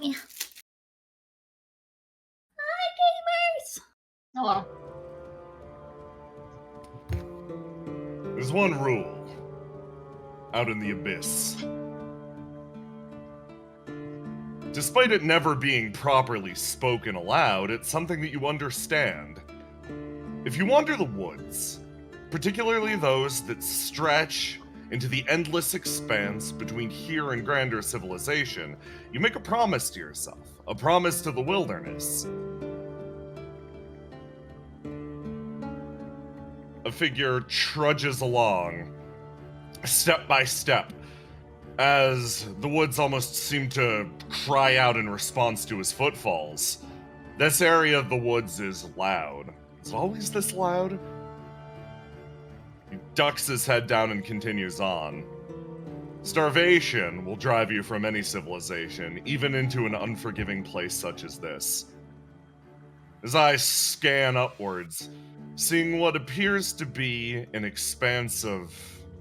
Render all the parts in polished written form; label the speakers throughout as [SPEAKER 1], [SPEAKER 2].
[SPEAKER 1] Yeah. Hi, gamers!
[SPEAKER 2] Hello.
[SPEAKER 3] There's one rule out in the abyss. Despite it never being properly spoken aloud, it's something that you understand. If you wander the woods, particularly those that stretch into the endless expanse between here and grander civilization, you make a promise to yourself, a promise to the wilderness. A figure trudges along, step by step, as the woods almost seem to cry out in response to his footfalls. This area of the woods is loud. Is it always this loud? He ducks his head down and continues on. Starvation will drive you from any civilization, even into an unforgiving place such as this. His eyes scan upwards, seeing what appears to be an expanse of...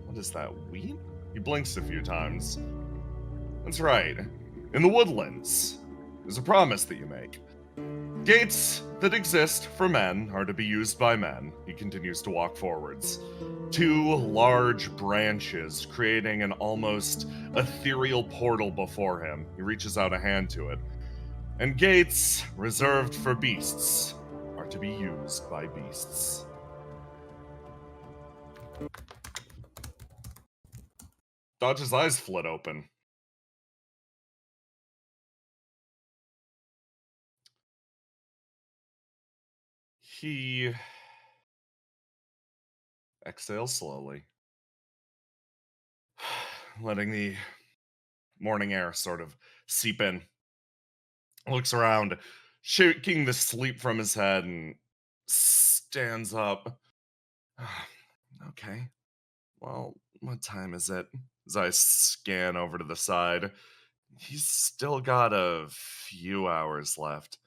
[SPEAKER 3] what is that, wheat? He blinks a few times. That's right. In the woodlands, there's a promise that you make. Gates that exist for men are to be used by men. He continues to walk forwards. Two large branches creating an almost ethereal portal before him. He reaches out a hand to it. And gates reserved for beasts are to be used by beasts. Dodge's eyes flit open. He exhales slowly, letting the morning air sort of seep in. Looks around, shaking the sleep from his head, and stands up. Okay. Well, what time is it? As I scan over to the side, he's still got a few hours left.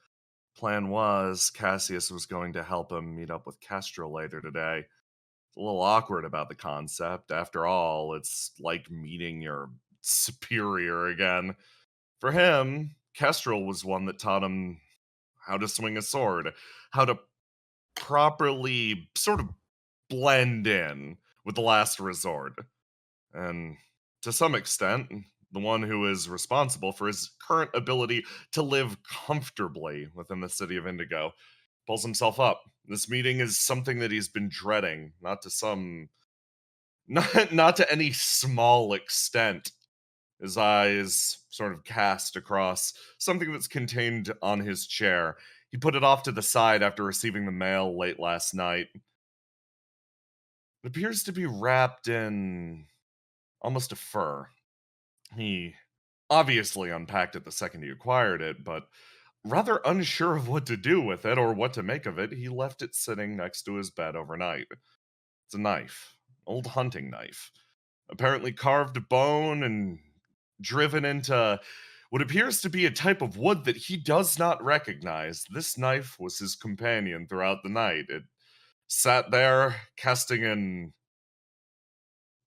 [SPEAKER 3] Plan was Cassius was going to help him meet up with Kestrel later today. It's a little awkward about the concept. After all, it's like meeting your superior again. For him, Kestrel was one that taught him how to swing a sword, how to properly sort of blend in with the last resort. And to some extent, the one who is responsible for his current ability to live comfortably within the city of Indigo pulls himself up. This meeting is something that he's been dreading, not to any small extent. His eyes sort of cast across something that's contained on his chair. He put it off to the side after receiving the mail late last night. It appears to be wrapped in almost a fur. He obviously unpacked it the second he acquired it, but rather unsure of what to do with it or what to make of it, he left it sitting next to his bed overnight. It's a knife, old hunting knife, apparently carved of bone and driven into what appears to be a type of wood that he does not recognize. This knife was his companion throughout the night. It sat there, casting an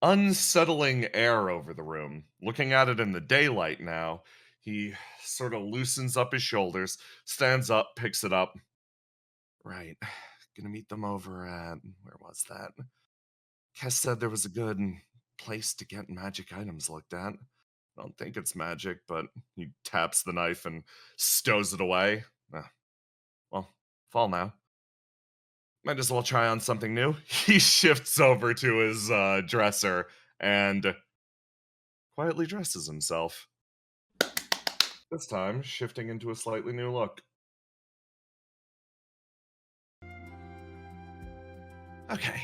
[SPEAKER 3] unsettling air over the room. Looking at it in the daylight now, he sort of loosens up his shoulders, stands up, picks it up. Right. Gonna meet them over at... where was that? Kess said there was a good place to get magic items looked at. I don't think it's magic, but he taps the knife and stows it away. Well, fall now. Might as well try on something new. He shifts over to his dresser and quietly dresses himself. This time, shifting into a slightly new look. Okay.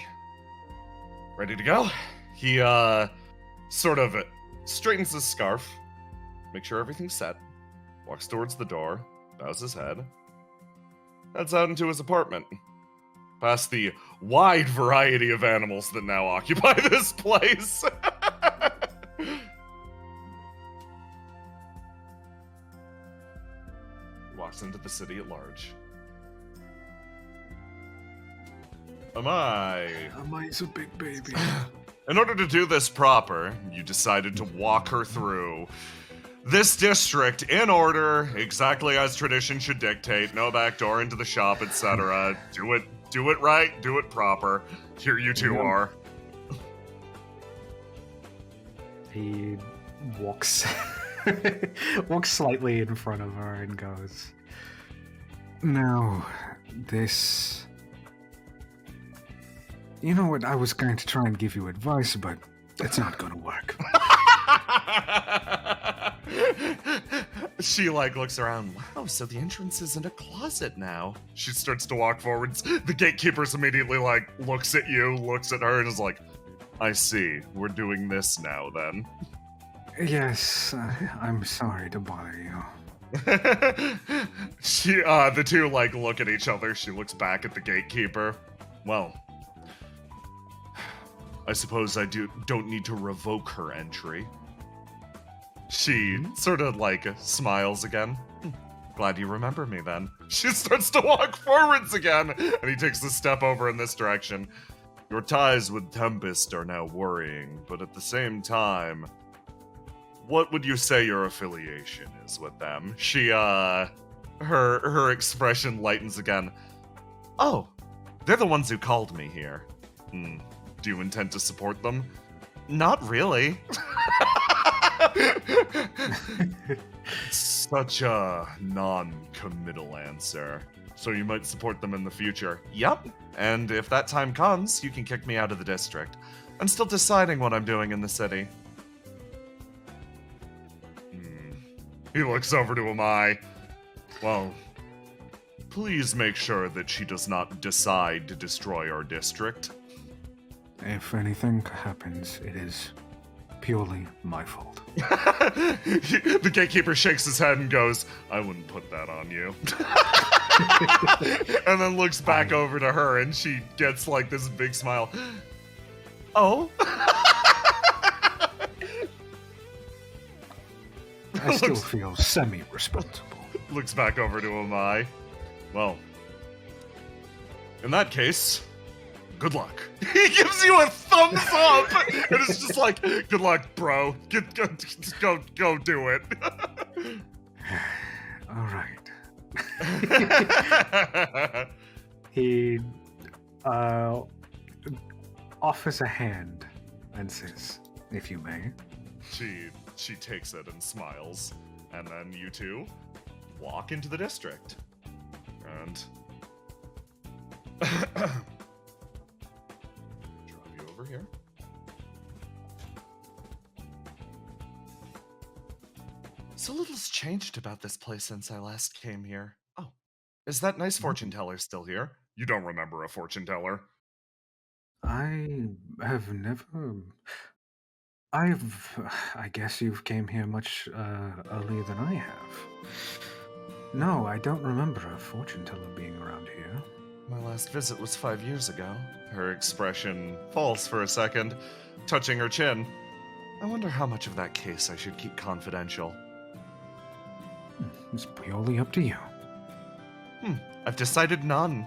[SPEAKER 3] Ready to go? He, sort of straightens his scarf, makes sure everything's set, walks towards the door, bows his head, heads out into his apartment. Past the wide variety of animals that now occupy this place. Walks into the city at large.
[SPEAKER 4] Amai's a big baby.
[SPEAKER 3] In order to do this proper, you decided to walk her through This district, in order, exactly as tradition should dictate. No back door into the shop, etc. Do it right, do it proper. Here you two are.
[SPEAKER 2] He walks walks slightly in front of her and goes, "Now, this... You know what, I was going to try and give you advice, but it's not going to work."
[SPEAKER 3] She looks around. Wow, so the entrance is in a closet now. She starts to walk forwards. The gatekeeper's immediately looks at you, looks at her, and is like, I see. We're doing this now then.
[SPEAKER 2] Yes, I'm sorry to bother you.
[SPEAKER 3] The two look at each other. She looks back at the gatekeeper. Well, I suppose I don't need to revoke her entry. She sort of smiles again. Glad you remember me then. She starts to walk forwards again, and he takes a step over in this direction. Your ties with Tempest are now worrying, but at the same time, what would you say your affiliation is with them? She, her expression lightens again. Oh, they're the ones who called me here. Do you intend to support them? Not really. Such a non-committal answer. So you might support them in the future. Yep. And if that time comes, you can kick me out of the district. I'm still deciding what I'm doing in the city. He looks over to Amai. Well, please make sure that she does not decide to destroy our district.
[SPEAKER 2] If anything happens, it is purely my fault.
[SPEAKER 3] The gatekeeper shakes his head and goes, I wouldn't put that on you. And then looks back over to her, and she gets this big smile. Oh?
[SPEAKER 2] I still feel semi-responsible.
[SPEAKER 3] Looks back over to Amai. Well, in that case, good luck. He gives you a thumbs up, and it's just good luck, bro. Go do it.
[SPEAKER 2] All right. He offers a hand and says, if you may.
[SPEAKER 3] She takes it and smiles, and then you two walk into the district. And drop you over here. So little's changed about this place since I last came here. Oh, is that nice fortune teller still here? You don't remember a fortune teller?
[SPEAKER 2] I have never... I guess you've came here much earlier than I have. No, I don't remember a fortune teller being around here.
[SPEAKER 3] My last visit was 5 years ago. Her expression falls for a second, touching her chin. I wonder how much of that case I should keep confidential.
[SPEAKER 2] It's purely up to you.
[SPEAKER 3] I've decided none.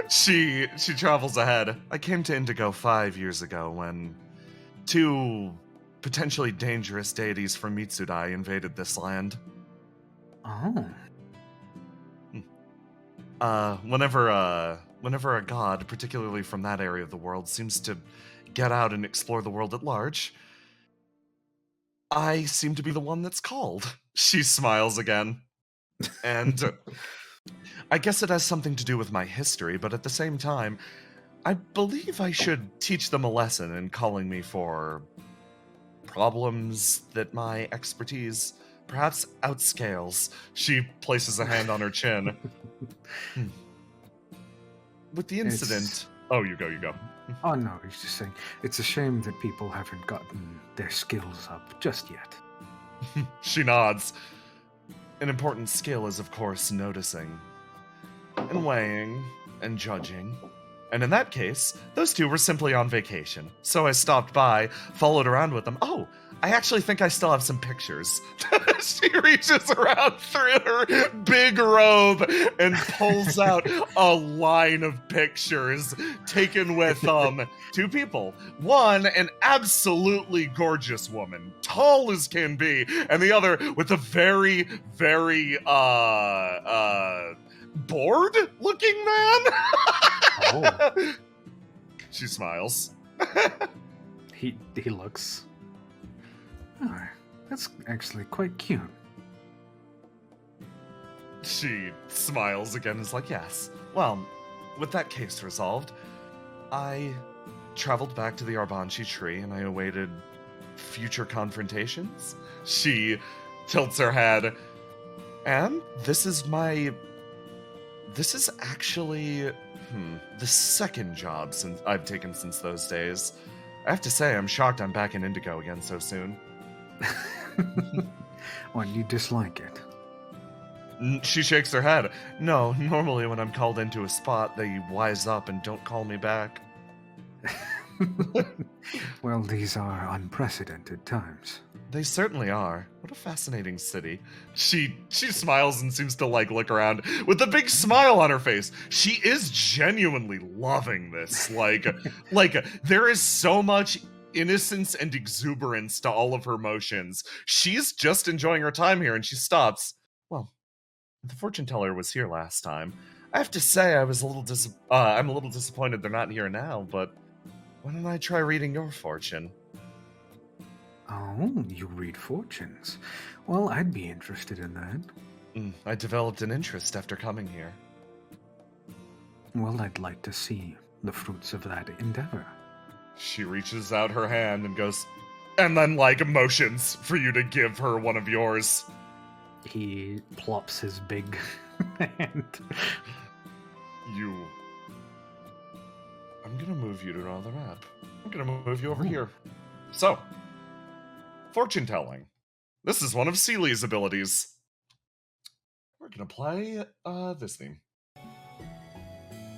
[SPEAKER 3] She travels ahead. I came to Indigo 5 years ago when 2 potentially dangerous deities from Mitsudai invaded this land.
[SPEAKER 2] Oh.
[SPEAKER 3] Whenever a god, particularly from that area of the world, seems to get out and explore the world at large, I seem to be the one that's called. She smiles again. And I guess it has something to do with my history, but at the same time, I believe I should teach them a lesson in calling me for problems that my expertise perhaps outscales. She places a hand on her chin. With the incident... Oh, you go.
[SPEAKER 2] Oh, no, he's just saying, it's a shame that people haven't gotten their skills up just yet.
[SPEAKER 3] She nods. An important skill is, of course, noticing, and weighing, and judging. And in that case, those 2 were simply on vacation. So I stopped by, followed around with them. Oh, I actually think I still have some pictures. She reaches around through her big robe and pulls out a line of pictures taken with two people. One, an absolutely gorgeous woman, tall as can be, and the other with a very, very bored looking man.
[SPEAKER 2] Oh.
[SPEAKER 3] She smiles.
[SPEAKER 2] He looks. Oh, that's actually quite cute.
[SPEAKER 3] She smiles again and is like, yes. Well, with that case resolved, I traveled back to the Arbanchi tree and I awaited future confrontations. She tilts her head. And this is actually the second job I've taken since those days. I have to say, I'm shocked I'm back in Indigo again so soon.
[SPEAKER 2] What, you dislike it?
[SPEAKER 3] She shakes her head. No, normally when I'm called into a spot, they wise up and don't call me back.
[SPEAKER 2] Well, these are unprecedented times.
[SPEAKER 3] They certainly are. What a fascinating city. She smiles and seems to look around with a big smile on her face. She is genuinely loving this. Like there is so much innocence and exuberance to all of her motions. She's just enjoying her time here, and she stops. Well, the fortune teller was here last time. I have to say I'm a little disappointed they're not here now, but why don't I try reading your fortune?
[SPEAKER 2] Oh, you read fortunes. Well, I'd be interested in that.
[SPEAKER 3] I developed an interest after coming here.
[SPEAKER 2] Well, I'd like to see the fruits of that endeavor.
[SPEAKER 3] She reaches out her hand and goes, and then motions for you to give her one of yours.
[SPEAKER 2] He plops his big hand.
[SPEAKER 3] I'm gonna move you to another map. I'm gonna move you over here. So, fortune telling. This is one of Seely's abilities. We're gonna play this theme.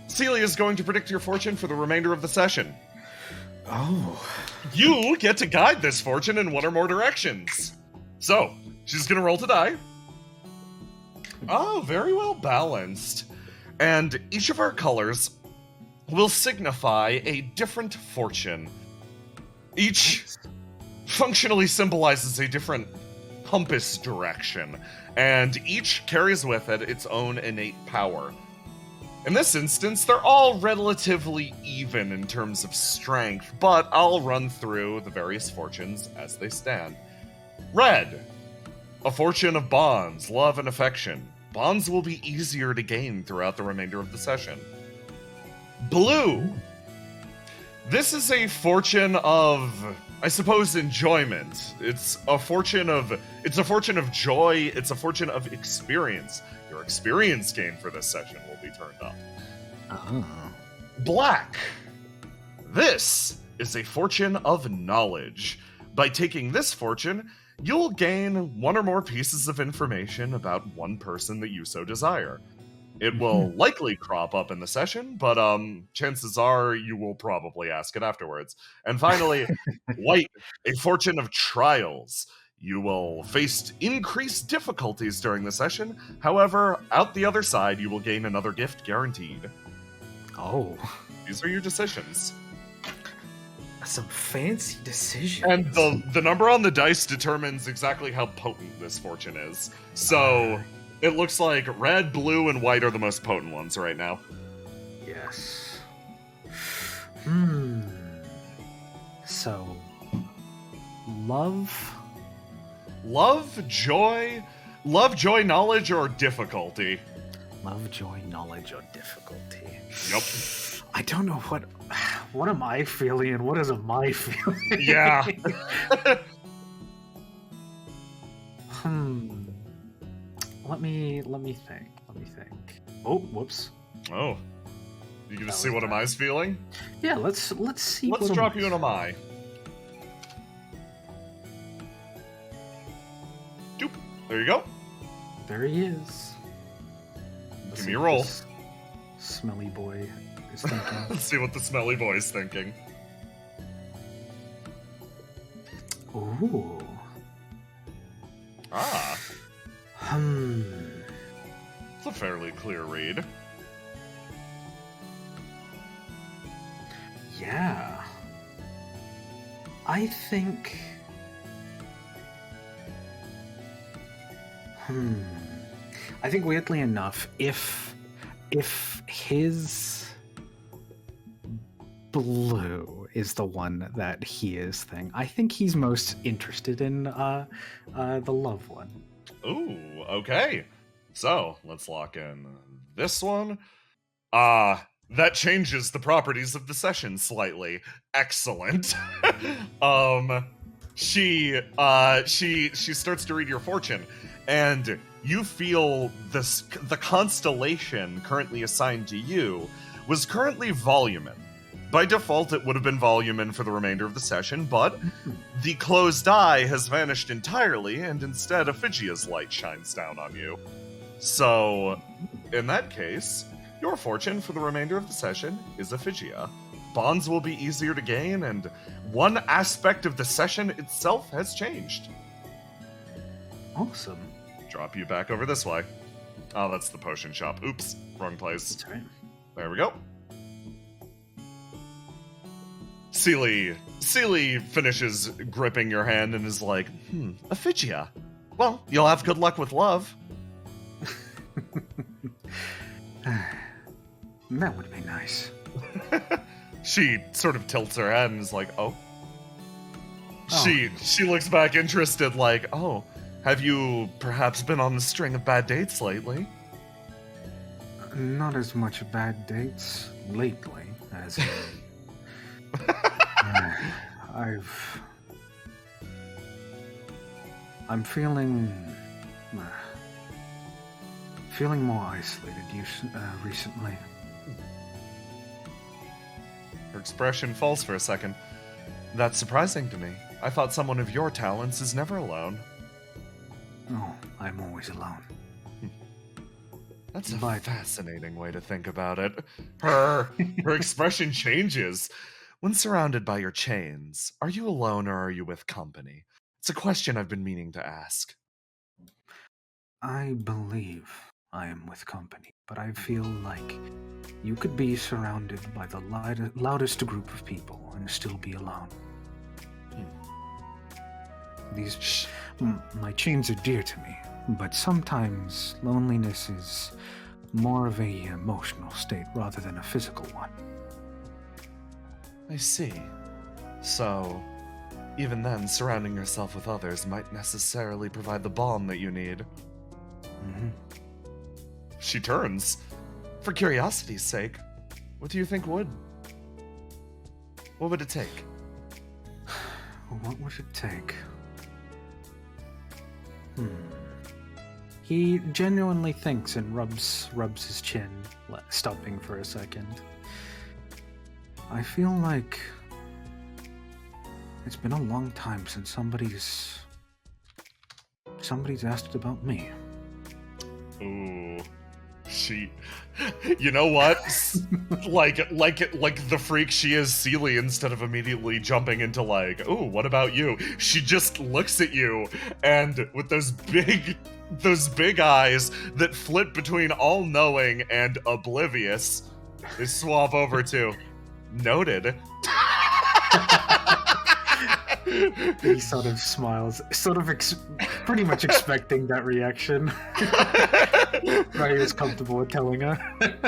[SPEAKER 3] Seely is going to predict your fortune for the remainder of the session.
[SPEAKER 2] Oh.
[SPEAKER 3] You get to guide this fortune in one or more directions. So, she's gonna roll to die. Oh, very well balanced. And each of our colors will signify a different fortune. Each functionally symbolizes a different compass direction, and each carries with it its own innate power. In this instance, they're all relatively even in terms of strength, but I'll run through the various fortunes as they stand. Red, a fortune of bonds, love, and affection. Bonds will be easier to gain throughout the remainder of the session. Blue, this is a fortune of, I suppose, enjoyment. It's a fortune of joy. It's a fortune of experience. Your experience gain for this session will be turned up.
[SPEAKER 2] Oh.
[SPEAKER 3] Black, this is a fortune of knowledge. By taking this fortune, you'll gain one or more pieces of information about one person that you so desire. It will likely crop up in the session, but chances are you will probably ask it afterwards. And finally, white, a fortune of trials. You will face increased difficulties during the session. However, out the other side, you will gain another gift guaranteed.
[SPEAKER 2] Oh.
[SPEAKER 3] These are your decisions.
[SPEAKER 4] Some fancy decisions.
[SPEAKER 3] And the number on the dice determines exactly how potent this fortune is. So it looks like red, blue, and white are the most potent ones right now.
[SPEAKER 2] Yes. So, love,
[SPEAKER 3] joy, knowledge, or difficulty.
[SPEAKER 2] Love, joy, knowledge, or difficulty.
[SPEAKER 3] Yep.
[SPEAKER 2] I don't know what am I feeling and what isn't my feeling.
[SPEAKER 3] Yeah.
[SPEAKER 2] Let me think. Oh, whoops.
[SPEAKER 3] Oh. You gonna
[SPEAKER 2] That
[SPEAKER 3] see
[SPEAKER 2] was
[SPEAKER 3] what
[SPEAKER 2] bad.
[SPEAKER 3] Amai's feeling?
[SPEAKER 2] Yeah, let's see.
[SPEAKER 3] Let's
[SPEAKER 2] what
[SPEAKER 3] drop
[SPEAKER 2] Amai's
[SPEAKER 3] you an Amai. Doop. There you go.
[SPEAKER 2] There he is. Let's
[SPEAKER 3] Give
[SPEAKER 2] see
[SPEAKER 3] me a
[SPEAKER 2] what
[SPEAKER 3] roll.
[SPEAKER 2] this Smelly boy is thinking.
[SPEAKER 3] Let's see what the smelly boy's thinking.
[SPEAKER 2] Ooh.
[SPEAKER 3] Ah,
[SPEAKER 2] Hmm.
[SPEAKER 3] it's a fairly clear read.
[SPEAKER 2] Yeah. I think. I think weirdly enough, if his blue is the one that he is thing, I think he's most interested in the love one.
[SPEAKER 3] Ooh, okay. So let's lock in this one. That changes the properties of the session slightly. Excellent. She starts to read your fortune, and you feel the constellation currently assigned to you was currently Volumen. By default, it would have been Volumen for the remainder of the session, but the closed eye has vanished entirely, and instead Ephigia's light shines down on you. So, in that case, your fortune for the remainder of the session is Ephigia. Bonds will be easier to gain, and one aspect of the session itself has changed.
[SPEAKER 2] Awesome.
[SPEAKER 3] Drop you back over this way. Oh, that's the potion shop. Oops, wrong place.
[SPEAKER 2] That's right.
[SPEAKER 3] There we go. Seely finishes gripping your hand and is like, Ephigia. Well, you'll have good luck with love.
[SPEAKER 2] That would be nice.
[SPEAKER 3] She sort of tilts her head and is like, oh.
[SPEAKER 2] Oh.
[SPEAKER 3] She looks back interested, like, oh, have you perhaps been on a string of bad dates lately?
[SPEAKER 2] Not as much bad dates lately as I'm feeling more isolated recently.
[SPEAKER 3] Her expression falls for a second. That's surprising to me. I thought someone of your talents is never alone.
[SPEAKER 2] Oh, I'm always alone.
[SPEAKER 3] That's a
[SPEAKER 2] But-
[SPEAKER 3] fascinating way to think about it. Her expression changes. When surrounded by your chains, are you alone or are you with company? It's a question I've been meaning to ask.
[SPEAKER 2] I believe I am with company, but I feel like you could be surrounded by the loudest group of people and still be alone. My chains are dear to me, but sometimes loneliness is more of a emotional state rather than a physical one.
[SPEAKER 3] I see. So, even then, surrounding yourself with others might necessarily provide the balm that you need.
[SPEAKER 2] Mm-hmm.
[SPEAKER 3] She turns. For curiosity's sake, what do you think would? What would it take?
[SPEAKER 2] What would it take? He genuinely thinks and rubs his chin, stopping for a second. I feel like it's been a long time since somebody's asked about me.
[SPEAKER 3] Ooh. You know what? like the freak she is, Seely, instead of immediately jumping into like, ooh, what about you? She just looks at you, and with those big eyes that flip between all-knowing and oblivious, they swap over to noted.
[SPEAKER 2] He sort of smiles, pretty much expecting that reaction. Right, he was comfortable with telling her.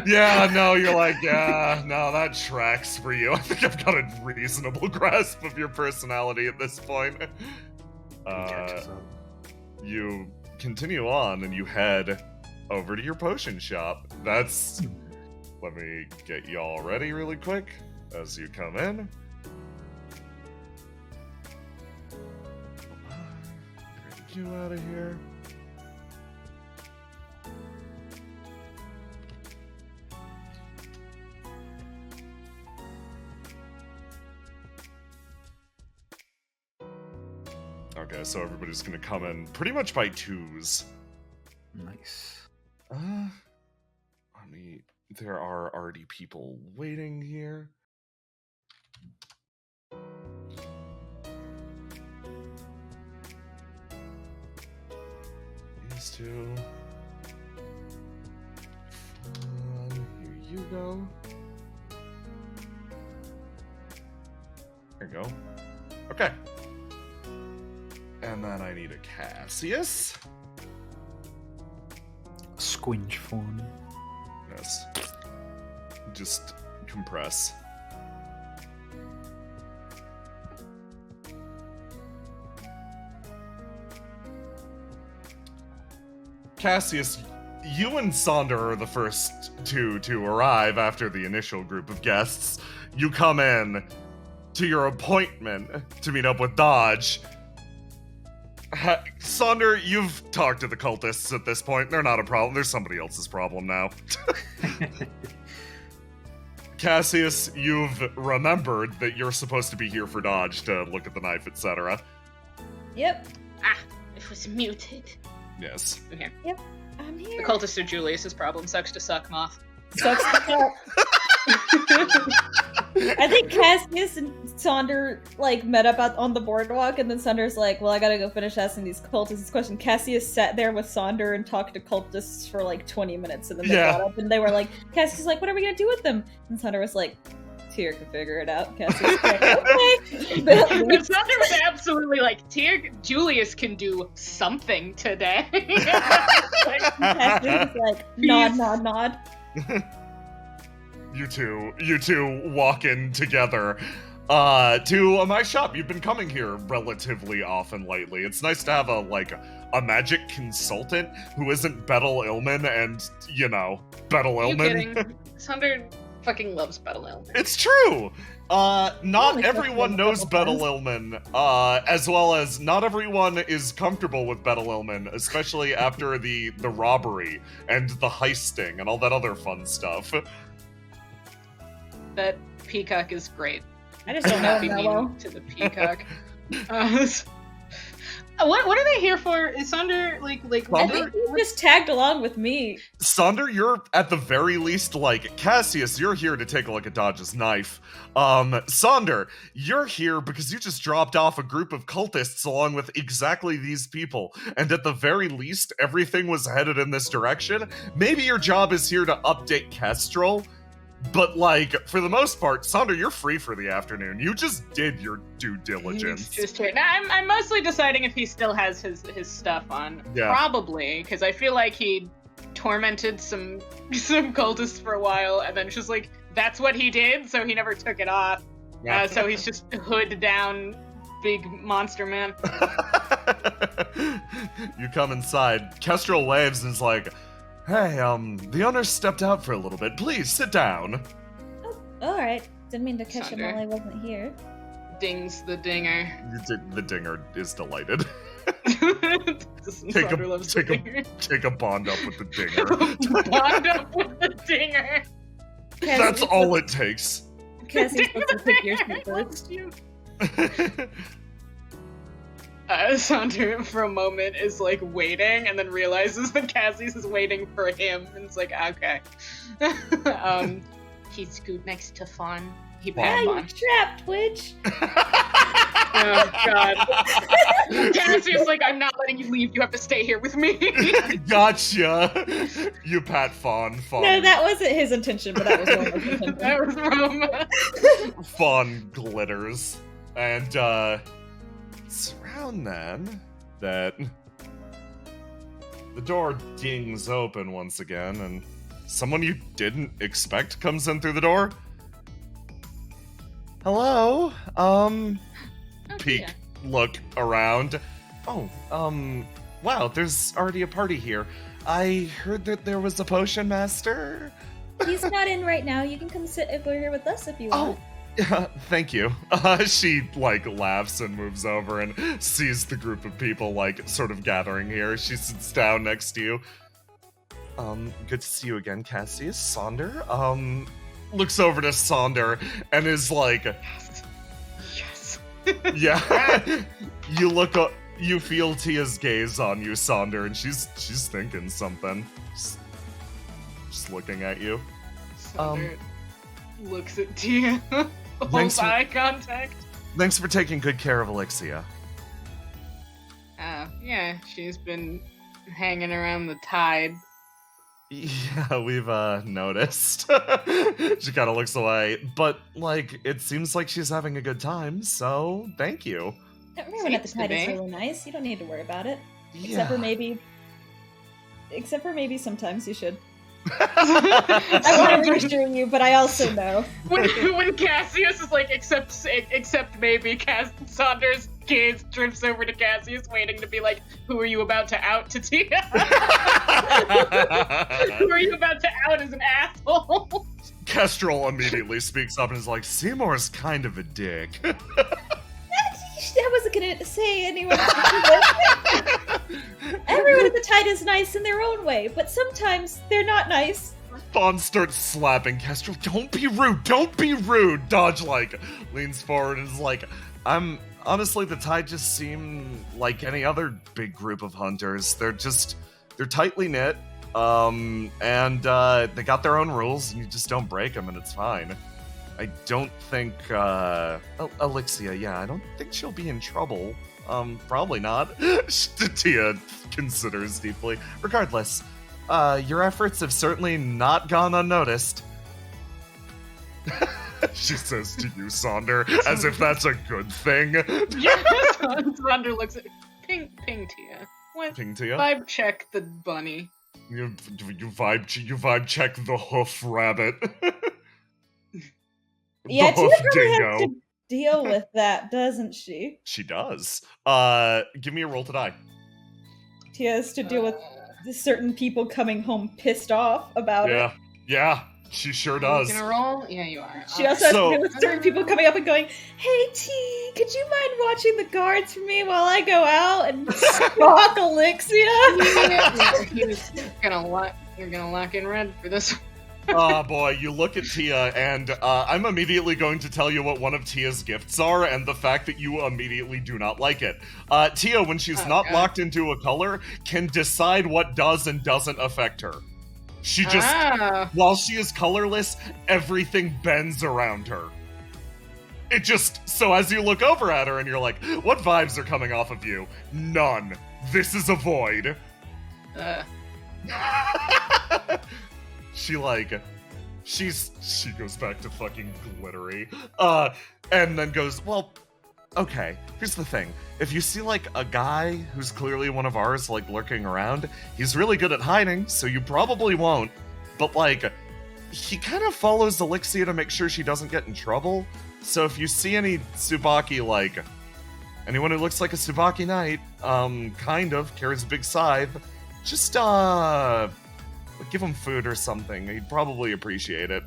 [SPEAKER 3] Yeah, no, you're like, yeah, no, that tracks for you. I think I've got a reasonable grasp of your personality at this point. You continue on and you head over to your potion shop. Let me get y'all ready really quick as you come in. Get you out of here. Okay, so everybody's gonna come in pretty much by twos.
[SPEAKER 2] Nice.
[SPEAKER 3] There are already people waiting here. These two. Here you go. There you go. Okay. And then I need a Cassius.
[SPEAKER 2] Squinch form.
[SPEAKER 3] Yes. Just compress. Cassius, you and Sonder are the first two to arrive after the initial group of guests. You come in to your appointment to meet up with Dodge. Sonder, you've talked to the cultists at this point. They're not a problem. They're somebody else's problem now. Cassius, you've remembered that you're supposed to be here for Dodge to look at the knife, etc.
[SPEAKER 1] Yep.
[SPEAKER 5] Ah, it was muted.
[SPEAKER 3] Yes.
[SPEAKER 5] I'm here.
[SPEAKER 1] Yep. I'm here.
[SPEAKER 5] The cultists are Julius's problem. Sucks to suck, Moth.
[SPEAKER 1] Sucks to suck. I think Cassius and Sonder met up on the boardwalk, and then Sonder's like, "Well, I gotta go finish asking these cultists this question." Cassius sat there with Sonder and talked to cultists for 20 minutes, and then they got up and they were like, "Cassius is like, what are we gonna do with them?" And Sonder was like, "Tyr can figure it out." Cassius was like, "Okay."
[SPEAKER 5] But Sonder was absolutely like, Julius can do something today.
[SPEAKER 1] Cassius was like, nod.
[SPEAKER 3] You two walk in together to my shop. You've been coming here relatively often lately. It's nice to have a magic consultant who isn't Betel Illman and, Betel
[SPEAKER 5] Are you
[SPEAKER 3] Illman.
[SPEAKER 5] kidding? Sonder fucking loves Betel Illman.
[SPEAKER 3] It's true! Not
[SPEAKER 1] Only
[SPEAKER 3] everyone
[SPEAKER 1] fucking
[SPEAKER 3] knows
[SPEAKER 1] Betel
[SPEAKER 3] Betel Illman, as well as not everyone is comfortable with Betel Illman, especially after the robbery and the heisting and all that other fun stuff.
[SPEAKER 5] That peacock is great.
[SPEAKER 1] I just don't know
[SPEAKER 5] Be
[SPEAKER 1] him that
[SPEAKER 5] mean
[SPEAKER 1] well.
[SPEAKER 5] to the peacock. What are they here for? Is Sonder
[SPEAKER 1] I
[SPEAKER 3] Sonder?
[SPEAKER 1] think he just tagged along with me.
[SPEAKER 3] Sonder, you're at the very least Cassius, you're here to take a look at Dodge's knife. Sonder, you're here because you just dropped off a group of cultists along with exactly these people, and at the very least, everything was headed in this direction. Maybe your job is here to update Kestrel, but for the most part, Sonder, you're free for the afternoon. You just did your due diligence.
[SPEAKER 5] He's just here. Now, I'm mostly deciding if he still has his stuff on.
[SPEAKER 3] Yeah.
[SPEAKER 5] Probably, because I feel like he tormented some cultists for a while, and then just that's what he did, so he never took it off.
[SPEAKER 3] Yeah.
[SPEAKER 5] So he's just hood down, big monster man.
[SPEAKER 3] You come inside. Kestrel waves and is like, "Hey, the owner stepped out for a little bit. Please sit down."
[SPEAKER 1] Oh, alright. Didn't mean to catch him
[SPEAKER 5] Sonder.
[SPEAKER 1] while I wasn't here.
[SPEAKER 5] Dings the dinger.
[SPEAKER 3] The dinger is delighted.
[SPEAKER 5] Sonder loves the dinger.
[SPEAKER 3] Take a bond up with the dinger.
[SPEAKER 5] Bond up with the dinger.
[SPEAKER 3] That's all it takes.
[SPEAKER 1] Cassie's
[SPEAKER 5] Ding
[SPEAKER 1] supposed to
[SPEAKER 5] the
[SPEAKER 1] pick yours
[SPEAKER 5] dinger
[SPEAKER 1] first.
[SPEAKER 5] loves you. Sonder for a moment is waiting, and then realizes that Cassius is waiting for him, and it's okay. He scoot next to Fawn. He
[SPEAKER 1] Ah,
[SPEAKER 5] pat
[SPEAKER 1] you
[SPEAKER 5] Fawn.
[SPEAKER 1] trapped, witch!
[SPEAKER 5] Oh god. Cassius I'm not letting you leave. You have to stay here with me.
[SPEAKER 3] Gotcha. You pat Fawn.
[SPEAKER 1] No, that wasn't his intention, but that was Roma's intention.
[SPEAKER 5] That was Roma.
[SPEAKER 3] Fawn glitters, and it's around then that the door dings open once again, and someone you didn't expect comes in through the door. Hello. Peek,
[SPEAKER 5] yeah.
[SPEAKER 3] look around. Oh, wow, there's already a party here. I heard that there was a potion master.
[SPEAKER 1] He's not in right now. You can come sit over here with us if you
[SPEAKER 3] Oh,
[SPEAKER 1] want.
[SPEAKER 3] thank you. She laughs and moves over and sees the group of people sort of gathering here. She sits down next to you. Good to see you again, Cassius. Sonder, looks over to Sonder and is
[SPEAKER 5] Yes.
[SPEAKER 3] yeah. You look up, you feel Tia's gaze on you, Sonder, and she's thinking something. Just looking at you.
[SPEAKER 5] Sonder looks at Tia.
[SPEAKER 3] Thanks
[SPEAKER 5] Holds
[SPEAKER 3] for-
[SPEAKER 5] eye contact.
[SPEAKER 3] Thanks for taking good care of Alexia.
[SPEAKER 5] Yeah, she's been hanging around the tide.
[SPEAKER 3] Yeah, we've noticed. She kind of looks away, but like it seems like she's having a good time, so thank you.
[SPEAKER 1] Everyone at the
[SPEAKER 5] Seems to
[SPEAKER 1] tide is
[SPEAKER 5] be.
[SPEAKER 1] really nice. You don't need to worry about it.
[SPEAKER 3] Yeah.
[SPEAKER 1] Except for maybe sometimes you should. I want to reassure you, but I also know.
[SPEAKER 5] When Cassius is like, except maybe Saunders' gaze drifts over to Cassius, waiting to be like, who are you about to out to Tia? Who are you about to out as an asshole?
[SPEAKER 3] Kestrel immediately speaks up and is like, Seymour's kind of a dick.
[SPEAKER 1] I wasn't gonna say anyone. Everyone at the tide is nice in their own way, but sometimes they're not nice.
[SPEAKER 3] Fawn starts slapping Kestrel. Don't be rude. Don't be rude. Dodge like leans forward and is like, honestly, the tide just seem like any other big group of hunters. They're tightly knit. And they got their own rules, and you just don't break them, and it's fine. I don't think, Elixia, yeah, I don't think she'll be in trouble. Probably not. Tia considers deeply. Regardless, your efforts have certainly not gone unnoticed. She says to you, Sonder, as if that's a good thing.
[SPEAKER 5] Yeah, Saunder looks at Ping Tia. What?
[SPEAKER 3] Ping Tia?
[SPEAKER 5] Vibe check the bunny.
[SPEAKER 3] You vibe check the hoof rabbit.
[SPEAKER 1] Yeah,
[SPEAKER 3] The
[SPEAKER 1] Tia
[SPEAKER 3] hoof
[SPEAKER 1] probably
[SPEAKER 3] dingo.
[SPEAKER 1] has to deal with that, doesn't she?
[SPEAKER 3] She does. Give me a roll to die.
[SPEAKER 1] Tia has to deal with certain people coming home pissed off about it.
[SPEAKER 3] Yeah, she sure
[SPEAKER 5] You
[SPEAKER 3] does.
[SPEAKER 5] gonna roll? Yeah, you are.
[SPEAKER 1] She also has
[SPEAKER 3] So-
[SPEAKER 1] to deal with certain people coming up and going, "Hey T, could you mind watching the guards for me while I go out and stalk Elixia?"
[SPEAKER 5] You're gonna lock in red for this.
[SPEAKER 3] Oh boy, you look at Tia, and I'm immediately going to tell you what one of Tia's gifts are, and the fact that you immediately do not like it. Tia, when she's not
[SPEAKER 5] God.
[SPEAKER 3] locked into a color, can decide what does and doesn't affect her. She just, while she is colorless, everything bends around her. It just, so as you look over at her and you're like, what vibes are coming off of you? None. This is a void. She goes back to fucking glittery. And then goes, well, okay, here's the thing. If you see, like, a guy who's clearly one of ours, like, lurking around, he's really good at hiding, so you probably won't. But, like, he kind of follows Elixia to make sure she doesn't get in trouble. So if you see any Tsubaki, like, anyone who looks like a Tsubaki knight, kind of, carries a big scythe, just, give him food or something. He'd probably appreciate it.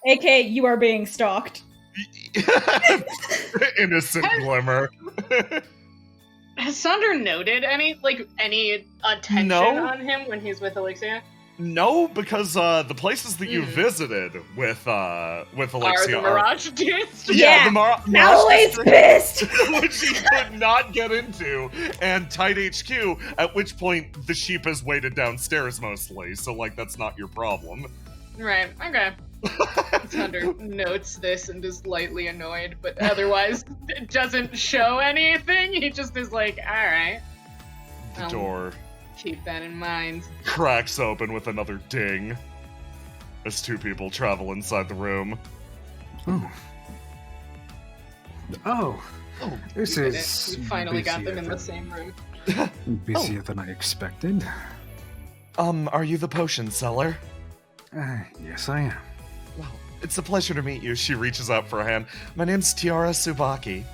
[SPEAKER 1] AK, you are being stalked.
[SPEAKER 3] Innocent glimmer.
[SPEAKER 5] Has Sonder noted any attention
[SPEAKER 3] No.
[SPEAKER 5] on him when he's with Elixia?
[SPEAKER 3] No, because the places that you visited with
[SPEAKER 5] Are
[SPEAKER 3] Elixia
[SPEAKER 5] the Mirage District?
[SPEAKER 1] Yeah,
[SPEAKER 3] the Mirage
[SPEAKER 1] Always
[SPEAKER 3] District,
[SPEAKER 1] pissed!
[SPEAKER 3] which you could not get into, and Tide HQ, at which point the sheep is weighted downstairs mostly, so like that's not your problem.
[SPEAKER 5] Right, okay. Sonder notes this and is lightly annoyed, but otherwise doesn't show anything. He just is like, alright.
[SPEAKER 3] The door
[SPEAKER 5] Keep that in mind.
[SPEAKER 3] cracks open with another ding as two people travel inside the room.
[SPEAKER 2] Oh, this
[SPEAKER 5] We did
[SPEAKER 2] is
[SPEAKER 5] it. We finally got them in the
[SPEAKER 2] busier
[SPEAKER 5] same room.
[SPEAKER 2] busier than I expected.
[SPEAKER 3] Are you the potion seller?
[SPEAKER 2] Yes, I am.
[SPEAKER 3] Well, it's a pleasure to meet you. She reaches out for a hand. My name's Tiara Tsubaki.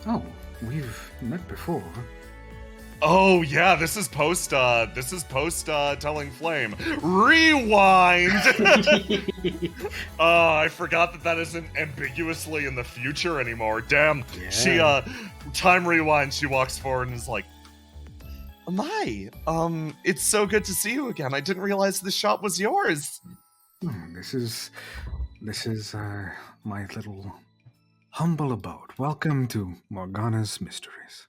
[SPEAKER 2] Oh, we've met before.
[SPEAKER 3] Oh yeah, this is post telling Flame. Rewind! I forgot that isn't ambiguously in the future anymore. Damn.
[SPEAKER 2] Yeah.
[SPEAKER 3] She time rewind, she walks forward and is like, my, it's so good to see you again. I didn't realize the shop was yours.
[SPEAKER 2] This is my little humble abode. Welcome to Morgana's Mysteries.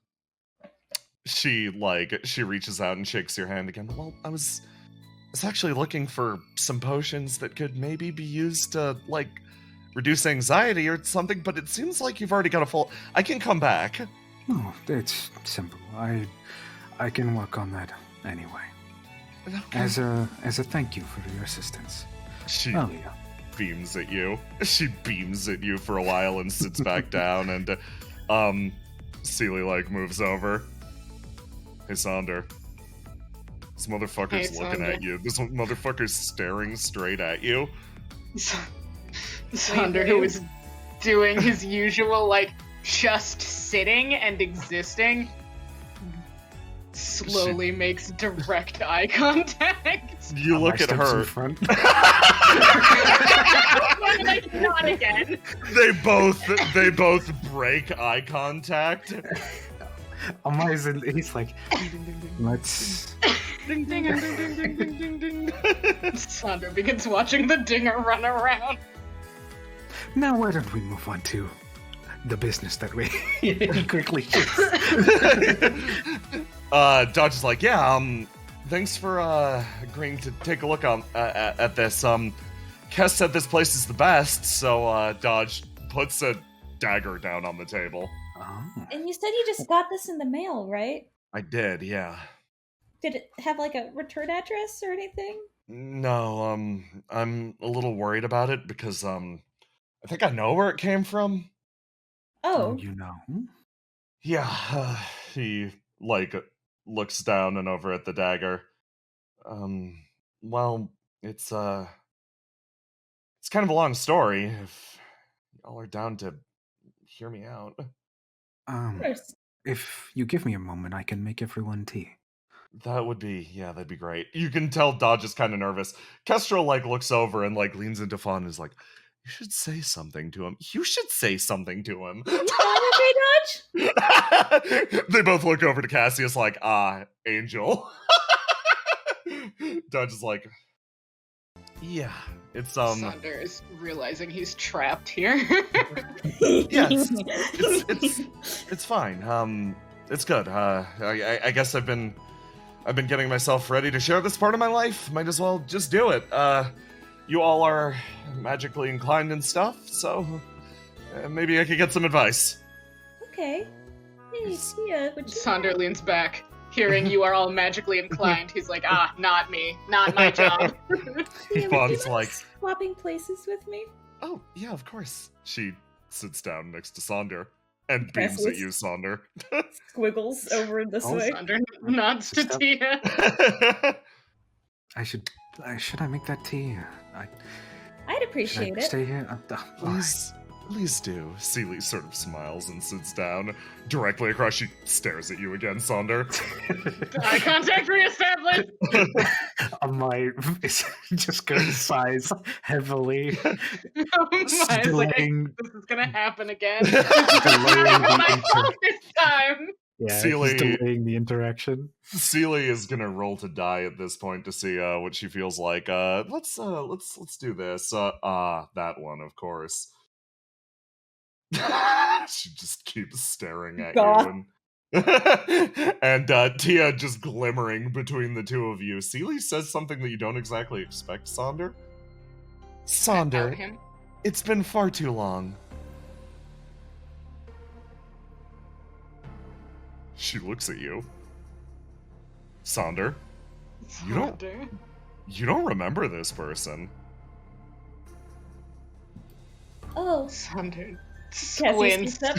[SPEAKER 3] She reaches out and shakes your hand again. Well, I was actually looking for some potions that could maybe be used to, like, reduce anxiety or something, but it seems like you've already got a full... I can come back.
[SPEAKER 2] Oh, it's simple. I can work on that anyway.
[SPEAKER 3] Okay.
[SPEAKER 2] As a thank you for your assistance.
[SPEAKER 3] She
[SPEAKER 2] Oh yeah.
[SPEAKER 3] beams at you. She beams at you for a while and sits back down, and Seely like moves over. Hey, Sonder. This motherfucker's
[SPEAKER 5] Hey,
[SPEAKER 3] looking
[SPEAKER 5] Sonder.
[SPEAKER 3] at you. This motherfucker's staring straight at you.
[SPEAKER 5] Sonder, who is doing his usual, like, just sitting and existing, slowly makes direct eye contact.
[SPEAKER 3] You
[SPEAKER 2] My
[SPEAKER 3] look at
[SPEAKER 2] steps in
[SPEAKER 3] her.
[SPEAKER 2] front.
[SPEAKER 5] Like, not again.
[SPEAKER 3] They both break eye contact.
[SPEAKER 2] He's like, let's.
[SPEAKER 5] Ding, ding, ding, ding, ding, ding, ding, ding. Sonder begins watching the dinger run around.
[SPEAKER 2] Now why don't we move on to the business that we he quickly shifts.
[SPEAKER 3] Dodge is like, yeah, thanks for agreeing to take a look at this. Kes said this place is the best, so Dodge puts a dagger down on the table.
[SPEAKER 2] Oh.
[SPEAKER 1] And you said you just got this in the mail, right?
[SPEAKER 3] I did, yeah.
[SPEAKER 1] Did it have like a return address or anything?
[SPEAKER 3] No, I'm a little worried about it because I think I know where it came from.
[SPEAKER 1] Oh,
[SPEAKER 2] You know.
[SPEAKER 3] Yeah, he like looks down and over at the dagger. Well, it's kind of a long story. If y'all are down to hear me out,
[SPEAKER 1] of course.
[SPEAKER 2] If you give me a moment, I can make everyone tea.
[SPEAKER 3] that'd be great. You can tell Dodge is kind of nervous. Kestrel like looks over and like leans into Fawn and is like, "You should say something to him. You should say something to him."
[SPEAKER 1] You doing okay, Dodge?
[SPEAKER 3] They both look over to Cassius like, Angel. Dodge is like, yeah, it's
[SPEAKER 5] Sonder is realizing he's trapped here.
[SPEAKER 3] yes, it's fine. It's good. I guess I've been getting myself ready to share this part of my life. Might as well just do it. You all are magically inclined and stuff, so maybe I could get some advice.
[SPEAKER 1] Okay. Hey, Tia, would you...
[SPEAKER 5] Sonder leans back, hearing you are all magically inclined. He's like, not me. Not my job.
[SPEAKER 1] Tia, would you
[SPEAKER 3] Fawn's
[SPEAKER 1] mind
[SPEAKER 3] like,
[SPEAKER 1] swapping places with me?
[SPEAKER 3] oh, yeah, of course. She sits down next to Sonder and beams at
[SPEAKER 1] Cassius.
[SPEAKER 3] you, Sonder.
[SPEAKER 1] Squiggles over this
[SPEAKER 2] Oh,
[SPEAKER 1] way.
[SPEAKER 5] Sonder nods to
[SPEAKER 2] Stop.
[SPEAKER 5] Tia.
[SPEAKER 2] Should I make that tea?
[SPEAKER 1] I'd
[SPEAKER 2] Should
[SPEAKER 1] appreciate
[SPEAKER 2] I
[SPEAKER 1] it.
[SPEAKER 2] stay here?
[SPEAKER 3] Please do. Seely sort of smiles and sits down. Directly across, she stares at you again, Sonder.
[SPEAKER 5] Eye contact reestablished.
[SPEAKER 2] My is just going to size heavily.
[SPEAKER 5] Oh my, it's like,
[SPEAKER 2] Delaying-
[SPEAKER 5] this is gonna happen again.
[SPEAKER 2] Delaying
[SPEAKER 5] It's my
[SPEAKER 2] the
[SPEAKER 5] fault this time.
[SPEAKER 2] Yeah,
[SPEAKER 3] Seely-
[SPEAKER 2] he's delaying the interaction.
[SPEAKER 3] Seely is gonna roll to die at this point to see what she feels like. Let's do this. That one, of course. She just keeps staring at
[SPEAKER 1] God.
[SPEAKER 3] you, and Tia just glimmering between the two of you. Seely says something that you don't exactly expect, Sonder.
[SPEAKER 5] About
[SPEAKER 3] Sonder,
[SPEAKER 5] him.
[SPEAKER 3] it's been far too long. She looks at you. Sonder, You don't-
[SPEAKER 5] Sonder.
[SPEAKER 3] you don't remember this person.
[SPEAKER 1] Oh,
[SPEAKER 5] Sonder
[SPEAKER 1] Cassius
[SPEAKER 5] squints.
[SPEAKER 1] speaks up.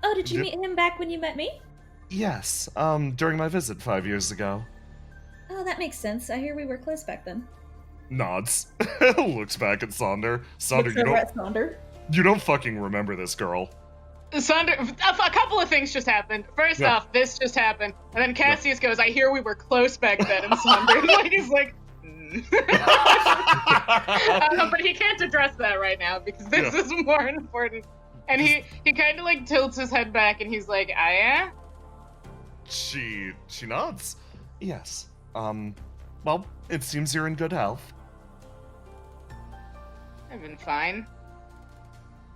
[SPEAKER 1] Oh, did you
[SPEAKER 3] Yep.
[SPEAKER 1] meet him back when you met me?
[SPEAKER 3] Yes, during my visit 5 years ago.
[SPEAKER 1] Oh, that makes sense. I hear we were close back then.
[SPEAKER 3] Nods. Looks back at Sonder. Sonder,
[SPEAKER 1] Looks
[SPEAKER 3] you
[SPEAKER 1] over
[SPEAKER 3] don't
[SPEAKER 1] at Sonder.
[SPEAKER 3] you don't fucking remember this girl.
[SPEAKER 5] Sonder, a couple of things just happened. First
[SPEAKER 3] Yeah.
[SPEAKER 5] off, this just happened, and then Cassius goes, "I hear we were close back then," and Sonder he's like, but he can't address that right now because this is more important. And he kind of like tilts his head back, and he's like, yeah."
[SPEAKER 3] She nods. Yes. Well, it seems you're in good health.
[SPEAKER 5] I've been fine.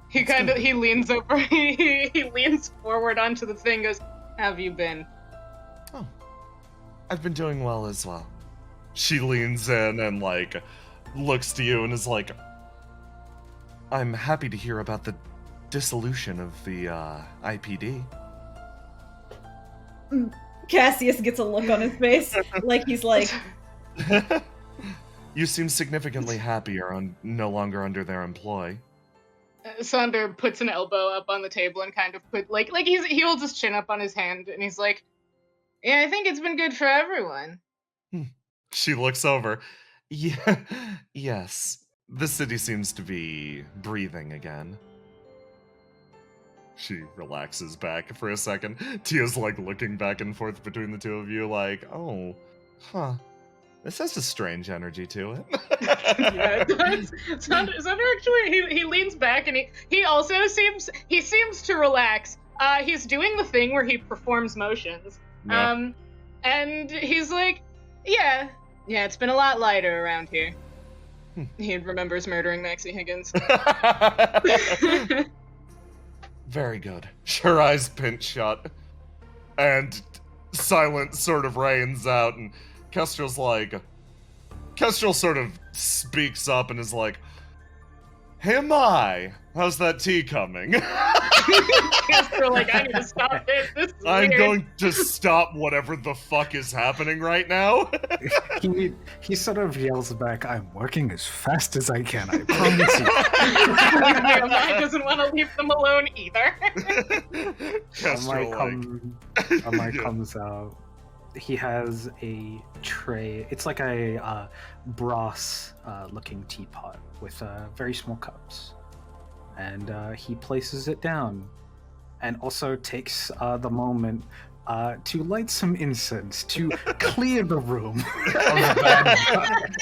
[SPEAKER 5] He leans over, he leans forward onto the thing, goes, "How have you been?"
[SPEAKER 3] Oh. I've been doing well as well. She leans in and like looks to you and is like, I'm happy to hear about the dissolution of the IPD.
[SPEAKER 1] Cassius gets a look on his face, like he's like,
[SPEAKER 3] You seem significantly happier no longer under their employ.
[SPEAKER 5] Sonder puts an elbow up on the table and kind of he holds his chin up on his hand and he's like, yeah, I think it's been good for everyone.
[SPEAKER 3] She looks over. Yeah, yes. The city seems to be breathing again. She relaxes back for a second. Tia's like looking back and forth between the two of you like, oh, huh. This has a strange energy to it.
[SPEAKER 5] Yeah, it does. Sonder actually, he leans back and he also seems to relax. He's doing the thing where he performs motions.
[SPEAKER 3] Yeah.
[SPEAKER 5] And he's like, yeah, it's been a lot lighter around here. He remembers murdering Maxie Higgins.
[SPEAKER 3] Very good. Her eyes pinch shut. And silence sort of reigns out, and Kestrel sort of speaks up and is like, hey, Mai, how's that tea coming?
[SPEAKER 5] Kestrel like, I need to stop this. This is
[SPEAKER 3] I'm
[SPEAKER 5] weird.
[SPEAKER 3] going to stop whatever the fuck is happening right now.
[SPEAKER 2] He sort of yells back, I'm working as fast as I can, I promise you.
[SPEAKER 5] Mai doesn't want to leave them alone either.
[SPEAKER 3] Kestrel,
[SPEAKER 2] Amai comes out. He has a tray. It's like a brass looking teapot with very small cups. And he places it down and also takes the moment to light some incense to clear the room of bad
[SPEAKER 5] vibes.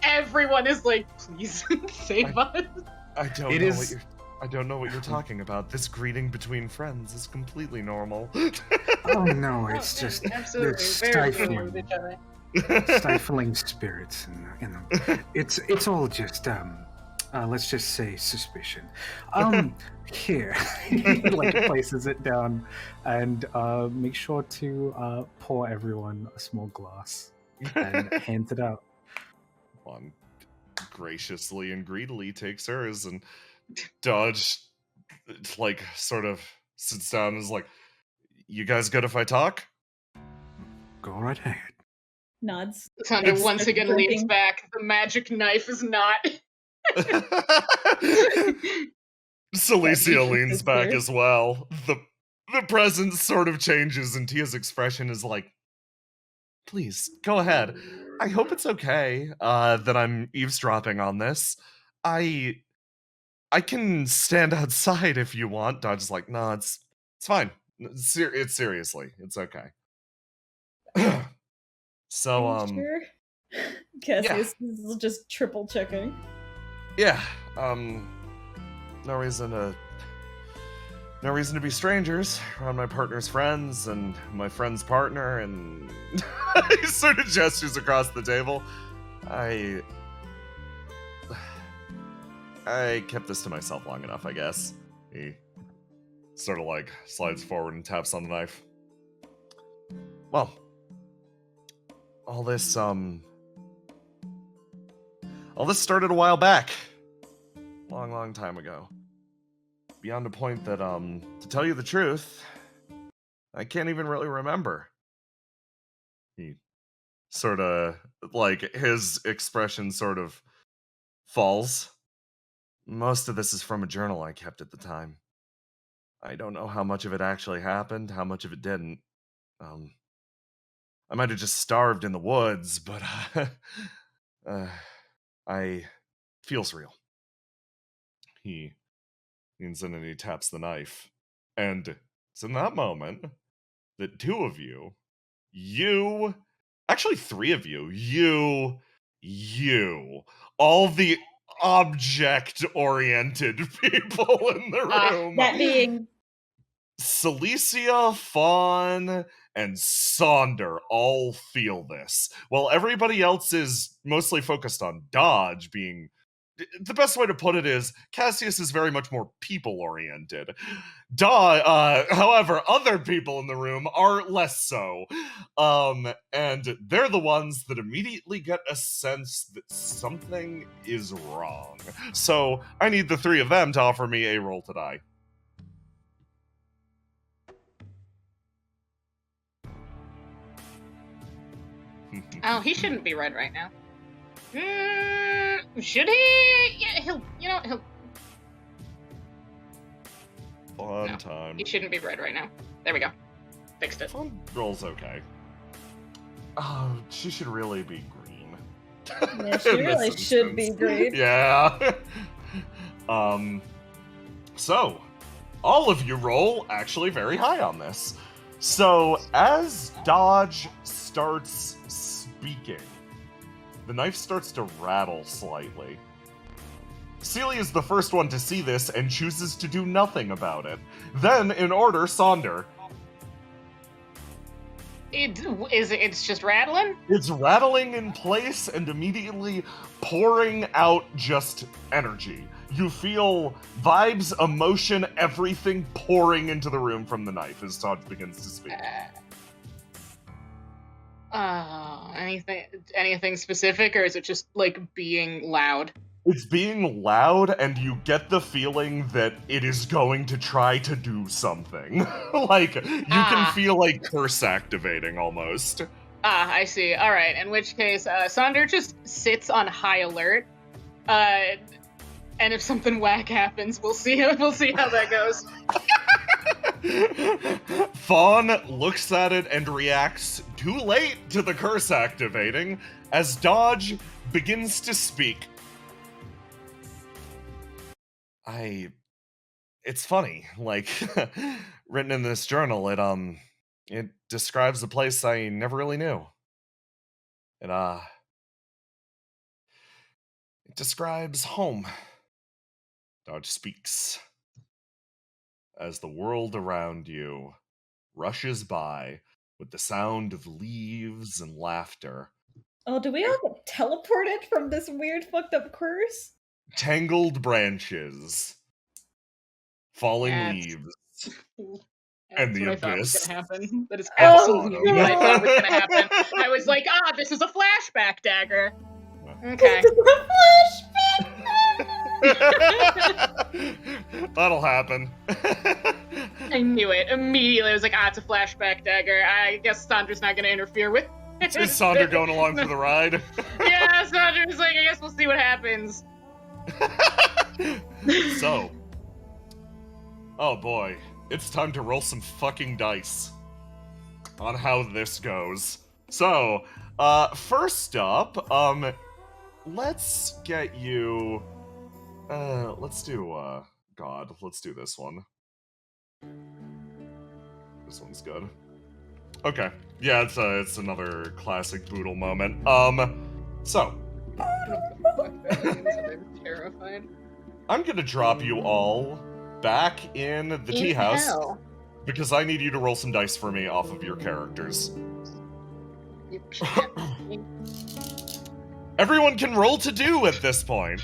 [SPEAKER 5] Everyone is like, please save us.
[SPEAKER 3] I don't know what you're talking about. This greeting between friends is completely normal.
[SPEAKER 2] Oh no, it's just
[SPEAKER 5] absolutely
[SPEAKER 2] there's
[SPEAKER 5] very familiar with each other.
[SPEAKER 2] stifling spirits in them. It's all just let's just say suspicion. Here, he like places it down and make sure to pour everyone a small glass and hands it out.
[SPEAKER 3] One graciously and greedily takes hers, and Dodge like sort of sits down and is like, you guys good if I talk?
[SPEAKER 2] Go right ahead.
[SPEAKER 1] nods.
[SPEAKER 5] Sonder once again
[SPEAKER 1] drinking.
[SPEAKER 5] leans back. The magic knife is not.
[SPEAKER 3] Celicia leans
[SPEAKER 1] That's
[SPEAKER 3] back
[SPEAKER 1] clear.
[SPEAKER 3] as well. The presence sort of changes, and Tia's expression is like, please, go ahead. I hope it's okay that I'm eavesdropping on this. I can stand outside if you want. Dodge's like, no, it's fine. It's seriously, it's okay. So,
[SPEAKER 1] Are you sure? Cassius is just triple checking.
[SPEAKER 3] yeah, no reason to be strangers around my partner's friends and my friend's partner, and he sort of gestures across the table. I kept this to myself long enough, I guess. He sort of like slides forward and taps on the knife. Well, all this started a while back. Long time ago. Beyond a point that, to tell you the truth, I can't even really remember. He sort of, like, his expression sort of falls. Most of this is from a journal I kept at the time. I don't know how much of it actually happened, how much of it didn't. I might have just starved in the woods, but feels real. He leans in and he taps the knife. And it's in that moment that two of you, actually three of you, all the object-oriented people in the room.
[SPEAKER 1] That being
[SPEAKER 3] Celicia, Fawn, and Sonder all feel this, while everybody else is mostly focused on Dodge being... The best way to put it is, Cassius is very much more people-oriented. However, other people in the room are less so. And they're the ones that immediately get a sense that something is wrong. So, I need the three of them to offer me a roll to die.
[SPEAKER 5] Oh, he shouldn't be red right now. Should he? Yeah, he'll.
[SPEAKER 3] Fun
[SPEAKER 5] No.
[SPEAKER 3] time.
[SPEAKER 5] He shouldn't be red right now. There we go. Fixed it.
[SPEAKER 3] Fun roll's okay. Oh, she should really be green.
[SPEAKER 1] Yeah, she
[SPEAKER 3] In this
[SPEAKER 1] really should be
[SPEAKER 3] instance.
[SPEAKER 1] green.
[SPEAKER 3] Yeah. So, all of you roll actually very high on this. So, as Dodge starts speaking, the knife starts to rattle slightly. Celia is the first one to see this and chooses to do nothing about it. Then, in order, Sonder.
[SPEAKER 5] It's just rattling?
[SPEAKER 3] It's rattling in place and immediately pouring out just energy. You feel vibes, emotion, everything pouring into the room from the knife as Dodge begins to speak.
[SPEAKER 5] Anything specific, or is it just like being loud?
[SPEAKER 3] It's being loud, and you get the feeling that it is going to try to do something. Like, you can feel like curse activating almost.
[SPEAKER 5] I see. All right. In which case, Sonder just sits on high alert. And if something whack happens, we'll see how that goes.
[SPEAKER 3] Fawn looks at it and reacts too late to the curse activating as Dodge begins to speak. It's funny, like, written in this journal, it describes a place I never really knew. It describes home. Dodge speaks. As the world around you rushes by with the sound of leaves and laughter.
[SPEAKER 1] Oh, do we all get teleported from this weird fucked up curse?
[SPEAKER 3] Tangled branches. Falling leaves. And the
[SPEAKER 5] what I thought was
[SPEAKER 3] abyss.
[SPEAKER 5] gonna happen. That is
[SPEAKER 1] Oh,
[SPEAKER 5] absolutely what I thought was gonna happen. I was like, this is a flashback dagger. Okay.
[SPEAKER 3] That'll happen.
[SPEAKER 5] I knew it. Immediately, I was like, it's a flashback dagger. I guess Sandra's not gonna interfere with it.
[SPEAKER 3] Is Sandra going along for the ride?
[SPEAKER 5] Yeah, Sandra's like, I guess we'll see what happens.
[SPEAKER 3] So. Oh boy. It's time to roll some fucking dice on how this goes. So, first up, let's get you, let's do this one. This one's good. Okay. Yeah, it's another classic Boodle moment. So.
[SPEAKER 5] I'm terrified.
[SPEAKER 3] I'm gonna drop you all back in the tea house because I need you to roll some dice for me off of your characters.
[SPEAKER 5] You can't.
[SPEAKER 3] Everyone can roll to do at this point.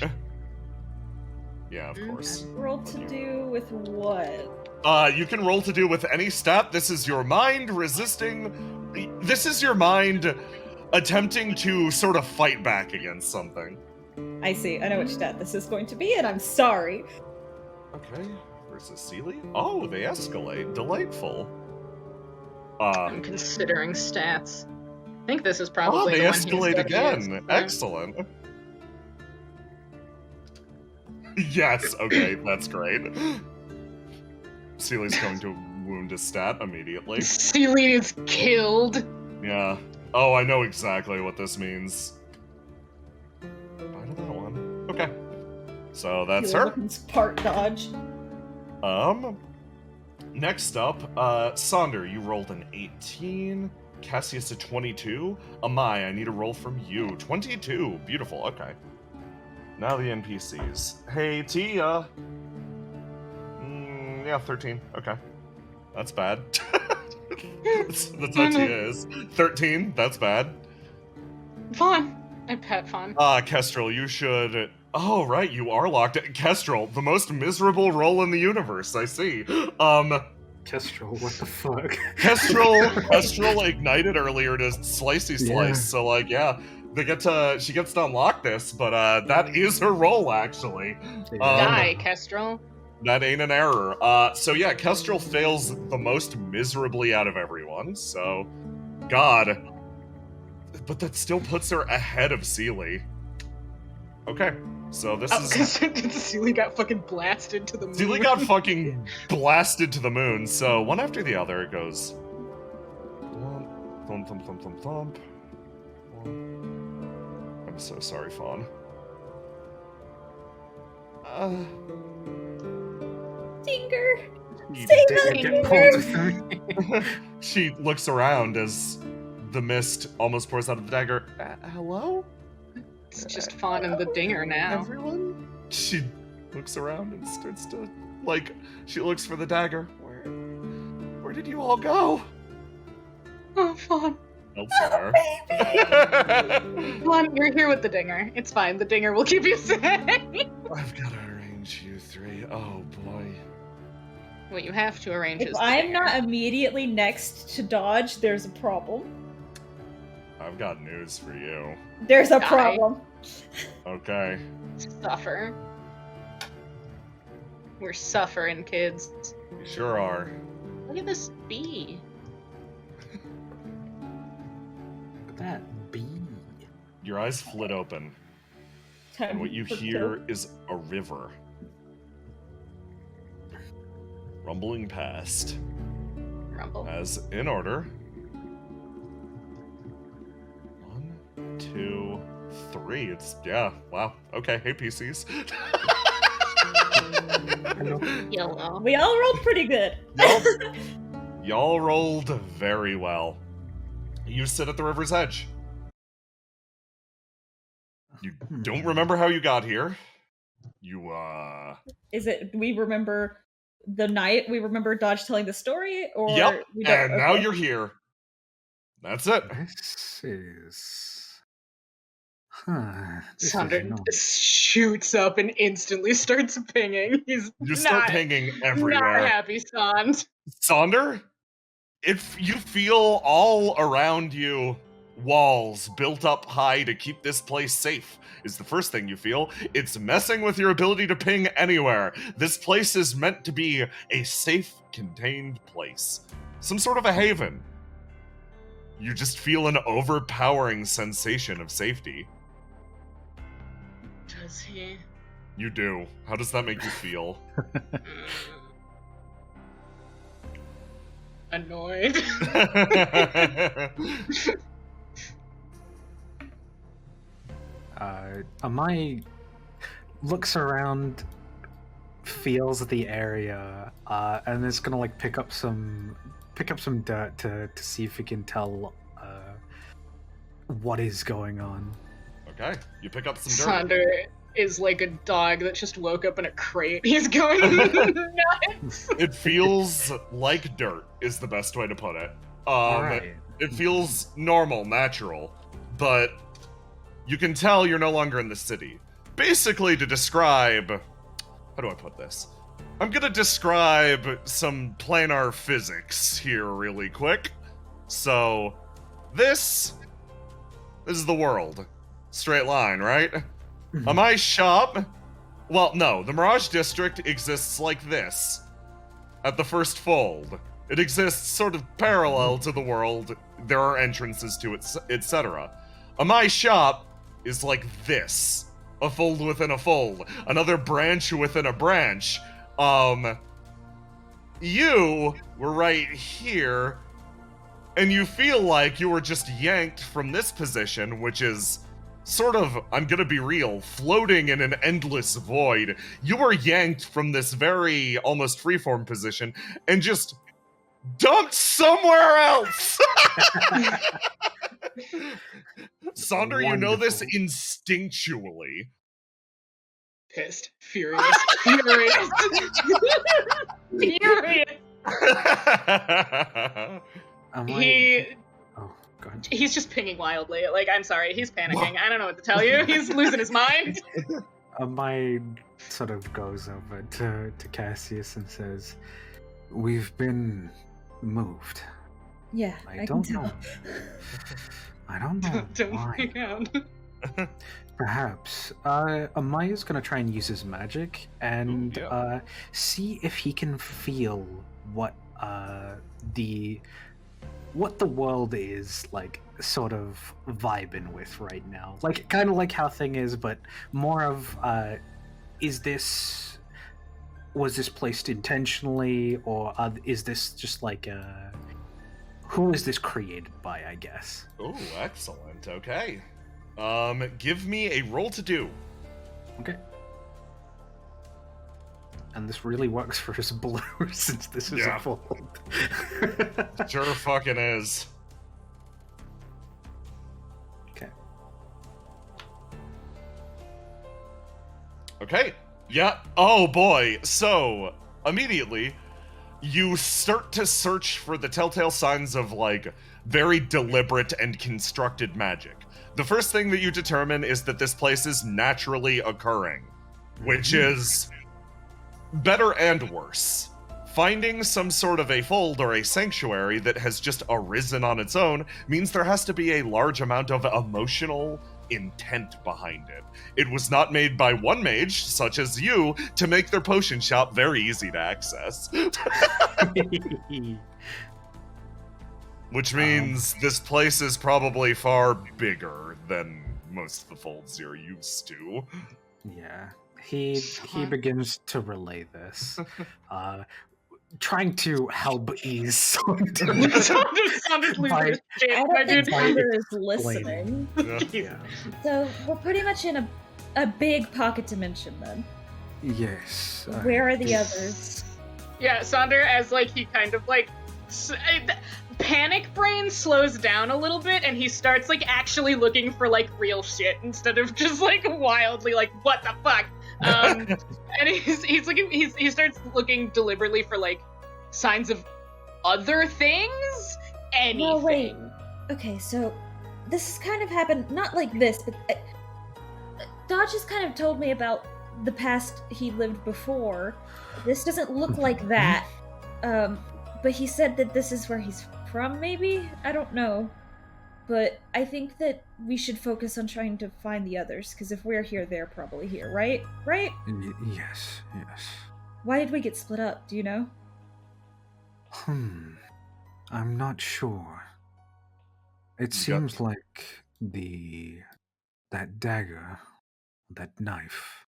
[SPEAKER 3] Yeah, of course.
[SPEAKER 1] Roll to do with what?
[SPEAKER 3] You can roll to do with any stat. This is your mind resisting. This is your mind attempting to sort of fight back against something.
[SPEAKER 1] I see. I know which stat this is going to be, and I'm sorry.
[SPEAKER 3] Okay. Versus Sealy? Oh, they escalate. Delightful.
[SPEAKER 5] I'm considering stats. I think this is probably
[SPEAKER 3] they
[SPEAKER 5] the one he's
[SPEAKER 3] escalate
[SPEAKER 5] gonna
[SPEAKER 3] again.
[SPEAKER 5] use.
[SPEAKER 3] Excellent. Yes, okay, that's great. Sealy's going to wound a stat immediately.
[SPEAKER 5] Sealy is killed.
[SPEAKER 3] Yeah. Oh, I know exactly what this means. Bye to that one. Okay. So that's her.
[SPEAKER 1] Part dodge.
[SPEAKER 3] Next up, Sonder, you rolled an 18. Cassius a 22. Amai, I need a roll from you. 22. Beautiful, okay. Now the NPCs. Hey, Tia. Yeah, 13. Okay. That's bad. that's how Tia is. 13. That's bad.
[SPEAKER 5] Fawn. I pet Fawn.
[SPEAKER 3] Kestrel, you should... Oh, right, you are locked in. Kestrel, the most miserable role in the universe, I see.
[SPEAKER 2] Kestrel, what the fuck?
[SPEAKER 3] Kestrel ignited earlier to slicey slice,
[SPEAKER 2] Yeah.
[SPEAKER 3] so like, yeah, she gets to unlock this, but that is her role, actually.
[SPEAKER 5] Die, Kestrel.
[SPEAKER 3] That ain't an error. So yeah, Kestrel fails the most miserably out of everyone, so... God. But that still puts her ahead of Seely. Okay, so this is...
[SPEAKER 5] Because Seely got fucking blasted to the moon.
[SPEAKER 3] Seely got fucking blasted to the moon, so one after the other it goes... Thump, thump, thump, thump, thump. I'm so sorry, Fawn.
[SPEAKER 1] Dinger!
[SPEAKER 3] She
[SPEAKER 1] Save
[SPEAKER 2] Get
[SPEAKER 1] the
[SPEAKER 2] pulled through.
[SPEAKER 3] She looks around as the mist almost pours out of the dagger. Hello?
[SPEAKER 5] It's just Fawn and the Dinger now.
[SPEAKER 3] Everyone? She looks around and starts to, like, she looks for the dagger. Where did you all go?
[SPEAKER 5] Oh, Fawn.
[SPEAKER 3] Elsewhere.
[SPEAKER 5] Fawn, you're here with the Dinger. It's fine. The Dinger will keep you safe.
[SPEAKER 3] I've got to arrange you three. Oh, boy.
[SPEAKER 5] What you have to arrange
[SPEAKER 1] If
[SPEAKER 5] is the
[SPEAKER 1] I'm
[SPEAKER 5] Dinger.
[SPEAKER 1] not immediately next to Dodge, there's a problem.
[SPEAKER 3] I've got news for you.
[SPEAKER 1] There's a
[SPEAKER 5] Die.
[SPEAKER 1] problem.
[SPEAKER 3] Okay.
[SPEAKER 5] Suffer. We're suffering, kids.
[SPEAKER 3] You sure are.
[SPEAKER 5] Look at this bee.
[SPEAKER 2] That bee.
[SPEAKER 3] Your eyes flit open,
[SPEAKER 1] Time
[SPEAKER 3] and what you
[SPEAKER 1] for
[SPEAKER 3] hear
[SPEAKER 1] kill.
[SPEAKER 3] is a river. Rumbling past.
[SPEAKER 5] Rumble.
[SPEAKER 3] As in order. 1, 2, 3. It's, yeah, wow. Okay, hey PCs.
[SPEAKER 5] Yellow.
[SPEAKER 1] We all rolled pretty good.
[SPEAKER 3] Y'all rolled very well. You sit at the river's edge. You don't remember how you got here. You,
[SPEAKER 1] Is it, we remember the night we remember Dodge telling the story? Or
[SPEAKER 3] Yep,
[SPEAKER 1] we don't?
[SPEAKER 3] and now
[SPEAKER 1] Okay.
[SPEAKER 3] you're here. That's it.
[SPEAKER 2] This is... Huh. This is
[SPEAKER 5] Sander
[SPEAKER 2] not-
[SPEAKER 5] shoots up and instantly starts pinging. He's
[SPEAKER 3] You start
[SPEAKER 5] not,
[SPEAKER 3] pinging
[SPEAKER 5] not
[SPEAKER 3] everywhere.
[SPEAKER 5] happy, Sand.
[SPEAKER 3] Sonder, if you feel all around you walls built up high to keep this place safe is the first thing you feel. It's messing with your ability to ping anywhere. This place is meant to be a safe, contained place. Some sort of a haven. You just feel an overpowering sensation of safety.
[SPEAKER 5] Does he?
[SPEAKER 3] You do. How does that make you feel?
[SPEAKER 5] Annoyed.
[SPEAKER 2] Amai looks around, feels the area, and is gonna like pick up some dirt to see if he can tell what is going on.
[SPEAKER 3] Okay, you pick up some dirt.
[SPEAKER 5] Sander is like a dog that just woke up in a crate. He's going nuts.
[SPEAKER 3] It feels like dirt is the best way to put it.
[SPEAKER 2] Alright.
[SPEAKER 3] It feels normal, natural, but you can tell you're no longer in the city. Basically, to describe... How do I put this? I'm gonna describe some planar physics here really quick. So, this is the world. Straight line, right? On my shop... Well, no, the Mirage District exists like this. At the first fold. It exists sort of parallel to the world. There are entrances to it, etc. My shop is like this. A fold within a fold. Another branch within a branch. You were right here, and you feel like you were just yanked from this position, which is sort of, I'm gonna be real, floating in an endless void. You were yanked from this very almost freeform position and just dumped somewhere else. Sonder, you know this instinctually.
[SPEAKER 5] Pissed. Furious. Furious. Furious.
[SPEAKER 2] Oh, go ahead.
[SPEAKER 5] He's just pinging wildly. Like, I'm sorry, he's panicking. I don't know what to tell you. He's losing his mind.
[SPEAKER 2] Amai sort of goes over to Cassius and says, "We've been moved.
[SPEAKER 1] Yeah,
[SPEAKER 2] I
[SPEAKER 1] I
[SPEAKER 2] don't
[SPEAKER 1] can tell.
[SPEAKER 2] know. I don't know
[SPEAKER 5] Don't
[SPEAKER 2] why.
[SPEAKER 5] freak out.
[SPEAKER 2] Perhaps. Amai is going to try and use his magic and
[SPEAKER 3] Ooh, yeah.
[SPEAKER 2] see if he can feel what the what the world is like sort of vibing with right now. Like kind of like how Thing is, but more of was this placed intentionally, or is this just like who is this created by, I guess?
[SPEAKER 3] Oh, excellent. Okay. Give me a roll to do.
[SPEAKER 2] Okay. And this really works for his blue since this is
[SPEAKER 3] Yeah.
[SPEAKER 2] a fold.
[SPEAKER 3] Sure fucking is.
[SPEAKER 2] Okay.
[SPEAKER 3] Okay. Yeah. Oh boy. So, immediately, you start to search for the telltale signs of, like, very deliberate and constructed magic. The first thing that you determine is that this place is naturally occurring, which is better and worse. Finding some sort of a fold or a sanctuary that has just arisen on its own means there has to be a large amount of emotional intent behind it. It was not made by one mage, such as you, to make their potion shop very easy to access. Which means this place is probably far bigger than most of the folds you're used to.
[SPEAKER 2] Yeah. He begins to relay this. Trying to help ease
[SPEAKER 5] Saunders losing
[SPEAKER 2] By-
[SPEAKER 5] his shit,
[SPEAKER 1] I
[SPEAKER 5] my
[SPEAKER 1] don't think
[SPEAKER 5] dude.
[SPEAKER 1] Sander is listening.
[SPEAKER 3] Yeah.
[SPEAKER 1] So we're pretty much in a big pocket dimension then.
[SPEAKER 2] Yes.
[SPEAKER 1] Where are the others?
[SPEAKER 5] Yeah, Sonder, as like he kind of like panic brain slows down a little bit, and he starts like actually looking for like real shit instead of just like wildly like what the fuck. And he starts looking deliberately for like signs of other things. Anything.
[SPEAKER 1] No, wait. Okay, so this has kind of happened, not like this, but Dodge has kind of told me about the past he lived before. This doesn't look like that. But he said that this is where he's from, maybe? I don't know. But I think that we should focus on trying to find the others, because if we're here, they're probably here, right? Right?
[SPEAKER 2] Yes.
[SPEAKER 1] Why did we get split up? Do you know?
[SPEAKER 2] I'm not sure. It seems like that dagger, that knife,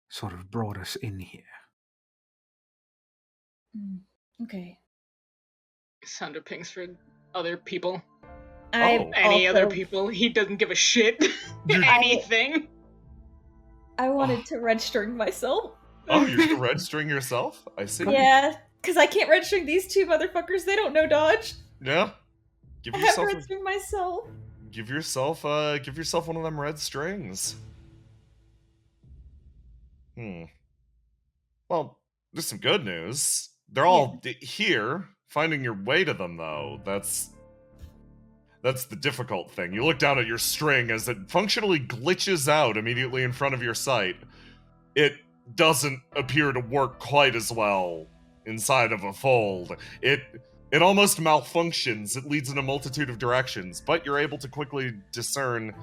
[SPEAKER 2] sort of brought us in here.
[SPEAKER 1] Okay.
[SPEAKER 5] Sonder pings for other people.
[SPEAKER 1] Any
[SPEAKER 5] Other people. He doesn't give a shit. Anything.
[SPEAKER 1] I wanted to red string myself.
[SPEAKER 3] Oh, you're registering yourself? I see.
[SPEAKER 1] Yeah, because I can't red string these two motherfuckers. They don't know Dodge.
[SPEAKER 3] Yeah. Give
[SPEAKER 1] I have
[SPEAKER 3] yourself
[SPEAKER 1] red string myself.
[SPEAKER 3] give yourself one of them red strings. Well, there's some good news. They're all here. Finding your way to them, though, that's the difficult thing. You look down at your string as it functionally glitches out immediately in front of your sight. It doesn't appear to work quite as well inside of a fold. It almost malfunctions. It leads in a multitude of directions, but you're able to quickly discern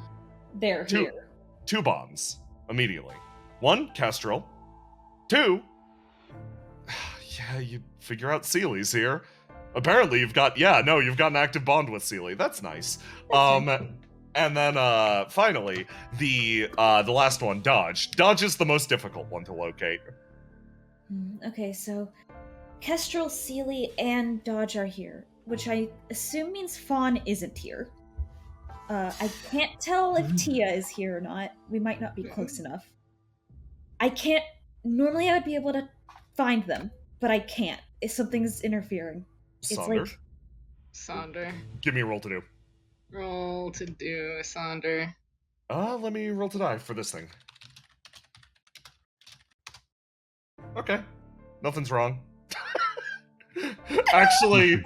[SPEAKER 1] They're here.
[SPEAKER 3] two bombs immediately. One, Kestrel. Two, yeah, you figure out Seely's here. Apparently you've got an active bond with Seely. That's nice. And then finally, the last one, Dodge. Dodge is the most difficult one to locate.
[SPEAKER 1] Okay, so Kestrel, Seely, and Dodge are here, which I assume means Fawn isn't here. I can't tell if Tia is here or not. We might not be close enough. Normally I would be able to find them, but I can't. If something's interfering.
[SPEAKER 3] Sonder.
[SPEAKER 5] Sonder.
[SPEAKER 3] Give me a roll to do.
[SPEAKER 5] Roll to do, Sonder.
[SPEAKER 3] Let me roll to die for this thing. Okay. Nothing's wrong. Actually,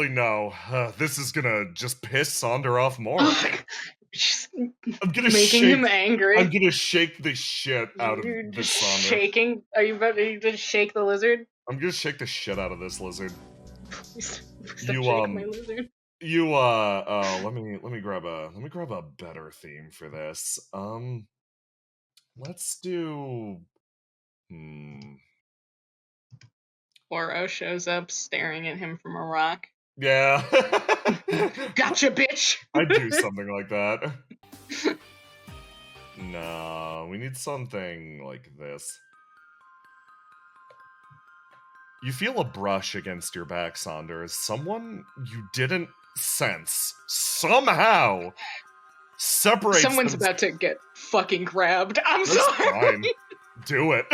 [SPEAKER 3] no. This is gonna just piss Sonder off more. I'm gonna
[SPEAKER 5] making him angry.
[SPEAKER 3] I'm gonna shake the shit out of
[SPEAKER 5] You're
[SPEAKER 3] this
[SPEAKER 5] just
[SPEAKER 3] Sonder.
[SPEAKER 5] shaking. Are you gonna shake the lizard?
[SPEAKER 3] I'm gonna shake the shit out of this lizard.
[SPEAKER 5] Please
[SPEAKER 3] You,
[SPEAKER 5] shake my lizard.
[SPEAKER 3] let me grab a better theme for this. Let's do
[SPEAKER 5] Oro shows up staring at him from a rock.
[SPEAKER 3] Yeah.
[SPEAKER 5] Gotcha, bitch!
[SPEAKER 3] I'd do something like that. No, we need something like this. You feel a brush against your back, Saunders. Someone you didn't sense somehow separates.
[SPEAKER 5] Someone's about to get fucking grabbed. I'm
[SPEAKER 3] That's
[SPEAKER 5] sorry.
[SPEAKER 3] fine. Do it.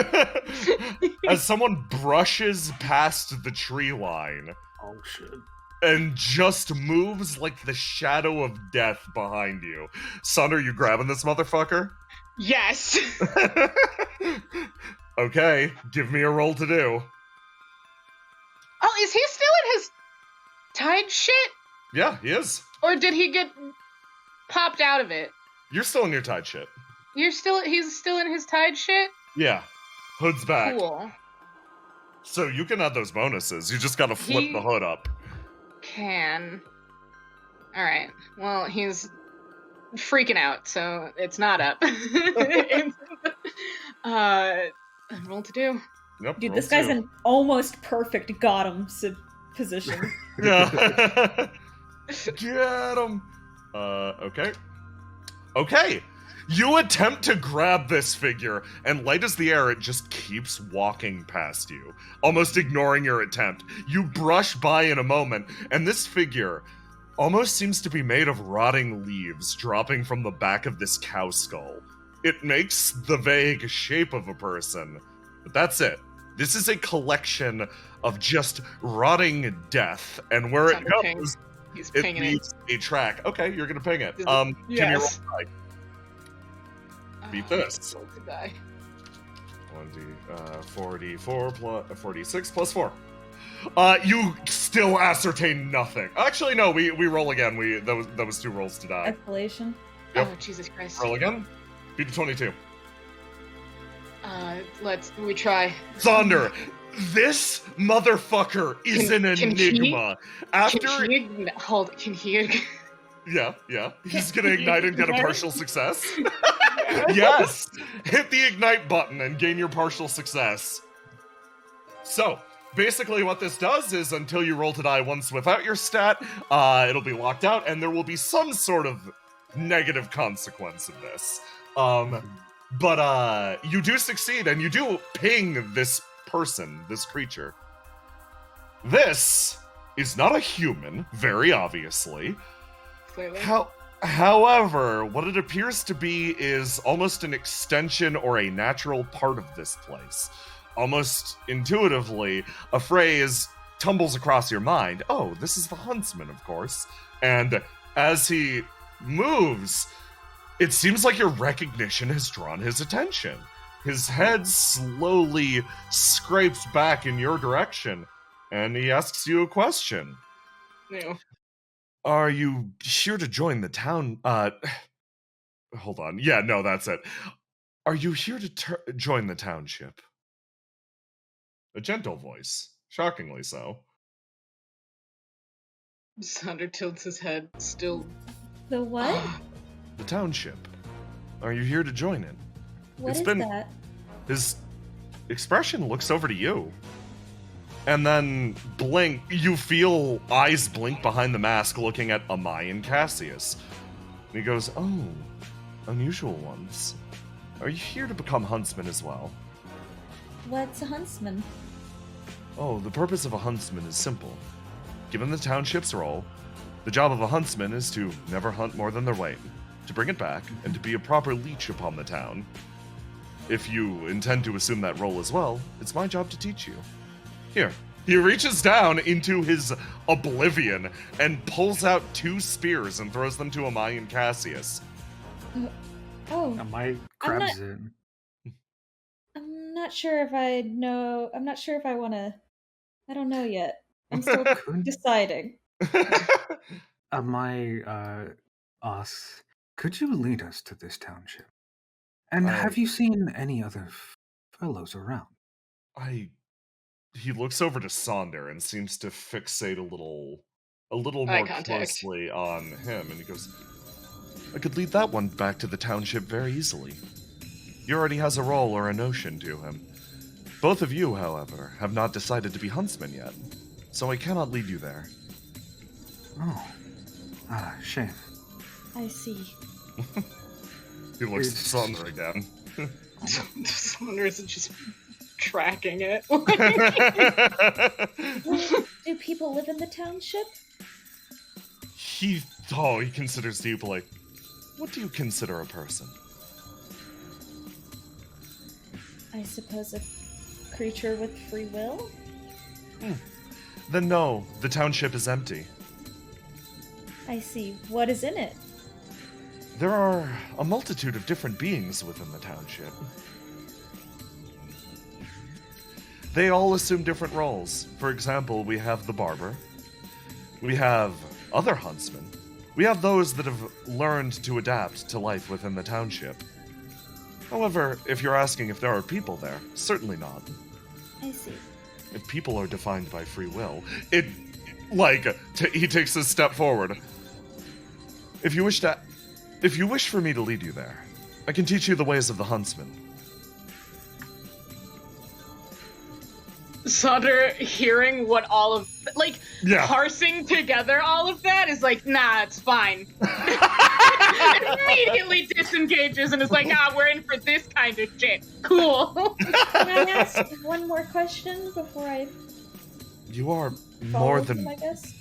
[SPEAKER 3] As someone brushes past the tree line
[SPEAKER 2] Oh shit.
[SPEAKER 3] and just moves like the shadow of death behind you. Son, are you grabbing this motherfucker?
[SPEAKER 5] Yes.
[SPEAKER 3] Okay, give me a roll to do.
[SPEAKER 5] Oh, is he still in his tide shit?
[SPEAKER 3] Yeah, he is.
[SPEAKER 5] Or did he get popped out of it?
[SPEAKER 3] You're still in your tide shit.
[SPEAKER 5] He's still in his tide shit?
[SPEAKER 3] Yeah. Hood's back.
[SPEAKER 5] Cool.
[SPEAKER 3] So you can add those bonuses. You just gotta flip the hood up.
[SPEAKER 5] Can. Alright. Well, he's freaking out, so it's not up. Roll to do.
[SPEAKER 3] Yep.
[SPEAKER 1] Dude,
[SPEAKER 3] roll
[SPEAKER 1] this guy's
[SPEAKER 3] two.
[SPEAKER 1] in almost perfect position.
[SPEAKER 3] Yeah. Get him. Okay. Okay. You attempt to grab this figure, and light as the air, it just keeps walking past you, almost ignoring your attempt. You brush by in a moment, and this figure almost seems to be made of rotting leaves dropping from the back of this cow skull. It makes the vague shape of a person, but that's it. This is a collection of just rotting death, and where it goes,
[SPEAKER 5] He's
[SPEAKER 3] it
[SPEAKER 5] pinging it.
[SPEAKER 3] leaves a track. Okay, you're gonna ping it.
[SPEAKER 5] Is it-
[SPEAKER 3] Can you roll
[SPEAKER 5] yes.
[SPEAKER 3] die? Beat this.
[SPEAKER 5] Roll to die.
[SPEAKER 3] 44 plus 46 plus 4. You still ascertain nothing. Actually, no. We roll again. That was 2 rolls to die.
[SPEAKER 1] Escalation.
[SPEAKER 3] Yep.
[SPEAKER 5] Oh, Jesus Christ.
[SPEAKER 3] Roll again. Beat a 22.
[SPEAKER 5] We try.
[SPEAKER 3] Thunder. This motherfucker is an
[SPEAKER 5] Can he-
[SPEAKER 3] enigma. After
[SPEAKER 5] Can he?
[SPEAKER 3] yeah, he's gonna ignite and get a partial success. Yes, hit the ignite button and gain your partial success. So basically, what this does is until you roll to die once without your stat, it'll be locked out, and there will be some sort of negative consequence of this. But you do succeed, and you do ping this person, this creature. This is not a human, very obviously.
[SPEAKER 5] Clearly.
[SPEAKER 3] However, what it appears to be is almost an extension or a natural part of this place. Almost intuitively, a phrase tumbles across your mind. Oh, this is the huntsman, of course. And as he moves, it seems like your recognition has drawn his attention. His head slowly scrapes back in your direction, and he asks you a question.
[SPEAKER 5] No.
[SPEAKER 3] Are you here to join the town? Hold on. Yeah, no, that's it. Are you here to join the township? A gentle voice. Shockingly so.
[SPEAKER 5] Sunder tilts his head, still.
[SPEAKER 1] The what?
[SPEAKER 3] The township. Are you here to join it?
[SPEAKER 1] What
[SPEAKER 3] It's
[SPEAKER 1] is
[SPEAKER 3] been-
[SPEAKER 1] that?
[SPEAKER 3] His expression looks over to you. And then blink, you feel eyes blink behind the mask looking at Amai and Cassius. And he goes, oh, unusual ones. Are you here to become huntsmen as well?
[SPEAKER 1] What's a huntsman?
[SPEAKER 3] Oh, the purpose of a huntsman is simple. Given the township's role, the job of a huntsman is to never hunt more than their weight, to bring it back, and to be a proper leech upon the town. If you intend to assume that role as well, it's my job to teach you. Here. He reaches down into his oblivion and pulls out 2 spears and throws them to Amai and Cassius.
[SPEAKER 1] Oh,
[SPEAKER 2] Mike grabs it.
[SPEAKER 1] I'm not sure if I know. I'm not sure if I want to. I don't know yet. I'm still deciding.
[SPEAKER 2] My us, could you lead us to this township? And
[SPEAKER 3] I-
[SPEAKER 2] have you seen any other fellows around?
[SPEAKER 3] He looks over to Sonder and seems to fixate a little
[SPEAKER 5] Eye
[SPEAKER 3] more
[SPEAKER 5] contact.
[SPEAKER 3] closely on him, and he goes, I could lead that one back to the township very easily. He already has a role or a notion to him. Both of you, however, have not decided to be huntsmen yet, so I cannot lead you there.
[SPEAKER 2] Oh. Shame.
[SPEAKER 1] I see.
[SPEAKER 3] He looks at Sonder again.
[SPEAKER 5] Saunders is just tracking it.
[SPEAKER 1] Do people live in the township?
[SPEAKER 3] He considers deeply. What do you consider a person?
[SPEAKER 1] I suppose a creature with free will?
[SPEAKER 3] Then no, the township is empty.
[SPEAKER 1] I see. What is in it?
[SPEAKER 3] There are a multitude of different beings within the township. They all assume different roles. For example, we have the barber. We have other huntsmen. We have those that have learned to adapt to life within the township. However, if you're asking if there are people there, certainly not.
[SPEAKER 1] I see.
[SPEAKER 3] If people are defined by free will, he takes a step forward. If you wish for me to lead you there, I can teach you the ways of the huntsman.
[SPEAKER 5] Sonder, hearing what all of, parsing together all of that is like, nah, it's fine. Immediately disengages and is like, we're in for this kind of shit. Cool.
[SPEAKER 1] Can I ask one more question before I
[SPEAKER 3] You are
[SPEAKER 1] follow him, I guess?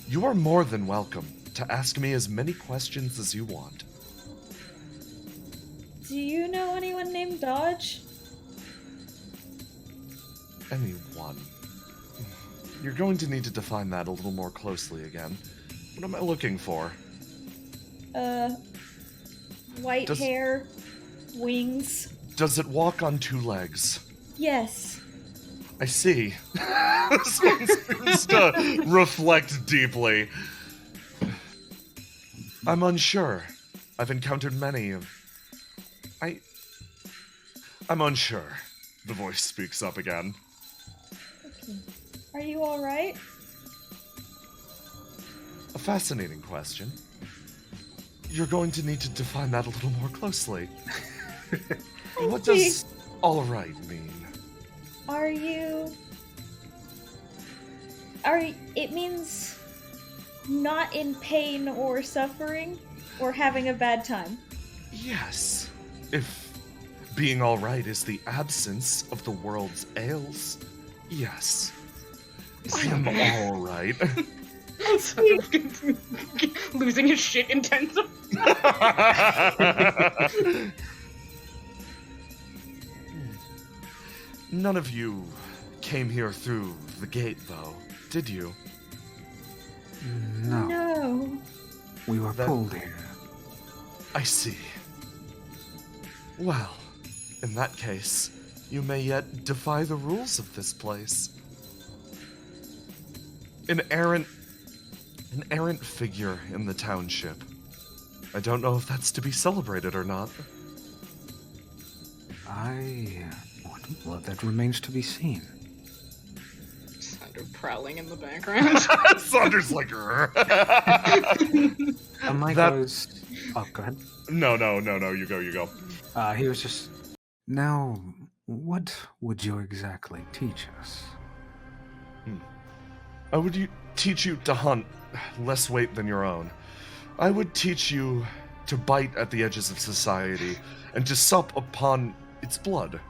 [SPEAKER 3] You are more than welcome to ask me as many questions as you want.
[SPEAKER 1] Do you know anyone named Dodge?
[SPEAKER 3] Anyone. You're going to need to define that a little more closely again. What am I looking for?
[SPEAKER 1] White hair, wings.
[SPEAKER 3] Does it walk on two legs?
[SPEAKER 1] Yes.
[SPEAKER 3] I see. This one seems to reflect deeply. I'm unsure. I've encountered many of... I'm unsure. The voice speaks up again.
[SPEAKER 1] Okay. Are you alright?
[SPEAKER 3] A fascinating question. You're going to need to define that a little more closely. What does alright mean?
[SPEAKER 1] It means not in pain or suffering or having a bad time.
[SPEAKER 3] Yes. If being alright is the absence of the world's ails, yes. I am alright.
[SPEAKER 5] Losing his shit intensely.
[SPEAKER 3] None of you came here through the gate, though, did you?
[SPEAKER 2] No.
[SPEAKER 1] No.
[SPEAKER 2] We were pulled here.
[SPEAKER 3] I see. Well, in that case, you may yet defy the rules of this place. An errant figure in the township. I don't know if that's to be celebrated or not.
[SPEAKER 2] Well, that remains to be seen.
[SPEAKER 5] Sonder prowling in the background.
[SPEAKER 3] Saunders like,
[SPEAKER 2] Goes... Oh, go ahead.
[SPEAKER 3] No, you go.
[SPEAKER 2] He was just... Now, what would you exactly teach us?
[SPEAKER 3] I would teach you to hunt less weight than your own. I would teach you to bite at the edges of society and to sup upon its blood.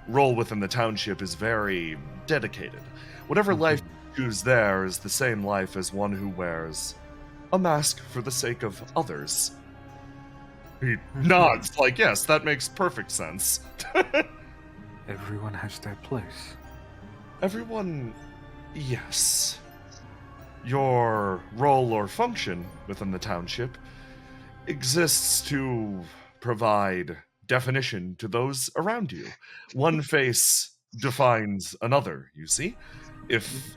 [SPEAKER 3] Role within the township is very dedicated. Whatever life you choose there is the same life as one who wears a mask for the sake of others. He nods like, yes, that makes perfect sense.
[SPEAKER 2] Everyone has their place.
[SPEAKER 3] Everyone, yes. Your role or function within the township exists to provide definition to those around you. One face defines another, you see? If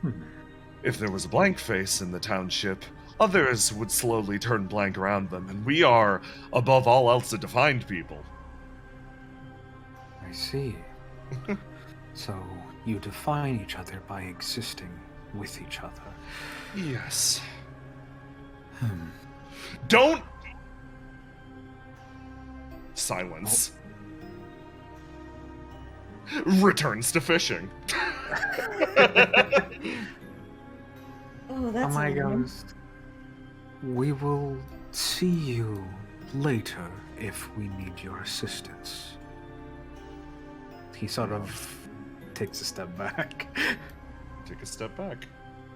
[SPEAKER 3] there was a blank face in the township, others would slowly turn blank around them, and we are, above all else, a defined people.
[SPEAKER 2] I see. So, you define each other by existing with each other.
[SPEAKER 3] Yes. Don't... Silence. returns to fishing.
[SPEAKER 1] Oh, that's
[SPEAKER 2] Amai
[SPEAKER 1] alarming.
[SPEAKER 2] goes, we will see you later if we need your assistance. He sort of takes a step back.
[SPEAKER 3] Take a step back.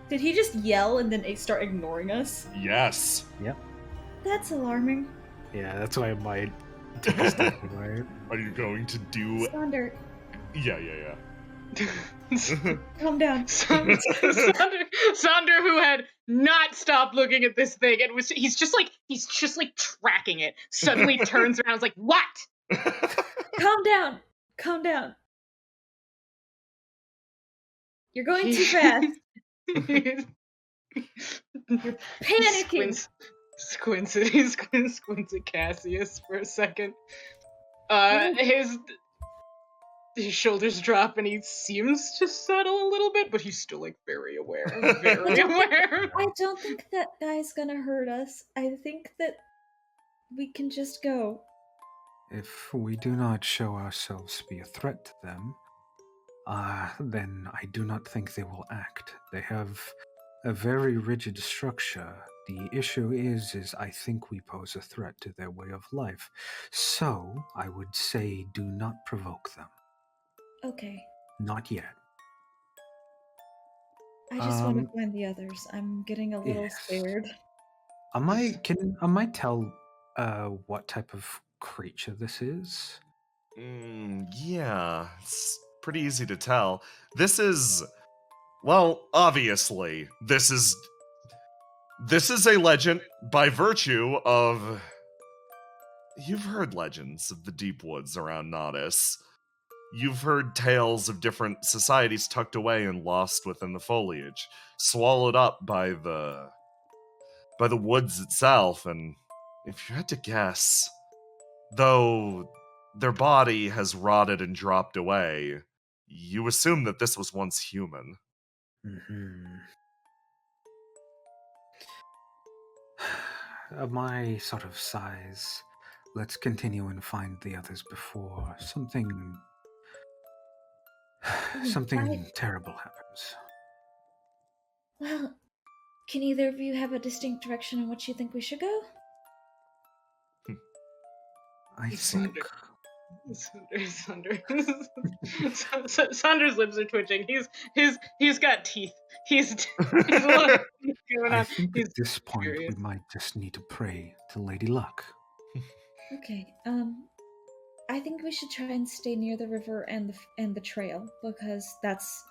[SPEAKER 1] Did he just yell and then start ignoring us?
[SPEAKER 3] Yes.
[SPEAKER 2] Yep.
[SPEAKER 1] That's alarming.
[SPEAKER 2] Yeah, that's why I might take a step away.
[SPEAKER 3] Are you going to do?
[SPEAKER 1] Sonder,
[SPEAKER 3] Yeah.
[SPEAKER 1] calm down.
[SPEAKER 5] Sonder, who had not stopped looking at this thing and he's just like tracking it, suddenly turns around and is like, what?
[SPEAKER 1] Calm down. Calm down. You're going too fast. You're panicking.
[SPEAKER 5] Squints at Cassius for a second. His shoulders drop and he seems to settle a little bit, but he's still like very aware. Very aware.
[SPEAKER 1] I don't think that guy's gonna hurt us. I think that we can just go.
[SPEAKER 2] If we do not show ourselves to be a threat to them, then I do not think they will act. They have a very rigid structure. The issue is I think we pose a threat to their way of life. So, I would say do not provoke them.
[SPEAKER 1] Okay.
[SPEAKER 2] Not yet.
[SPEAKER 1] I just want to find the others. I'm getting a little
[SPEAKER 2] yes.
[SPEAKER 1] scared.
[SPEAKER 2] I might tell what type of creature this is?
[SPEAKER 3] Yeah, it's pretty easy to tell. This is, well, obviously, this is a legend by virtue of... You've heard legends of the deep woods around Nodus. You've heard tales of different societies tucked away and lost within the foliage, swallowed up by the woods itself, and if you had to guess, though their body has rotted and dropped away, you assume that this was once human.
[SPEAKER 2] Of my sort of size, let's continue and find the others before something terrible happens.
[SPEAKER 1] Well, can either of you have a distinct direction in which you think we should go?
[SPEAKER 2] I think...
[SPEAKER 5] Sander's lips are twitching. He's got teeth. He's a lot going on.
[SPEAKER 2] I think at this point we might just need to pray to Lady Luck.
[SPEAKER 1] Okay. I think we should try and stay near the river and the trail, because that's...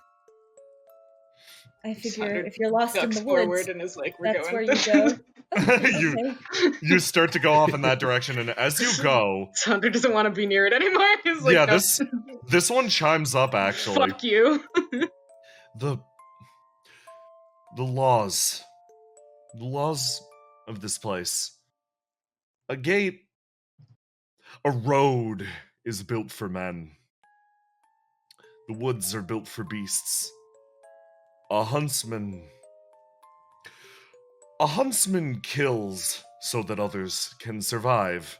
[SPEAKER 1] I figure if you're lost in the woods,
[SPEAKER 5] and is like,
[SPEAKER 1] that's where you go. Okay.
[SPEAKER 3] You start to go off in that direction, and as you go,
[SPEAKER 5] Sander doesn't want to be near it anymore. He's like,
[SPEAKER 3] yeah,
[SPEAKER 5] no.
[SPEAKER 3] this one chimes up actually.
[SPEAKER 5] Fuck you.
[SPEAKER 3] The laws of this place. A gate, a road is built for men. The woods are built for beasts. A huntsman kills so that others can survive.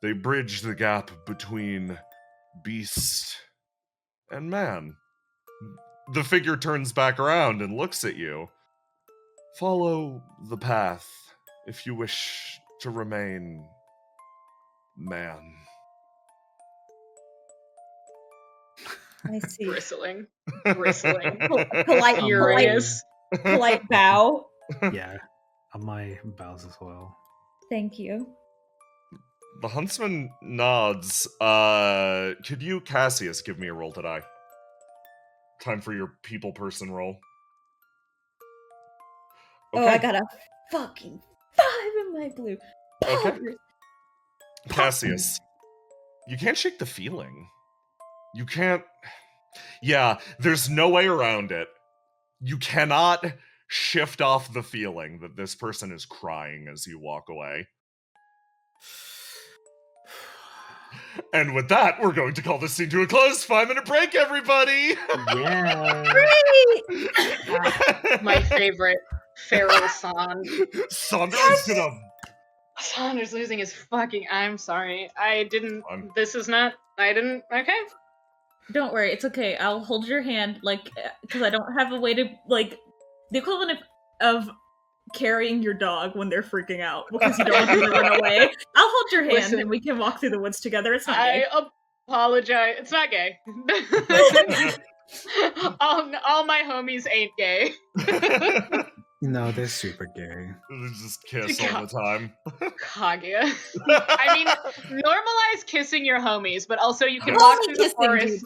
[SPEAKER 3] They bridge the gap between beast and man. The figure turns back around and looks at you. Follow the path if you wish to remain man.
[SPEAKER 1] I see.
[SPEAKER 5] Bristling.
[SPEAKER 1] Polite bow.
[SPEAKER 2] Yeah, my bows as well.
[SPEAKER 1] Thank you.
[SPEAKER 3] The huntsman nods. Could you, Cassius, give me a roll today? Time for your people person roll.
[SPEAKER 1] Okay. Oh, I got a fucking 5 in my blue.
[SPEAKER 3] Okay. Cassius, you can't shake the feeling. You can't... Yeah, there's no way around it. You cannot shift off the feeling that this person is crying as you walk away. And with that, we're going to call this scene to a close. 5-minute break, everybody!
[SPEAKER 2] Yeah!
[SPEAKER 5] My favorite, Feral Sand. Sander's losing his fucking... I'm sorry. Okay.
[SPEAKER 1] Don't worry, it's okay. I'll hold your hand, like, because I don't have a way to, like, the equivalent of carrying your dog when they're freaking out because you don't want them to run away. I'll hold your hand
[SPEAKER 5] Listen,
[SPEAKER 1] and we can walk through the woods together. It's not gay.
[SPEAKER 5] I apologize. It's not gay. all my homies ain't gay.
[SPEAKER 2] No, they're super gay.
[SPEAKER 3] They just kiss all the time.
[SPEAKER 5] Kaguya. I mean, normalize kissing your homies, but also you can walk through the
[SPEAKER 1] Kissing,
[SPEAKER 5] forest.
[SPEAKER 1] dude.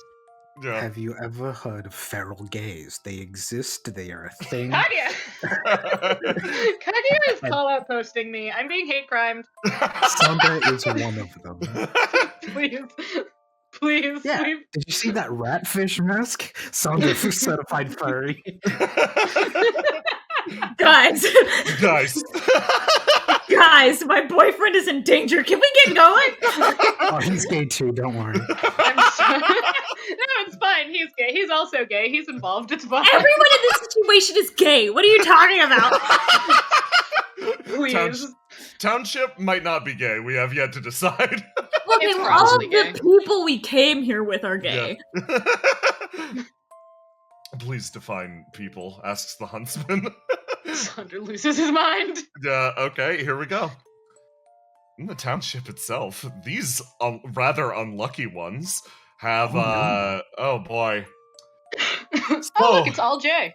[SPEAKER 3] Yeah.
[SPEAKER 2] Have you ever heard of feral gays? They exist. They are a thing.
[SPEAKER 5] Kaguya! Kaguya is call-out posting me. I'm being hate crimed.
[SPEAKER 2] Sandra is one of them.
[SPEAKER 5] Please.
[SPEAKER 2] Yeah. Did you see that ratfish mask? Sandra for certified furry.
[SPEAKER 1] Guys, guys, my boyfriend is in danger. Can we get going?
[SPEAKER 2] Oh, he's gay too. Don't worry.
[SPEAKER 5] I'm sorry. No, it's fine. He's gay. He's also gay. He's involved. It's fine.
[SPEAKER 1] Everyone in this situation is gay. What are you talking about?
[SPEAKER 5] Please.
[SPEAKER 3] Township might not be gay. We have yet to decide.
[SPEAKER 1] Okay,
[SPEAKER 5] It's
[SPEAKER 1] well, all of
[SPEAKER 5] probably gay.
[SPEAKER 1] the people we came here with are gay.
[SPEAKER 3] Yeah. Please define people, asks the huntsman.
[SPEAKER 5] Sandra loses his mind.
[SPEAKER 3] Okay, here we go. In the township itself, these rather unlucky ones have, oh boy.
[SPEAKER 5] Oh, look, it's all J.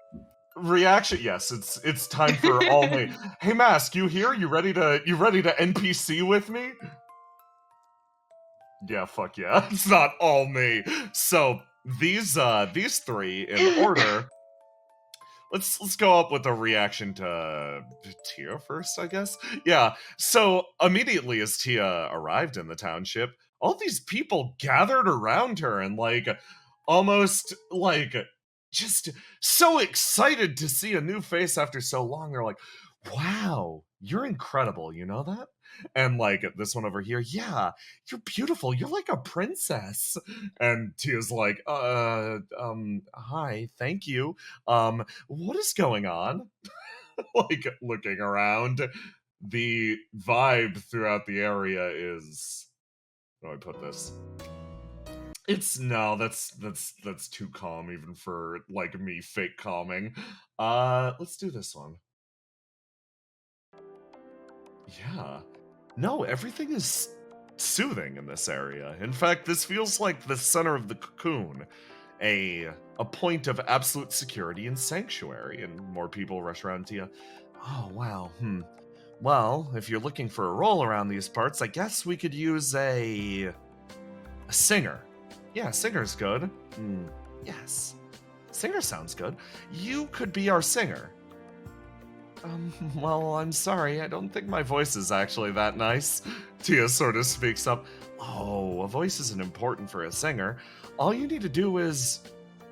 [SPEAKER 3] Reaction, yes, it's time for all me. Hey Mask, you here? You ready to NPC with me? Yeah, fuck yeah. It's not all me. So these three in order. Let's go up with a reaction to Tia first, I guess. Yeah. So immediately as Tia arrived in the township, all these people gathered around her and almost just so excited to see a new face after so long. They're like, wow, you're incredible, you know that? And this one over here, yeah, you're beautiful, you're like a princess. And Tia's like, hi, thank you. What is going on? Looking around, the vibe throughout the area is, how do I put this? That's too calm even for me fake calming. Let's do this one. Yeah. No, everything is soothing in this area. In fact, this feels like the center of the cocoon. A point of absolute security and sanctuary, and more people rush around to you. Oh, wow. Well, if you're looking for a role around these parts, I guess we could use a singer. Yeah, singer's good. Yes. Singer sounds good. You could be our singer. Well, I'm sorry, I don't think my voice is actually that nice. Tia sort of speaks up. Oh, a voice isn't important for a singer. All you need to do is,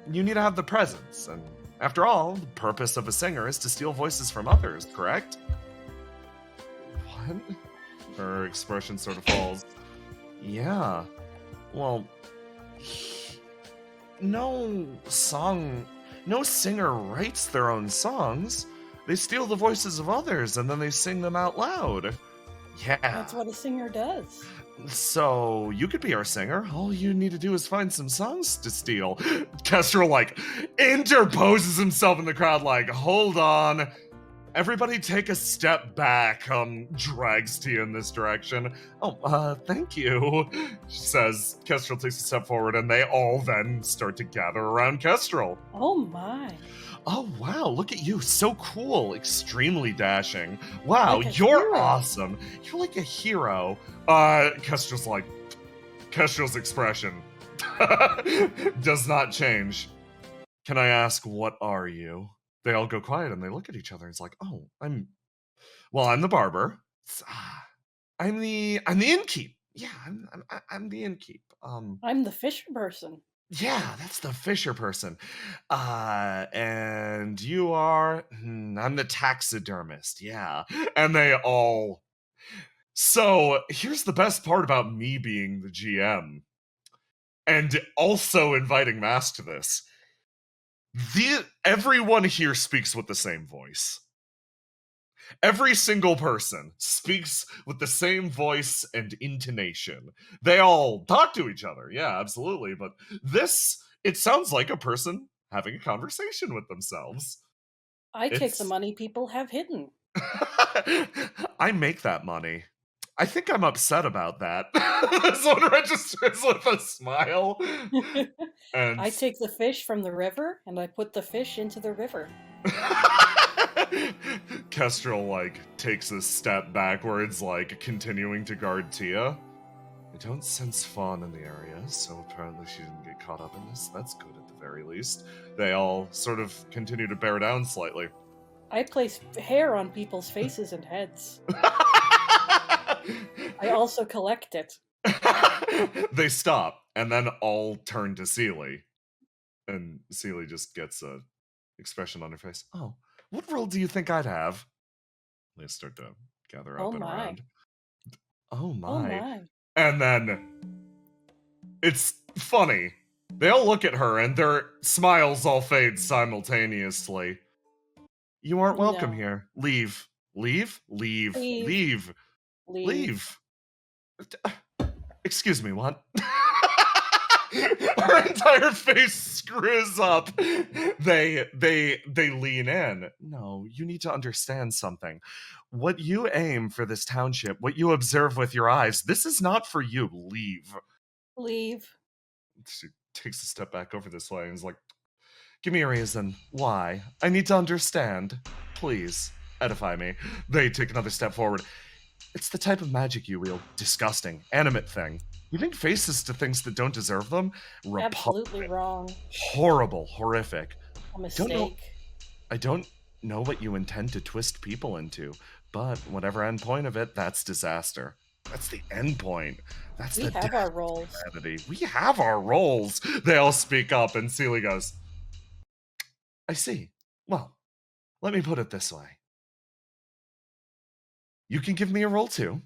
[SPEAKER 3] you need to have the presence. And after all, the purpose of a singer is to steal voices from others, correct? What? Her expression sort of falls. Yeah. Well, no singer writes their own songs. They steal the voices of others and then they sing them out loud. Yeah.
[SPEAKER 6] That's what a singer does.
[SPEAKER 3] So, you could be our singer. All you need to do is find some songs to steal. Kestrel, interposes himself in the crowd, hold on. Everybody take a step back, drags Tia in this direction. Oh, thank you, she says. Kestrel takes a step forward and they all then start to gather around Kestrel.
[SPEAKER 6] Oh my.
[SPEAKER 3] Oh, wow, look at you. So cool. Extremely dashing. Wow,
[SPEAKER 6] Like a
[SPEAKER 3] you're
[SPEAKER 6] hero.
[SPEAKER 3] awesome. You're like a hero. Kestrel's expression does not change. Can I ask, what are you? They all go quiet and they look at each other. It's oh, I'm the barber. I'm the innkeep. Yeah, I'm the innkeep.
[SPEAKER 6] I'm the fisher person.
[SPEAKER 3] Yeah, that's the fisher person. And you are... I'm the taxidermist, yeah. And they all... So, here's the best part about me being the GM. And also inviting Mass to this. Everyone here speaks with the same voice. Every single person speaks with the same voice and intonation. They all talk to each other, yeah, absolutely. But this, it sounds like a person having a conversation with themselves.
[SPEAKER 6] I take the
[SPEAKER 3] It's-
[SPEAKER 6] money people have hidden.
[SPEAKER 3] I make that money. I think I'm upset about that. This one registers with a smile. And
[SPEAKER 6] I take the fish from the river and I put the fish into the river.
[SPEAKER 3] Kestrel, like, takes a step backwards, like, continuing to guard Tia. I don't sense Fawn in the area, so apparently she didn't get caught up in this. That's good at the very least. They all sort of continue to bear down slightly.
[SPEAKER 6] I place hair on people's faces and heads. I also collect it.
[SPEAKER 3] They stop, and then all turn to Seelie. And Seelie just gets a expression on her face. Oh, what role do you think I'd have? They start to gather up
[SPEAKER 6] Oh
[SPEAKER 3] and
[SPEAKER 6] my.
[SPEAKER 3] around. Oh my.
[SPEAKER 6] Oh my.
[SPEAKER 3] And then it's funny. They all look at her and their smiles all fade simultaneously. You aren't welcome
[SPEAKER 6] No.
[SPEAKER 3] here. Leave. Leave? Leave.
[SPEAKER 6] Leave.
[SPEAKER 3] Leave.
[SPEAKER 6] Leave.
[SPEAKER 3] Excuse me, what? Her entire face screws up. They lean in. No, you need to understand something. What you aim for this township, what you observe with your eyes, this is not for you. Leave.
[SPEAKER 6] Leave.
[SPEAKER 3] She takes a step back over this way and is like, give me a reason. Why? I need to understand. Please, edify me. They take another step forward. It's the type of magic you wield. Disgusting. Animate thing. Giving faces to things that don't deserve them?
[SPEAKER 6] Absolutely wrong.
[SPEAKER 3] Horrible. Horrific.
[SPEAKER 6] A mistake.
[SPEAKER 3] I don't know what you intend to twist people into, but whatever end point of it, that's disaster. That's the end point. That's
[SPEAKER 6] We
[SPEAKER 3] the
[SPEAKER 6] have our roles.
[SPEAKER 3] humanity. We have our roles. They all speak up, and Seelie goes, I see. Well, let me put it this way. You can give me a role too,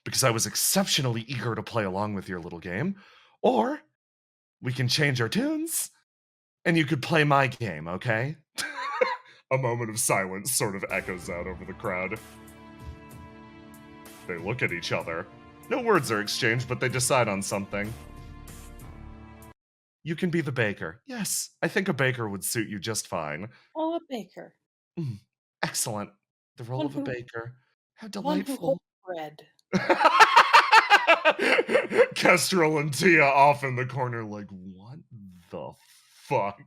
[SPEAKER 3] because I was exceptionally eager to play along with your little game, or we can change our tunes, and you could play my game, okay? A moment of silence sort of echoes out over the crowd. They look at each other. No words are exchanged, but they decide on something. You can be the baker. Yes, I think a baker would suit you just fine.
[SPEAKER 6] Oh, a baker.
[SPEAKER 3] Excellent. The role
[SPEAKER 6] One
[SPEAKER 3] of a
[SPEAKER 6] who-
[SPEAKER 3] baker. How
[SPEAKER 6] One who
[SPEAKER 3] delightful.
[SPEAKER 6] holds bread.
[SPEAKER 3] Kestrel and Tia off in the corner like, what the fuck?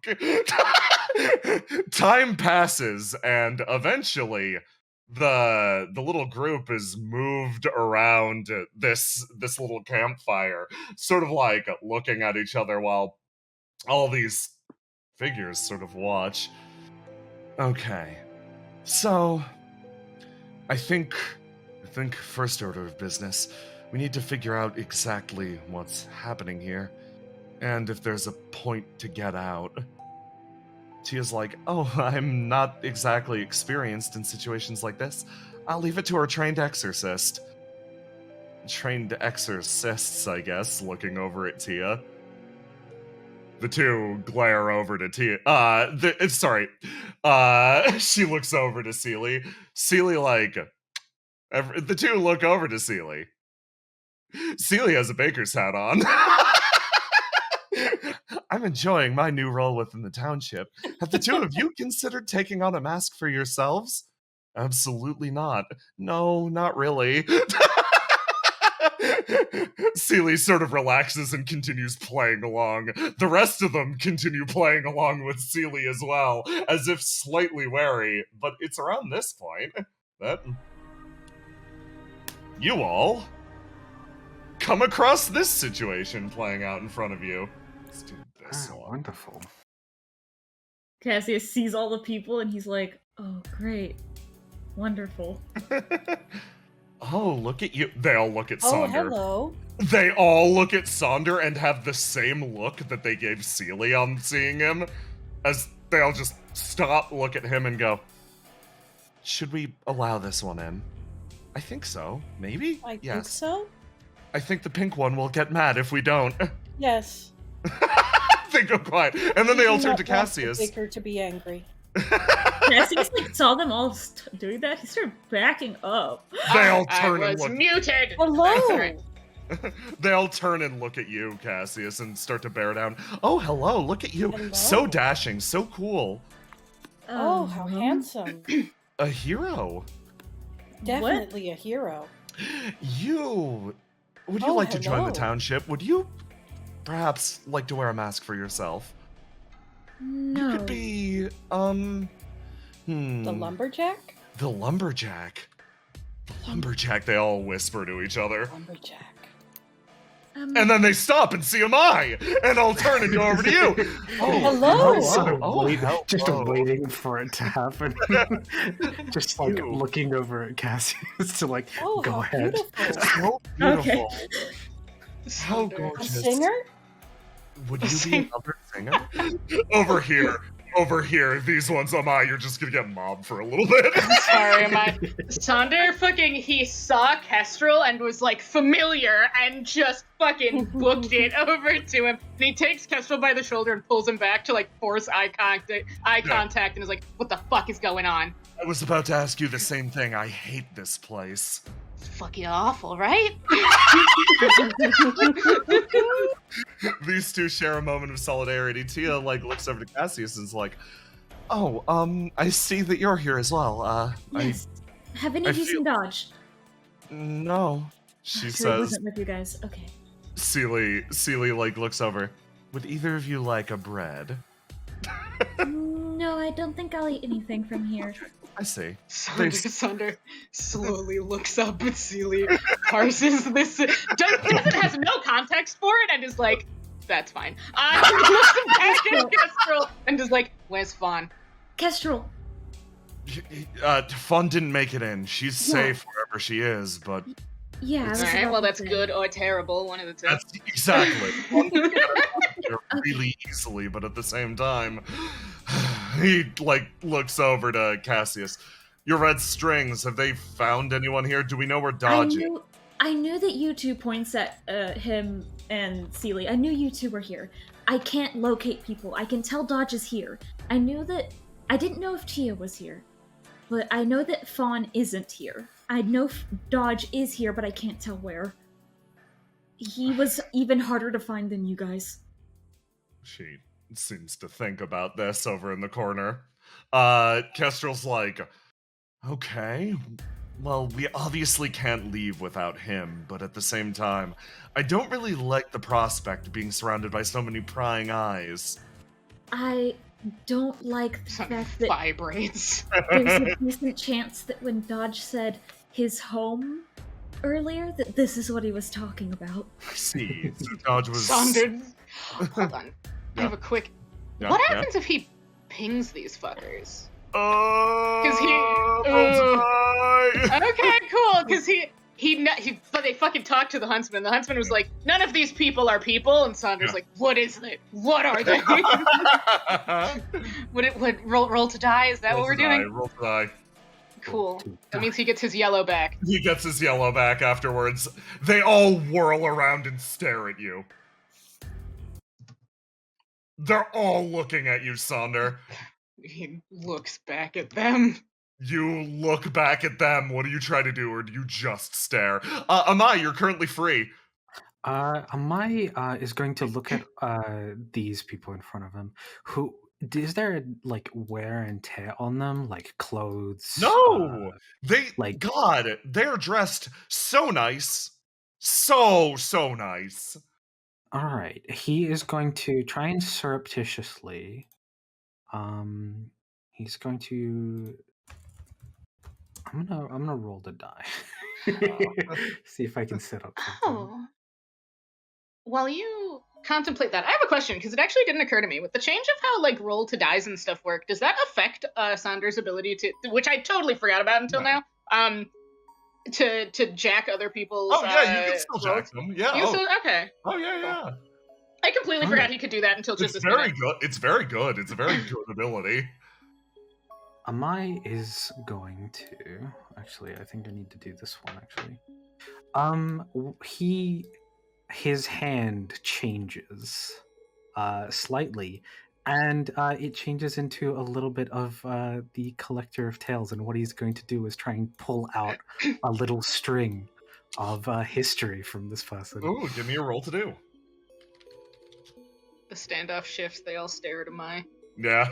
[SPEAKER 3] Time passes, and eventually the little group is moved around this little campfire, sort of like looking at each other while all these figures sort of watch. Okay. So I think first order of business, we need to figure out exactly what's happening here, and if there's a point to get out. Tia's like, oh, I'm not exactly experienced in situations like this. I'll leave it to our trained exorcist. Trained exorcists, I guess, looking over at Tia. The two glare over to Tia. She looks over to Seelie. Seelie, like, the two look over to Seelie. Seelie has a baker's hat on. I'm enjoying my new role within the township. Have the two of you considered taking on a mask for yourselves? Absolutely not. No, not really. Seelie sort of relaxes and continues playing along. The rest of them continue playing along with Seelie as well, as if slightly wary. But it's around this point that you all come across this situation playing out in front of you. Let's do this one.
[SPEAKER 2] Wonderful.
[SPEAKER 1] Cassius sees all the people and he's like, oh, great. Wonderful.
[SPEAKER 3] Oh, look at you. They all look at
[SPEAKER 6] Oh,
[SPEAKER 3] Sonder.
[SPEAKER 6] hello.
[SPEAKER 3] They all look at Sonder and have the same look that they gave Seelie on seeing him. As they all just stop, look at him, and go, should we allow this one in? I think so. Maybe?
[SPEAKER 6] I think
[SPEAKER 3] Yes.
[SPEAKER 6] so.
[SPEAKER 3] I think the pink one will get mad if we don't.
[SPEAKER 6] Yes.
[SPEAKER 3] They go quiet. And then they all
[SPEAKER 6] do
[SPEAKER 3] turn
[SPEAKER 6] not
[SPEAKER 3] to
[SPEAKER 6] want the
[SPEAKER 3] Cassius.
[SPEAKER 6] baker to be angry.
[SPEAKER 1] Cassius like saw them all doing that. He started backing up.
[SPEAKER 3] They all
[SPEAKER 5] I
[SPEAKER 3] turn and
[SPEAKER 5] was
[SPEAKER 3] look.
[SPEAKER 5] muted.
[SPEAKER 6] Hello.
[SPEAKER 5] Alright.
[SPEAKER 3] They all turn and look at you, Cassius, and start to bear down. Oh, hello! Look at you,
[SPEAKER 6] Hello.
[SPEAKER 3] so dashing, so cool,
[SPEAKER 6] Oh, how handsome.
[SPEAKER 3] a hero.
[SPEAKER 6] Definitely a hero.
[SPEAKER 3] You would you
[SPEAKER 6] Oh,
[SPEAKER 3] like to join the
[SPEAKER 6] hello.
[SPEAKER 3] township? Would you perhaps like to wear a mask for yourself?
[SPEAKER 1] No.
[SPEAKER 3] You could be
[SPEAKER 6] The lumberjack?
[SPEAKER 3] The lumberjack. The lumberjack. They all whisper to each other.
[SPEAKER 6] Lumberjack.
[SPEAKER 3] And then they stop and see am I, and I'll turn and go over to you. Oh,
[SPEAKER 6] Hello.
[SPEAKER 2] Just
[SPEAKER 3] hello.
[SPEAKER 2] waiting for it to happen. Just like
[SPEAKER 3] You.
[SPEAKER 2] looking over at Cassius to like
[SPEAKER 6] Oh,
[SPEAKER 2] go
[SPEAKER 6] how
[SPEAKER 2] ahead.
[SPEAKER 6] beautiful.
[SPEAKER 3] So
[SPEAKER 1] Okay.
[SPEAKER 3] beautiful. How
[SPEAKER 5] Sander.
[SPEAKER 6] A
[SPEAKER 3] gorgeous.
[SPEAKER 6] singer?
[SPEAKER 3] Would
[SPEAKER 5] A
[SPEAKER 3] you be
[SPEAKER 5] singer.
[SPEAKER 3] another singer? Over here. These ones am I. You're just gonna get mobbed for a little bit.
[SPEAKER 5] Sorry, Sander he saw Kestrel and was like familiar and just fucking booked it over to him. And he takes Kestrel by the shoulder and pulls him back to like force eye contact and is like, what the fuck is going on?
[SPEAKER 3] I was about to ask you the same thing. I hate this place.
[SPEAKER 5] It's fucking awful, right?
[SPEAKER 3] These two share a moment of solidarity. Tia like looks over to Cassius and is like, "Oh, I see that you're here as well.
[SPEAKER 1] Yes. Have any
[SPEAKER 3] I
[SPEAKER 1] of you seen Dodge?
[SPEAKER 3] No." She
[SPEAKER 1] So he
[SPEAKER 3] says.
[SPEAKER 1] wasn't with you guys. Okay.
[SPEAKER 3] Seely like looks over. Would either of you like a bread?
[SPEAKER 1] No, I don't think I'll eat anything from here.
[SPEAKER 3] I see.
[SPEAKER 5] Sander slowly looks up at Seely, parses this, has no context for it, and is like, that's fine. Looks back at Kestrel and is like, where's Fawn?
[SPEAKER 1] Kestrel.
[SPEAKER 3] Fun didn't make it in. She's safe wherever she is, but
[SPEAKER 1] Yeah. I was
[SPEAKER 5] Alright,
[SPEAKER 1] about
[SPEAKER 5] well
[SPEAKER 1] to
[SPEAKER 5] that's
[SPEAKER 1] say.
[SPEAKER 5] good or terrible, one of the two.
[SPEAKER 3] that's exactly. Really easily, but at the same time, he like looks over to Cassius. Your red strings. Have they found anyone here? Do we know where Dodge is?
[SPEAKER 1] I knew that you two points at him and Seely. I knew you two were here. I can't locate people. I can tell Dodge is here. I didn't know if Tia was here, but I know that Fawn isn't here. I know Dodge is here, but I can't tell where. He was even harder to find than you guys.
[SPEAKER 3] She seems to think about this over in the corner. Kestrel's like, okay, well, we obviously can't leave without him, but at the same time, I don't really like the prospect of being surrounded by so many prying eyes.
[SPEAKER 1] I don't like the
[SPEAKER 5] Sander
[SPEAKER 1] fact that
[SPEAKER 5] vibrates.
[SPEAKER 1] there's a decent chance that when Dodge said his home earlier, that this is what he was talking about.
[SPEAKER 3] I see. So Dodge was...
[SPEAKER 5] Sander, hold on. I have a quick.
[SPEAKER 3] Yeah,
[SPEAKER 5] What
[SPEAKER 3] yeah.
[SPEAKER 5] happens if he pings these fuckers?
[SPEAKER 3] Oh,
[SPEAKER 5] Okay, cool. Because but they fucking talked to the huntsman. The huntsman was like, "None of these people are people," and Saunders
[SPEAKER 3] Yeah.
[SPEAKER 5] like, "What is it? What are they?" Would roll to die? Is that what we're doing?
[SPEAKER 3] Roll to die.
[SPEAKER 5] Cool. That means he gets his yellow back.
[SPEAKER 3] He gets his yellow back afterwards. They all whirl around and stare at you. They're all looking at you, Sonder.
[SPEAKER 5] He looks back at them.
[SPEAKER 3] You look back at them. What do you try to do, or do you just stare? Amai, you're currently free.
[SPEAKER 2] Amai is going to look at these people in front of him. Who is there like wear and tear on them, like clothes?
[SPEAKER 3] No,
[SPEAKER 2] like-
[SPEAKER 3] God, they're dressed so nice, so nice.
[SPEAKER 2] All right, he is going to try and surreptitiously. He's going to. I'm gonna roll the die. See if I can set up something.
[SPEAKER 5] Oh. While you contemplate that, I have a question, because it actually didn't occur to me. With the change of how, like, roll to dies and stuff work, does that affect Saunders' ability to, which I totally forgot about until now, to jack other people's
[SPEAKER 3] Oh yeah, you can still
[SPEAKER 5] rolls?
[SPEAKER 3] jack them. Yeah.
[SPEAKER 5] You still, okay.
[SPEAKER 3] Oh yeah.
[SPEAKER 5] I completely forgot he could do that until just
[SPEAKER 3] It's
[SPEAKER 5] this
[SPEAKER 3] very
[SPEAKER 5] minute.
[SPEAKER 3] good. It's very good. It's a very good ability.
[SPEAKER 2] Amai is going to actually. I think I need to do this one actually. His hand changes slightly, And it changes into a little bit of the Collector of Tales, and what he's going to do is try and pull out a little string of history from this person.
[SPEAKER 3] Ooh, give me a roll to do.
[SPEAKER 5] The standoff shifts. They all stare at Amai.
[SPEAKER 3] Yeah.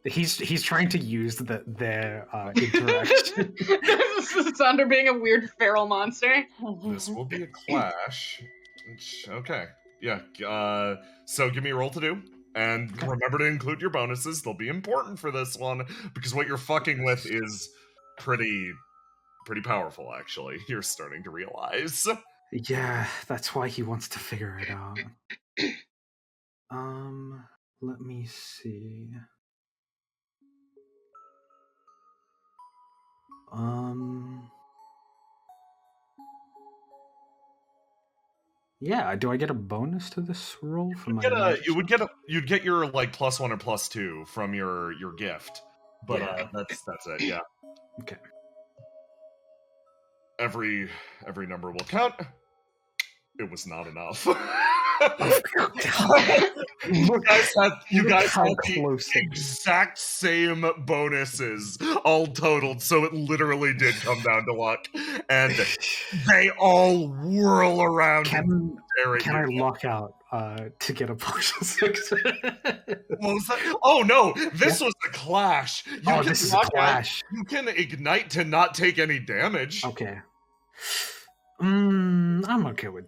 [SPEAKER 2] He's trying to use their interaction.
[SPEAKER 5] Sonder being a weird feral monster.
[SPEAKER 3] This will be a clash. Okay. Yeah. So give me a roll to do. And remember to include your bonuses. They'll be important for this one, because what you're fucking with is pretty powerful, actually. You're starting to realize.
[SPEAKER 2] Yeah, that's why he wants to figure it out. Let me see. Yeah, do I get a bonus to this roll from my
[SPEAKER 3] You'd get your like +1 or +2 from your gift. But
[SPEAKER 2] Yeah.
[SPEAKER 3] That's it, yeah.
[SPEAKER 2] Okay.
[SPEAKER 3] Every number will count. It was not enough. You guys had the exact same bonuses all totaled, so it literally did come down to luck. And they all whirl around.
[SPEAKER 2] Can I lock out to get a partial success?
[SPEAKER 3] What was that? Oh no, this was a clash.
[SPEAKER 2] This is a clash.
[SPEAKER 3] You can ignite to not take any damage.
[SPEAKER 2] Okay. I'm okay with...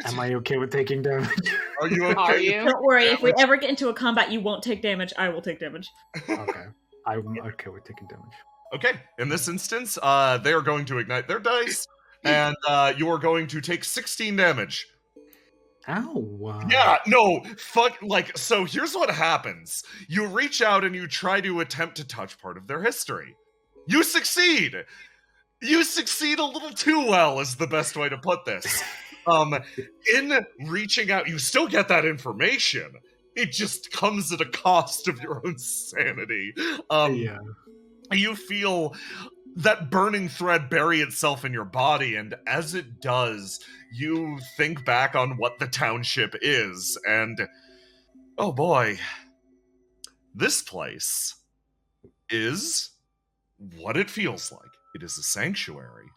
[SPEAKER 2] Am I okay with taking damage?
[SPEAKER 3] Are you okay?
[SPEAKER 5] Are you?
[SPEAKER 1] Don't worry, if we ever get into a combat, you won't take damage. I will take damage.
[SPEAKER 2] Okay. I'm okay with taking damage.
[SPEAKER 3] Okay, in this instance, they are going to ignite their dice, and you are going to take 16 damage.
[SPEAKER 2] Ow.
[SPEAKER 3] Yeah, no, fuck, like, so here's what happens. You reach out and you try to attempt to touch part of their history. You succeed! You succeed a little too well, is the best way to put this. In reaching out, you still get that information. It just comes at a cost of your own sanity.
[SPEAKER 2] Yeah.
[SPEAKER 3] You feel that burning thread bury itself in your body, and as it does, you think back on what the township is, and oh boy, this place is what it feels like. It is a sanctuary.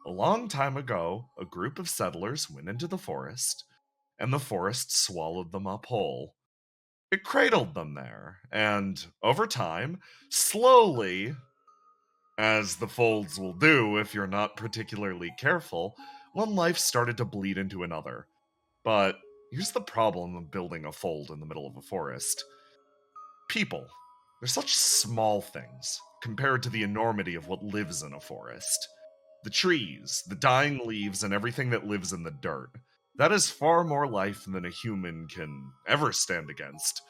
[SPEAKER 3] A long time ago, a group of settlers went into the forest, and the forest swallowed them up whole. It cradled them there, and over time, slowly, as the folds will do if you're not particularly careful, one life started to bleed into another. But here's the problem of building a fold in the middle of a forest. People. They're such small things compared to the enormity of what lives in a forest. The trees, the dying leaves, and everything that lives in the dirt. That is far more life than a human can ever stand against.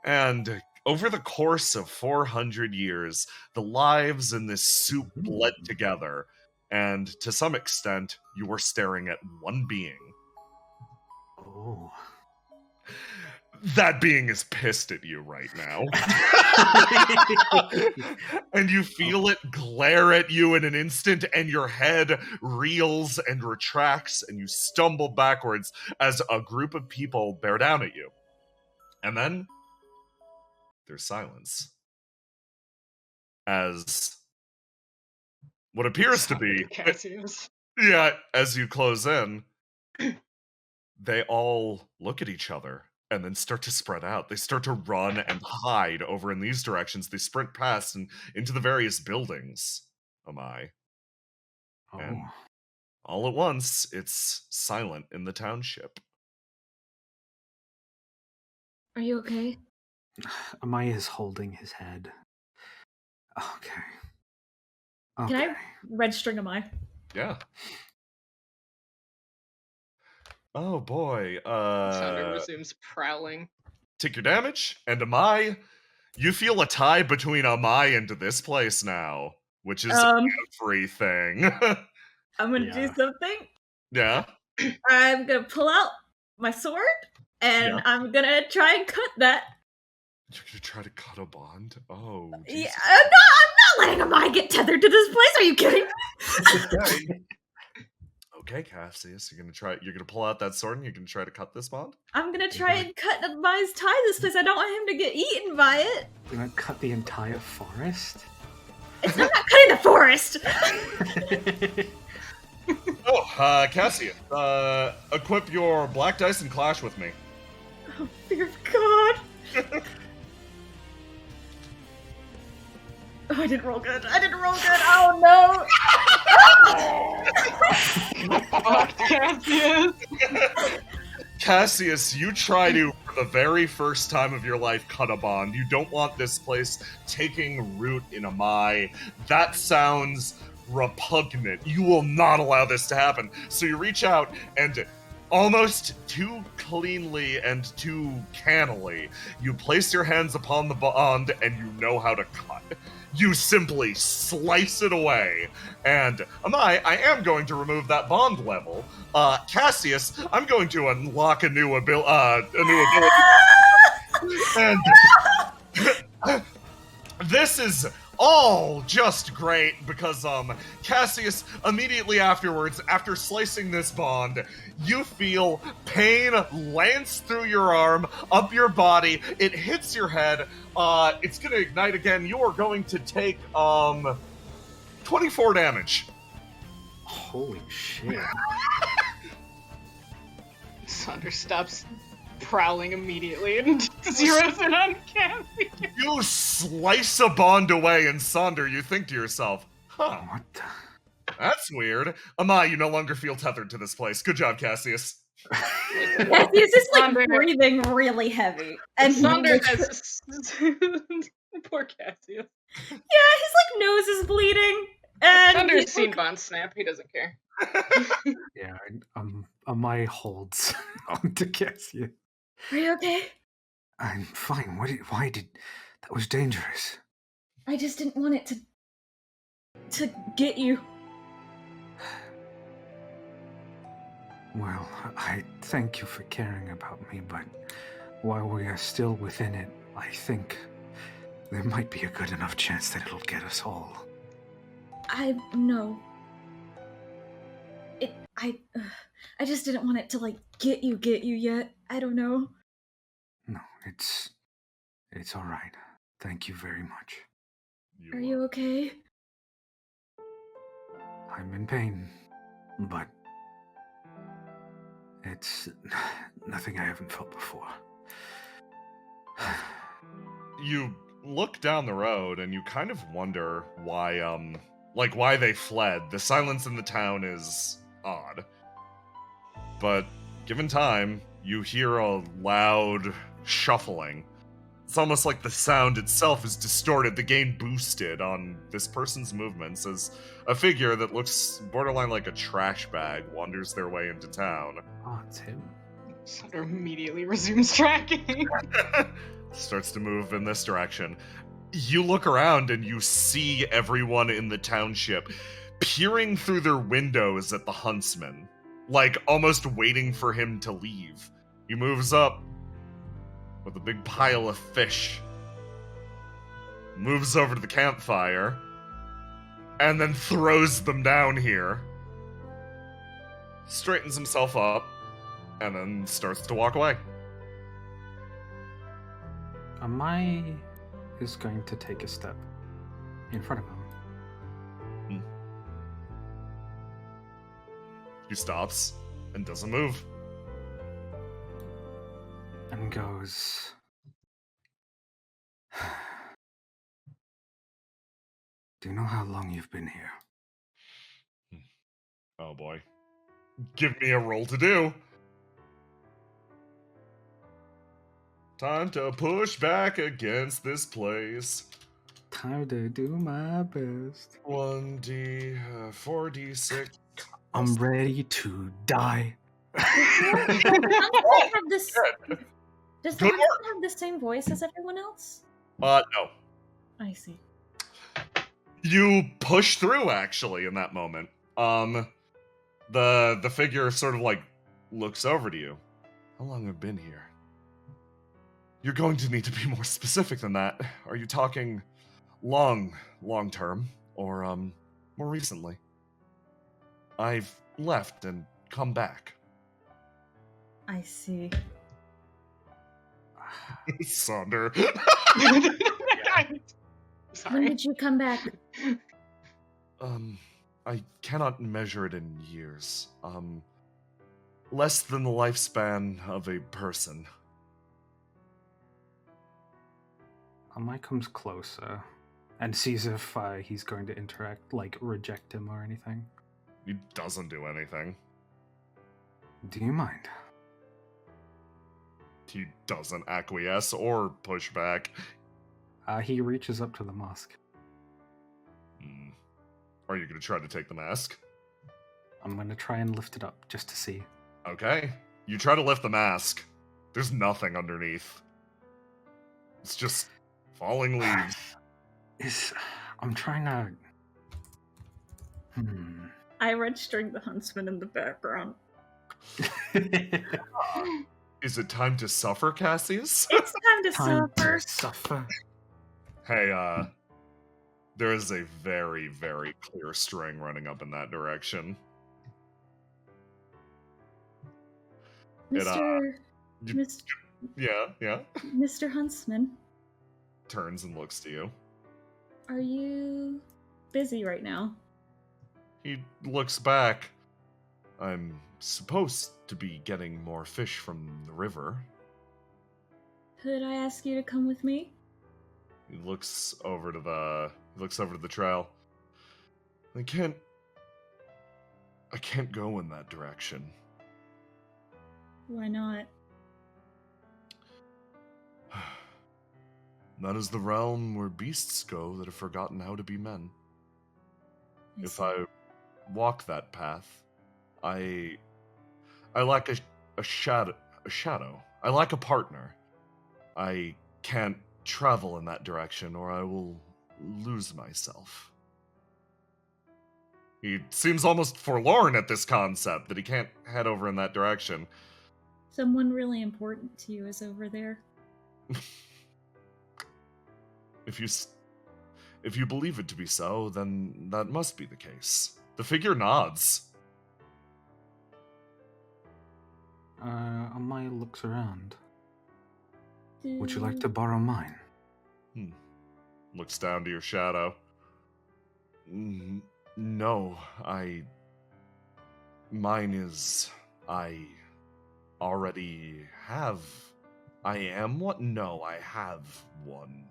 [SPEAKER 3] And over the course of 400 years, the lives in this soup bled together, and to some extent, you were staring at one being.
[SPEAKER 2] Oh.
[SPEAKER 3] That being is pissed at you right now. And you feel it glare at you in an instant, and your head reels and retracts, and you stumble backwards as a group of people bear down at you. And then there's silence. As what appears to be...
[SPEAKER 5] Cassius.
[SPEAKER 3] Yeah, as you close in, they all look at each other and then start to spread out. They start to run and hide over in these directions. They sprint past and into the various buildings. And all at once, it's silent in the township.
[SPEAKER 1] Are you okay?
[SPEAKER 2] Amaya is holding his head. Okay.
[SPEAKER 1] Can I red string Amai?
[SPEAKER 3] Yeah. Oh boy.
[SPEAKER 5] Sounder resumes prowling.
[SPEAKER 3] Take your damage, and Amai, you feel a tie between Amai and this place now, which is everything.
[SPEAKER 1] I'm gonna do something.
[SPEAKER 3] Yeah.
[SPEAKER 1] I'm gonna pull out my sword, and I'm gonna try and cut that.
[SPEAKER 3] You're gonna try to cut a bond? Oh,
[SPEAKER 1] Jesus. Yeah, I'm not letting Amai get tethered to this place. Are you kidding?
[SPEAKER 3] Okay, Cassius, you're gonna pull out that sword and you're gonna try to cut this bond?
[SPEAKER 1] I'm gonna try and tie this place. I don't want him to get eaten by it.
[SPEAKER 2] You're gonna cut the entire forest?
[SPEAKER 1] I'm not cutting the forest.
[SPEAKER 3] Oh, Cassius, equip your black dice and clash with me.
[SPEAKER 1] Oh, dear God. Oh, I didn't roll good. Oh, no.
[SPEAKER 5] Fuck, Cassius.
[SPEAKER 3] Cassius, you try to, for the very first time of your life, cut a bond. You don't want this place taking root in Amai. That sounds repugnant. You will not allow this to happen. So you reach out and almost too cleanly and too cannily, you place your hands upon the bond and you know how to cut. You simply slice it away. And I am going to remove that bond level. Cassius, I'm going to unlock a new ability. And this is all just great because Cassius, immediately afterwards, after slicing this bond, you feel pain lance through your arm, up your body, it hits your head, it's gonna ignite again. You are going to take 24 damage.
[SPEAKER 2] Holy shit.
[SPEAKER 5] Sonder stops prowling immediately and zeroes in on Cassius.
[SPEAKER 3] You slice a bond away, and Sonder, you think to yourself, huh,
[SPEAKER 2] What the?
[SPEAKER 3] that's weird. Amai, you no longer feel tethered to this place. Good job, Cassius.
[SPEAKER 1] Cassius is like
[SPEAKER 5] Sonder.
[SPEAKER 1] breathing really heavy. And
[SPEAKER 5] Sonder has... Poor Cassius.
[SPEAKER 1] Yeah, his like nose is bleeding. And
[SPEAKER 5] Sonder's
[SPEAKER 1] he's,
[SPEAKER 5] seen
[SPEAKER 1] like,
[SPEAKER 5] Bond snap. He doesn't care.
[SPEAKER 2] Yeah, my holds onto Cassius.
[SPEAKER 1] Are you okay?
[SPEAKER 2] I'm fine. Why did that was dangerous?
[SPEAKER 1] I just didn't want it to get you.
[SPEAKER 2] Well, I thank you for caring about me, but while we are still within it, I think there might be a good enough chance that it'll get us all.
[SPEAKER 1] I know. I just didn't want it to like get you yet. I don't know.
[SPEAKER 2] No, it's all right. Thank you very much.
[SPEAKER 1] Are you okay?
[SPEAKER 2] I'm in pain, but it's nothing I haven't felt before.
[SPEAKER 3] You look down the road and you kind of wonder why they fled. The silence in the town is odd. But given time, you hear a loud shuffling. It's almost like the sound itself is distorted, the gain boosted on this person's movements as a figure that looks borderline like a trash bag wanders their way into town.
[SPEAKER 2] Oh, it's him.
[SPEAKER 5] Sonder immediately resumes tracking.
[SPEAKER 3] Starts to move in this direction. You look around and you see everyone in the township peering through their windows at the huntsman, like almost waiting for him to leave. He moves up with a big pile of fish, moves over to the campfire, and then throws them down here, straightens himself up, and then starts to walk away.
[SPEAKER 2] Amai is going to take a step in front of him.
[SPEAKER 3] He stops and doesn't move.
[SPEAKER 2] And goes... Do you know how long you've been here?
[SPEAKER 3] Oh boy. Give me a roll to do. Time to push back against this place.
[SPEAKER 2] Time to do my best.
[SPEAKER 3] 4d6.
[SPEAKER 2] I'm ready to die.
[SPEAKER 1] Does the have this? Does the
[SPEAKER 3] Good
[SPEAKER 1] huntsman
[SPEAKER 3] work.
[SPEAKER 1] have the same voice as everyone else?
[SPEAKER 3] No.
[SPEAKER 1] I see.
[SPEAKER 3] You push through, actually, in that moment. The figure sort of, like, looks over to you. How long have I been here? You're going to need to be more specific than that. Are you talking long term, or, more recently? I've left and come back.
[SPEAKER 1] I see.
[SPEAKER 3] Sonder.
[SPEAKER 5] I'm
[SPEAKER 1] When
[SPEAKER 5] sorry.
[SPEAKER 1] did you come back?
[SPEAKER 3] I cannot measure it in years. Less than the lifespan of a person.
[SPEAKER 2] Amai comes closer and sees if he's going to interact, like reject him or anything.
[SPEAKER 3] He doesn't do anything.
[SPEAKER 2] Do you mind?
[SPEAKER 3] He doesn't acquiesce or push back.
[SPEAKER 2] He reaches up to the mask.
[SPEAKER 3] Are you going to try to take the mask?
[SPEAKER 2] I'm going to try and lift it up just to see.
[SPEAKER 3] Okay. You try to lift the mask. There's nothing underneath. It's just falling leaves.
[SPEAKER 2] I'm trying to...
[SPEAKER 1] I registering the huntsman in the background.
[SPEAKER 3] Is it time to suffer, Cassius?
[SPEAKER 1] It's time to
[SPEAKER 2] Time
[SPEAKER 1] suffer.
[SPEAKER 2] to suffer.
[SPEAKER 3] Hey, there is a very, very clear string running up in that direction.
[SPEAKER 1] Mr.
[SPEAKER 3] you-
[SPEAKER 1] Mr.
[SPEAKER 3] Yeah.
[SPEAKER 1] Mr. Huntsman,
[SPEAKER 3] Turns and looks to you.
[SPEAKER 1] are you busy right now?
[SPEAKER 3] He looks back. I'm supposed to be getting more fish from the river.
[SPEAKER 1] Could I ask you to come with me?
[SPEAKER 3] He looks over to the trail. I can't go in that direction.
[SPEAKER 1] Why not?
[SPEAKER 3] That is the realm where beasts go that have forgotten how to be men. If
[SPEAKER 1] see.
[SPEAKER 3] I walk that path, I lack a shadow. I lack a partner. I can't travel in that direction or I will lose myself. He seems almost forlorn at this concept that he can't head over in that direction.
[SPEAKER 1] Someone really important to you is over there.
[SPEAKER 3] If you believe it to be so, then that must be the case. The figure nods.
[SPEAKER 2] Amai looks around. Would you
[SPEAKER 1] Do-
[SPEAKER 2] like to borrow mine?
[SPEAKER 3] Looks down to your shadow. No, mine is... I already have... I am what? No, I have one.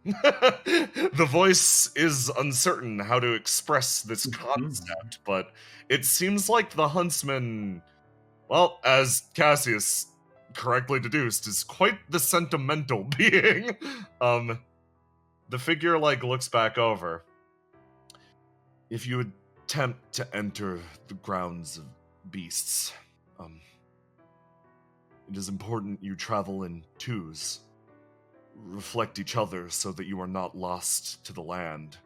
[SPEAKER 3] The voice is uncertain how to express this concept, but it seems like the huntsman, well, as Cassius correctly deduced, is quite the sentimental being. The figure, looks back over. If you attempt to enter the grounds of beasts, it is important you travel in twos. Reflect each other so that you are not lost to the land.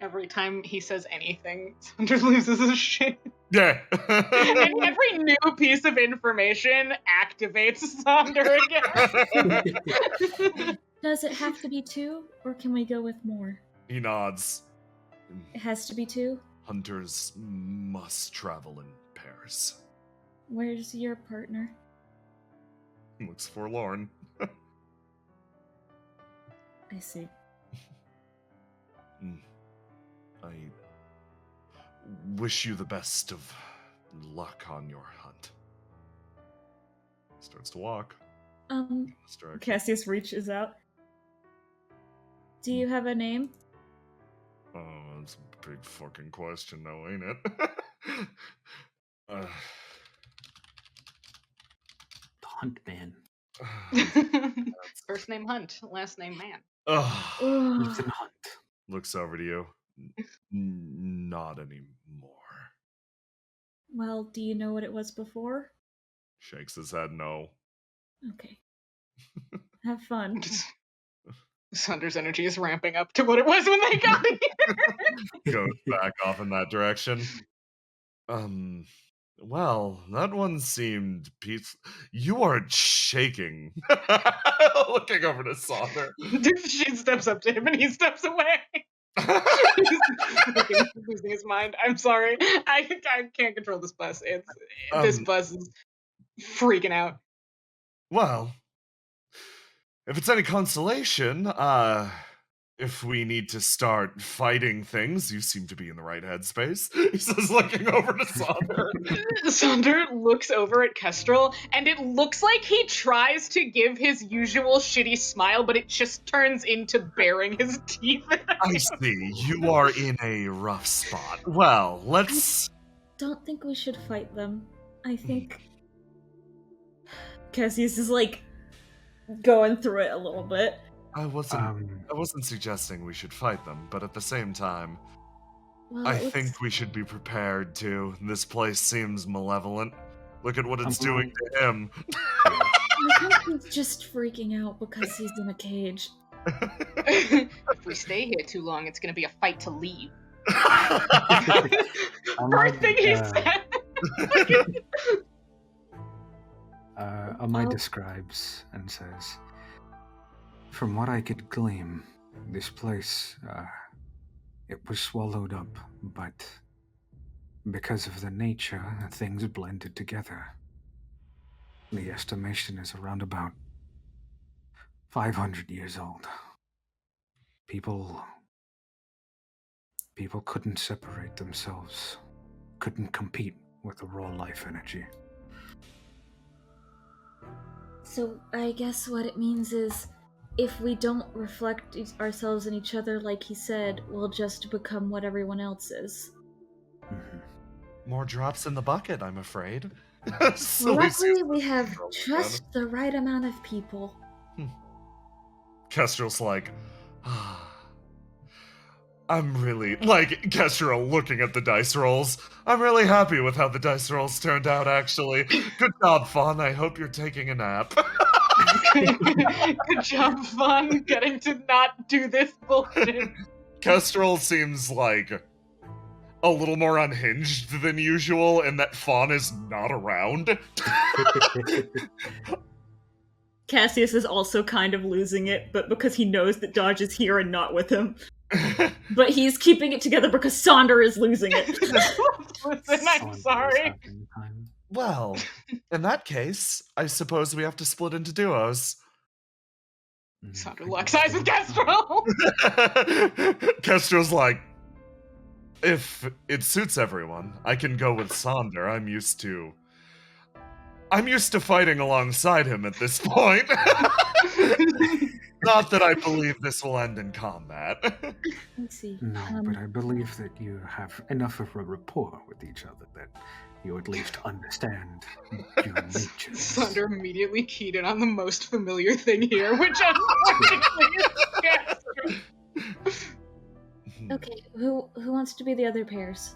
[SPEAKER 5] Every time he says anything, Saunders loses his shit.
[SPEAKER 3] Yeah.
[SPEAKER 5] And every new piece of information activates Saunder again.
[SPEAKER 1] Does it have to be 2, or can we go with more?
[SPEAKER 3] He nods.
[SPEAKER 1] It has to be 2?
[SPEAKER 3] Hunters must travel in pairs.
[SPEAKER 1] Where's your partner?
[SPEAKER 3] Looks forlorn.
[SPEAKER 1] I see.
[SPEAKER 3] I wish you the best of luck on your hunt. Starts to walk. in this direction.
[SPEAKER 1] Cassius reaches out. Do you have a name?
[SPEAKER 3] Oh, that's a big fucking question, though, ain't it?
[SPEAKER 2] The Hunt Man.
[SPEAKER 5] First name Hunt, last name Man.
[SPEAKER 2] Ethan Hunt.
[SPEAKER 3] Looks over to you. Not anymore.
[SPEAKER 1] Well, do you know what it was before?
[SPEAKER 3] Shakes his head no.
[SPEAKER 1] Okay. Have fun.
[SPEAKER 5] Saunders' energy is ramping up to what it was when they got here.
[SPEAKER 3] Goes back off in that direction. Well, that one seemed peaceful. You are shaking. Looking over to Saunder.
[SPEAKER 5] She steps up to him and he steps away. Freaking losing his mind. I'm sorry. I can't control this bus. This bus is freaking out.
[SPEAKER 3] Well, if it's any consolation, if we need to start fighting things, you seem to be in the right headspace. He says, looking over to Sonder.
[SPEAKER 5] Sonder looks over at Kestrel, and it looks like he tries to give his usual shitty smile, but it just turns into baring his teeth.
[SPEAKER 3] I see. You are in a rough spot. Well, let's...
[SPEAKER 1] Don't think we should fight them. I think Cassius is like going through it a little bit.
[SPEAKER 3] I wasn't suggesting we should fight them, but at the same time,
[SPEAKER 1] Well,
[SPEAKER 3] I think we should be prepared to. This place seems malevolent. Look at what it's doing to him.
[SPEAKER 1] I think he's just freaking out because he's in a cage.
[SPEAKER 5] If we stay here too long, it's gonna be a fight to leave. First thing he said.
[SPEAKER 2] Amai describes and says, from what I could glean, this place, it was swallowed up, but because of the nature, things blended together. The estimation is around about 500 years old. People couldn't separate themselves, couldn't compete with the raw life energy.
[SPEAKER 1] So I guess what it means is, if we don't reflect ourselves in each other like he said, we'll just become what everyone else is.
[SPEAKER 2] Mm-hmm.
[SPEAKER 3] More drops in the bucket, I'm afraid.
[SPEAKER 1] Luckily, we have just the right amount of people.
[SPEAKER 3] Kestrel's like, I'm really, like, Kestrel looking at the dice rolls. I'm really happy with how the dice rolls turned out, actually. Good job, Fawn. I hope you're taking a nap.
[SPEAKER 5] Good job, Fawn, getting to not do this bullshit.
[SPEAKER 3] Kestrel seems like a little more unhinged than usual, and that Fawn is not around.
[SPEAKER 1] Cassius is also kind of losing it, but because he knows that Dodge is here and not with him. But he's keeping it together because Sonder is losing it.
[SPEAKER 5] Listen, I'm sorry.
[SPEAKER 3] Well, in that case, I suppose we have to split into duos.
[SPEAKER 5] Sonder locks eyes with Kestrel.
[SPEAKER 3] Kestrel's like, if it suits everyone, I can go with Sonder. I'm used to fighting alongside him at this point. Not that I believe this will end in combat.
[SPEAKER 1] Let's see.
[SPEAKER 2] No, but I believe that you have enough of a rapport with each other that you at least understand your natures.
[SPEAKER 5] Sonder immediately keyed in on the most familiar thing here, which unfortunately is Kestrel.
[SPEAKER 1] Okay, who wants to be the other pairs?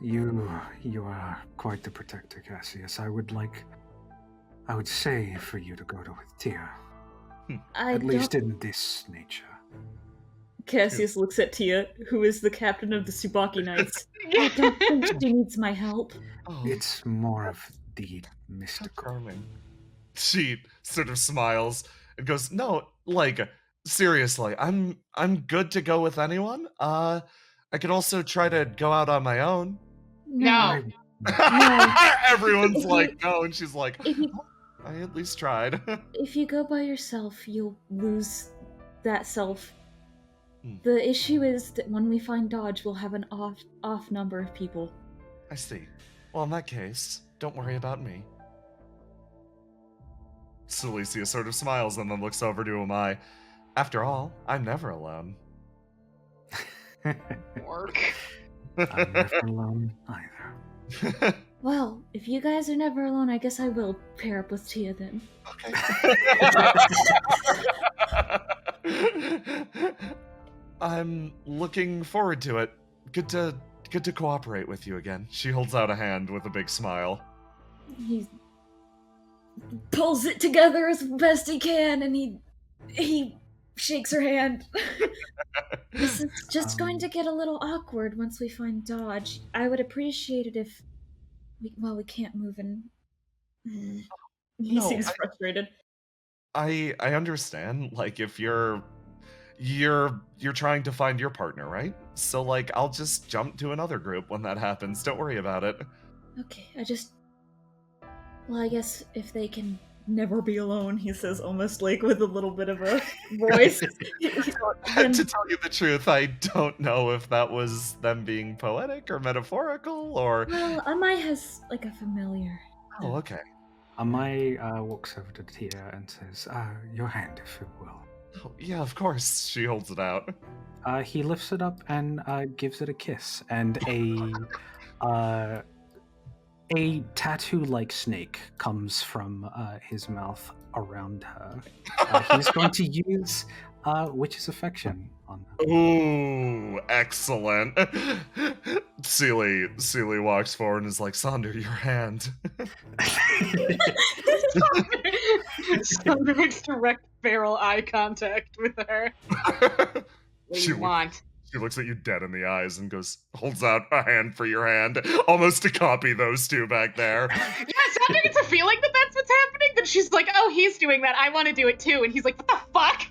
[SPEAKER 2] You are quite the protector, Cassius. I would say for you to go with Tia. At least in this nature.
[SPEAKER 1] Cassius looks at Tia, who is the captain of the Tsubaki Knights. I don't think she needs my help.
[SPEAKER 2] It's more of the mystical.
[SPEAKER 3] Charming. She sort of smiles and goes, "No, like, seriously, I'm good to go with anyone. I could also try to go out on my own."
[SPEAKER 5] No.
[SPEAKER 3] Everyone's like, no, and she's like, I at least tried.
[SPEAKER 1] If you go by yourself, you'll lose that self. The issue is that when we find Dodge, we'll have an off number of people.
[SPEAKER 3] I see. Well, in that case, don't worry about me. Celicia sort of smiles and then looks over to Amai. After all, I'm never alone.
[SPEAKER 5] Work.
[SPEAKER 2] I'm never alone either.
[SPEAKER 1] Well, if you guys are never alone, I guess I will pair up with Tia then.
[SPEAKER 3] Okay. I'm looking forward to it. Good to cooperate with you again. She holds out a hand with a big smile.
[SPEAKER 1] He pulls it together as best he can, and he shakes her hand. This is just going to get a little awkward once we find Dodge. I would appreciate it if we can't move and he seems frustrated.
[SPEAKER 3] I understand. Like, if you're trying to find your partner, right? So like, I'll just jump to another group when that happens. Don't worry about it.
[SPEAKER 1] Okay, well, I guess if they can never be alone, he says, almost like with a little bit of a voice. Then-
[SPEAKER 3] To tell you the truth, I don't know if that was them being poetic or metaphorical or.
[SPEAKER 1] Well, Amai has like a familiar.
[SPEAKER 3] Oh, okay.
[SPEAKER 2] Amai walks over to Tia and says, your hand, if you will.
[SPEAKER 3] Oh, yeah, of course. She holds it out.
[SPEAKER 2] He lifts it up and gives it a kiss, and a tattoo-like snake comes from his mouth around her. He's going to use Witch's Affection on her.
[SPEAKER 3] Ooh, excellent. Seely walks forward and is like, Sonder, your hand.
[SPEAKER 5] Sonder makes direct feral eye contact with her. What do you want?
[SPEAKER 3] She looks at you dead in the eyes and holds out a hand for your hand, almost to copy those two back there.
[SPEAKER 5] Yeah, Sonder gets a feeling that that's what's happening, but she's like, oh, he's doing that, I want to do it too, and he's like, what the fuck?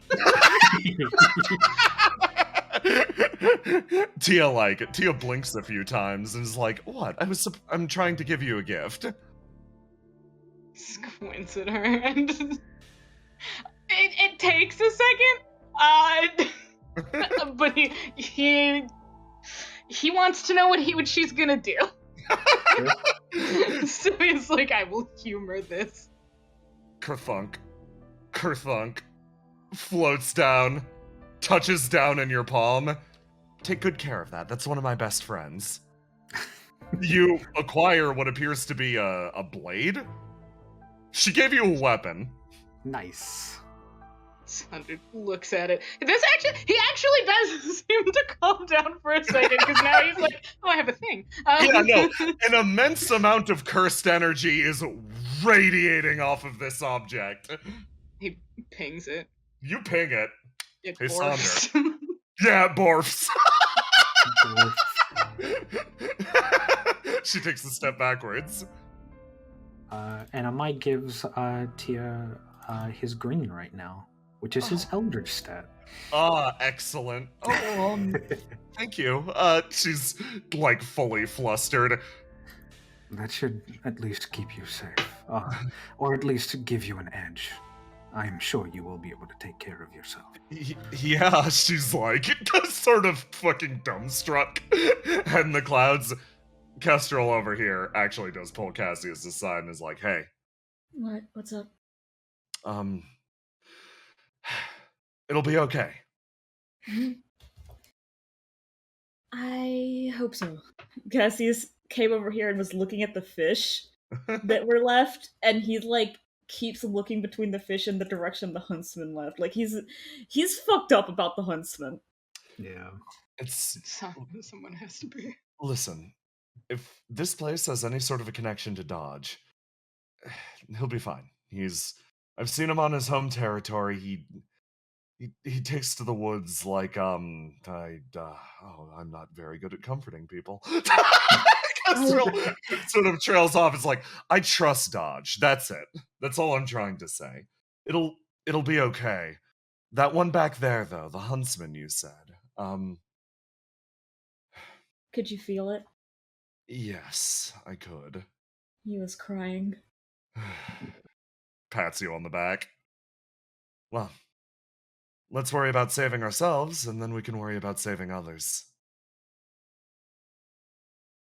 [SPEAKER 3] Tia blinks a few times and is like, what? I'm trying to give you a gift.
[SPEAKER 5] Squints at her, and it takes a second, but he wants to know what she's gonna do. So he's like, I will humor this.
[SPEAKER 3] Kerthunk, floats down, touches down in your palm. Take good care of that. That's one of my best friends. You acquire what appears to be a blade. She gave you a weapon.
[SPEAKER 2] Nice.
[SPEAKER 5] Sonder looks at it. He actually does seem to calm down for a second, because now he's like, oh, I have a thing.
[SPEAKER 3] Yeah, no, an immense amount of cursed energy is radiating off of this object.
[SPEAKER 5] He pings it.
[SPEAKER 3] You ping it.
[SPEAKER 5] It
[SPEAKER 3] Hey,
[SPEAKER 5] borfs.
[SPEAKER 3] Yeah, it borfs. She takes a step backwards.
[SPEAKER 2] And Amai gives Tia his green right now, which is his Eldritch stat.
[SPEAKER 3] Ah, excellent. Oh, thank you. She's like fully flustered.
[SPEAKER 2] That should at least keep you safe, or at least give you an edge. I am sure you will be able to take care of yourself.
[SPEAKER 3] Yeah, she's like sort of fucking dumbstruck. And the clouds. Kestrel over here actually does pull Cassius aside and is like, hey.
[SPEAKER 1] What? What's up?
[SPEAKER 3] It'll be okay.
[SPEAKER 1] I hope so. Cassius came over here and was looking at the fish that were left, and he like keeps looking between the fish and the direction the huntsman left. Like he's fucked up about the huntsman.
[SPEAKER 2] Yeah.
[SPEAKER 5] Someone has to be.
[SPEAKER 3] Listen, if this place has any sort of a connection to Dodge, he'll be fine. I've seen him on his home territory. He takes to the woods like I'm not very good at comforting people. Sort of trails off. It's like, I trust Dodge. That's it. That's all I'm trying to say. It'll be okay. That one back there, though, the huntsman you said.
[SPEAKER 1] Could you feel it?
[SPEAKER 3] Yes, I could.
[SPEAKER 1] He was crying.
[SPEAKER 3] Pats you on the back. Well, let's worry about saving ourselves, and then we can worry about saving others.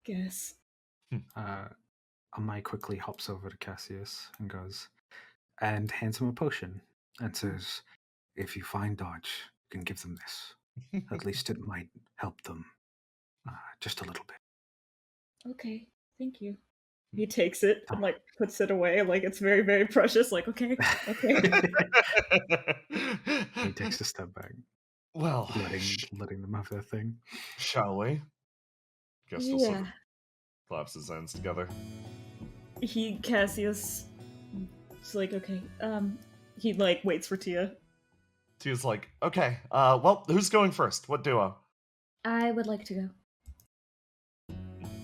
[SPEAKER 1] Guess.
[SPEAKER 2] Amai quickly hops over to Cassius and hands him a potion and says, if you find Dodge, you can give them this. At least it might help them just a little bit.
[SPEAKER 1] Okay, thank you. He takes it and like puts it away, like it's very, very precious. Like, okay.
[SPEAKER 2] He takes a step back.
[SPEAKER 3] Well,
[SPEAKER 2] letting them have their thing.
[SPEAKER 3] Shall we? Gestel sort of
[SPEAKER 1] Yeah.
[SPEAKER 3] claps his hands together.
[SPEAKER 1] Cassius is like, okay. He like waits for Tia.
[SPEAKER 3] Tia's like, okay, well, who's going first? What duo?
[SPEAKER 1] I would like to go.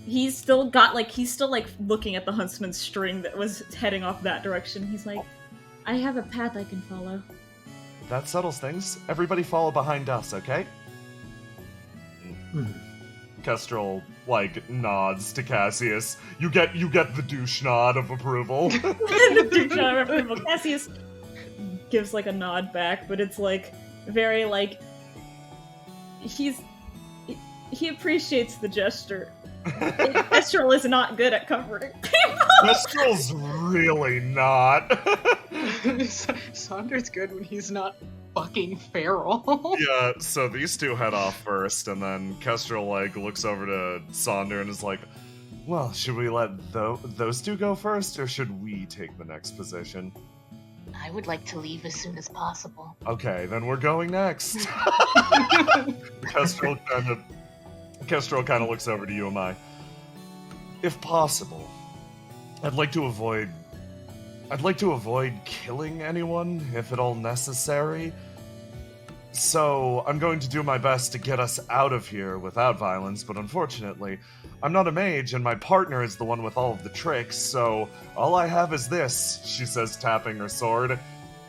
[SPEAKER 1] He's still looking at the huntsman's string that was heading off that direction. He's like, I have a path I can follow.
[SPEAKER 3] That settles things. Everybody follow behind us, okay?
[SPEAKER 2] Hmm.
[SPEAKER 3] Kestrel, like, nods to Cassius. You get the douche nod of approval.
[SPEAKER 1] Cassius gives like a nod back, but it's like very like he appreciates the gesture. Kestrel is not good at comforting people.
[SPEAKER 3] Kestrel's really not.
[SPEAKER 5] Saunder's good when he's not fucking feral.
[SPEAKER 3] Yeah, so these two head off first, and then Kestrel, like, looks over to Sonder and is like, well, should we let those two go first, or should we take the next position?
[SPEAKER 7] I would like to leave as soon as possible.
[SPEAKER 3] Okay, then we're going next. Kestrel kind of looks over to you and I. If possible, I'd like to avoid killing anyone, if at all necessary. So, I'm going to do my best to get us out of here without violence, but unfortunately, I'm not a mage, and my partner is the one with all of the tricks, so all I have is this, she says, tapping her sword.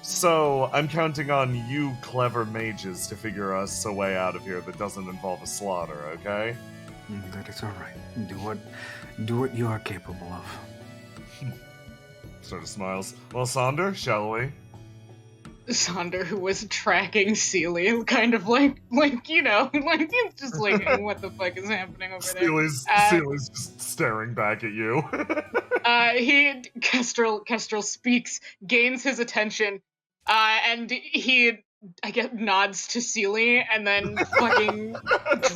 [SPEAKER 3] So, I'm counting on you clever mages to figure us a way out of here that doesn't involve a slaughter, okay?
[SPEAKER 2] That is alright. Do what you are capable of.
[SPEAKER 3] Sort of smiles. Well, Sonder, shall we?
[SPEAKER 5] Sonder, who was tracking Sealy, kind of like you know, like just like what the fuck is happening over there?
[SPEAKER 3] Sealy's just staring back at you.
[SPEAKER 5] Kestrel speaks, gains his attention, and he, I guess, nods to Sealy, and then fucking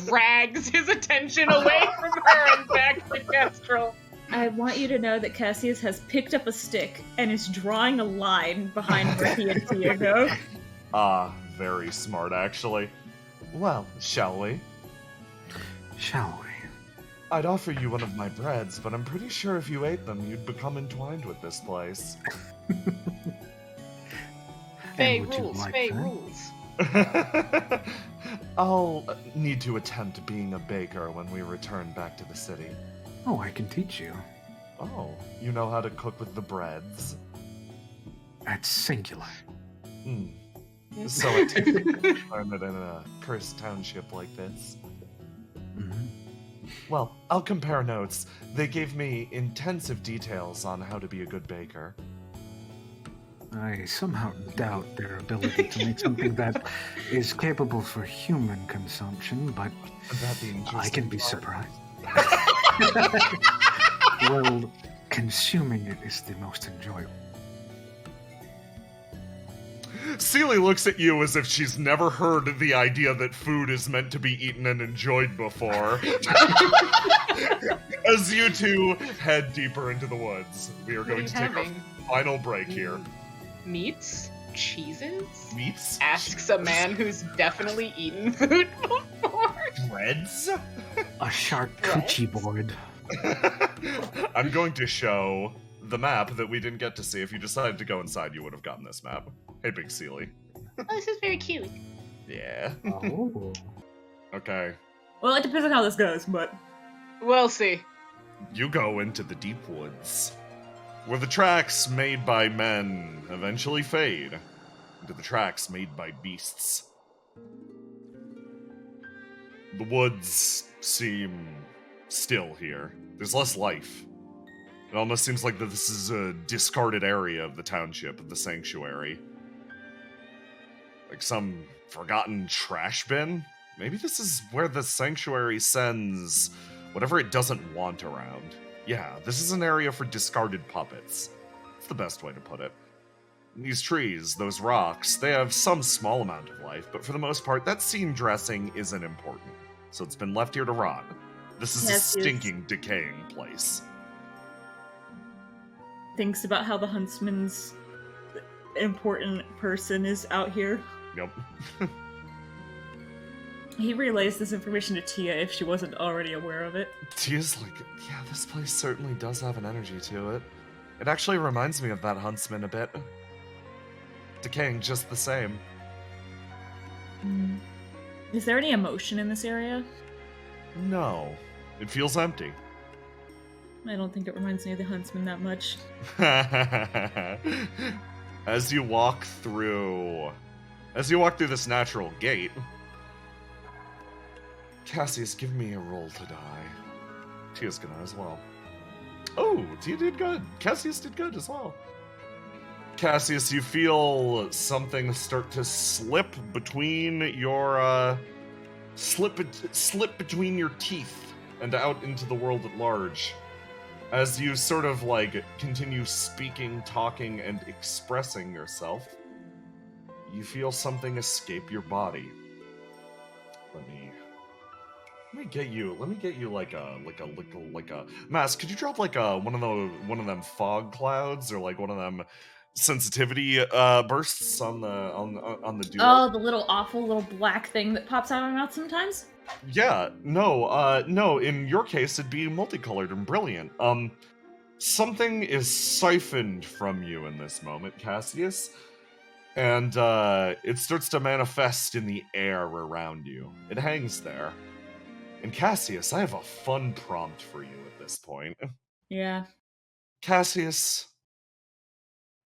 [SPEAKER 5] drags his attention away from her and back to Kestrel.
[SPEAKER 1] I want you to know that Cassius has picked up a stick and is drawing a line behind where he and Tia go.
[SPEAKER 3] Very smart, actually. Well, shall we?
[SPEAKER 2] Shall we?
[SPEAKER 3] I'd offer you one of my breads, but I'm pretty sure if you ate them, you'd become entwined with this place.
[SPEAKER 7] Faye
[SPEAKER 2] And would you
[SPEAKER 7] rules,
[SPEAKER 2] like
[SPEAKER 7] Faye
[SPEAKER 2] that?
[SPEAKER 7] rules.
[SPEAKER 3] I'll need to attempt being a baker when we return back to the city.
[SPEAKER 2] Oh, I can teach you.
[SPEAKER 3] Oh, you know how to cook with the breads?
[SPEAKER 2] That's singular.
[SPEAKER 3] So it takes to learn it in a cursed township like this.
[SPEAKER 2] Mhm.
[SPEAKER 3] Well, I'll compare notes. They gave me intensive details on how to be a good baker.
[SPEAKER 2] I somehow doubt their ability to make something that is capable for human consumption, but
[SPEAKER 3] That being
[SPEAKER 2] I
[SPEAKER 3] just
[SPEAKER 2] can be surprised. Well, consuming it is the most enjoyable.
[SPEAKER 3] Sealy looks at you as if she's never heard the idea that food is meant to be eaten and enjoyed before. As you two head deeper into the woods, we are going to take a final break here.
[SPEAKER 5] Meats? Cheeses?
[SPEAKER 3] Meats?
[SPEAKER 5] Asks a man who's definitely eaten food before.
[SPEAKER 3] Breads?
[SPEAKER 2] A charcuterie board.
[SPEAKER 3] I'm going to show the map that we didn't get to see. If you decided to go inside, you would have gotten this map. Hey, Big Sealy.
[SPEAKER 7] Oh, this is very cute.
[SPEAKER 3] Yeah.
[SPEAKER 2] Oh.
[SPEAKER 3] Okay.
[SPEAKER 1] Well, it depends on how this goes, but
[SPEAKER 5] We'll see.
[SPEAKER 3] You go into the deep woods, where the tracks made by men eventually fade into the tracks made by beasts. The woods seem still here. There's less life. It almost seems like that this is a discarded area of the township, of the sanctuary. Like some forgotten trash bin? Maybe this is where the sanctuary sends whatever it doesn't want around. Yeah, this is an area for discarded puppets. It's the best way to put it. These trees, those rocks, they have some small amount of life, but for the most part, that seam dressing isn't important. So it's been left here to rot. This is a stinking, decaying place.
[SPEAKER 1] thinks about how the huntsman's important person is out here.
[SPEAKER 3] Yep.
[SPEAKER 1] He relays this information to Tia if she wasn't already aware of it.
[SPEAKER 3] Tia's like, yeah, this place certainly does have an energy to it. It actually reminds me of that huntsman a bit. Decaying just the same.
[SPEAKER 1] Is there any emotion in this area?
[SPEAKER 3] No. It feels empty.
[SPEAKER 1] I don't think it reminds me of the huntsman that much.
[SPEAKER 3] as you walk through this natural gate, Cassius, give me a roll to die. Tia's gonna as well. Oh, Tia did good. Cassius did good as well. Cassius, you feel something start to slip between your slip between your teeth and out into the world at large. As you sort of like continue speaking, talking, and expressing yourself, you feel something escape your body. Let me get you like a Mask. Could you drop like one of them fog clouds or like one of them sensitivity bursts on the duo?
[SPEAKER 1] Oh, the little awful little black thing that pops out of my mouth sometimes?
[SPEAKER 3] Yeah, no, in your case it'd be multicolored and brilliant. Something is siphoned from you in this moment, Cassius, and it starts to manifest in the air around you. It hangs there. And Cassius, I have a fun prompt for you at this point.
[SPEAKER 1] Yeah.
[SPEAKER 3] Cassius,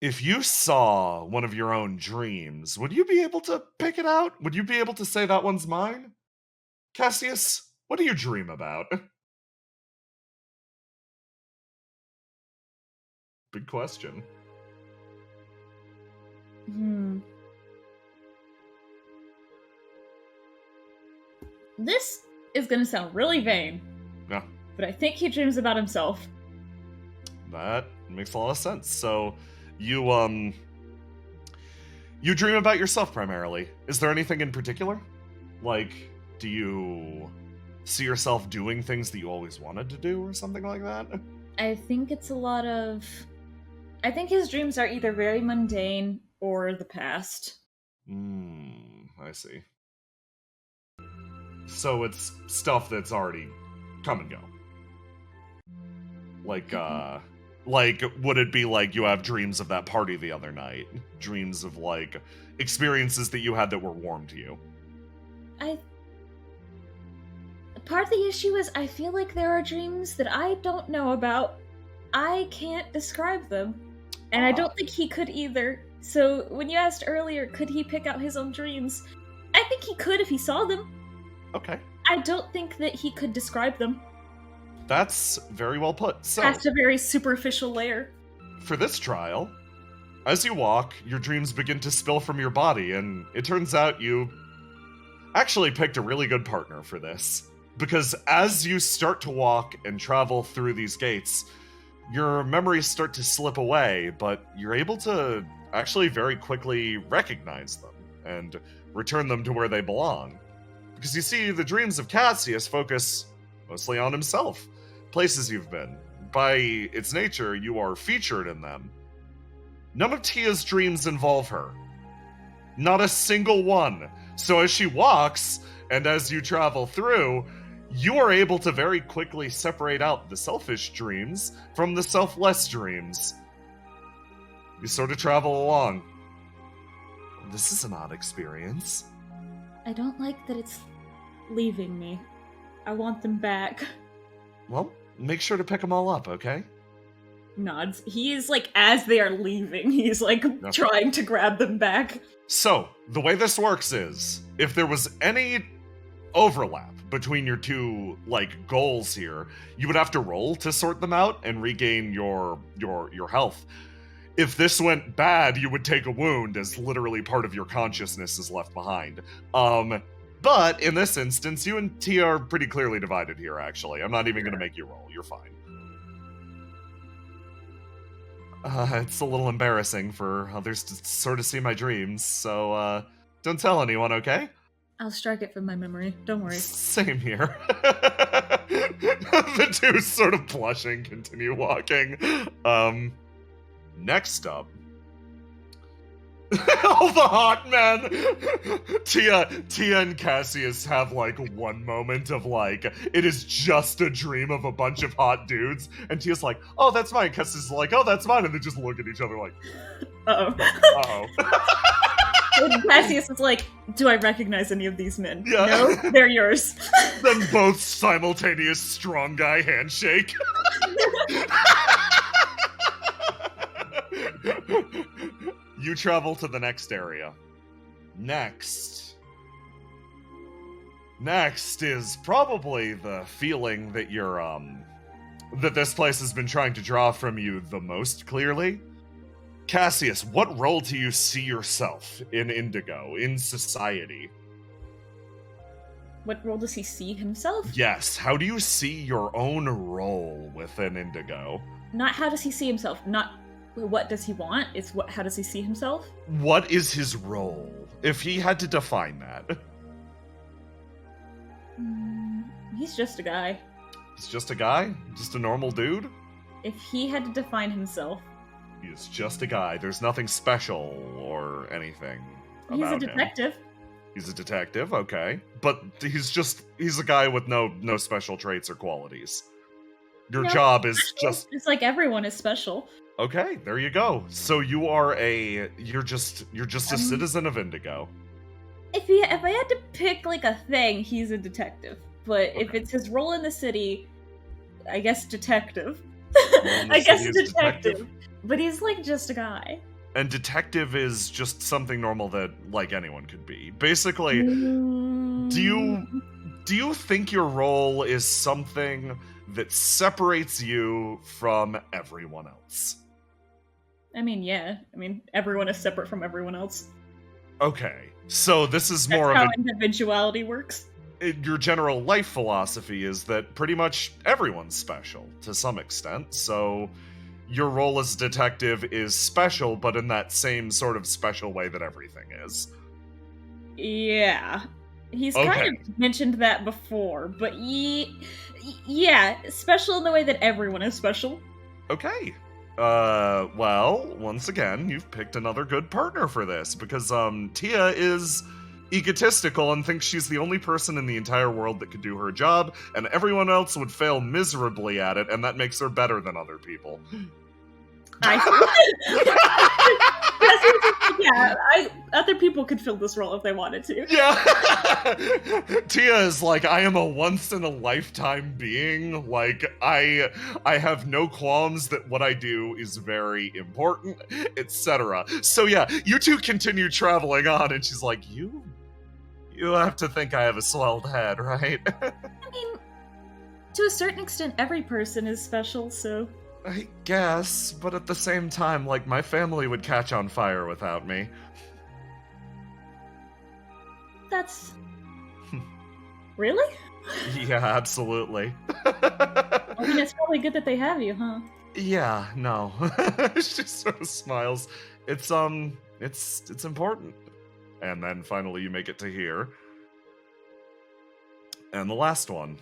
[SPEAKER 3] if you saw one of your own dreams, would you be able to pick it out? Would you be able to say that one's mine? Cassius, what do you dream about? Big question.
[SPEAKER 1] This is gonna sound really vain.
[SPEAKER 3] Yeah.
[SPEAKER 1] But I think he dreams about himself.
[SPEAKER 3] That makes a lot of sense. So, you dream about yourself primarily. Is there anything in particular? Like, do you see yourself doing things that you always wanted to do or something like that?
[SPEAKER 1] I think it's a lot of... I think his dreams are either very mundane or the past.
[SPEAKER 3] I see. So it's stuff that's already come and go. Like, would it be like you have dreams of that party the other night? Dreams of, like, experiences that you had that were warm to you?
[SPEAKER 1] Part of the issue is I feel like there are dreams that I don't know about. I can't describe them. And I don't think he could either. So when you asked earlier, could he pick out his own dreams? I think he could if he saw them.
[SPEAKER 3] Okay.
[SPEAKER 1] I don't think that he could describe them.
[SPEAKER 3] That's very well put. So,
[SPEAKER 1] Past a very superficial layer.
[SPEAKER 3] for this trial, as you walk, your dreams begin to spill from your body, and it turns out you actually picked a really good partner for this. Because as you start to walk and travel through these gates, your memories start to slip away, but you're able to actually very quickly recognize them and return them to where they belong. Because you see, the dreams of Cassius focus mostly on himself, places you've been. By its nature, you are featured in them. None of Tia's dreams involve her. Not a single one. So as she walks, and as you travel through, you are able to very quickly separate out the selfish dreams from the selfless dreams. You sort of travel along. This is an odd experience.
[SPEAKER 1] I don't like that it's leaving me. I want them back.
[SPEAKER 3] Well, make sure to pick them all up, okay?
[SPEAKER 1] Nods. He is like, as they are leaving, he's like trying to grab them back.
[SPEAKER 3] So, the way this works is, if there was any overlap between your two, like, goals here, you would have to roll to sort them out and regain your health. If this went bad, you would take a wound, as literally part of your consciousness is left behind. But in this instance, you and Tia are pretty clearly divided here, actually. I'm not even going to make you roll. You're fine. It's a little embarrassing for others to sort of see my dreams, so, don't tell anyone, okay?
[SPEAKER 1] I'll strike it from my memory. Don't worry.
[SPEAKER 3] Same here. The two sort of blushing continue walking. Next up. All the hot men! Tia and Cassius have, like, one moment of, like, it is just a dream of a bunch of hot dudes, and Tia's like, oh, that's mine. Cassius is like, oh, that's mine, and they just look at each other like,
[SPEAKER 1] uh-oh. And Cassius is like, do I recognize any of these men?
[SPEAKER 3] Yeah.
[SPEAKER 1] No, they're yours.
[SPEAKER 3] Then both simultaneous strong guy handshake. You travel to the next area. Next is probably the feeling that you're, that this place has been trying to draw from you the most clearly. Cassius, what role do you see yourself in Indigo, in society?
[SPEAKER 1] What role does he see himself?
[SPEAKER 3] Yes, how do you see your own role within Indigo?
[SPEAKER 1] Not how does he see himself, not what does he want, it's how does he see himself?
[SPEAKER 3] What is his role, if he had to define that?
[SPEAKER 1] He's just a guy.
[SPEAKER 3] He's just a guy? Just a normal dude?
[SPEAKER 1] If he had to define himself...
[SPEAKER 3] He's just a guy. There's nothing special or anything about
[SPEAKER 1] He's a
[SPEAKER 3] him.
[SPEAKER 1] detective.
[SPEAKER 3] He's a detective, okay. But he's a guy with no special traits or qualities. Your job is just...
[SPEAKER 1] It's like everyone is special.
[SPEAKER 3] Okay, there you go. So you're just a citizen of Indigo.
[SPEAKER 1] If I had to pick like a thing, he's a detective. But if it's his role in the city, I guess detective. I guess detective. But he's like just a guy.
[SPEAKER 3] And detective is just something normal that like anyone could be. Basically, do you think your role is something that separates you from everyone else?
[SPEAKER 1] I mean, yeah. I mean, everyone is separate from everyone else.
[SPEAKER 3] Okay, so this is more
[SPEAKER 1] That's
[SPEAKER 3] of
[SPEAKER 1] how individuality works.
[SPEAKER 3] Your general life philosophy is that pretty much everyone's special to some extent, so your role as detective is special, but in that same sort of special way that everything is.
[SPEAKER 1] Yeah. He's kind of mentioned that before, but yeah, special in the way that everyone is special.
[SPEAKER 3] Okay. Well, once again, you've picked another good partner for this, because, Tia is egotistical and thinks she's the only person in the entire world that could do her job, and everyone else would fail miserably at it, and that makes her better than other people.
[SPEAKER 1] Other people could fill this role if they wanted to.
[SPEAKER 3] Yeah. Tia is like, I am a once-in-a-lifetime being. Like, I have no qualms that what I do is very important, etc. So yeah, you two continue traveling on, and she's like, you have to think I have a swelled head, right?
[SPEAKER 1] I mean, to a certain extent, every person is special, so...
[SPEAKER 3] I guess, but at the same time, like, my family would catch on fire without me.
[SPEAKER 1] That's... Really?
[SPEAKER 3] Yeah, absolutely.
[SPEAKER 1] I mean, it's probably good that they have you, huh?
[SPEAKER 3] Yeah, no. She sort of smiles. It's important. And then finally you make it to here. And the last one.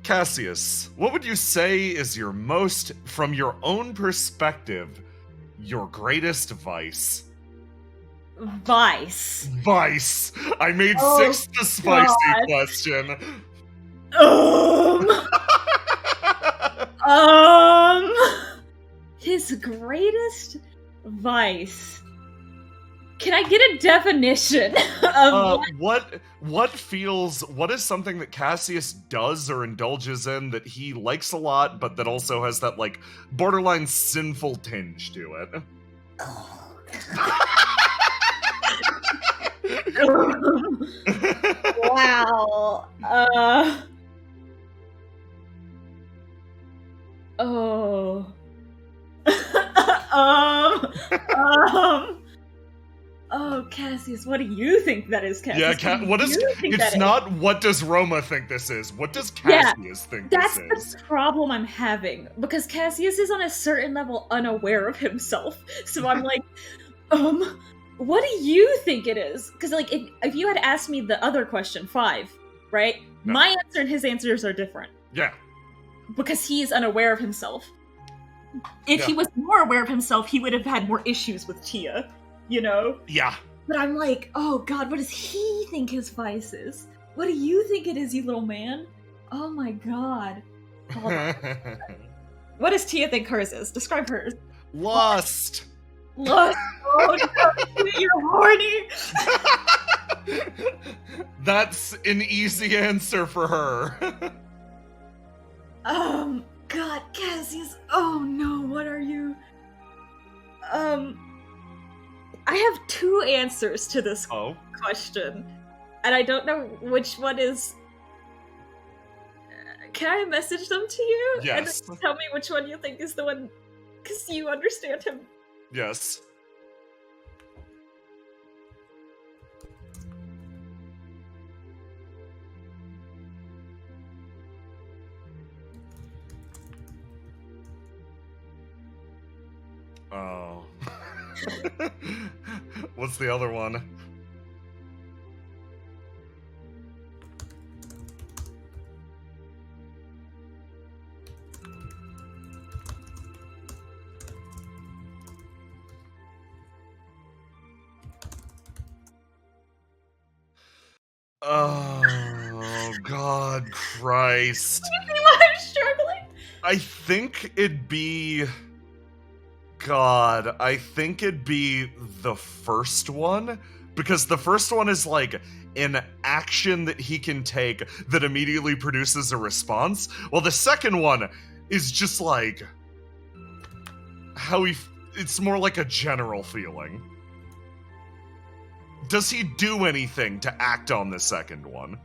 [SPEAKER 3] Cassius, what would you say is your most, from your own perspective, your greatest vice?
[SPEAKER 1] Vice.
[SPEAKER 3] Vice! I made 6 the spicy question.
[SPEAKER 1] His greatest vice. Can I get a definition of
[SPEAKER 3] what is something that Cassius does or indulges in that he likes a lot, but that also has that, like, borderline sinful tinge to it?
[SPEAKER 1] Wow. Oh, Cassius, what do you think that is, Cassius?
[SPEAKER 3] Yeah, it's not what does Roma think this is. What does Cassius think this is?
[SPEAKER 1] That's the problem I'm having. Because Cassius is on a certain level unaware of himself. So I'm like, what do you think it is? Because, like, if you had asked me the other question, 5, right? No. My answer and his answers are different.
[SPEAKER 3] Yeah.
[SPEAKER 1] Because he is unaware of himself. If he was more aware of himself, he would have had more issues with Tia. You know?
[SPEAKER 3] Yeah.
[SPEAKER 1] But I'm like, oh god, what does he think his vice is? What do you think it is, you little man? Oh my god. What does Tia think hers is? Describe hers.
[SPEAKER 3] Lust.
[SPEAKER 1] Lust. Oh no, you're horny.
[SPEAKER 3] That's an easy answer for her.
[SPEAKER 1] God, Cassius. Oh no, what are you? I have two answers to this
[SPEAKER 3] Oh,
[SPEAKER 1] question, and I don't know which one is. Can I message them to you? And
[SPEAKER 3] Yes.
[SPEAKER 1] then tell me which one you think is the one, because you understand him.
[SPEAKER 3] yes. Oh. What's the other one? Oh, God Christ.
[SPEAKER 1] I'm struggling.
[SPEAKER 3] I think it'd be. God, I think it'd be the first one. Because the first one is like an action that he can take that immediately produces a response. While the second one is just like. It's more like a general feeling. Does he do anything to act on the second one?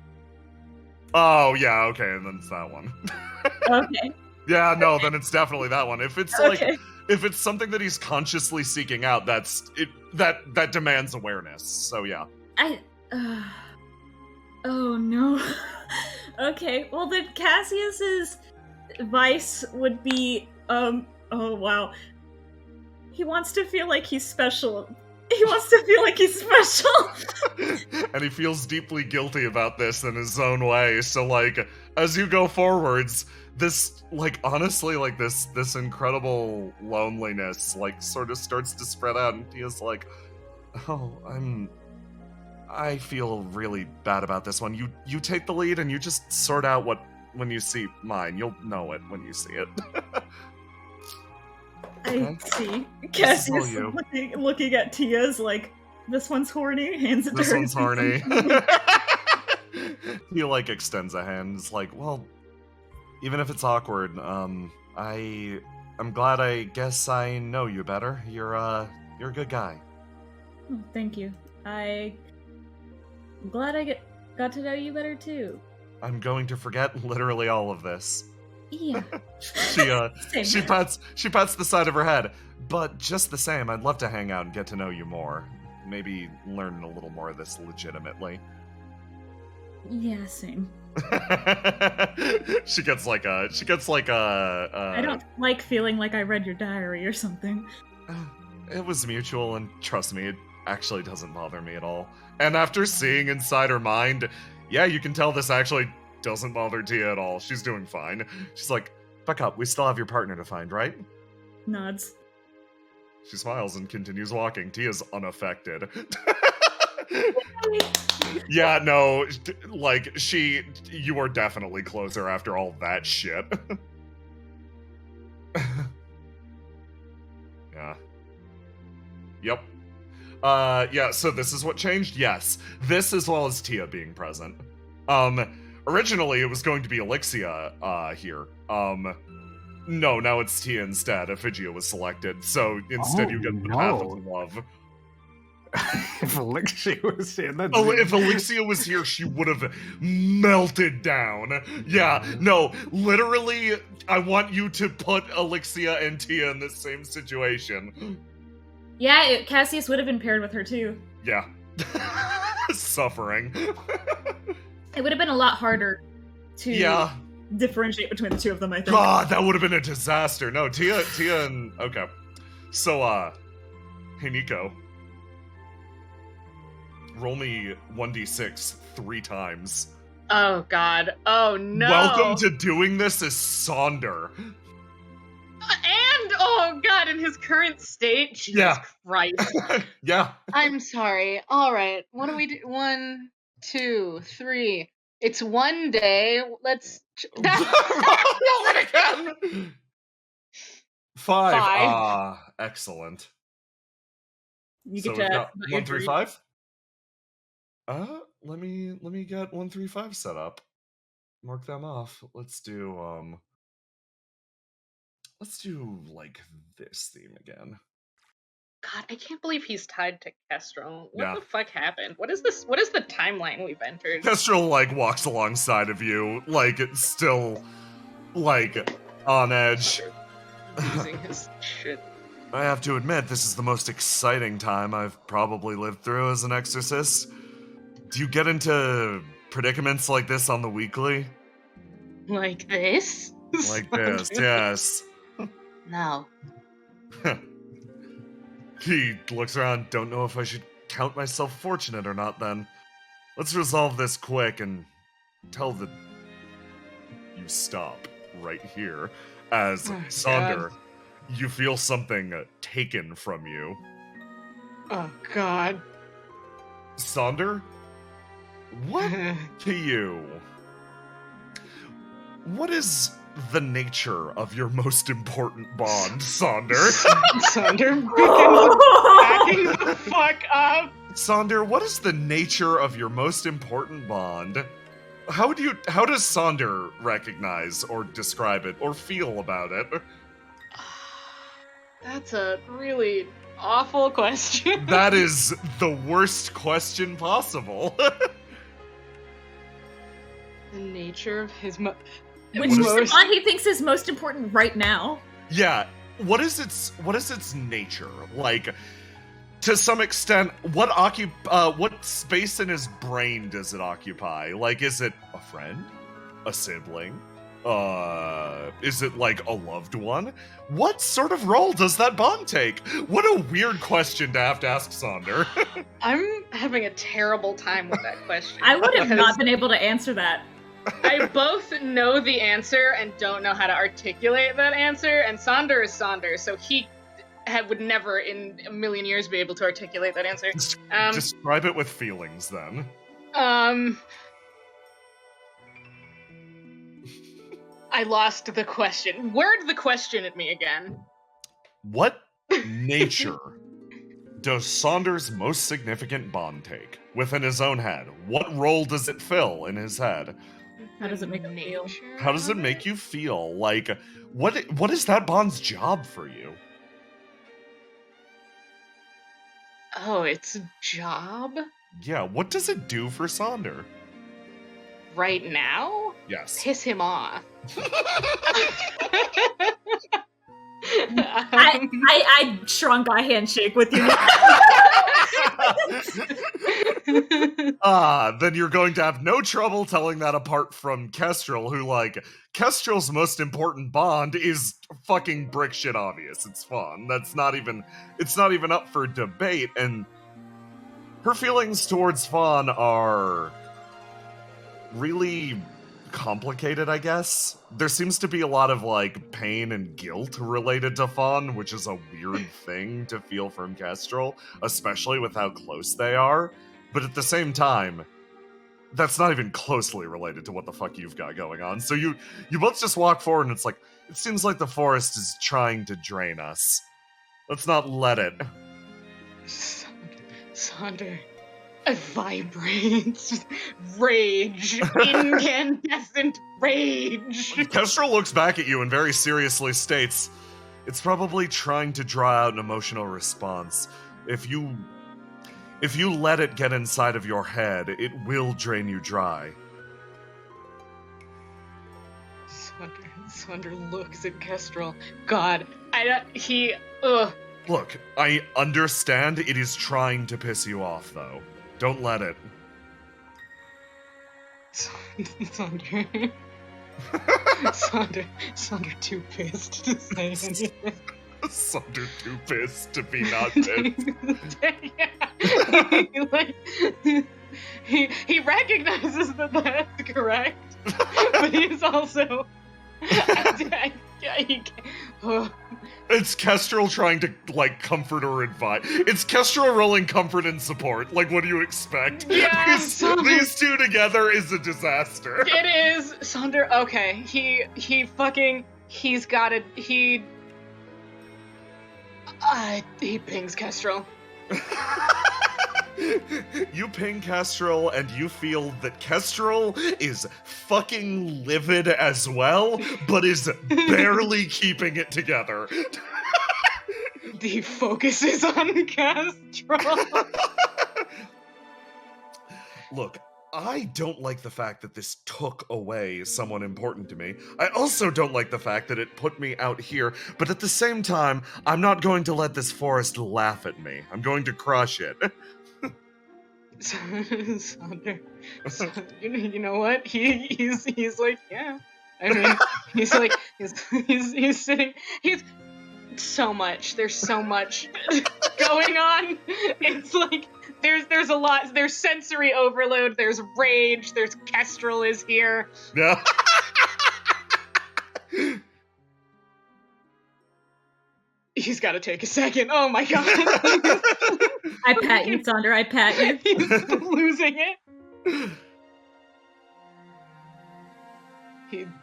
[SPEAKER 3] Oh, yeah, okay, and then it's that one.
[SPEAKER 1] Okay.
[SPEAKER 3] Yeah, no, then it's definitely that one. If it's
[SPEAKER 1] Okay.
[SPEAKER 3] if it's something that he's consciously seeking out, that demands awareness. So yeah.
[SPEAKER 1] Oh no. Okay, well then Cassius's vice would be, oh wow. He wants to feel like he's special. He wants to feel like he's special.
[SPEAKER 3] And he feels deeply guilty about this in his own way. So like, as you go forwards, this like honestly like this incredible loneliness like sort of starts to spread out, and he is like, oh, I feel really bad about this one. You take the lead and you just sort out when you see mine. You'll know it when you see it.
[SPEAKER 1] I see.
[SPEAKER 3] all
[SPEAKER 1] Cassius
[SPEAKER 3] you.
[SPEAKER 1] looking at Tia's like, this one's horny, hands it to
[SPEAKER 3] This
[SPEAKER 1] her.
[SPEAKER 3] one's horny. He like extends a hand. It's like, well, even if it's awkward, I'm glad. I guess I know you better. You're a good guy.
[SPEAKER 1] Oh, thank you. I'm glad I got to know you better too.
[SPEAKER 3] I'm going to forget literally all of this.
[SPEAKER 1] Yeah.
[SPEAKER 3] She
[SPEAKER 1] Same.
[SPEAKER 3] she pats the side of her head. But just the same, I'd love to hang out and get to know you more. Maybe learn a little more of this legitimately.
[SPEAKER 1] Yeah, same.
[SPEAKER 3] She gets like a
[SPEAKER 1] I don't like feeling like I read your diary or something.
[SPEAKER 3] It was mutual, and trust me, it actually doesn't bother me at all. And after seeing inside her mind, yeah, you can tell this actually doesn't bother Tia at all. She's doing fine. She's like, back up, we still have your partner to find, right?
[SPEAKER 1] Nods.
[SPEAKER 3] She smiles and continues walking. Tia's unaffected. Yeah, no, like, you are definitely closer after all that shit. Yeah. Yep. Yeah, so this is what changed? Yes. This as well as Tia being present. Originally it was going to be Elixia, here. No, now it's Tia instead. Ephigia was selected, so instead you get the path of love.
[SPEAKER 2] If Elixir was here, that's
[SPEAKER 3] Oh, if Elixia was here, she would have melted down. Yeah, no, literally, I want you to put Elixia and Tia in the same situation.
[SPEAKER 1] Yeah, Cassius would have been paired with her too.
[SPEAKER 3] Yeah. Suffering.
[SPEAKER 1] It would have been a lot harder to
[SPEAKER 3] Yeah.
[SPEAKER 1] differentiate between the two of them, I think.
[SPEAKER 3] God, that would have been a disaster. No, Tia and... Okay. So, hey, Nico. Roll me 1d6 3 times.
[SPEAKER 5] Oh god. Oh no.
[SPEAKER 3] Welcome to doing this as Sonder.
[SPEAKER 5] And oh god, in his current state, Jesus
[SPEAKER 3] Yeah.
[SPEAKER 5] Christ.
[SPEAKER 3] Yeah.
[SPEAKER 5] I'm sorry. All right. What do we do? 1, 2, 3. It's one day. Let's.
[SPEAKER 3] Roll it again. 5.
[SPEAKER 5] 5.
[SPEAKER 3] Ah, excellent.
[SPEAKER 1] You
[SPEAKER 3] So
[SPEAKER 1] get
[SPEAKER 3] we've
[SPEAKER 1] to
[SPEAKER 3] got
[SPEAKER 1] about your
[SPEAKER 3] 1 3
[SPEAKER 1] dream.
[SPEAKER 3] 5. Let me get 1 3 5 set up. Mark them off. Let's do like this theme again.
[SPEAKER 5] God, God, I can't believe he's tied to Kestrel. What
[SPEAKER 3] Yeah.
[SPEAKER 5] the fuck happened? What is this? What is the timeline we've entered?
[SPEAKER 3] Kestrel, like, walks alongside of you, like, it's still, like, on edge.
[SPEAKER 5] Losing his shit.
[SPEAKER 3] I have to admit, this is the most exciting time I've probably lived through as an exorcist. Do you get into predicaments like this on the weekly?
[SPEAKER 7] Like this?
[SPEAKER 3] Like this, yes.
[SPEAKER 7] No.
[SPEAKER 3] He looks around, don't know if I should count myself fortunate or not then. Let's resolve this quick and tell the... You stop right here. As
[SPEAKER 5] Oh,
[SPEAKER 3] Sonder, you feel something taken from you.
[SPEAKER 5] Oh God.
[SPEAKER 3] Sonder? What to you? What is the nature of your most important bond, Sonder?
[SPEAKER 5] Sonder backing the fuck up.
[SPEAKER 3] Sonder, what is the nature of your most important bond? How does Sonder recognize or describe it or feel about it?
[SPEAKER 5] That's a really awful question.
[SPEAKER 3] That is the worst question possible.
[SPEAKER 5] The nature of his
[SPEAKER 1] Which
[SPEAKER 3] What
[SPEAKER 1] is
[SPEAKER 3] is
[SPEAKER 1] the
[SPEAKER 5] most...
[SPEAKER 1] bond he thinks is most important right now.
[SPEAKER 3] Yeah, what is its nature? Like, to some extent, what space in his brain does it occupy? Like, is it a friend? A sibling? Is it like a loved one? What sort of role does that bond take? What a weird question to have to ask Sonder.
[SPEAKER 5] I'm having a terrible time with that question.
[SPEAKER 1] I would have
[SPEAKER 5] because
[SPEAKER 1] not been able to answer that.
[SPEAKER 5] I both know the answer and don't know how to articulate that answer, and Sonder is Sonder, so he would never in a million years be able to articulate that answer.
[SPEAKER 3] Describe it with feelings, then.
[SPEAKER 5] I lost the question. Word the question at me again.
[SPEAKER 3] What nature does Sonder's most significant bond take within his own head? What role does it fill in his head?
[SPEAKER 1] How does it make him feel?
[SPEAKER 5] Nature
[SPEAKER 3] How does it
[SPEAKER 5] of
[SPEAKER 3] make you feel? Like, what is that bond's job for you?
[SPEAKER 5] Oh, it's a job?
[SPEAKER 3] Yeah, what does it do for Sonder?
[SPEAKER 5] Right now?
[SPEAKER 3] Yes.
[SPEAKER 5] Piss him off.
[SPEAKER 1] I strong guy handshake with you.
[SPEAKER 3] Then you're going to have no trouble telling that apart from Kestrel, who, like, Kestrel's most important bond is fucking brick shit obvious. It's fun. It's not even up for debate, and her feelings towards Fawn are really complicated, I guess. There seems to be a lot of, like, pain and guilt related to Fawn, which is a weird thing to feel from Kestrel, especially with how close they are. But at the same time, that's not even closely related to what the fuck you've got going on. So you both just walk forward and it's like, it seems like the forest is trying to drain us. Let's not let it.
[SPEAKER 5] Sonder, it vibrates. Rage. Incandescent rage.
[SPEAKER 3] Kestrel looks back at you and very seriously states, it's probably trying to draw out an emotional response. If you let it get inside of your head, it will drain you dry.
[SPEAKER 5] Sonder looks at Kestrel. God,
[SPEAKER 3] Look, I understand it is trying to piss you off, though. Don't let it.
[SPEAKER 5] Sonder. Sonder too pissed to say anything.
[SPEAKER 3] Sonder too pissed to be not pissed.
[SPEAKER 5] he recognizes that that's correct, but he's also...
[SPEAKER 3] It's Kestrel trying to, like, comfort or advise. It's Kestrel rolling comfort and support. Like, what do you expect?
[SPEAKER 5] Yeah,
[SPEAKER 3] these two together is a disaster.
[SPEAKER 5] It is. Sonder, okay, he pings Kestrel.
[SPEAKER 3] You ping Kestrel, and you feel that Kestrel is fucking livid as well, but is barely keeping it together.
[SPEAKER 5] He focuses on Castro.
[SPEAKER 3] Look, I don't like the fact that this took away someone important to me. I also don't like the fact that it put me out here, but at the same time, I'm not going to let this forest laugh at me. I'm going to crush it.
[SPEAKER 5] Sonder, you know what? He's like, yeah. I mean, he's like, he's sitting, he's so much. There's so much going on. It's like there's a lot. There's sensory overload. There's rage. There's Kestrel is here.
[SPEAKER 3] Yeah.
[SPEAKER 5] He's got to take a second. Oh my god.
[SPEAKER 1] I pat you, Sonder. I pat you.
[SPEAKER 5] He's losing it.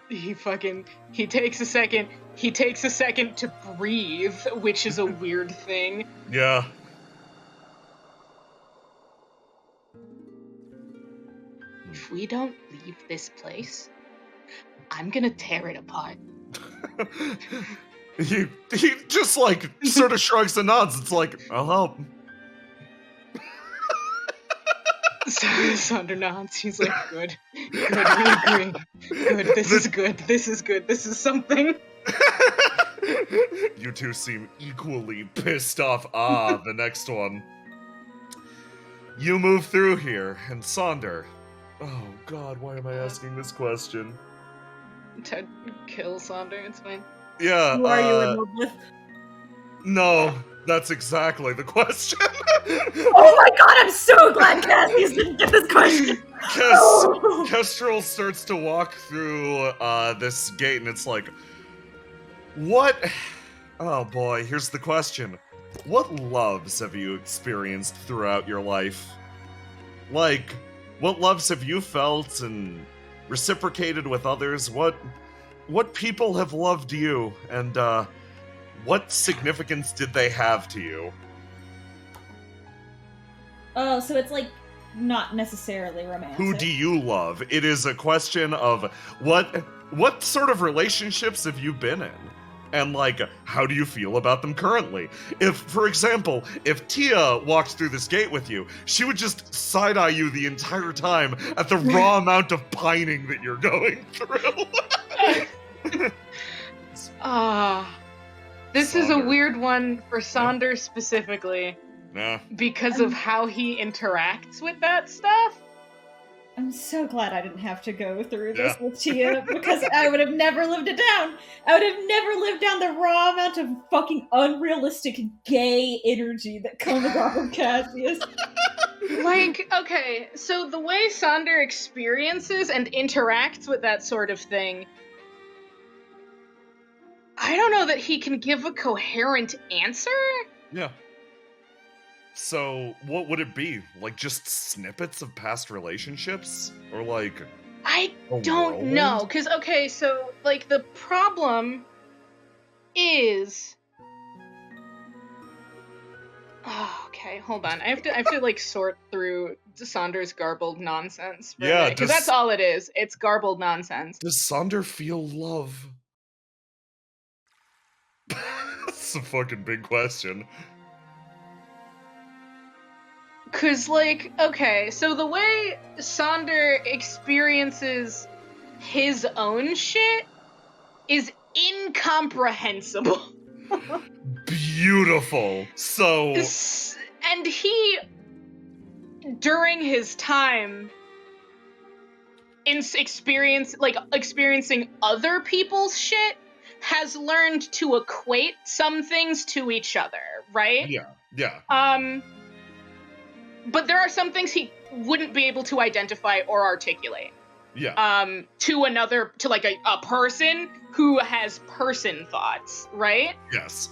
[SPEAKER 5] He takes a second. He takes a second to breathe, which is a weird thing.
[SPEAKER 3] Yeah.
[SPEAKER 7] If we don't leave this place, I'm gonna tear it apart.
[SPEAKER 3] He just like sort of shrugs and nods. It's like, I'll help.
[SPEAKER 5] Sonder nods. He's like, good, we agree. Good, this is good. This is something.
[SPEAKER 3] You two seem equally pissed off. Ah, the next one. You move through here, and Sonder. Oh god, why am I asking this question?
[SPEAKER 5] To kill Sonder, it's fine.
[SPEAKER 3] Yeah,
[SPEAKER 1] Who are you in love with?
[SPEAKER 3] No, that's exactly the question.
[SPEAKER 1] Oh my god, I'm so glad Cassius didn't get this question!
[SPEAKER 3] Kestrel starts to walk through this gate, and it's like, what? Oh boy, here's the question. What loves have you experienced throughout your life? Like, what loves have you felt and reciprocated with others? What people have loved you, and what significance did they have to you?
[SPEAKER 1] Oh, so it's like not necessarily romantic.
[SPEAKER 3] Who do you love? It is a question of what sort of relationships have you been in? And like, how do you feel about them currently? If, for example, if Tia walked through this gate with you, she would just side-eye you the entire time at the raw amount of pining that you're going through.
[SPEAKER 5] This is a
[SPEAKER 3] Sonder.
[SPEAKER 5] weird one for Sonder specifically.
[SPEAKER 3] Nah.
[SPEAKER 5] Because of how he interacts with that stuff.
[SPEAKER 1] I'm so glad I didn't have to go through this
[SPEAKER 3] Yeah.
[SPEAKER 1] with Tia, because I would have never lived it down. I would have never lived down the raw amount of fucking unrealistic gay energy that comes off of Cassius.
[SPEAKER 5] Like, okay, so the way Sonder experiences and interacts with that sort of thing, I don't know that he can give a coherent answer.
[SPEAKER 3] Yeah. So, what would it be? Like, just snippets of past relationships? Or, like,
[SPEAKER 5] I
[SPEAKER 3] a
[SPEAKER 5] don't know,
[SPEAKER 3] whirlwind?
[SPEAKER 5] because, okay, so, like, the problem is... Oh, okay, hold on. I have to like, sort through Sonder's garbled nonsense.
[SPEAKER 3] Yeah,
[SPEAKER 5] because that's all it is. It's garbled nonsense.
[SPEAKER 3] Does Sonder feel love? That's a fucking big question.
[SPEAKER 5] Cause, like, okay, so the way Sonder experiences his own shit is incomprehensible.
[SPEAKER 3] Beautiful. So,
[SPEAKER 5] And he, during his time in experiencing other people's shit, has learned to equate some things to each other, right?
[SPEAKER 3] yeah.
[SPEAKER 5] But there are some things he wouldn't be able to identify or articulate.
[SPEAKER 3] Yeah.
[SPEAKER 5] To like a person who has person thoughts, right?
[SPEAKER 3] Yes.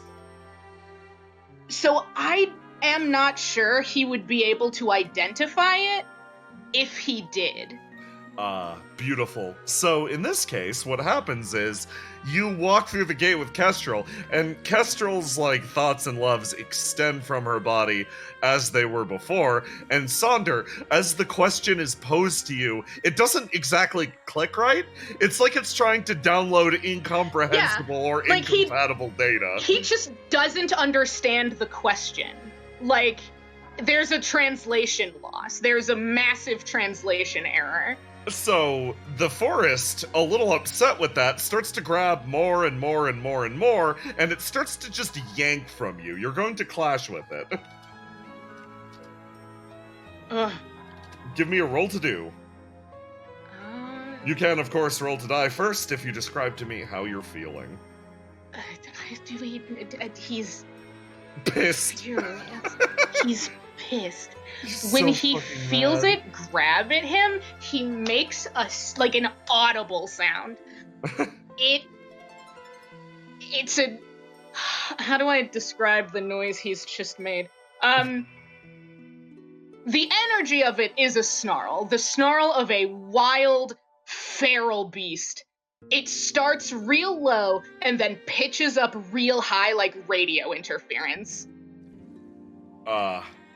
[SPEAKER 5] So I am not sure he would be able to identify it if he did.
[SPEAKER 3] Beautiful. So in this case, what happens is you walk through the gate with Kestrel, and Kestrel's like thoughts and loves extend from her body as they were before. And Sonder, as the question is posed to you, it doesn't exactly click right. It's like it's trying to download incomprehensible or
[SPEAKER 5] like
[SPEAKER 3] incompatible data.
[SPEAKER 5] He just doesn't understand the question. Like, there's a translation loss. There's a massive translation error.
[SPEAKER 3] So the forest, a little upset with that, starts to grab more and more and more and more, and it starts to just yank from you. You're going to clash with it. Give me a roll to do. You can, of course, roll to die first if you describe to me how you're feeling.
[SPEAKER 7] He's
[SPEAKER 3] Pissed.
[SPEAKER 7] he's pissed.
[SPEAKER 3] He's
[SPEAKER 7] When
[SPEAKER 3] so
[SPEAKER 7] he
[SPEAKER 3] fucking
[SPEAKER 7] feels
[SPEAKER 3] mad.
[SPEAKER 7] it grab at him, he makes like an audible sound.
[SPEAKER 5] It's a... How do I describe the noise he's just made? The energy of it is a snarl. The snarl of a wild, feral beast. It starts real low and then pitches up real high like radio interference.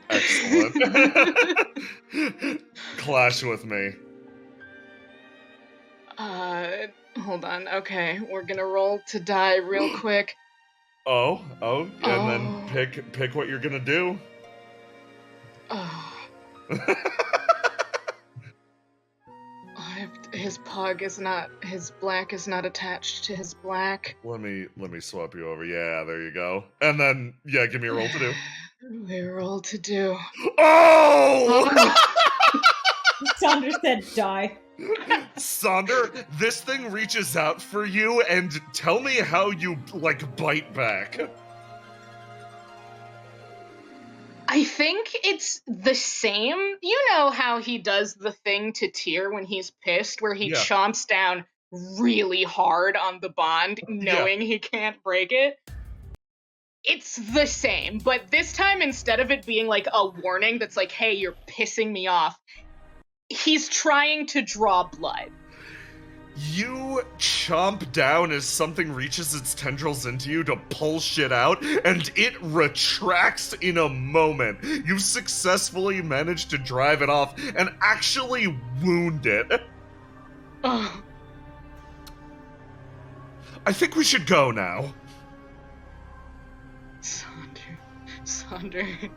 [SPEAKER 3] Excellent. Clash with me.
[SPEAKER 5] Hold on. Okay, we're gonna roll to die real quick.
[SPEAKER 3] Oh, and then pick what you're gonna do.
[SPEAKER 5] His pug is not, his black is not attached to his black.
[SPEAKER 3] Let me swap you over. Yeah, there you go. And then give me a roll to do.
[SPEAKER 5] We roll to do.
[SPEAKER 3] Oh!
[SPEAKER 1] Sonder said die.
[SPEAKER 3] Sonder, this thing reaches out for you, and tell me how you bite back.
[SPEAKER 5] I think it's the same. You know how he does the thing to Tyr when he's pissed, where he chomps down really hard on the bond, knowing he can't break it? It's the same, but this time, instead of it being like a warning that's like, hey, you're pissing me off, he's trying to draw blood.
[SPEAKER 3] You chomp down as something reaches its tendrils into you to pull shit out, and it retracts in a moment. You successfully managed to drive it off and actually wound it.
[SPEAKER 5] Ugh.
[SPEAKER 3] I think we should go now.
[SPEAKER 5] Sonder.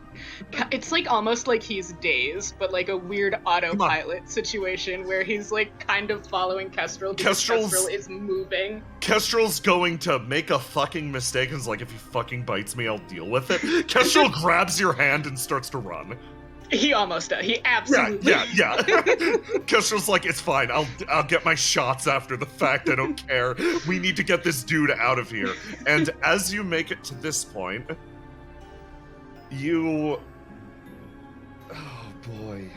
[SPEAKER 5] It's like almost like he's dazed, but like a weird autopilot situation where he's like kind of following Kestrel because Kestrel is moving.
[SPEAKER 3] Kestrel's going to make a fucking mistake and is like, if he fucking bites me, I'll deal with it. Kestrel grabs your hand and starts to run.
[SPEAKER 5] He almost does. He absolutely.
[SPEAKER 3] Yeah. Kestrel's like, it's fine. I'll get my shots after the fact. I don't care. We need to get this dude out of here. And as you make it to this point, oh boy.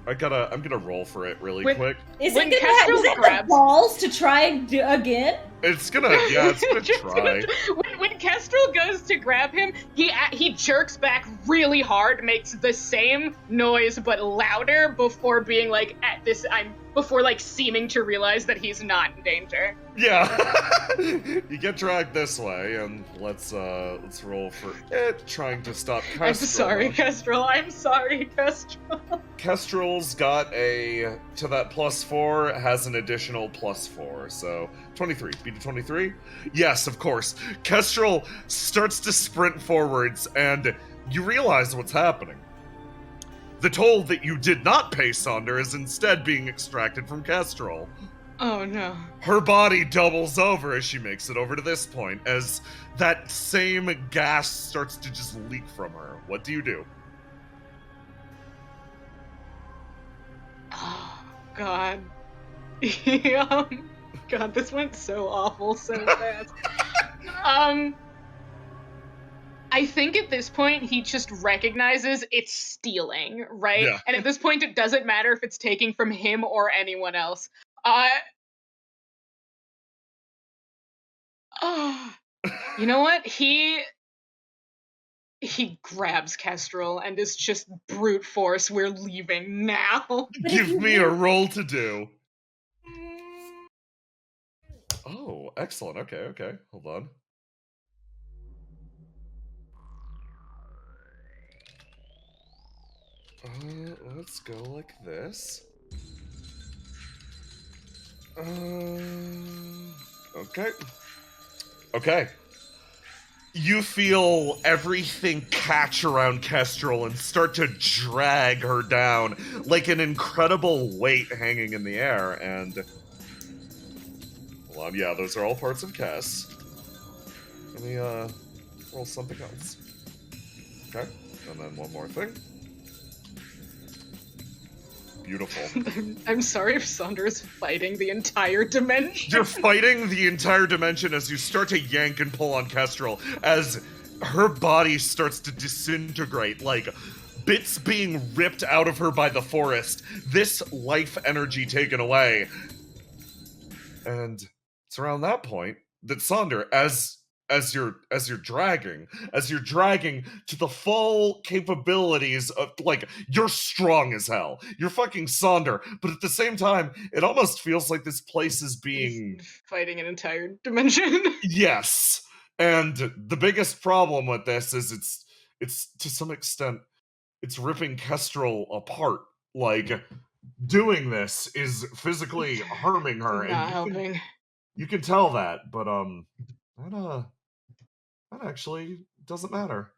[SPEAKER 3] I'm gonna roll for it really quick.
[SPEAKER 1] Is it the balls to try again?
[SPEAKER 3] It's gonna try.
[SPEAKER 5] When Kestrel goes to grab him, he jerks back really hard, makes the same noise but louder before being like before seeming to realize that he's not in danger.
[SPEAKER 3] Yeah. You get dragged this way, and let's roll for it trying to stop Kestrel.
[SPEAKER 5] I'm sorry, Kestrel.
[SPEAKER 3] Kestrel's got to that +4 has an additional +4, so 23. Beat a 23? Yes, of course. Kestrel starts to sprint forwards, and you realize what's happening. The toll that you did not pay Sonder is instead being extracted from Kestrel.
[SPEAKER 5] Oh no.
[SPEAKER 3] Her body doubles over as she makes it over to this point, as that same gas starts to just leak from her. What do you do?
[SPEAKER 5] Oh, God. God, this went so awful so fast. I think at this point he just recognizes it's stealing, right?
[SPEAKER 3] Yeah.
[SPEAKER 5] And at this point it doesn't matter if it's taking from him or anyone else. You know what? He grabs Kestrel and is just brute force. We're leaving now.
[SPEAKER 3] Give me a roll to do. Oh, excellent. Okay. Hold on. Let's go like this. Okay. You feel everything catch around Kestrel and start to drag her down, like an incredible weight hanging in the air, and... Hold on, yeah, those are all parts of Cass. Let me, roll something else. Okay, and then one more thing. Beautiful.
[SPEAKER 5] I'm sorry if Saunder's fighting the entire dimension.
[SPEAKER 3] You're fighting the entire dimension as you start to yank and pull on Kestrel, as her body starts to disintegrate, like bits being ripped out of her by the forest, this life energy taken away. And it's around that point that Saunder, as you're dragging to the full capabilities of, like, you're strong as hell. You're fucking Saunder, but at the same time, it almost feels like this place is being...
[SPEAKER 5] fighting an entire dimension.
[SPEAKER 3] Yes. And the biggest problem with this is it's to some extent, it's ripping Kestrel apart. Like, doing this is physically harming her.
[SPEAKER 5] Not helping.
[SPEAKER 3] You can tell that, but that actually doesn't matter,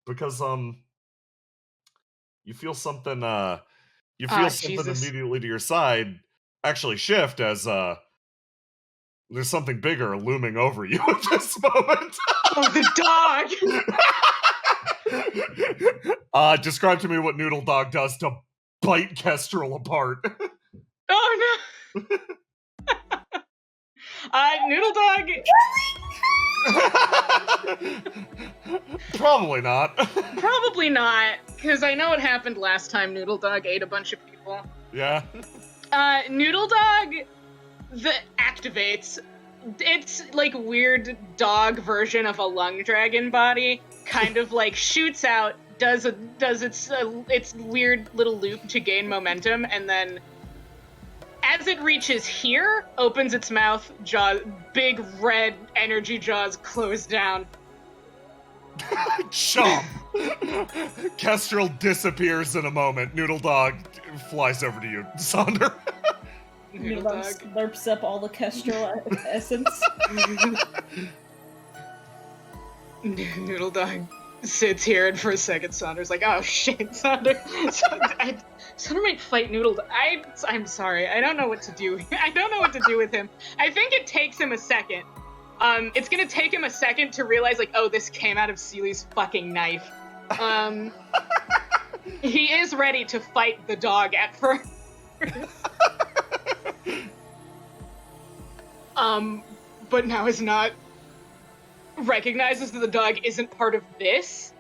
[SPEAKER 3] because you feel something
[SPEAKER 5] Jesus.
[SPEAKER 3] immediately to your side actually shift as there's something bigger looming over you at this moment.
[SPEAKER 5] Oh, the
[SPEAKER 3] dog. Describe to me what Noodle Dog does to bite Kestrel apart.
[SPEAKER 5] Oh no. Noodle Dog.
[SPEAKER 3] Probably not.
[SPEAKER 5] Probably not, because I know what happened last time Noodle Dog ate a bunch of people.
[SPEAKER 3] Yeah.
[SPEAKER 5] Noodle Dog activates. It's like weird dog version of a lung dragon body, kind of like shoots out, does its weird little loop to gain momentum, and then as it reaches here, opens its mouth, big red energy jaws close down.
[SPEAKER 3] Chomp! Kestrel disappears in a moment. Noodle Dog flies over to you. Saunder.
[SPEAKER 5] Noodle
[SPEAKER 1] Dog
[SPEAKER 5] Dog
[SPEAKER 1] slurps up all the Kestrel essence.
[SPEAKER 5] Noodle Dog sits here, and for a second, Saunder's like, "Oh shit, Saunder! Saunder might fight Noodle Dog. I'm sorry. I don't know what to do. I don't know what to do with him. I think it takes him a second. It's gonna take him a second to realize, like, oh, this came out of Seely's fucking knife. He is ready to fight the dog at first. But now is not. Recognizes that the dog isn't part of this.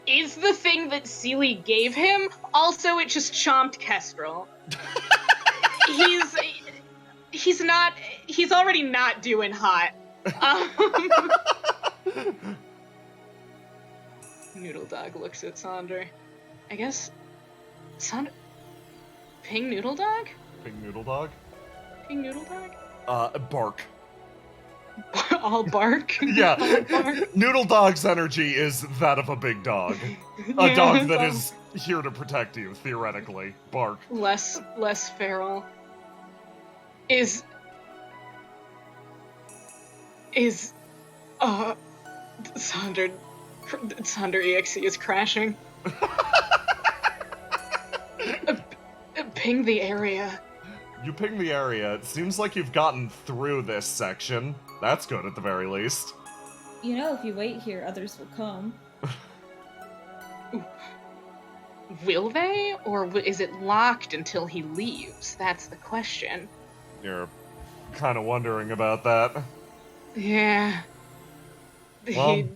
[SPEAKER 5] Is the thing that Seely gave him. Also, it just chomped Kestrel. He's already not doing hot. Noodle Dog looks at Saunder. I guess Saunder. Ping Noodle Dog?
[SPEAKER 3] Ping Noodle Dog?
[SPEAKER 5] Ping Noodle Dog?
[SPEAKER 3] Bark.
[SPEAKER 5] All bark?
[SPEAKER 3] Yeah.
[SPEAKER 5] All bark?
[SPEAKER 3] Noodle Dog's energy is that of a big dog. A dog that is here to protect you, theoretically. Bark.
[SPEAKER 5] Less feral. Saunder EXE is crashing. Ping the area.
[SPEAKER 3] You ping the area. It seems like you've gotten through this section. That's good at the very least.
[SPEAKER 1] You know, if you wait here, others will come.
[SPEAKER 5] Will they? Or is it locked until he leaves? That's the question.
[SPEAKER 3] You're kind of wondering about that.
[SPEAKER 5] Yeah.
[SPEAKER 3] Well,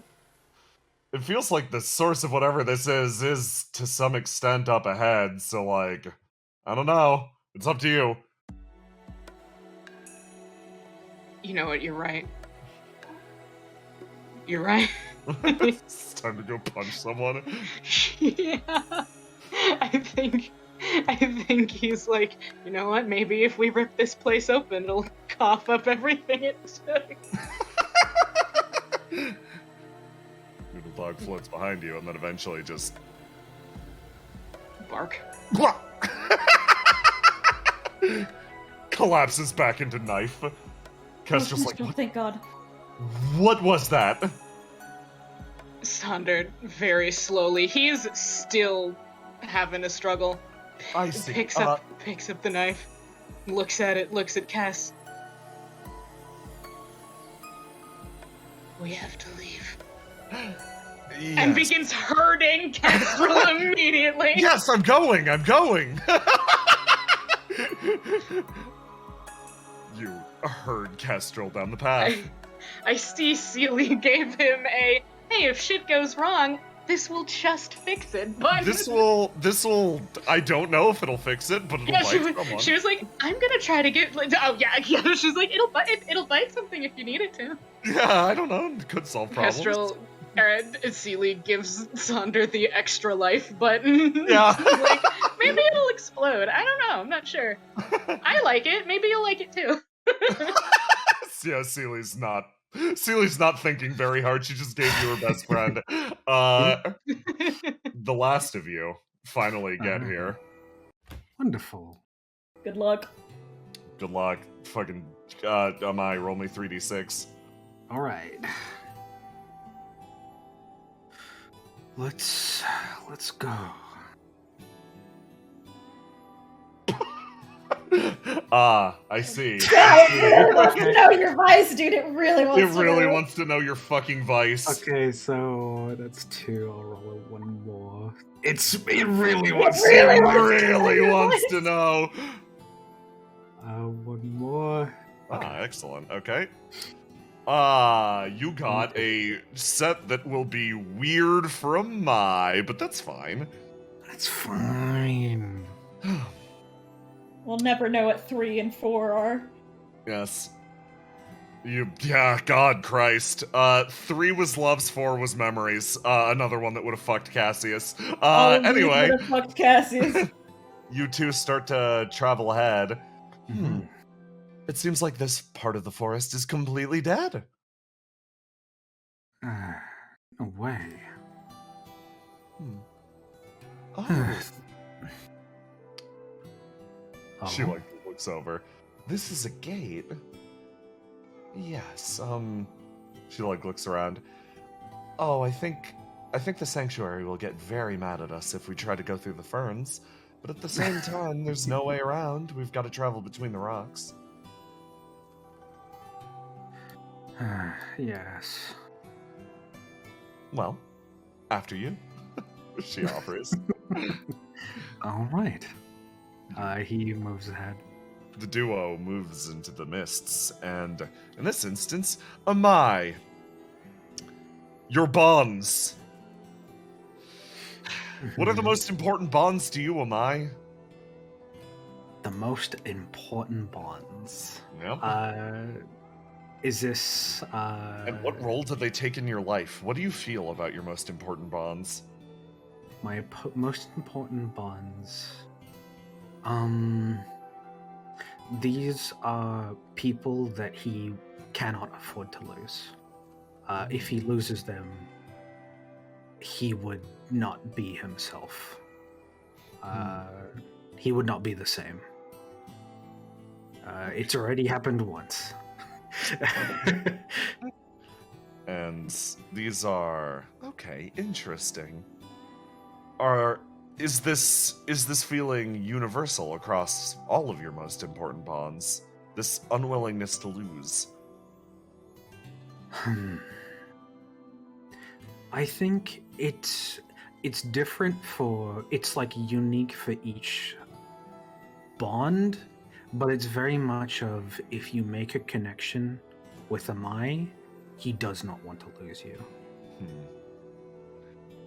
[SPEAKER 3] it feels like the source of whatever this is to some extent up ahead, so, like, I don't know. It's up to you.
[SPEAKER 5] You know what, you're right. You're right.
[SPEAKER 3] It's time to go punch someone.
[SPEAKER 5] Yeah. I think he's like, you know what, maybe if we rip this place open, it'll cough up everything it took.
[SPEAKER 3] Noodle dog floats behind you and then eventually just
[SPEAKER 7] Bark.
[SPEAKER 3] collapses back into knife. Cass just like,
[SPEAKER 1] Oh, thank God.
[SPEAKER 3] what was that?
[SPEAKER 5] Sonder, very slowly, he's still having a struggle.
[SPEAKER 3] I see.
[SPEAKER 5] Picks up the knife, looks at it, looks at Cass. We have to leave.
[SPEAKER 3] Yes.
[SPEAKER 5] And begins herding Kestrel immediately.
[SPEAKER 3] Yes, I'm going. You herd Kestrel down the path.
[SPEAKER 5] I see Seely gave him a, hey, if shit goes wrong, this will just fix it, but...
[SPEAKER 3] This will, I don't know if it'll fix it, but it'll
[SPEAKER 5] Yeah,
[SPEAKER 3] bite someone.
[SPEAKER 5] she was like, I'm gonna try to get, like, oh yeah, she's like, it'll bite something if you need it to.
[SPEAKER 3] Yeah, I don't know, it could solve problems.
[SPEAKER 5] Kestrel, Seely gives Sonder the extra life button.
[SPEAKER 3] Yeah.
[SPEAKER 5] Like, maybe it'll explode. I don't know, I'm not sure. I like it, maybe you'll like it too.
[SPEAKER 3] Yeah, Seely's not thinking very hard, she just gave you her best friend. The last of you finally get here.
[SPEAKER 2] Wonderful.
[SPEAKER 1] Good luck.
[SPEAKER 3] Good luck. Fucking, roll me 3d6.
[SPEAKER 2] All right. Let's go.
[SPEAKER 3] I see.
[SPEAKER 1] Yeah, it really wants to know your vice, dude. It really wants
[SPEAKER 3] It
[SPEAKER 1] to
[SPEAKER 3] really
[SPEAKER 1] know.
[SPEAKER 3] wants to know your fucking vice.
[SPEAKER 2] Okay, so that's 2. I'll roll one more. It really wants
[SPEAKER 3] to know.
[SPEAKER 2] One more.
[SPEAKER 3] Excellent. Okay. You got a set that will be weird from but that's fine.
[SPEAKER 2] That's fine.
[SPEAKER 1] We'll never know what 3 and 4 are.
[SPEAKER 3] Yes. God Christ. 3 was loves, 4 was memories. Another one that would have fucked Cassius. Anyway.
[SPEAKER 1] Would have fucked Cassius.
[SPEAKER 3] You two start to travel ahead.
[SPEAKER 2] Mm-hmm.
[SPEAKER 3] It seems like this part of the forest is completely dead.
[SPEAKER 2] No way.
[SPEAKER 3] Oh.
[SPEAKER 2] Oh.
[SPEAKER 3] She looks over. This is a gate. Yes, she looks around. Oh, I think the sanctuary will get very mad at us if we try to go through the ferns. But at the same time, there's no way around. We've got to travel between the rocks.
[SPEAKER 2] Yes.
[SPEAKER 3] Well, after you, she offers.
[SPEAKER 2] All right. He moves ahead.
[SPEAKER 3] The duo moves into the mists, and in this instance, Amai. Your bonds. What are the most important bonds to you, Amai?
[SPEAKER 2] The most important bonds.
[SPEAKER 3] Yep.
[SPEAKER 2] Is this
[SPEAKER 3] And what role do they take in your life? What do you feel about your most important bonds?
[SPEAKER 2] My most important bonds. These are people that he cannot afford to lose. If he loses them, he would not be himself. He would not be the same. It's already happened once.
[SPEAKER 3] And these are okay, interesting. Is this feeling universal across all of your most important bonds? This unwillingness to lose?
[SPEAKER 2] I think it's different it's like unique for each bond, but it's very much of if you make a connection with Amai, he does not want to lose you.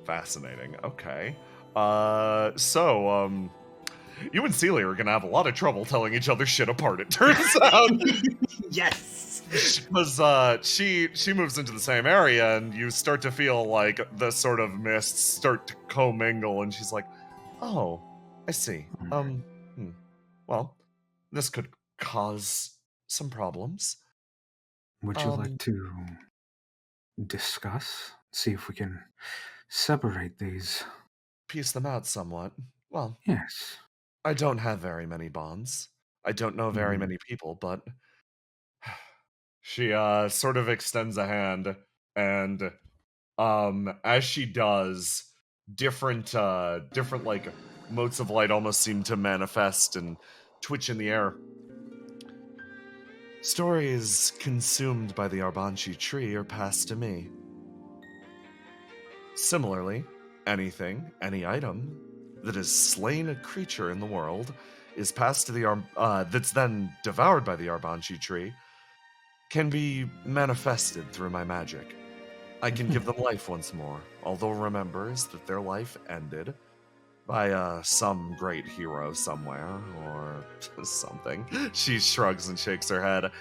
[SPEAKER 3] Fascinating. Okay. So, you and Celia are gonna have a lot of trouble telling each other shit apart, it turns out.
[SPEAKER 4] Yes!
[SPEAKER 3] Because, she moves into the same area, and you start to feel like the sort of mists start to commingle, and she's like, oh, I see. Well, this could cause some problems.
[SPEAKER 2] Would you like to discuss? See if we can separate these.
[SPEAKER 3] Piece them out somewhat. Well,
[SPEAKER 2] Yes.
[SPEAKER 3] I don't have very many bonds. I don't know very
[SPEAKER 2] Mhm.
[SPEAKER 3] many people, but she sort of extends a hand, and as she does, different like motes of light almost seem to manifest and twitch in the air. Stories consumed by the Arbanchi tree are passed to me. Similarly, anything, any item that has slain a creature in the world is passed to the that's then devoured by the Arbanchi tree can be manifested through my magic. I can give them life once more, although remembers that their life ended by some great hero somewhere or something. She shrugs and shakes her head.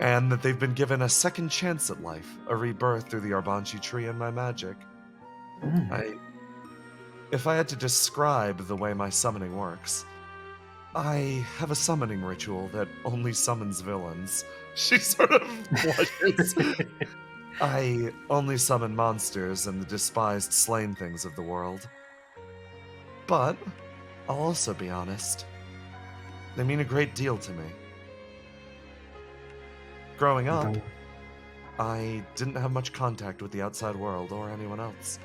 [SPEAKER 3] And that they've been given a second chance at life, a rebirth through the Arbanchi tree and my magic.
[SPEAKER 2] Mm.
[SPEAKER 3] If I had to describe the way my summoning works, I have a summoning ritual that only summons villains. She sort of blushes. I only summon monsters and the despised slain things of the world. But, I'll also be honest, they mean a great deal to me. Growing up, I didn't have much contact with the outside world or anyone else.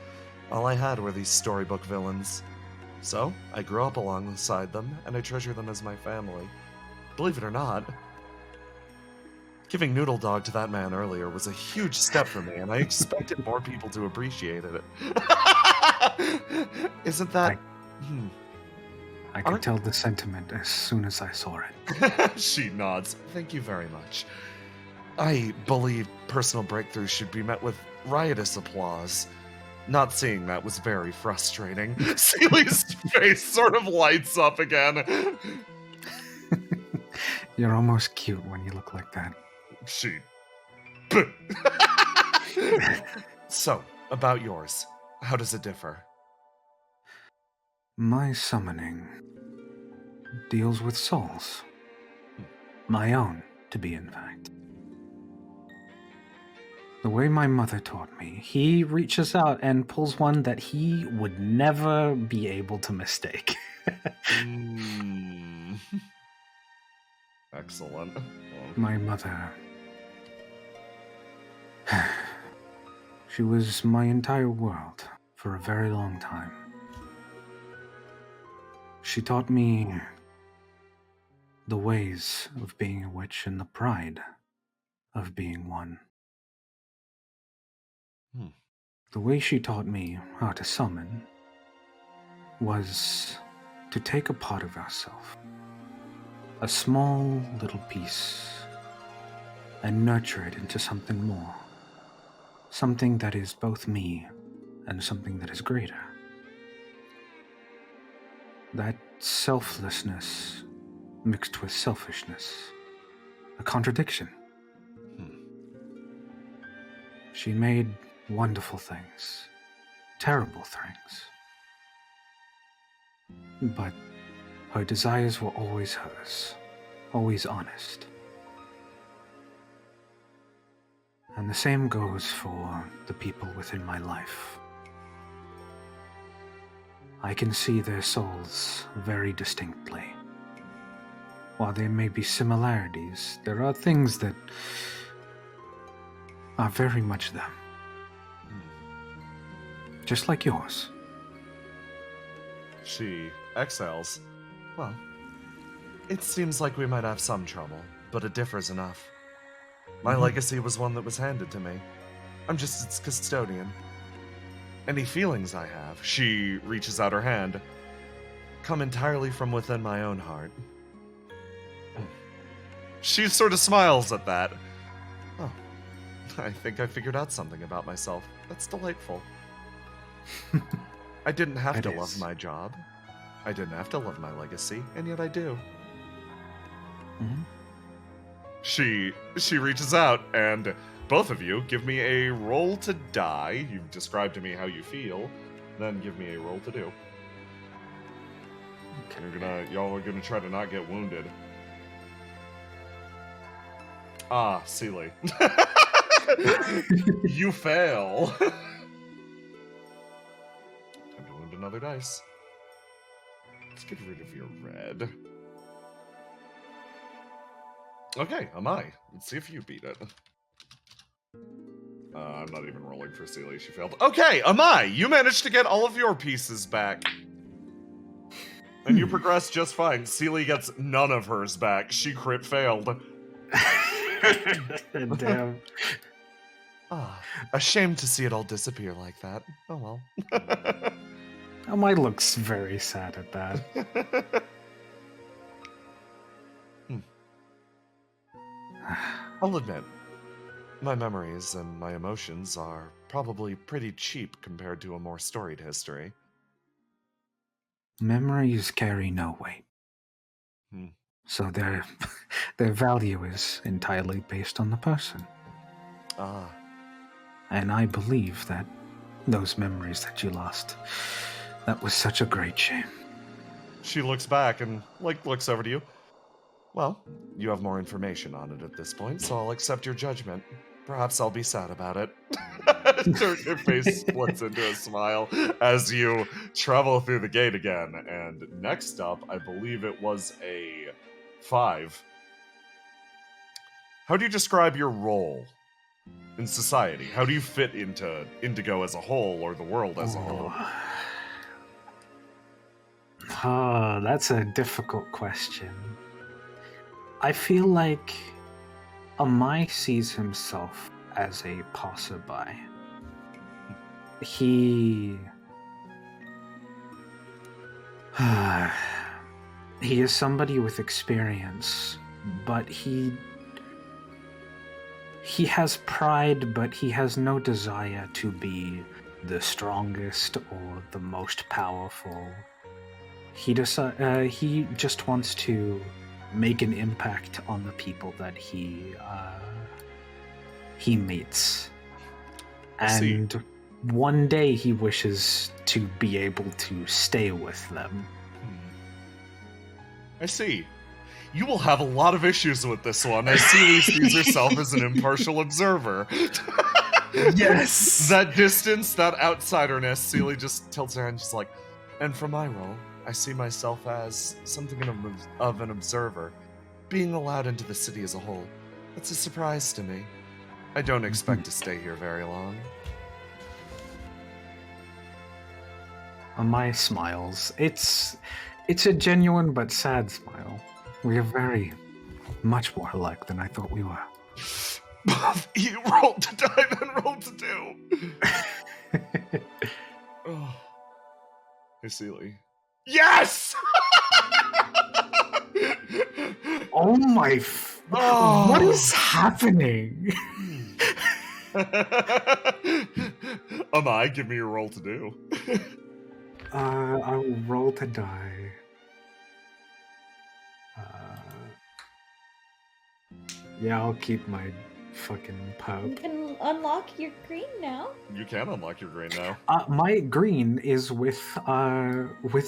[SPEAKER 3] All I had were these storybook villains. So, I grew up alongside them, and I treasure them as my family. Believe it or not, giving Noodle Dog to that man earlier was a huge step for me, and I expected more people to appreciate it. Isn't that...
[SPEAKER 2] I could tell the sentiment as soon as I saw it.
[SPEAKER 3] She nods. Thank you very much. I believe personal breakthroughs should be met with riotous applause. Not seeing that was very frustrating. Celie's face sort of lights up again.
[SPEAKER 2] You're almost cute when you look like that.
[SPEAKER 3] She... So, about yours. How does it differ?
[SPEAKER 2] My summoning deals with souls. My own, to be in fact. The way my mother taught me, he reaches out and pulls one that he would never be able to mistake.
[SPEAKER 3] Excellent.
[SPEAKER 2] My mother... She was my entire world for a very long time. She taught me the ways of being a witch and the pride of being one. The way she taught me how to summon was to take a part of ourselves, a small little piece, and nurture it into something more, something that is both me and something that is greater. That selflessness mixed with selfishness, a contradiction. She made wonderful things, terrible things. But her desires were always hers, always honest. And the same goes for the people within my life. I can see their souls very distinctly. While there may be similarities, there are things that are very much them. Just like yours.
[SPEAKER 3] She exhales. Well, it seems like we might have some trouble, but it differs enough. My legacy was one that was handed to me. I'm just its custodian. Any feelings I have, she reaches out her hand, come entirely from within my own heart. She sort of smiles at that. Oh, I think I figured out something about myself. That's delightful. I didn't have to love my job. I didn't have to love my legacy, and yet I do. She reaches out, and both of you give me a roll to die. You've described to me how you feel. Then give me a roll to do.
[SPEAKER 2] Okay.
[SPEAKER 3] Y'all are gonna try to not get wounded. Ah, Sealy. You fail. Time to wound another dice. Let's get rid of your red. Okay, Amai. Let's see if you beat it. I'm not even rolling for Sealy. She failed. Okay, Amai, you managed to get all of your pieces back. And you progressed just fine. Sealy gets none of hers back. She crit failed.
[SPEAKER 2] Damn.
[SPEAKER 3] Ah, a shame to see it all disappear like that. Oh well.
[SPEAKER 2] Amai looks very sad at that.
[SPEAKER 3] I'll admit, my memories and my emotions are probably pretty cheap compared to a more storied history.
[SPEAKER 2] Memories carry no weight. So their value is entirely based on the person.
[SPEAKER 3] Ah.
[SPEAKER 2] And I believe that those memories that you lost, that was such a great shame.
[SPEAKER 3] She looks back and, looks over to you. Well, you have more information on it at this point, so I'll accept your judgment. Perhaps I'll be sad about it. Her face splits into a smile as you travel through the gate again. And next up, I believe it was a 5. How do you describe your role in society? How do you fit into Indigo as a whole, or the world as a whole?
[SPEAKER 2] Oh, that's a difficult question. I feel like Amai sees himself as a passerby. He is somebody with experience, but he has pride, but he has no desire to be the strongest or the most powerful. He just wants to make an impact on the people that he meets. And one day he wishes to be able to stay with them.
[SPEAKER 3] I see. You will have a lot of issues with this one, as Sealy sees herself as an impartial observer.
[SPEAKER 2] Yes!
[SPEAKER 3] That distance, that outsiderness, Sealy just tilts her head and she's like, and for my role, I see myself as something of an observer. Being allowed into the city as a whole, that's a surprise to me. I don't expect to stay here very long.
[SPEAKER 2] Amai smiles. It's a genuine but sad smile. We are very much more alike than I thought we were.
[SPEAKER 3] You rolled to die, then rolled to do. Oh. Hey, Sealy. Yes!
[SPEAKER 2] Oh my...
[SPEAKER 3] Oh.
[SPEAKER 2] What is happening?
[SPEAKER 3] Amai, give me your roll to do.
[SPEAKER 2] I will roll to die. Yeah, I'll keep my fucking
[SPEAKER 1] You
[SPEAKER 2] poke.
[SPEAKER 1] can unlock your green now.
[SPEAKER 3] You can unlock your green now.
[SPEAKER 2] My green is with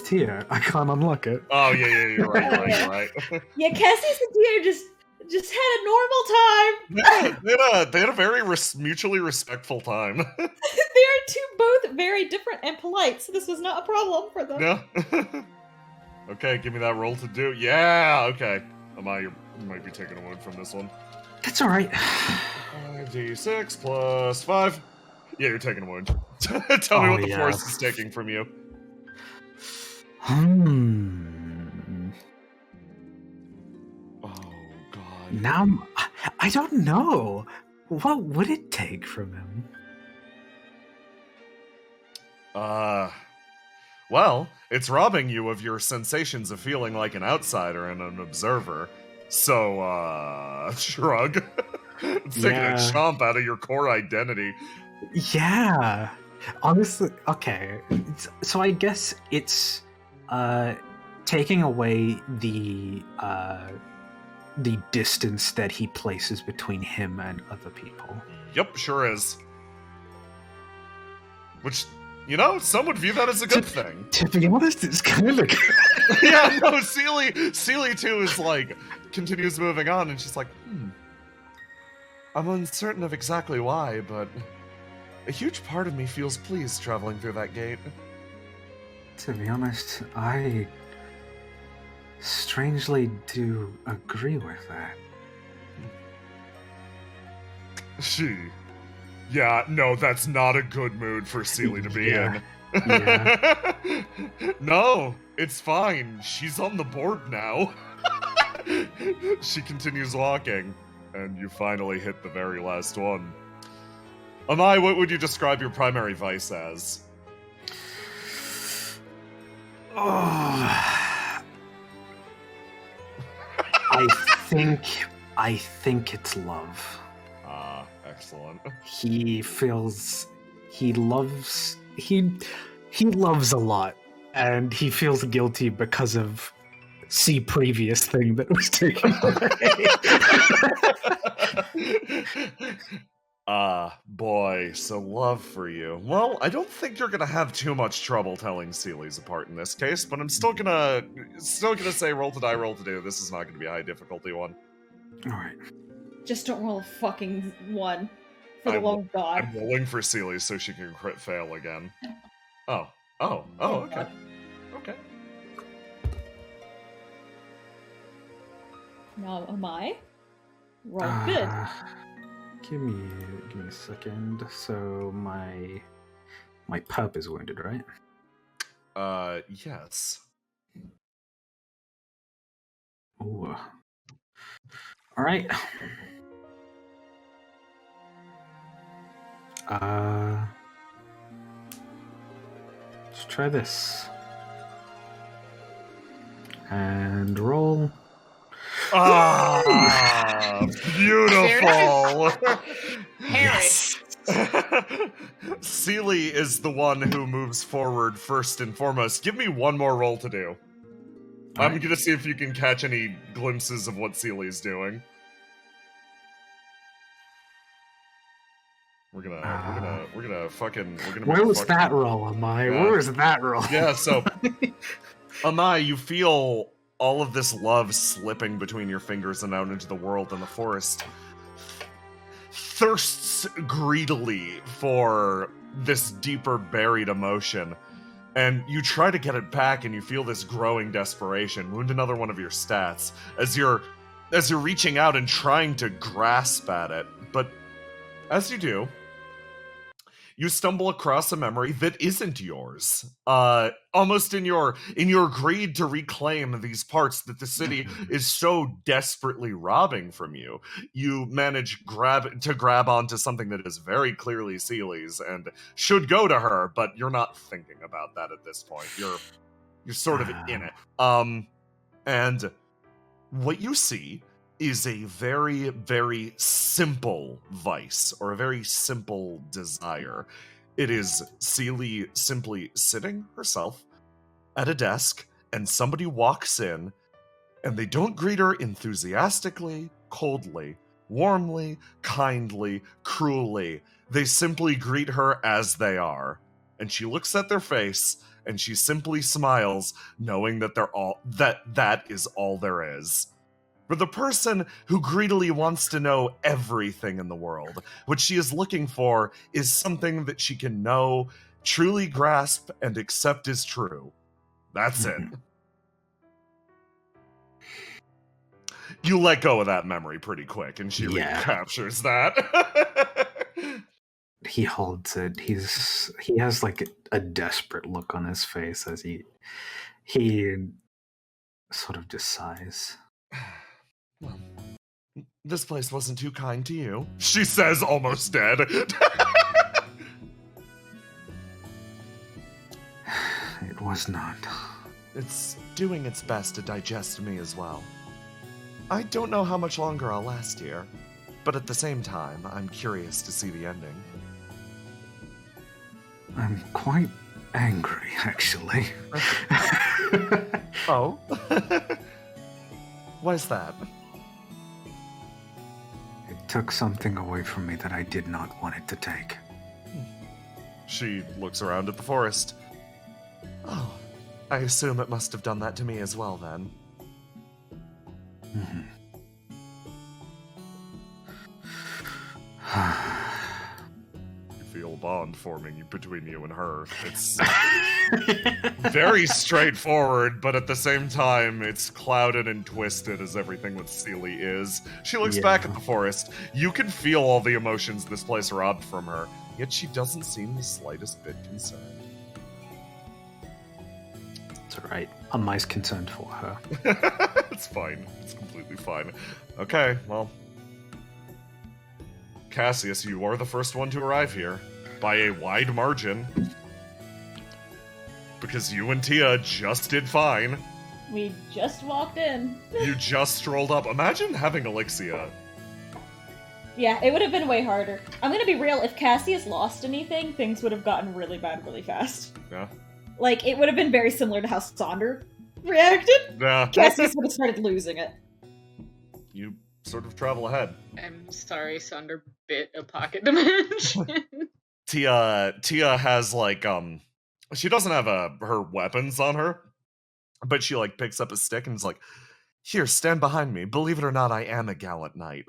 [SPEAKER 2] Tia. I can't unlock it.
[SPEAKER 3] Oh, yeah, you're right.
[SPEAKER 1] Yeah, Cassius and Tia just had a normal time.
[SPEAKER 3] They had a very mutually respectful time.
[SPEAKER 1] They are both very different and polite, so this was not a problem for them.
[SPEAKER 3] Yeah. Okay, give me that roll to do. Yeah, okay. You might be taking a wound from this one.
[SPEAKER 2] That's alright.
[SPEAKER 3] 5d6 plus 5. Yeah, you're taking a wound. Tell me what the force is taking from you. Oh, God.
[SPEAKER 2] Now, I don't know. What would it take from him?
[SPEAKER 3] Well, it's robbing you of your sensations of feeling like an outsider and an observer. So, shrug. It's taking a chomp out of your core identity.
[SPEAKER 2] Yeah. Honestly, okay. So I guess it's taking away the distance that he places between him and other people.
[SPEAKER 3] Yep, sure is. Which, some would view that as a good thing.
[SPEAKER 2] To be honest, it's kind of good.
[SPEAKER 3] Yeah, no, Sealy too is like, continues moving on, and she's like, I'm uncertain of exactly why, but a huge part of me feels pleased traveling through that gate.
[SPEAKER 2] To be honest, I strangely do agree with that.
[SPEAKER 3] Yeah, no, that's not a good mood for Seely to be
[SPEAKER 2] Yeah.
[SPEAKER 3] in. No, it's fine. She's on the board now. She continues walking, and you finally hit the very last one. Amai, what would you describe your primary vice as?
[SPEAKER 2] Oh. I think it's love.
[SPEAKER 3] Ah, excellent.
[SPEAKER 2] He loves a lot, and he feels guilty because of the previous thing that was taken away.
[SPEAKER 3] Boy, so love for you. Well, I don't think you're gonna have too much trouble telling Seely's apart in this case, but I'm still gonna say roll to die, roll to do. This is not gonna be a high difficulty one.
[SPEAKER 2] Alright.
[SPEAKER 1] Just don't roll a fucking 1. For the love of God.
[SPEAKER 3] I'm rolling for Seely so she can crit fail again. Oh, okay. Okay.
[SPEAKER 1] Now, am I? Roll good.
[SPEAKER 2] Give me a second. So my pup is wounded, right?
[SPEAKER 3] Yes.
[SPEAKER 2] Ooh. All right. Let's try this. And roll.
[SPEAKER 3] Ah, beautiful.
[SPEAKER 7] Yes.
[SPEAKER 3] Seely is the one who moves forward first and foremost. Give me one more roll to do. I'm gonna see if you can catch any glimpses of what Seely's doing. We're gonna
[SPEAKER 2] Where was that roll, Amai?
[SPEAKER 3] Yeah.
[SPEAKER 2] Where was that roll?
[SPEAKER 3] Yeah, so Amai, you feel all of this love slipping between your fingers and out into the world, and the forest thirsts greedily for this deeper buried emotion. And you try to get it back, and you feel this growing desperation. Wound another one of your stats as you're reaching out and trying to grasp at it. But as you do, you stumble across a memory that isn't yours. Almost in your greed to reclaim these parts that the city is so desperately robbing from you, you manage to grab onto something that is very clearly Seely's and should go to her, but you're not thinking about that at this point. You're sort of in it. And what you see is a very, very simple vice, or a very simple desire. It is Seely simply sitting herself at a desk, and somebody walks in, and they don't greet her enthusiastically, coldly, warmly, kindly, cruelly. They simply greet her as they are. And she looks at their face, and she simply smiles, knowing that that is all there is. For the person who greedily wants to know everything in the world, what she is looking for is something that she can know, truly grasp, and accept as true. That's it. You let go of that memory pretty quick, and she recaptures that.
[SPEAKER 2] He holds it. He has like a desperate look on his face as he sort of just sighs.
[SPEAKER 3] Well, this place wasn't too kind to you, she says, almost dead.
[SPEAKER 2] It was not.
[SPEAKER 3] It's doing its best to digest me as well. I don't know how much longer I'll last here, but at the same time, I'm curious to see the ending.
[SPEAKER 2] I'm quite angry, actually.
[SPEAKER 3] Oh? Why's that?
[SPEAKER 2] It took something away from me that I did not want it to take.
[SPEAKER 3] She looks around at the forest. Oh, I assume it must have done that to me as well, then.
[SPEAKER 2] Mm-hmm.
[SPEAKER 3] bond forming between you and her. It's very straightforward, but at the same time, it's clouded and twisted as everything with Seely is. She looks back at the forest. You can feel all the emotions this place robbed from her, yet she doesn't seem the slightest bit concerned.
[SPEAKER 2] It's alright. I'm most concerned for her.
[SPEAKER 3] It's fine. It's completely fine. Okay, well... Cassius, you are the first one to arrive here, by a wide margin. Because you and Tia just did fine.
[SPEAKER 1] We just walked in.
[SPEAKER 3] You just strolled up. Imagine having Elixia.
[SPEAKER 1] Yeah, it would have been way harder. I'm gonna be real, if Cassius lost anything, things would have gotten really bad really fast.
[SPEAKER 3] Yeah.
[SPEAKER 1] Like, it would have been very similar to how Sonder reacted.
[SPEAKER 3] Yeah.
[SPEAKER 1] Cassius would have started losing it.
[SPEAKER 3] You sort of travel ahead.
[SPEAKER 5] I'm sorry, Sonder bit a pocket dimension.
[SPEAKER 3] Tia has, like, she doesn't have her weapons on her, but she, like, picks up a stick and is like, here, stand behind me. Believe it or not, I am a gallant knight.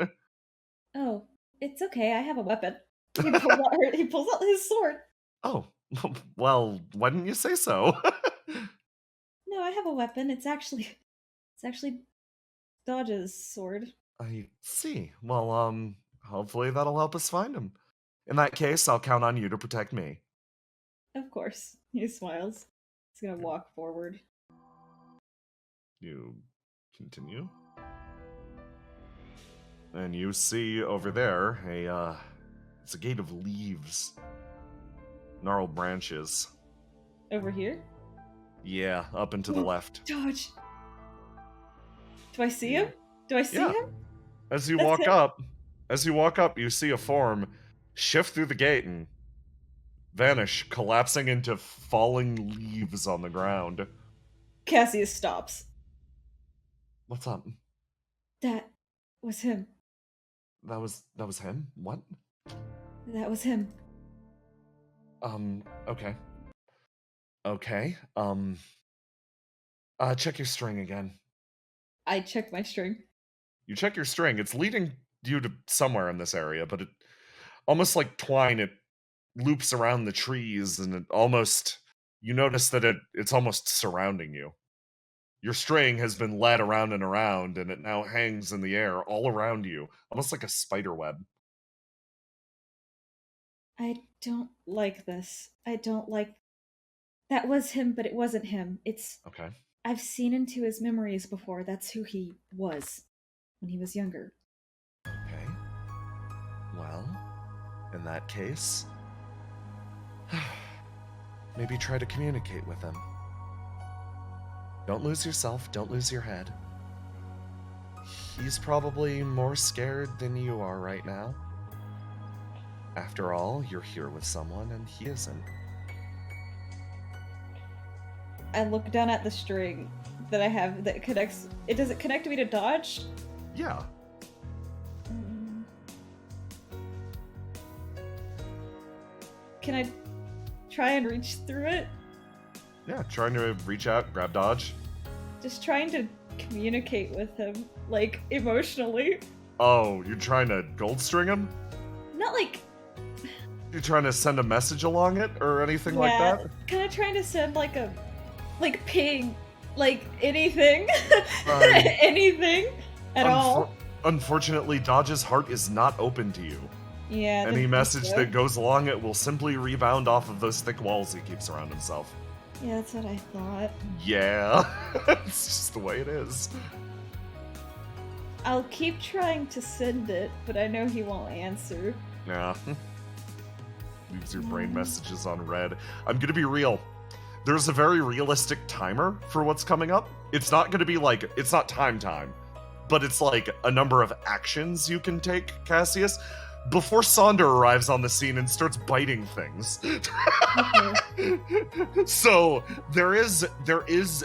[SPEAKER 1] Oh, it's okay, I have a weapon. He pulls out his sword.
[SPEAKER 3] Oh, well, why didn't you say so?
[SPEAKER 1] No, I have a weapon. It's actually Dodge's sword.
[SPEAKER 3] I see. Well, hopefully that'll help us find him. In that case, I'll count on you to protect me.
[SPEAKER 1] Of course. He smiles. He's gonna walk forward.
[SPEAKER 3] You continue. And you see over there it's a gate of leaves. Gnarled branches.
[SPEAKER 1] Over here?
[SPEAKER 3] Yeah, up and to the left.
[SPEAKER 1] Dodge! Do I see him? Do I see
[SPEAKER 3] Yeah.
[SPEAKER 1] him?
[SPEAKER 3] As you
[SPEAKER 1] That's
[SPEAKER 3] walk up, you see a form shift through the gate and vanish, collapsing into falling leaves on the ground.
[SPEAKER 1] Cassius stops.
[SPEAKER 3] What's up?
[SPEAKER 1] That was him.
[SPEAKER 3] That was him? What?
[SPEAKER 1] That was him.
[SPEAKER 3] Okay. Okay. Check your string again.
[SPEAKER 1] I check my string.
[SPEAKER 3] You check your string. It's leading you to somewhere in this area, but it almost like twine, it loops around the trees, and it almost, you notice that it's almost surrounding you. Your string has been led around and around, and it now hangs in the air all around you, almost like a spider web.
[SPEAKER 1] I don't like this. I don't like... That was him, but it wasn't him. It's...
[SPEAKER 3] Okay.
[SPEAKER 1] I've seen into his memories before. That's who he was when he was younger.
[SPEAKER 3] Okay. Well, in that case, maybe try to communicate with him. Don't lose yourself, don't lose your head. He's probably more scared than you are right now. After all, you're here with someone and he isn't.
[SPEAKER 1] I look down at the string that I have that connects... Does it connect me to Dodge?
[SPEAKER 3] Yeah.
[SPEAKER 1] Can I try and reach through it?
[SPEAKER 3] Yeah, trying to reach out, grab Dodge.
[SPEAKER 1] Just trying to communicate with him, like, emotionally.
[SPEAKER 3] Oh, you're trying to gold string him?
[SPEAKER 1] Not like...
[SPEAKER 3] You're trying to send a message along it or anything like that?
[SPEAKER 1] Kind of trying to send like a... Like ping. Like anything. Anything at all.
[SPEAKER 3] Unfortunately, Dodge's heart is not open to you.
[SPEAKER 1] Yeah.
[SPEAKER 3] Any message that goes along it will simply rebound off of those thick walls he keeps around himself.
[SPEAKER 1] Yeah, that's what I thought.
[SPEAKER 3] Yeah. It's just the way it is.
[SPEAKER 1] I'll keep trying to send it, but I know he won't answer.
[SPEAKER 3] Yeah. Leaves your brain messages on red. I'm gonna be real. There's a very realistic timer for what's coming up. It's not gonna be like, it's not time, but it's like a number of actions you can take, Cassius, before Sonder arrives on the scene and starts biting things. So there is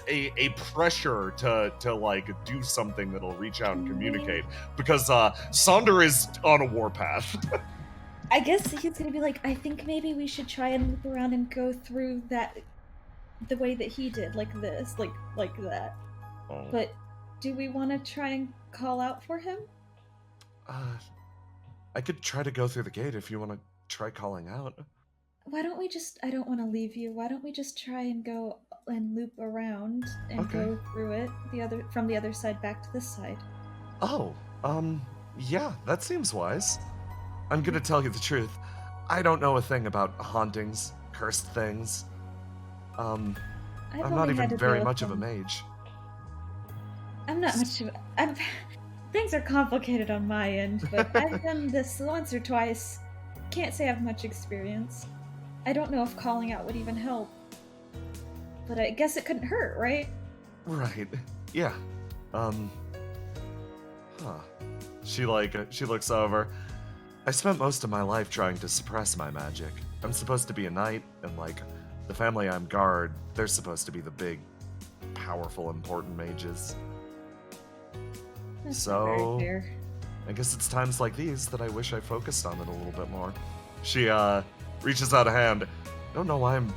[SPEAKER 3] a pressure to like do something that'll reach out and communicate, because Sonder is on a warpath.
[SPEAKER 1] I guess he's gonna be like, I think maybe we should try and loop around and go through that the way that he did, like this, like that.
[SPEAKER 3] Oh.
[SPEAKER 1] But do we want to try and call out for him?
[SPEAKER 3] I could try to go through the gate if you want to try calling out.
[SPEAKER 1] Why don't we just? I don't want to leave you. Why don't we just try and go and loop around and
[SPEAKER 3] Okay.
[SPEAKER 1] go through it from the other side back to this side?
[SPEAKER 3] Oh, yeah, that seems wise. I'm gonna tell you the truth. I don't know a thing about hauntings, cursed things. I'm not
[SPEAKER 1] only
[SPEAKER 3] even
[SPEAKER 1] had to
[SPEAKER 3] very
[SPEAKER 1] deal with
[SPEAKER 3] much of a
[SPEAKER 1] them.
[SPEAKER 3] mage.
[SPEAKER 1] I'm not much of. Things are complicated on my end, but I've done this once or twice. Can't say I have much experience. I don't know if calling out would even help. But I guess it couldn't hurt, right?
[SPEAKER 3] Right. Yeah. Huh. She looks over. I spent most of my life trying to suppress my magic. I'm supposed to be a knight, and the family I'm guard, they're supposed to be the big, powerful, important mages.
[SPEAKER 1] That's not very
[SPEAKER 3] So,
[SPEAKER 1] fair.
[SPEAKER 3] I guess it's times like these that I wish I focused on it a little bit more. She, reaches out a hand. I don't know why I'm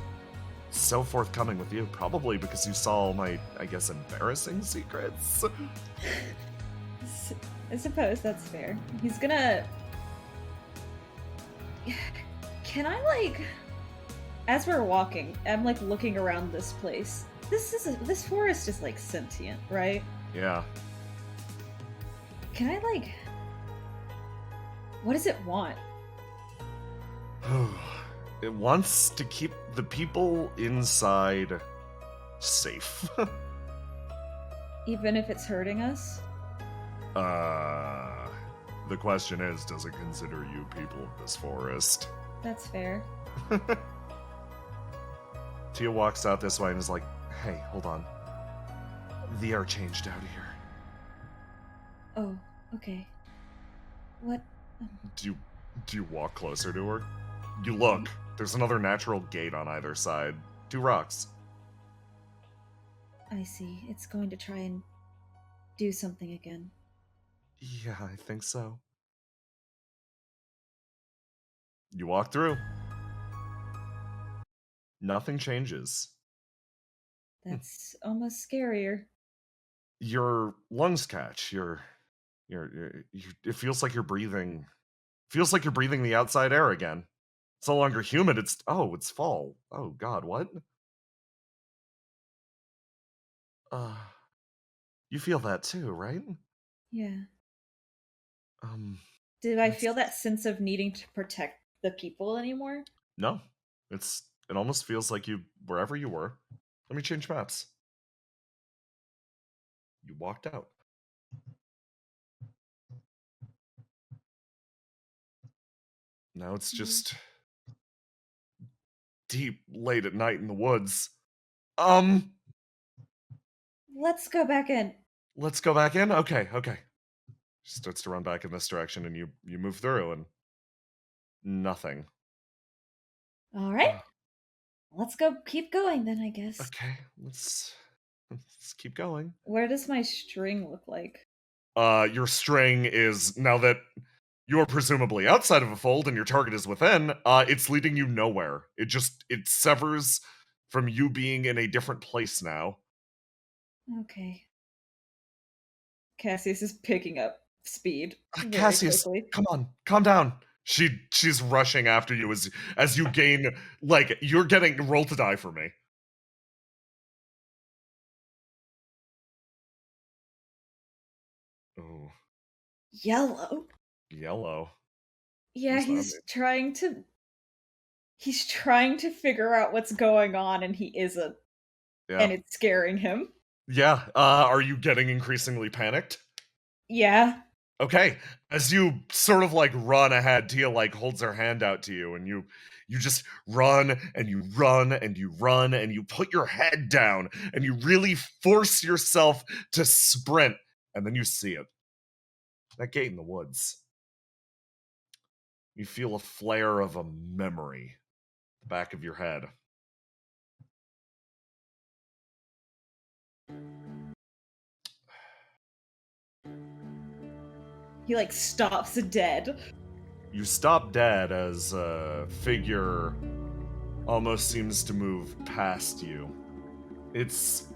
[SPEAKER 3] so forthcoming with you. Probably because you saw all my, I guess, embarrassing secrets.
[SPEAKER 1] I suppose that's fair. He's gonna... Can I, as we're walking, I'm, looking around this place. This forest is, sentient, right?
[SPEAKER 3] Yeah.
[SPEAKER 1] Can I, what does it want?
[SPEAKER 3] It wants to keep the people inside safe.
[SPEAKER 1] Even if it's hurting us?
[SPEAKER 3] The question is, does it consider you people of this forest?
[SPEAKER 1] That's fair.
[SPEAKER 3] Tia walks out this way and is like, hey, hold on. The air changed out here.
[SPEAKER 1] Oh, okay. What?
[SPEAKER 3] Do you walk closer to her? You look. There's another natural gate on either side. 2 rocks.
[SPEAKER 1] I see. It's going to try and do something again.
[SPEAKER 3] Yeah, I think so. You walk through. Nothing changes.
[SPEAKER 1] That's almost scarier.
[SPEAKER 3] Your lungs catch. It feels like you're breathing. Feels like you're breathing the outside air again. It's no longer humid. It's fall. Oh God, what? You feel that too, right?
[SPEAKER 1] Yeah. Do I
[SPEAKER 3] it's-
[SPEAKER 1] feel that sense of needing to protect the people anymore?
[SPEAKER 3] No, it almost feels like you wherever you were. Let me change maps. You walked out. Now it's just deep late at night in the woods.
[SPEAKER 1] Let's go back in.
[SPEAKER 3] Let's go back in? Okay. She starts to run back in this direction and you move through and nothing.
[SPEAKER 1] All right. Let's keep going then, I guess.
[SPEAKER 3] Okay, let's keep going.
[SPEAKER 1] Where does my string look like?
[SPEAKER 3] Your string is, now that you're presumably outside of a fold and your target is within, it's leading you nowhere. It severs from you being in a different place now.
[SPEAKER 1] Okay. Cassius is picking up speed very
[SPEAKER 3] Cassius,
[SPEAKER 1] quickly.
[SPEAKER 3] come on, calm down. She's rushing after you as you gain, you're getting roll to die for me. Oh,
[SPEAKER 1] Yellow.
[SPEAKER 3] yellow.
[SPEAKER 1] Yeah,
[SPEAKER 3] What's that
[SPEAKER 1] he's
[SPEAKER 3] mean?
[SPEAKER 1] trying to figure out what's going on and he isn't.
[SPEAKER 3] Yeah.
[SPEAKER 1] And it's scaring him.
[SPEAKER 3] Yeah. Are you getting increasingly panicked?
[SPEAKER 1] Yeah.
[SPEAKER 3] Okay, as you sort of run ahead, Tia holds her hand out to you, and you just run and you run and you run and you put your head down and you really force yourself to sprint, and then you see it. That gate in the woods. You feel a flare of a memory at the back of your head.
[SPEAKER 1] He stops dead.
[SPEAKER 3] You stop dead as a figure almost seems to move past you. It's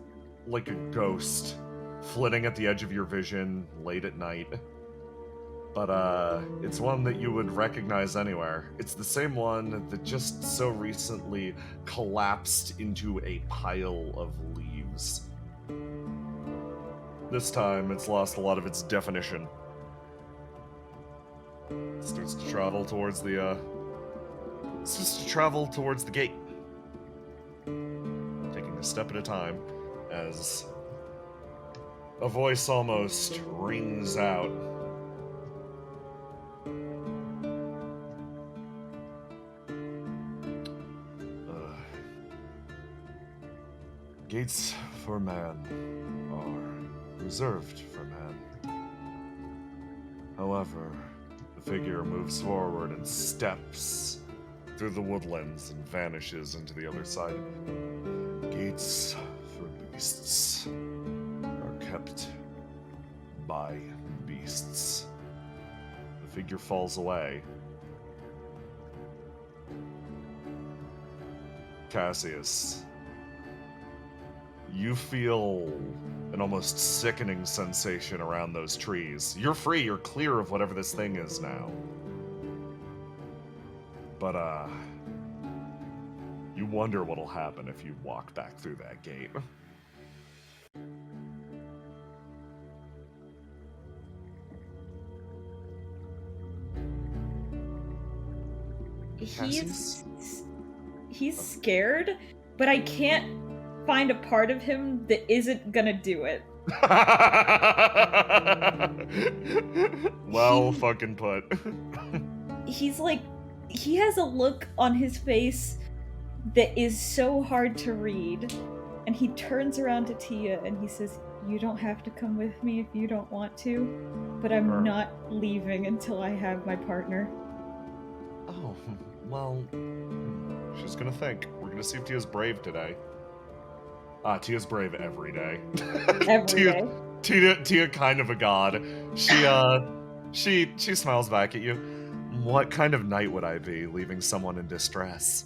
[SPEAKER 3] like a ghost flitting at the edge of your vision late at night. but it's one that you would recognize anywhere. It's the same one that just so recently collapsed into a pile of leaves. This time, it's lost a lot of its definition. It starts to travel towards the gate. Taking a step at a time, as a voice almost rings out. Gates for man are reserved for man. However, the figure moves forward and steps through the woodlands and vanishes into the other side. Gates for beasts are kept by beasts. The figure falls away. Cassius, you feel an almost sickening sensation around those trees. You're free, you're clear of whatever this thing is now. But, you wonder what'll happen if you walk back through that gate.
[SPEAKER 1] He's scared, but I can't find a part of him that isn't gonna do it.
[SPEAKER 3] Well fucking put.
[SPEAKER 1] He's like, he has a look on his face that is so hard to read, and he turns around to Tia and he says, "You don't have to come with me if you don't want to, but I'm not leaving until I have my partner."
[SPEAKER 3] Oh, well, she's gonna think. We're gonna see if Tia's brave today. Tia's brave every day.
[SPEAKER 1] Every day.
[SPEAKER 3] Tia kind of a god. She smiles back at you. What kind of knight would I be, leaving someone in distress?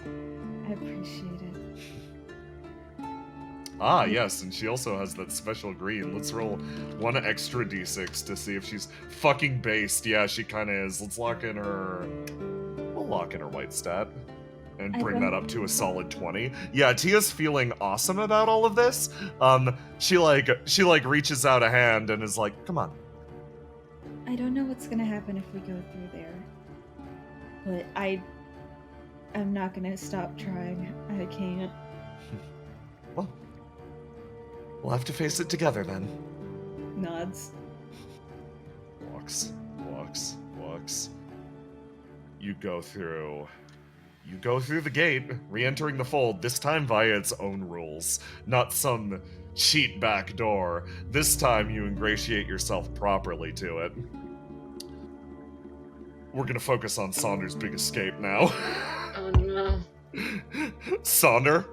[SPEAKER 1] I appreciate it.
[SPEAKER 3] Yes, and she also has that special green. Let's roll one extra d6 to see if she's fucking based. Yeah, she kind of is. Let's lock in her... We'll lock in her white stat. And bring that up to a solid 20. Yeah, Tia's feeling awesome about all of this. She reaches out a hand and is like, "Come on."
[SPEAKER 1] I don't know what's gonna happen if we go through there, but I'm not gonna stop trying. I can't.
[SPEAKER 3] Well, we'll have to face it together then.
[SPEAKER 1] Nods.
[SPEAKER 3] Walks. You go through the gate, re-entering the fold, this time via its own rules, not some cheat back door. This time you ingratiate yourself properly to it. We're gonna focus on Saunder's big escape now.
[SPEAKER 5] Oh no.
[SPEAKER 3] Saunder.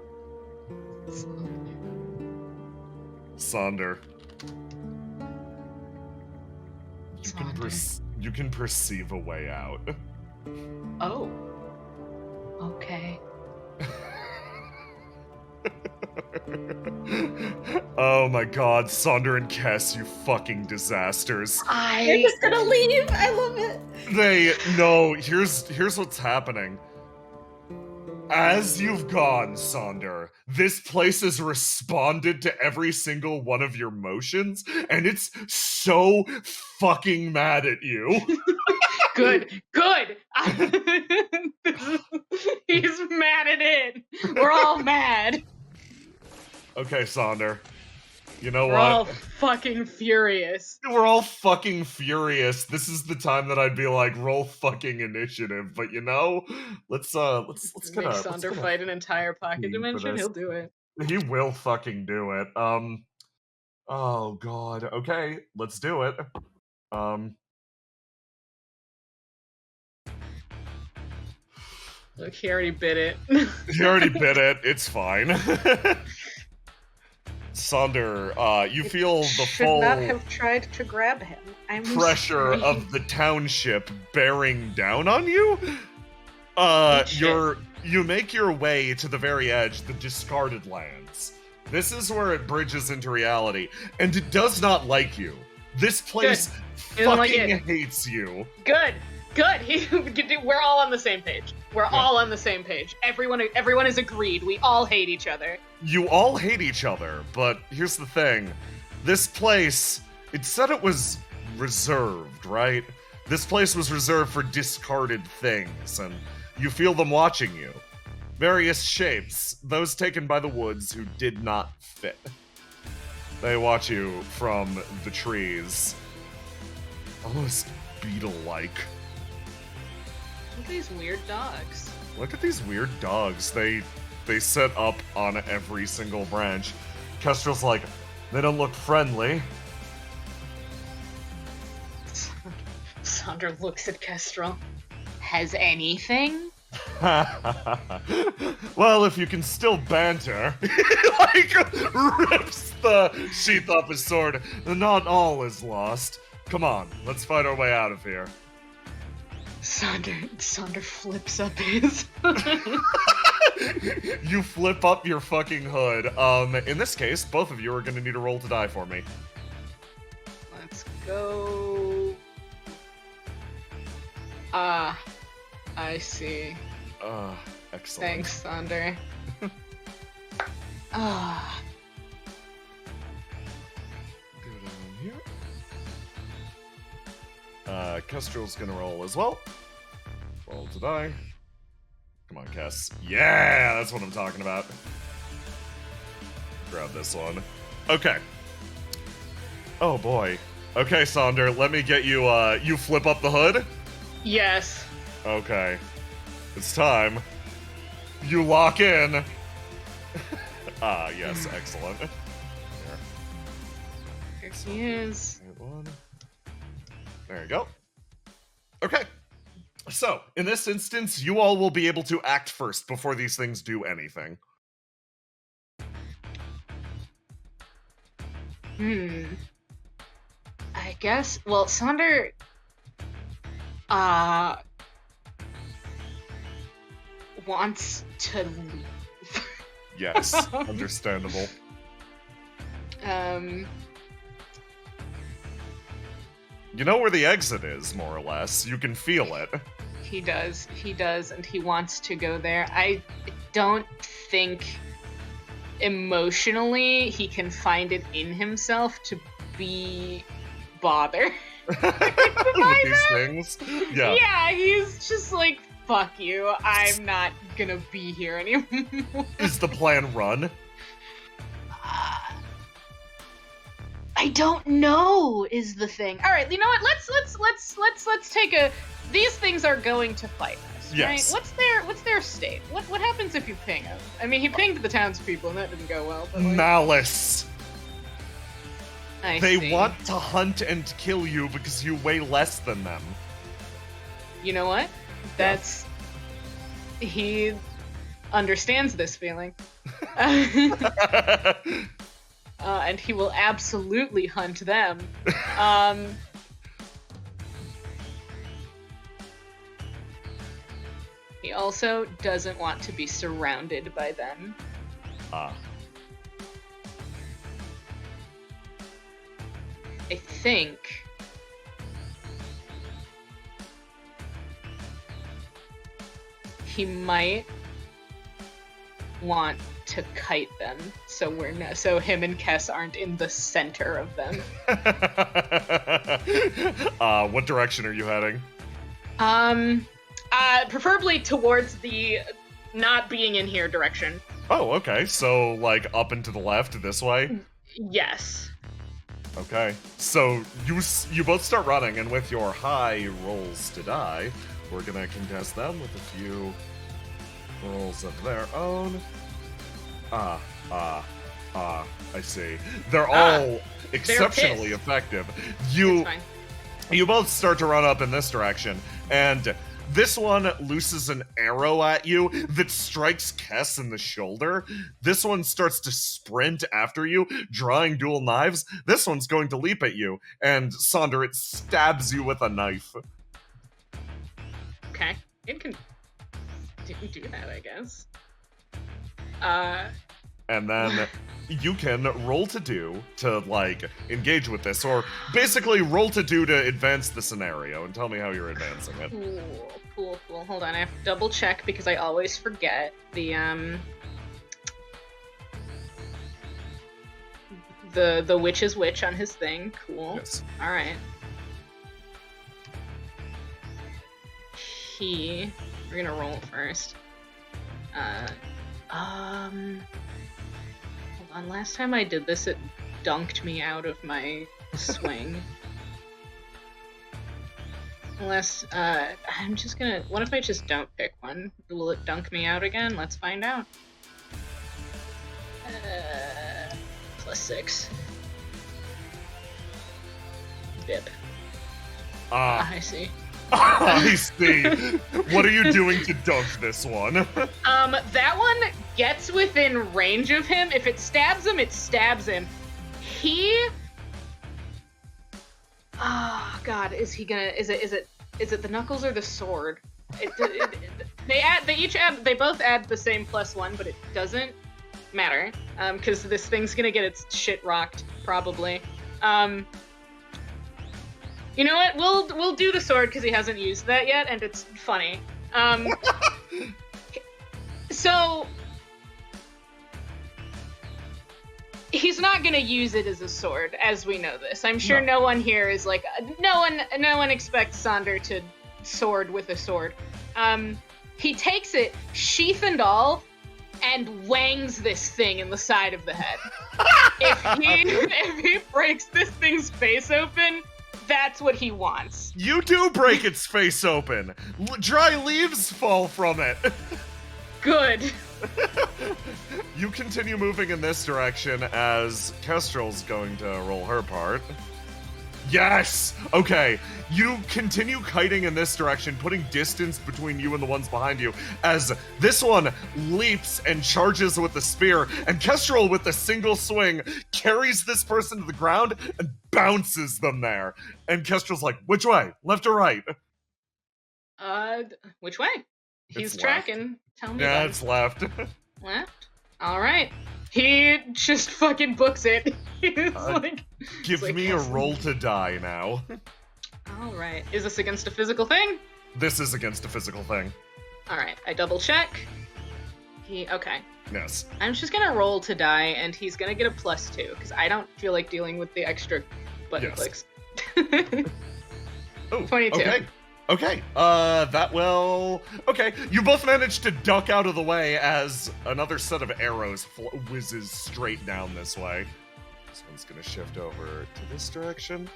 [SPEAKER 3] You can perceive a way out.
[SPEAKER 7] Oh. Okay.
[SPEAKER 3] Oh my god, Saunder and Kess, you fucking disasters.
[SPEAKER 1] They're just gonna leave! I love it!
[SPEAKER 3] Here's what's happening. As you've gone, Saunder, this place has responded to every single one of your motions, and it's so fucking mad at you.
[SPEAKER 5] Good. He's mad at it. We're all mad.
[SPEAKER 3] Okay, Saunder. You know
[SPEAKER 5] We're
[SPEAKER 3] what?
[SPEAKER 5] all fucking furious.
[SPEAKER 3] We're all fucking furious. This is the time that I'd be like, roll fucking initiative. But you know, let's
[SPEAKER 5] Make Saunder fight an entire pocket dimension. He'll do it.
[SPEAKER 3] He will fucking do it. Oh god. Okay, let's do it.
[SPEAKER 5] Look, he already bit it.
[SPEAKER 3] He already bit it. It's fine. Saunder, you feel the
[SPEAKER 6] Should
[SPEAKER 3] full
[SPEAKER 6] not have tried to grab him. I'm
[SPEAKER 3] pressure
[SPEAKER 6] sorry.
[SPEAKER 3] of the township bearing down on you. You make your way to the very edge, the discarded lands. This is where it bridges into reality, and it does not like you. This place
[SPEAKER 5] He doesn't like
[SPEAKER 3] fucking
[SPEAKER 5] it.
[SPEAKER 3] hates you.
[SPEAKER 5] Good. We're all on the same page. We're all on the same page. Everyone is agreed. We all hate each other.
[SPEAKER 3] You all hate each other, but here's the thing. This place, it said it was reserved, right? This place was reserved for discarded things, and you feel them watching you. Various shapes, those taken by the woods who did not fit. They watch you from the trees. Almost beetle-like.
[SPEAKER 5] Look at these weird dogs.
[SPEAKER 3] Look at these weird dogs. They set up on every single branch. Kestrel's like, they don't look friendly.
[SPEAKER 5] Sandra looks at Kestrel. Has anything?
[SPEAKER 3] Well, if you can still banter. Like, rips the sheath off his sword. Not all is lost. Come on, let's fight our way out of here.
[SPEAKER 5] Sandra flips up his.
[SPEAKER 3] You flip up your fucking hood. In this case, both of you are gonna need a roll to die for me.
[SPEAKER 5] Let's go. I see.
[SPEAKER 3] Excellent.
[SPEAKER 5] Thanks, Sander.
[SPEAKER 3] Go down here. Kestrel's gonna roll as well. Roll to die. Come on, Kess. Yeah, that's what I'm talking about. Grab this one. Okay. Oh boy. Okay, Sander, let me get you, you flip up the hood?
[SPEAKER 5] Yes.
[SPEAKER 3] Okay. It's time. You lock in. Yes, excellent. Here.
[SPEAKER 5] Here he is.
[SPEAKER 3] Right one. There you go. Okay. So, in this instance, you all will be able to act first before these things do anything.
[SPEAKER 5] I guess, well, Sander, wants to leave.
[SPEAKER 3] Yes, understandable. You know where the exit is, more or less. You can feel it.
[SPEAKER 5] He does, and he wants to go there. I don't think emotionally he can find it in himself to be bothered
[SPEAKER 3] With these things. Yeah.
[SPEAKER 5] Yeah, he's just like, fuck you, I'm not gonna be here anymore.
[SPEAKER 3] Is the plan run?
[SPEAKER 5] I don't know is the thing. All right, you know what? Let's take a. These things are going to fight us,
[SPEAKER 3] Yes.
[SPEAKER 5] right? What's their state? What happens if you ping them? I mean, he pinged the townspeople, and that didn't go well. But like,
[SPEAKER 3] Malice.
[SPEAKER 5] I
[SPEAKER 3] They
[SPEAKER 5] see.
[SPEAKER 3] want to hunt and kill you because you weigh less than them.
[SPEAKER 5] You know what? That's he understands this feeling. And he will absolutely hunt them. He also doesn't want to be surrounded by them.
[SPEAKER 3] Ah.
[SPEAKER 5] I think he might want to kite them, so so him and Kess aren't in the center of them.
[SPEAKER 3] What direction are you heading?
[SPEAKER 5] Preferably towards the not being in here direction.
[SPEAKER 3] Oh, okay. So, like, up and to the left, this way?
[SPEAKER 5] Yes.
[SPEAKER 3] Okay. So, you both start running, and with your high rolls to die, we're gonna contest them with a few rolls of their own. I see. They're all exceptionally effective.
[SPEAKER 5] It's fine.
[SPEAKER 3] You both start to run up in this direction, and this one looses an arrow at you that strikes Kess in the shoulder. This one starts to sprint after you, drawing dual knives. This one's going to leap at you, and Sander, it stabs you with a knife.
[SPEAKER 5] Okay. It can do that, I guess.
[SPEAKER 3] and then you can roll to do to, like, engage with this, or basically roll to do to advance the scenario, and tell me how you're advancing it.
[SPEAKER 5] Cool. Hold on, I have to double check because I always forget the witch's witch on his thing. Cool.
[SPEAKER 3] Yes.
[SPEAKER 5] All right. We're gonna roll first. Hold on. Last time I did this, it dunked me out of my swing. Unless, I'm just gonna... What if I just don't pick one? Will it dunk me out again? Let's find out. +6. Bip. I see.
[SPEAKER 3] I see. What are you doing to dunk this one?
[SPEAKER 5] That one gets within range of him. If it stabs him, it stabs him. Oh God, is he gonna? Is it the knuckles or the sword? They both add the same +1, but it doesn't matter because this thing's gonna get its shit rocked probably. You know what? We'll do the sword because he hasn't used that yet, and it's funny. So he's not gonna use it as a sword, as we know this. I'm sure no one here is like no one expects Sonder to sword with a sword. He takes it, sheath and all, and wangs this thing in the side of the head. If he breaks this thing's face open, that's what he wants.
[SPEAKER 3] You do break its face open. Dry leaves fall from it.
[SPEAKER 5] Good.
[SPEAKER 3] You continue moving in this direction as Kestrel's going to roll her part. Yes! Okay, you continue kiting in this direction, putting distance between you and the ones behind you, as this one leaps and charges with the spear, and Kestrel, with a single swing, carries this person to the ground and bounces them there. And Kestrel's like, which way? Left or right?
[SPEAKER 5] Which way? He's
[SPEAKER 3] It's
[SPEAKER 5] tracking.
[SPEAKER 3] left.
[SPEAKER 5] Tell me.
[SPEAKER 3] Yeah,
[SPEAKER 5] then.
[SPEAKER 3] it's left.
[SPEAKER 5] Left? Alright. He just fucking books it. He's like...
[SPEAKER 3] Give
[SPEAKER 5] like,
[SPEAKER 3] me
[SPEAKER 5] yes.
[SPEAKER 3] a roll to die now.
[SPEAKER 5] Alright. Is this against a physical thing?
[SPEAKER 3] This is against a physical thing.
[SPEAKER 5] Alright, I double check. Okay.
[SPEAKER 3] Yes.
[SPEAKER 5] I'm just gonna roll to die, and he's gonna get a +2, because I don't feel like dealing with the extra button clicks.
[SPEAKER 3] Oh,
[SPEAKER 5] 22.
[SPEAKER 3] Okay, that will... Okay, you both managed to duck out of the way as another set of arrows whizzes straight down this way. This one's gonna shift over to this direction.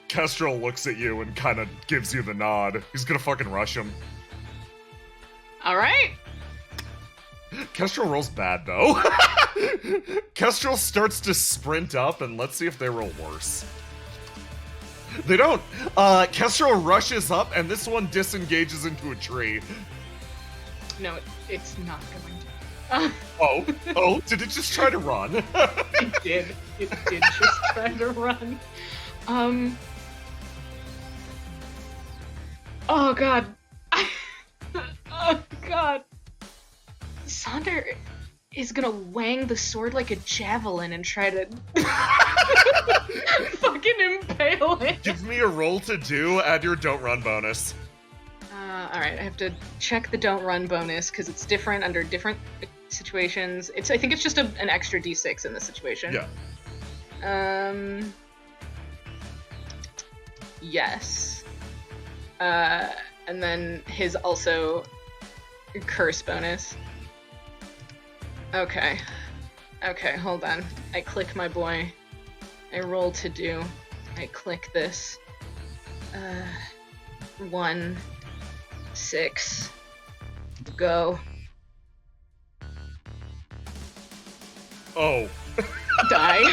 [SPEAKER 3] Kestrel looks at you and kind of gives you the nod. He's gonna fucking rush him.
[SPEAKER 5] Alright.
[SPEAKER 3] Kestrel rolls bad, though. Kestrel starts to sprint up, and let's see if they roll worse. They don't. Kestrel rushes up, and this one disengages into a tree.
[SPEAKER 5] No, it's not going to.
[SPEAKER 3] Oh, did it just try to run?
[SPEAKER 5] It did. It did just try to run. Oh god. Oh god. Sonder is gonna wang the sword like a javelin and try to fucking impale it.
[SPEAKER 3] Give me a roll to do, add your don't run bonus.
[SPEAKER 5] Alright, I have to check the don't run bonus because it's different under different situations. I think it's just an extra d6 in this situation.
[SPEAKER 3] Yeah.
[SPEAKER 5] Yes. And then his also curse bonus. Okay, hold on. I click my boy. I roll to do. I click this. 1, 6. Go.
[SPEAKER 3] Oh.
[SPEAKER 5] Die.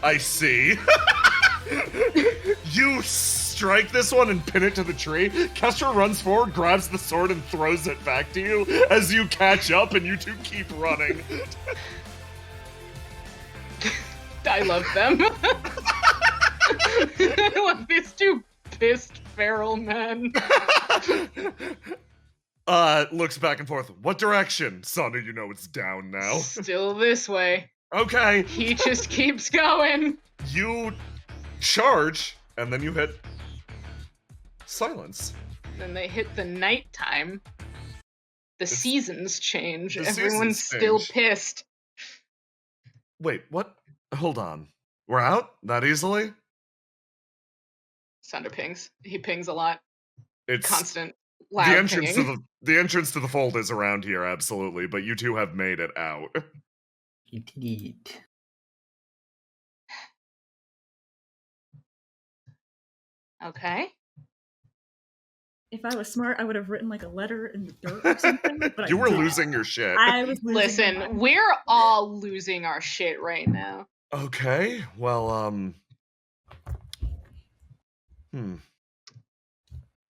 [SPEAKER 3] I see. You strike this one and pin it to the tree. Kestrel runs forward, grabs the sword, and throws it back to you as you catch up and you two keep running.
[SPEAKER 5] I love them. I love these two pissed feral men.
[SPEAKER 3] looks back and forth. What direction? Sonder, you know it's down now.
[SPEAKER 5] Still this way.
[SPEAKER 3] Okay.
[SPEAKER 5] He just keeps going.
[SPEAKER 3] You charge, and then you hit silence.
[SPEAKER 5] Then they hit the nighttime. The seasons change.
[SPEAKER 3] the
[SPEAKER 5] Everyone's
[SPEAKER 3] seasons
[SPEAKER 5] still
[SPEAKER 3] change.
[SPEAKER 5] pissed.
[SPEAKER 3] Wait, what? Hold on. We're out? That easily?
[SPEAKER 5] Sunder pings. He pings a lot.
[SPEAKER 3] It's
[SPEAKER 5] Constant,
[SPEAKER 3] the
[SPEAKER 5] loud
[SPEAKER 3] entrance
[SPEAKER 5] pinging.
[SPEAKER 3] to the entrance to the fold is around here, absolutely, but you two have made it out.
[SPEAKER 2] Indeed.
[SPEAKER 5] Okay.
[SPEAKER 1] If I was smart, I would have written like a letter in the dirt or something. But
[SPEAKER 3] You
[SPEAKER 1] I
[SPEAKER 3] were
[SPEAKER 1] didn't.
[SPEAKER 3] losing your shit.
[SPEAKER 1] I was losing my
[SPEAKER 5] Listen,
[SPEAKER 1] mind.
[SPEAKER 5] we're all losing our shit right now.
[SPEAKER 3] Okay, well,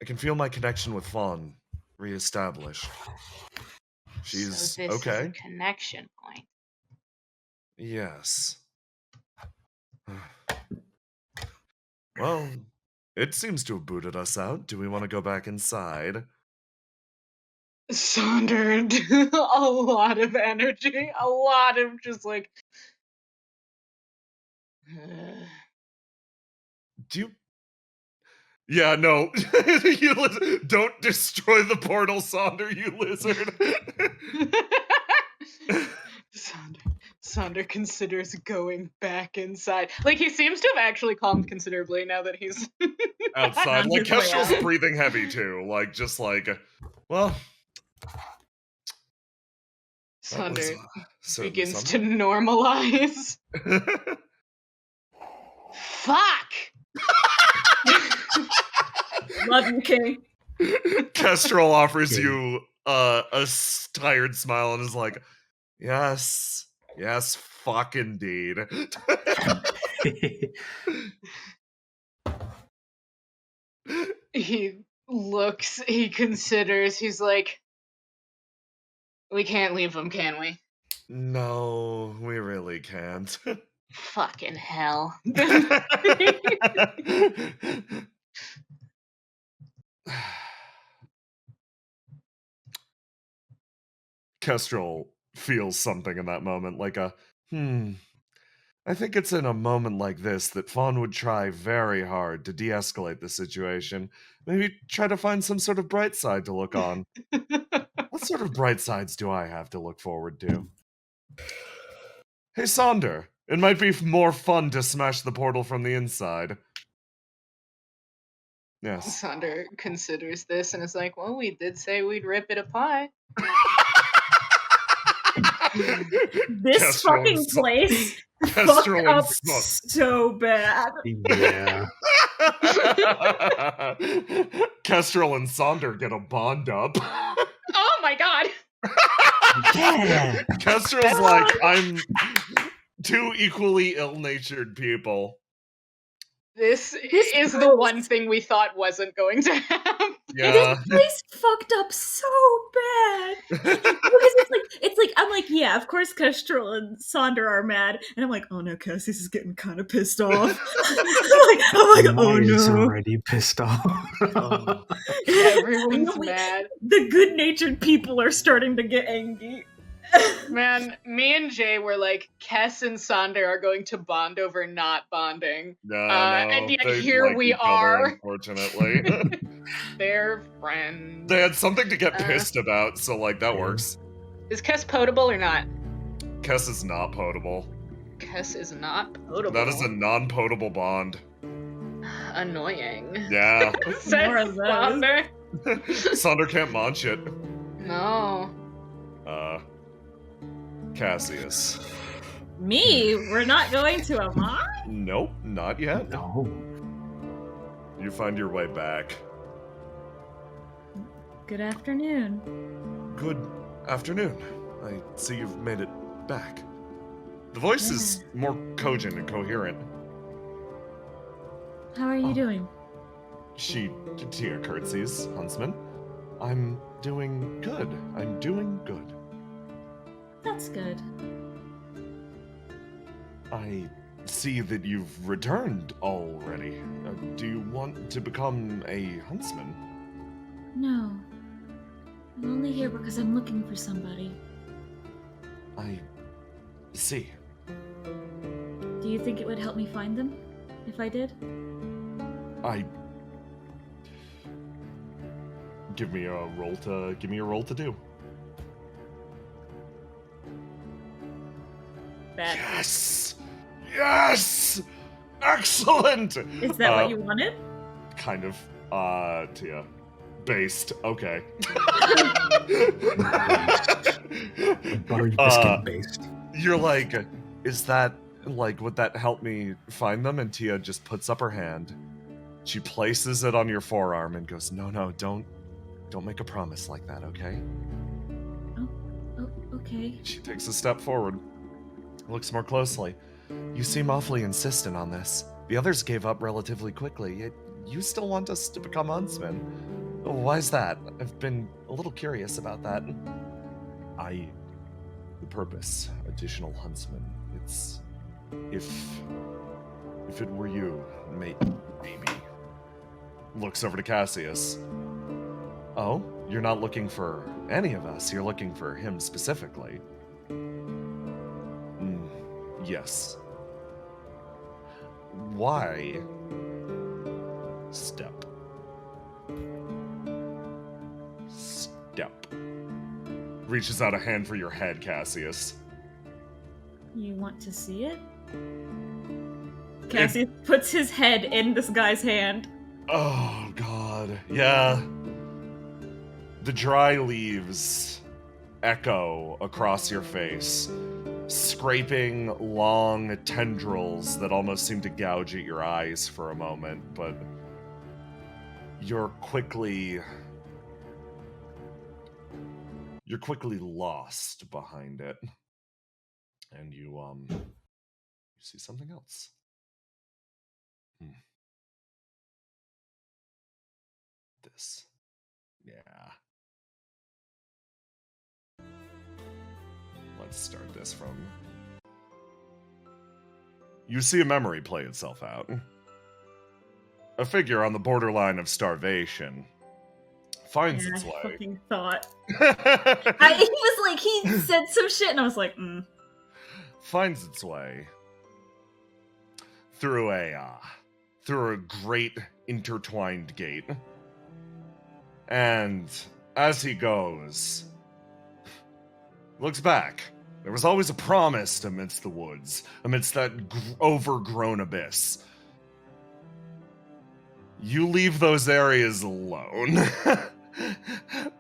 [SPEAKER 3] I can feel my connection with Fawn reestablished. She's
[SPEAKER 5] So this
[SPEAKER 3] okay.
[SPEAKER 5] is a connection point.
[SPEAKER 3] Yes. Well, it seems to have booted us out. Do we want to go back inside?
[SPEAKER 5] Saundered a lot of energy. A lot of just like...
[SPEAKER 3] Do you... Yeah, no. Don't destroy the portal, Sonder, you lizard.
[SPEAKER 5] Sonder considers going back inside. Like, he seems to have actually calmed considerably now that he's
[SPEAKER 3] Outside.
[SPEAKER 1] On
[SPEAKER 3] Like,
[SPEAKER 1] his way
[SPEAKER 3] Kestrel's
[SPEAKER 1] out.
[SPEAKER 3] breathing heavy, too. Like, just like... Well... that was,
[SPEAKER 5] Sonder
[SPEAKER 3] certainly
[SPEAKER 5] begins to
[SPEAKER 3] something.
[SPEAKER 5] normalize. Fuck!
[SPEAKER 1] Love you, King.
[SPEAKER 3] Kestrel offers
[SPEAKER 2] Okay.
[SPEAKER 3] you a tired smile and is like, yes, fuck indeed.
[SPEAKER 5] He looks, he considers, he's like, we can't leave them, can we?
[SPEAKER 3] No, we really can't.
[SPEAKER 5] Fucking hell.
[SPEAKER 3] Kestrel feels something in that moment, like a, I think it's in a moment like this that Fawn would try very hard to de-escalate the situation. Maybe try to find some sort of bright side to look on. What sort of bright sides do I have to look forward to? Hey, Sonder, it might be more fun to smash the portal from the inside. Yes.
[SPEAKER 5] Sonder considers this and is like, well, we did say we'd rip it apart.
[SPEAKER 1] This
[SPEAKER 3] Kestrel
[SPEAKER 1] fucking
[SPEAKER 3] and Sa-
[SPEAKER 1] place
[SPEAKER 3] Kestrel
[SPEAKER 1] fucked
[SPEAKER 3] and
[SPEAKER 1] up
[SPEAKER 3] Sa-
[SPEAKER 1] so bad.
[SPEAKER 2] Yeah.
[SPEAKER 3] Kestrel and Sonder get a bond up.
[SPEAKER 5] Oh my god!
[SPEAKER 2] Yeah.
[SPEAKER 3] Kestrel's like, I'm two equally ill-natured people.
[SPEAKER 5] This is the
[SPEAKER 1] place-
[SPEAKER 5] one thing we thought wasn't going to happen.
[SPEAKER 3] Yeah.
[SPEAKER 1] This place fucked up so bad. Because it's like I'm like, yeah, of course Kestrel and Sonder are mad, and I'm like, oh no, Cassius is getting kind of pissed off. I'm like, oh
[SPEAKER 2] Maya's
[SPEAKER 1] no.
[SPEAKER 2] already pissed off.
[SPEAKER 5] Everyone's
[SPEAKER 1] No,
[SPEAKER 5] mad.
[SPEAKER 1] The good-natured people are starting to get angry.
[SPEAKER 5] Man, me and Jay were like, Kess and Sonder are going to bond over not bonding.
[SPEAKER 3] No,
[SPEAKER 5] and yet
[SPEAKER 3] they
[SPEAKER 5] here
[SPEAKER 3] like
[SPEAKER 5] we
[SPEAKER 3] each other,
[SPEAKER 5] are.
[SPEAKER 3] unfortunately.
[SPEAKER 5] They're friends.
[SPEAKER 3] They had something to get pissed about, so like that works.
[SPEAKER 5] Is Kess potable or not?
[SPEAKER 3] Kess is not potable.
[SPEAKER 5] Kess is not potable.
[SPEAKER 3] That is a non-potable bond.
[SPEAKER 5] Annoying.
[SPEAKER 3] Yeah.
[SPEAKER 5] Says
[SPEAKER 1] More of those.
[SPEAKER 5] Sonder.
[SPEAKER 3] Sonder can't munch it.
[SPEAKER 5] No.
[SPEAKER 3] Cassius.
[SPEAKER 1] Me? We're not going to a mine?
[SPEAKER 3] Nope, not yet.
[SPEAKER 2] No.
[SPEAKER 3] You find your way back.
[SPEAKER 1] Good afternoon.
[SPEAKER 3] Good afternoon. I see you've made it back. The voice is more cogent and coherent.
[SPEAKER 1] How are you
[SPEAKER 2] Oh.
[SPEAKER 1] doing?
[SPEAKER 3] She tear curtsies, Huntsman. I'm doing good. I'm doing good.
[SPEAKER 1] That's good.
[SPEAKER 3] I see that you've returned already. Do you want to become a huntsman?
[SPEAKER 1] No. I'm only here because I'm looking for somebody.
[SPEAKER 3] I see.
[SPEAKER 1] Do you think it would help me find them if I did?
[SPEAKER 3] Give me a roll to do.
[SPEAKER 1] Bad.
[SPEAKER 3] Yes! Yes! Excellent!
[SPEAKER 1] Is that what you wanted?
[SPEAKER 3] Kind of. Tia. Based. Okay.
[SPEAKER 2] Buttery biscuit based.
[SPEAKER 3] You're like, is that, like, would that help me find them? And Tia just puts up her hand. She places it on your forearm and goes, no, don't make a promise like that, okay?
[SPEAKER 1] Oh, okay.
[SPEAKER 3] She takes a step forward, looks more closely. You seem awfully insistent on this. The others gave up relatively quickly, yet you still want us to become huntsmen. Why is that? I've been a little curious about that. The purpose, additional huntsmen. It's... If it were you, maybe. Looks over to Cassius. Oh, you're not looking for any of us, you're looking for him specifically. Yes. Why? Step. Reaches out a hand for your head, Cassius.
[SPEAKER 1] You want to see it? Cassius puts his head in this guy's hand.
[SPEAKER 3] Oh, God. Yeah. The dry leaves echo across your face, scraping long tendrils that almost seem to gouge at your eyes for a moment, but you're quickly lost behind it. And you see something else. This. Yeah. Let's start this from... You see a memory play itself out. A figure on the borderline of starvation finds its way.
[SPEAKER 1] I fucking thought. He was like, he said some shit, and I was like,
[SPEAKER 3] Finds its way through a great intertwined gate. And as he goes, looks back. There was always a promise amidst the woods, amidst that overgrown abyss. You leave those areas alone.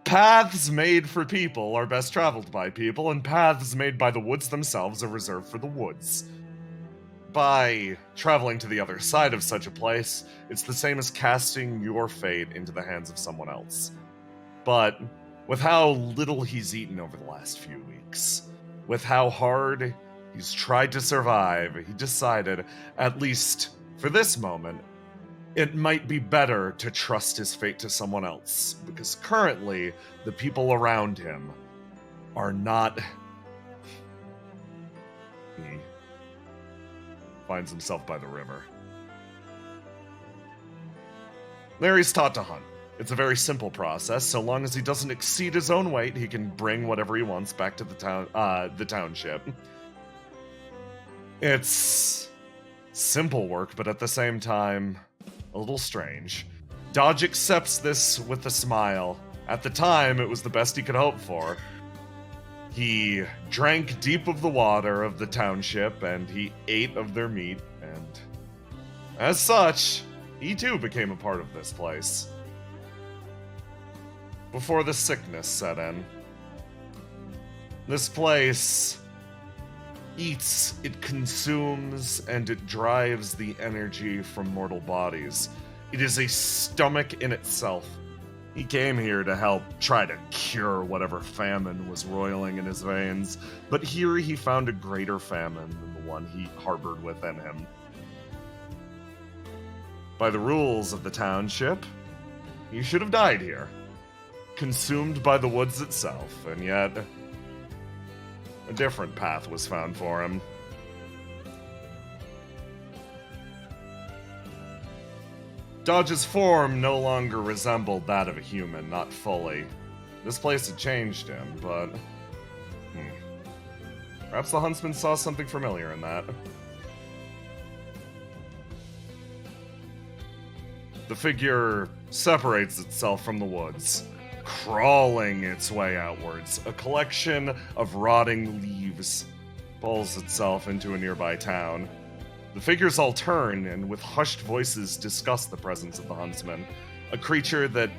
[SPEAKER 3] Paths made for people are best traveled by people, and paths made by the woods themselves are reserved for the woods. By traveling to the other side of such a place, it's the same as casting your fate into the hands of someone else. But with how little he's eaten over the last few weeks, with how hard he's tried to survive, he decided, at least for this moment, it might be better to trust his fate to someone else, because currently the people around him are not... He finds himself by the river. Larry's taught to hunt. It's a very simple process. So long as he doesn't exceed his own weight, he can bring whatever he wants back to the township. It's simple work, but at the same time, a little strange. Dodge accepts this with a smile. At the time, it was the best he could hope for. He drank deep of the water of the township, and he ate of their meat, and as such, he too became a part of this place. Before the sickness set in, this place eats, it consumes, and it drives the energy from mortal bodies. It is a stomach in itself. He came here to help try to cure whatever famine was roiling in his veins, but here he found a greater famine than the one he harbored within him. By the rules of the township, he should have died here, consumed by the woods itself, and yet a different path was found for him. Dodge's form no longer resembled that of a human, not fully. this place had changed him, but perhaps the huntsman saw something familiar in that. The figure separates itself from the woods, crawling its way outwards. A collection of rotting leaves pulls itself into a nearby town. The figures all turn and with hushed voices discuss the presence of the huntsman, a creature that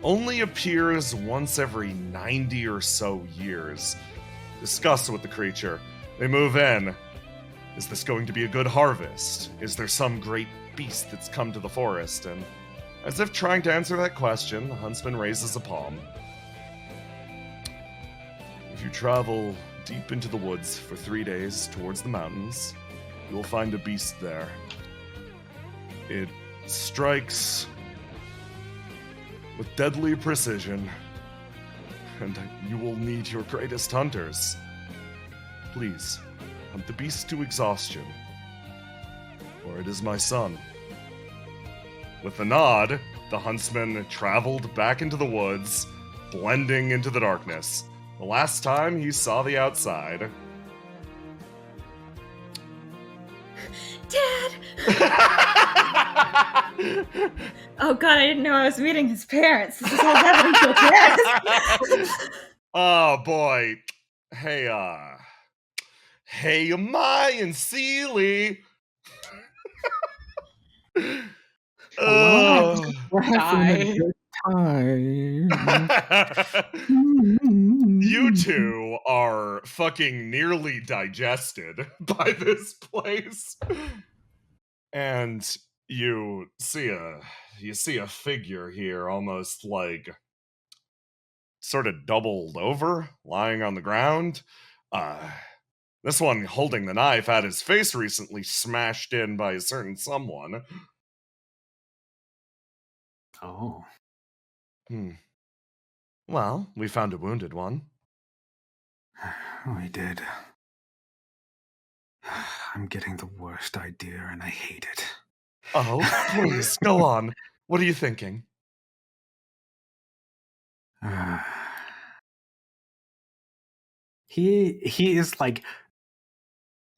[SPEAKER 3] only appears once every 90 or so years. Discuss with the creature. They move in. Is this going to be a good harvest? Is there some great beast that's come to the forest? And as if trying to answer that question, the huntsman raises a palm. If you travel deep into the woods for 3 days towards the mountains, you will find a beast there. It strikes with deadly precision, and you will need your greatest hunters. Please, hunt the beast to exhaustion, for it is my son. With a nod, the huntsman traveled back into the woods, blending into the darkness. The last time he saw the outside...
[SPEAKER 1] Dad! Oh god, I didn't know I was meeting his parents. This is all happening so fast.
[SPEAKER 3] Oh boy. Hey, Mai and Seely.
[SPEAKER 2] We're having a good time.
[SPEAKER 3] You two are fucking nearly digested by this place. And you see a figure here, almost like sort of doubled over, lying on the ground. This one holding the knife had his face recently smashed in by a certain someone.
[SPEAKER 2] Oh.
[SPEAKER 3] Well, we found a wounded one.
[SPEAKER 2] We did. I'm getting the worst idea and I hate it.
[SPEAKER 3] Oh, please, go on. What are you thinking?
[SPEAKER 2] He is like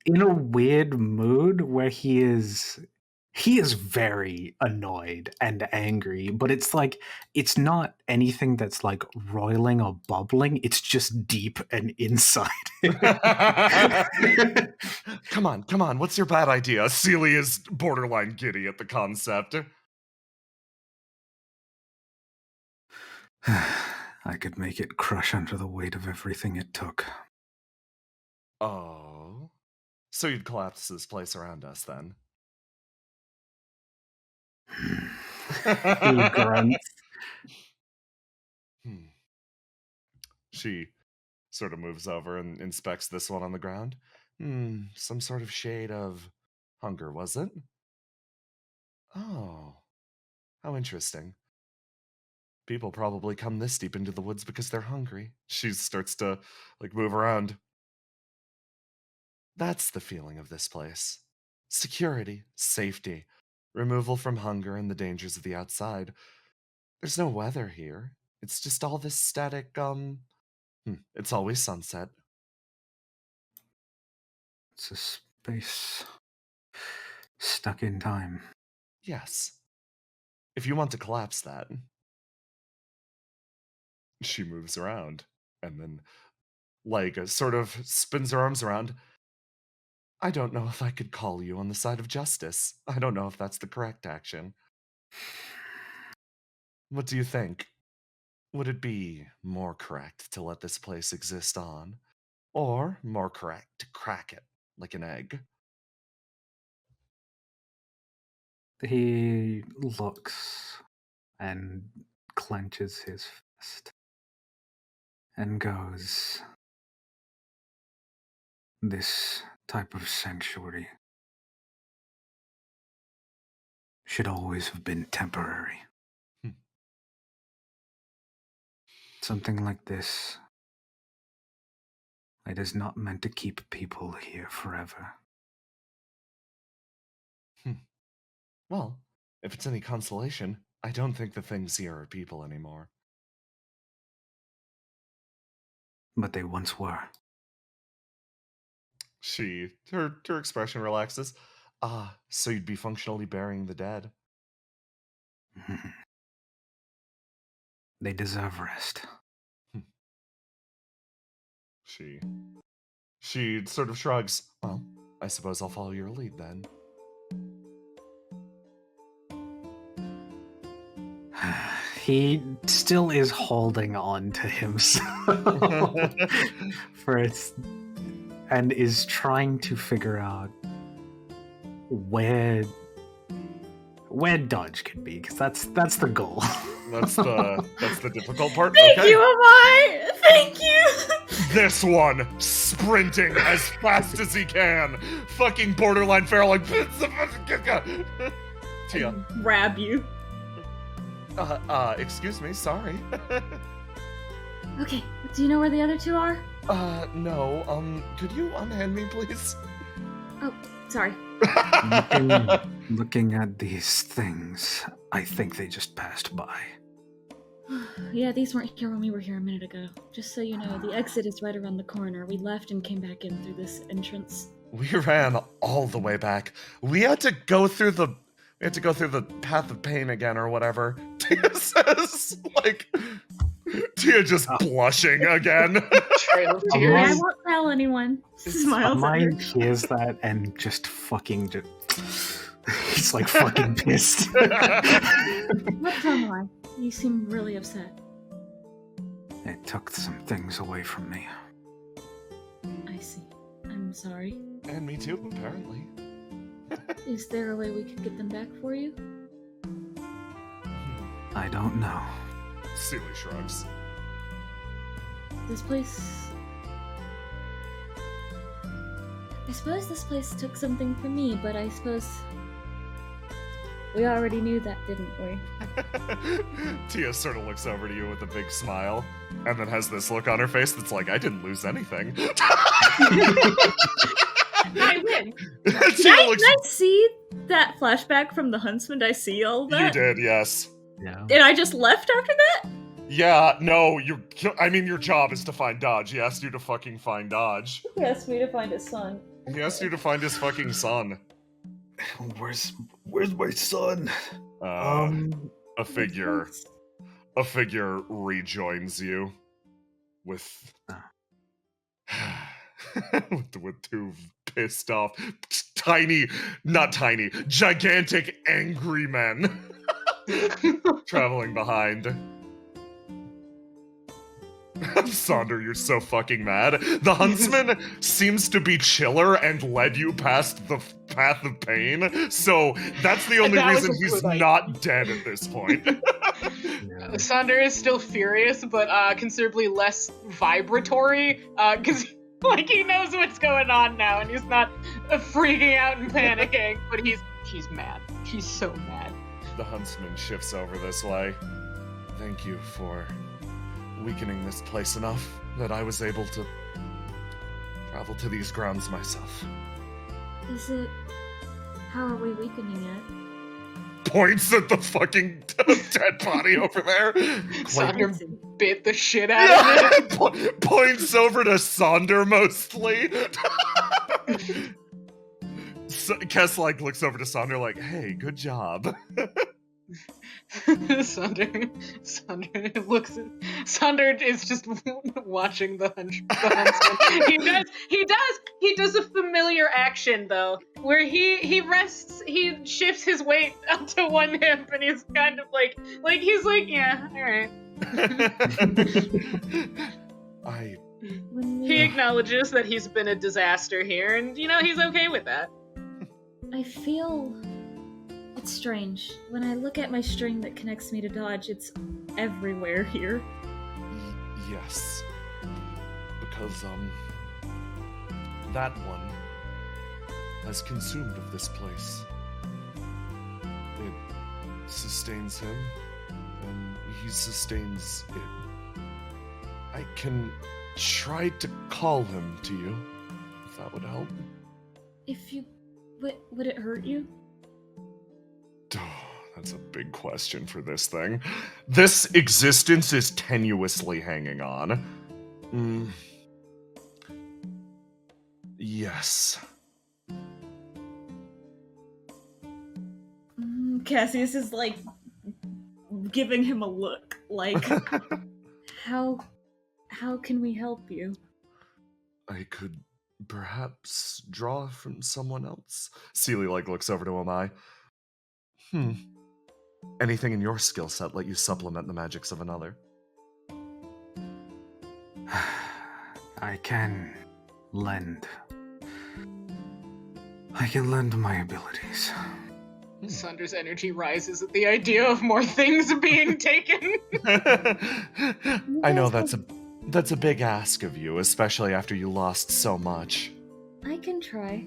[SPEAKER 2] in a weird mood where he is very annoyed and angry, but it's like it's not anything that's like roiling or bubbling, it's just deep and inside.
[SPEAKER 3] Come on, what's your bad idea? Seely is borderline giddy at the concept.
[SPEAKER 2] I could make it crush under the weight of everything it took.
[SPEAKER 3] Oh. So you'd collapse this place around us then?
[SPEAKER 2] He grunts.
[SPEAKER 3] She sort of moves over and inspects this one on the ground. Some sort of shade of hunger, was it? Oh, how interesting. People probably come this deep into the woods because they're hungry. She starts to, like, move around. That's the feeling of this place. Security, safety, removal from hunger and the dangers of the outside. There's no weather here. It's just all this static, it's always sunset.
[SPEAKER 2] It's a space stuck in time.
[SPEAKER 3] Yes. If you want to collapse that. She moves around and then, like, sort of spins her arms around. I don't know if I could call you on the side of justice. I don't know if that's the correct action. What do you think? Would it be more correct to let this place exist on? Or more correct to crack it like an egg?
[SPEAKER 2] He looks and clenches his fist and goes, this type of sanctuary should always have been temporary. Something like this, it is not meant to keep people here forever.
[SPEAKER 3] Well, if it's any consolation, I don't think the things here are people anymore.
[SPEAKER 2] but they once were.
[SPEAKER 3] Her expression relaxes. Ah, so you'd be functionally burying the dead.
[SPEAKER 2] They deserve rest.
[SPEAKER 3] She sort of shrugs. Well, I suppose I'll follow your lead then.
[SPEAKER 2] He still is holding on to himself and is trying to figure out where Dodge could be, because that's the goal.
[SPEAKER 3] That's the difficult part.
[SPEAKER 1] Thank
[SPEAKER 3] Okay.
[SPEAKER 1] you, Amai! Thank you!
[SPEAKER 3] This one sprinting as fast as he can, fucking borderline feral, like Tia.
[SPEAKER 1] Grab you.
[SPEAKER 3] Excuse me, sorry.
[SPEAKER 8] Okay, do you know where the other two are?
[SPEAKER 3] No, could you unhand me, please?
[SPEAKER 8] Oh, sorry.
[SPEAKER 2] Looking at these things, I think they just passed by.
[SPEAKER 8] Yeah, these weren't here when we were here a minute ago. Just so you know, the exit is right around the corner. We left and came back in through this entrance.
[SPEAKER 3] We ran all the way back. We had to go through the path of pain again or whatever. Tia says, like, Tia just blushing again.
[SPEAKER 7] Trail of
[SPEAKER 8] I
[SPEAKER 7] tears.
[SPEAKER 8] won't tell anyone. Smiles at her.
[SPEAKER 2] Mine hears that and just fucking he's like fucking pissed.
[SPEAKER 8] What's wrong, Lai? You seem really upset.
[SPEAKER 2] It took some things away from me.
[SPEAKER 8] I see. I'm sorry.
[SPEAKER 3] And me too, apparently.
[SPEAKER 8] Is there a way we could get them back for you?
[SPEAKER 2] I don't know.
[SPEAKER 3] Sealy shrugs.
[SPEAKER 8] This place... I suppose this place took something from me, but I suppose... We already knew that, didn't we?
[SPEAKER 3] Tia sort of looks over to you with a big smile, and then has this look on her face that's like, I didn't lose anything.
[SPEAKER 5] I win.
[SPEAKER 3] Tia looks...
[SPEAKER 1] Did I see that flashback from the Huntsman? Did I see all that?
[SPEAKER 3] You did, yes.
[SPEAKER 2] Yeah.
[SPEAKER 1] And I just left after that?
[SPEAKER 3] Yeah, no, your job is to find Dodge. He asked you to fucking find Dodge.
[SPEAKER 1] He asked me to find his son.
[SPEAKER 3] He asked you to find his fucking son.
[SPEAKER 2] Where's my son?
[SPEAKER 3] A figure rejoins you with with two pissed off, gigantic, angry men traveling behind. Sonder, you're so fucking mad. The huntsman seems to be chiller and led you past the path of pain, so that's the only
[SPEAKER 7] That was
[SPEAKER 3] reason
[SPEAKER 7] a
[SPEAKER 3] he's
[SPEAKER 7] good idea.
[SPEAKER 3] not dead at this point.
[SPEAKER 7] Sonder is still furious, but considerably less vibratory, because like he knows what's going on now, and he's not freaking out and panicking. But he's mad. He's so mad.
[SPEAKER 3] The huntsman shifts over this way. Thank you for weakening this place enough that I was able to travel to these grounds myself.
[SPEAKER 8] Is it... How are we weakening it?
[SPEAKER 3] Points at the fucking dead body over there.
[SPEAKER 7] Sonder bit the shit out of it.
[SPEAKER 3] Points over to Sonder mostly. Kess like looks over to Sonder like, hey, good job.
[SPEAKER 7] Sonder is just watching the huntsman.
[SPEAKER 5] He does a familiar action though, where he rests, he shifts his weight up to one hip, and he's kind of like he's like, yeah, all right. He acknowledges that he's been a disaster here, and he's okay with that.
[SPEAKER 8] I feel... It's strange. When I look at my string that connects me to Dodge, it's everywhere here.
[SPEAKER 3] Yes. Because, that one has consumed of this place. It sustains him, and he sustains it. I can try to call him to you, if that would help.
[SPEAKER 8] If you... Would it hurt you?
[SPEAKER 3] That's a big question for this thing. This existence is tenuously hanging on. Yes.
[SPEAKER 1] Cassius is like giving him a look, like,
[SPEAKER 8] How can we help you?
[SPEAKER 3] I could perhaps draw from someone else. Seely looks over to Amai. Anything in your skill set let you supplement the magics of another?
[SPEAKER 2] I can lend. I can lend my abilities.
[SPEAKER 7] Sunder's energy rises at the idea of more things being taken.
[SPEAKER 3] I know that's a big ask of you, especially after you lost so much.
[SPEAKER 8] I can try.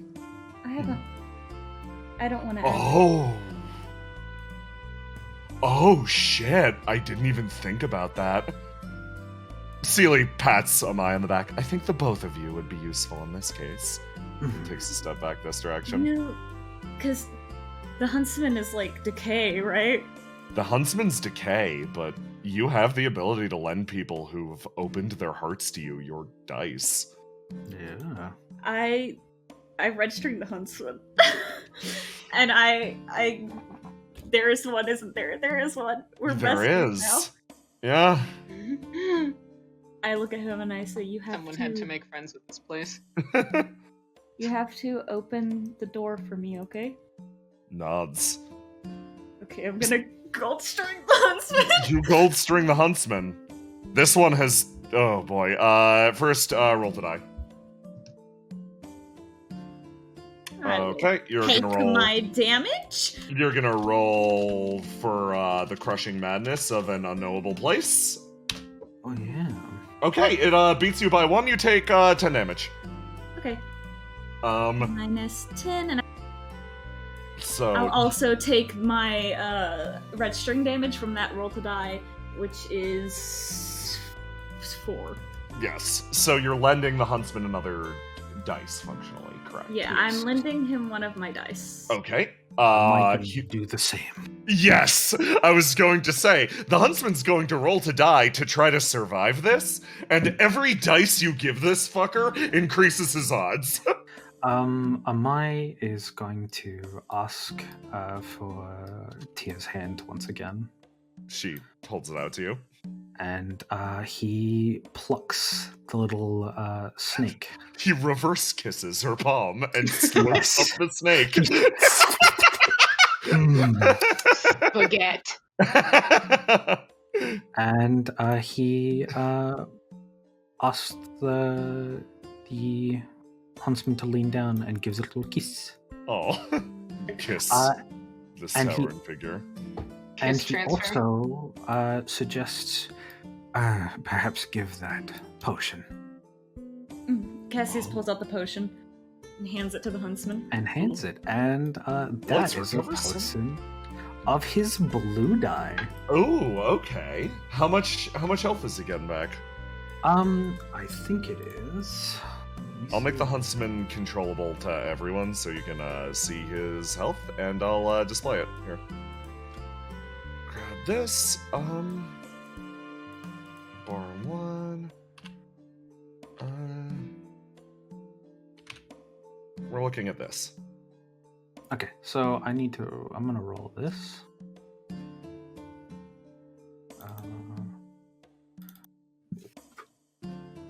[SPEAKER 8] I don't want to.
[SPEAKER 3] Oh shit! I didn't even think about that. Seely pats Amai on the back. I think the both of you would be useful in this case. Takes a step back this direction.
[SPEAKER 1] no, because the huntsman is like decay, right?
[SPEAKER 3] The huntsman's decay, but you have the ability to lend people who've opened their hearts to you your dice.
[SPEAKER 2] Yeah.
[SPEAKER 1] I registered the huntsman, and I there is one, isn't there? There is one. We're
[SPEAKER 3] There
[SPEAKER 1] besties
[SPEAKER 3] is. Yeah.
[SPEAKER 1] now. I look at him and I say, "You have
[SPEAKER 7] Someone had to make friends with this place.
[SPEAKER 1] You have to open the door for me, okay?"
[SPEAKER 3] Nods.
[SPEAKER 1] Okay, I'm gonna gold string the huntsman.
[SPEAKER 3] You gold string the huntsman. This one has. Oh boy. First, roll to die. Okay, you're
[SPEAKER 1] Take
[SPEAKER 3] gonna roll.
[SPEAKER 1] my damage.
[SPEAKER 3] You're gonna roll for the crushing madness of an unknowable place.
[SPEAKER 2] Oh yeah.
[SPEAKER 3] Okay, it beats you by 1. You take 10 damage.
[SPEAKER 1] Okay.
[SPEAKER 8] -10, and
[SPEAKER 3] So
[SPEAKER 1] I'll also take my red string damage from that roll to die, which is 4.
[SPEAKER 3] yes, so you're lending the huntsman another dice, functionally, correct?
[SPEAKER 1] Yeah, I'm lending him one of my dice.
[SPEAKER 3] Okay.
[SPEAKER 2] You do the same.
[SPEAKER 3] Yes, I was going to say the huntsman's going to roll to die to try to survive this, and every dice you give this fucker increases his odds.
[SPEAKER 2] Amai is going to ask for Tia's hand once again.
[SPEAKER 3] She holds it out to you.
[SPEAKER 2] And he plucks the little snake.
[SPEAKER 3] He reverse kisses her palm and slurps up the snake.
[SPEAKER 7] Baguette.
[SPEAKER 2] And he asks the huntsman to lean down and gives a little kiss.
[SPEAKER 3] Oh, kiss the
[SPEAKER 2] and
[SPEAKER 3] towering figure.
[SPEAKER 2] And
[SPEAKER 7] Kiss
[SPEAKER 2] he
[SPEAKER 7] transfer.
[SPEAKER 2] also suggests perhaps give that potion.
[SPEAKER 1] Cassius pulls out the potion and hands it to the huntsman.
[SPEAKER 2] And hands it. And
[SPEAKER 3] Let's
[SPEAKER 2] that is a
[SPEAKER 3] recover some.
[SPEAKER 2] potion of his blue die.
[SPEAKER 3] Oh, okay. How much health is he getting back?
[SPEAKER 2] I think it is.
[SPEAKER 3] I'll make the huntsman controllable to everyone so you can see his health, and I'll display it here. Grab this. Bar 1. We're looking at this.
[SPEAKER 2] Okay, so I'm gonna roll this.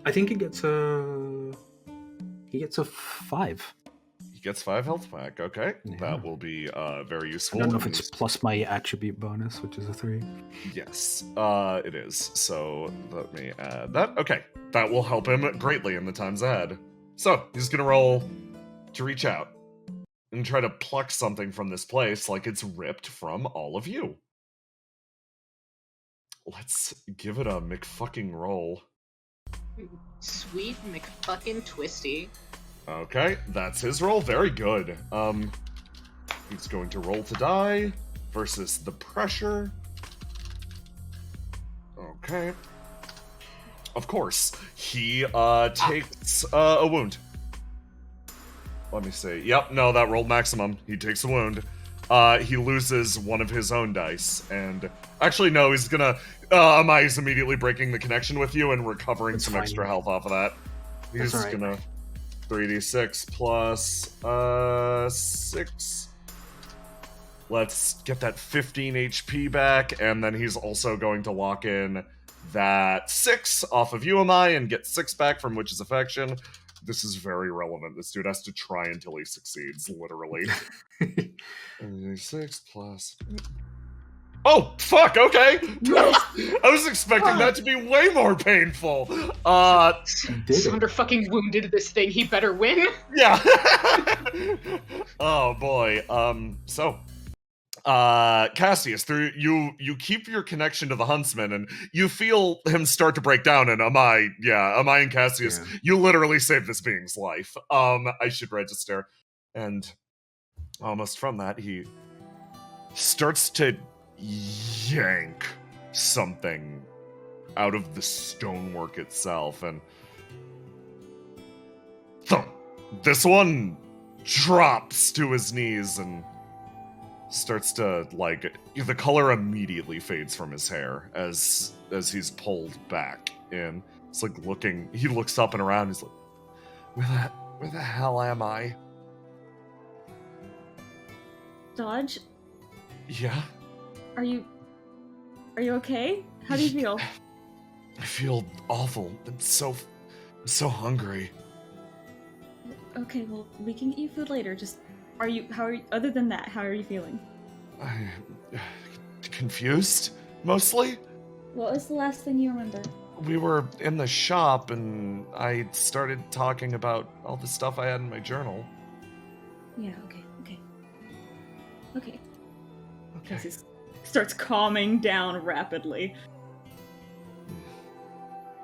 [SPEAKER 2] I think he gets a 5.
[SPEAKER 3] He gets 5 health back. Okay,
[SPEAKER 2] Yeah.
[SPEAKER 3] that will be very
[SPEAKER 2] I
[SPEAKER 3] useful.
[SPEAKER 2] don't know if
[SPEAKER 3] in
[SPEAKER 2] it's
[SPEAKER 3] these-
[SPEAKER 2] plus my attribute bonus, which is a 3.
[SPEAKER 3] Yes, it is. So let me add that. Okay, that will help him greatly in the times ahead. So he's gonna roll to reach out and try to pluck something from this place like it's ripped from all of you. Let's give it a McFucking roll.
[SPEAKER 7] Sweet McFucking Twisty.
[SPEAKER 3] Okay, that's his roll. Very good. He's going to roll to die versus the pressure. Okay. Of course, he takes a wound. Let me see. Yep, no, that rolled maximum. He takes a wound. he loses one of his own dice, and actually no, he's gonna. Amai's immediately breaking the connection with you and recovering
[SPEAKER 2] That's
[SPEAKER 3] some
[SPEAKER 2] fine.
[SPEAKER 3] extra health off of that. He's
[SPEAKER 2] That's all right.
[SPEAKER 3] gonna 3d6 plus 6. Let's get that 15 HP back, and then he's also going to lock in that 6 off of you, Amai, and get 6 back from Witch's Affection. This is very relevant. This dude has to try until he succeeds, literally. 6 plus... Oh, fuck, okay! I was expecting that to be way more painful.
[SPEAKER 7] Sunder fucking wounded this thing. He better win.
[SPEAKER 3] Yeah. Oh, boy. Cassius, through you keep your connection to the huntsman, and you feel him start to break down. And Amai and Cassius, you literally saved this being's life. I should register, and almost from that, he starts to yank something out of the stonework itself, and thump. This one drops to his knees and starts to, like, the color immediately fades from his hair as he's pulled back in. It's like he looks up and around, he's like, where the hell am I?
[SPEAKER 8] Dodge,
[SPEAKER 3] Yeah?
[SPEAKER 8] are you okay? How do you feel?
[SPEAKER 3] I feel awful. I'm so hungry.
[SPEAKER 8] Okay, well, we can eat food later. Just, other than that, how are you feeling?
[SPEAKER 3] I'm confused, mostly.
[SPEAKER 8] What was the last thing you remember?
[SPEAKER 3] We were in the shop, and I started talking about all the stuff I had in my journal.
[SPEAKER 8] Yeah, okay.
[SPEAKER 1] Cassius starts calming down rapidly.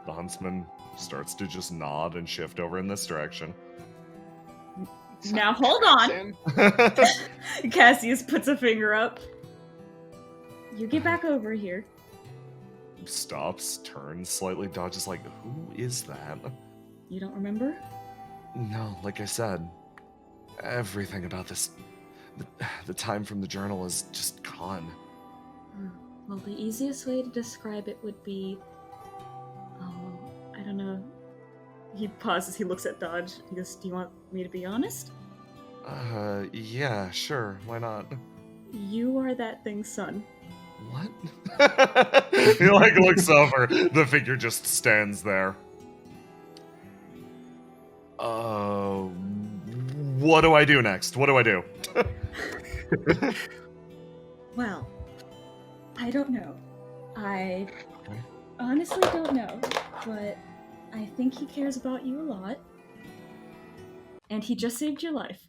[SPEAKER 3] The huntsman starts to just nod and shift over in this direction.
[SPEAKER 1] Now hold on. Cassius puts a finger up.
[SPEAKER 8] You get back over here.
[SPEAKER 3] Stops, turns slightly, dodges like, who is that?
[SPEAKER 8] You don't remember?
[SPEAKER 3] No, like I said, everything about this, the time from the journal is just gone.
[SPEAKER 8] Well, the easiest way to describe it would be... Oh, I don't know.
[SPEAKER 1] He pauses, he looks at Dodge. He goes, do you want me to be honest?
[SPEAKER 3] Yeah, sure, why not?
[SPEAKER 1] You are that thing's son.
[SPEAKER 3] What? He, like, looks over, the figure just stands there. What do I do next? What do I do?
[SPEAKER 1] Well, I don't know. I
[SPEAKER 3] Okay.
[SPEAKER 1] honestly don't know, but I think he cares about you a lot. And he just saved your life.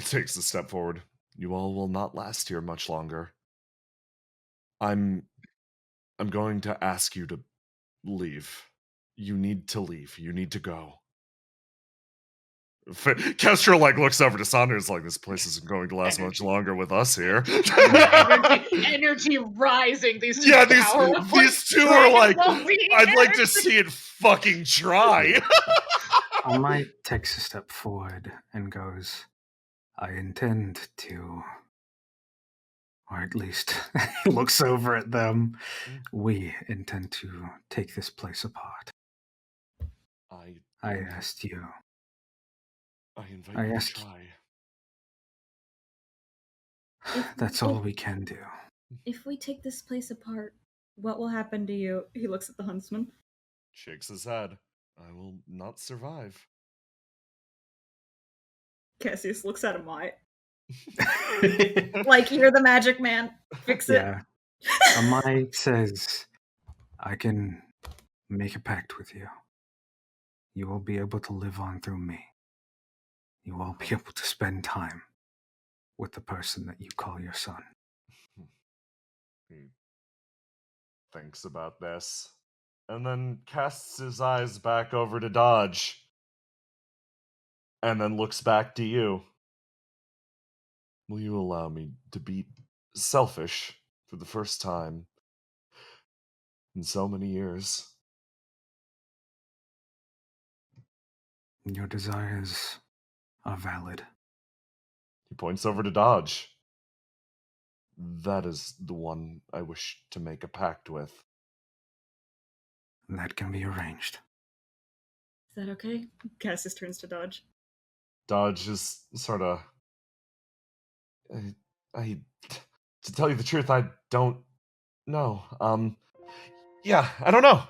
[SPEAKER 3] Takes a step forward. You all will not last here much longer. I'm going to ask you to leave. You need to leave. You need to go. Kestrel, like, looks over to Saunders like, this place isn't going to last much longer with us here.
[SPEAKER 7] Energy rising. These two
[SPEAKER 3] these two are like, I'd like to see it fucking try.
[SPEAKER 2] Amai takes a step forward and goes, I intend to, or at least looks over at them, we intend to take this place apart. I asked you.
[SPEAKER 3] I invite
[SPEAKER 2] I
[SPEAKER 3] you to
[SPEAKER 2] asked-
[SPEAKER 3] try.
[SPEAKER 2] That's all we can do.
[SPEAKER 8] If we take this place apart,
[SPEAKER 1] What will happen to you? He looks at the huntsman.
[SPEAKER 3] Shakes his head. I will not survive.
[SPEAKER 1] Cassius looks at him white. Like, you're the magic man. Fix it.
[SPEAKER 2] Yeah. Amai says, I can make a pact with you. You will be able to live on through me. You will be able to spend time with the person that you call your son.
[SPEAKER 3] He thinks about this, and then casts his eyes back over to Dodge, and then looks back to you. Will you allow me to be selfish for the first time in so many years?
[SPEAKER 2] Your desires are valid.
[SPEAKER 3] He points over to Dodge. that is the one I wish to make a pact with.
[SPEAKER 2] That can be arranged.
[SPEAKER 8] Is that okay?
[SPEAKER 1] Cassius turns to Dodge.
[SPEAKER 3] Dodge is sort of... to tell you the truth, I don't know. Yeah, I don't know.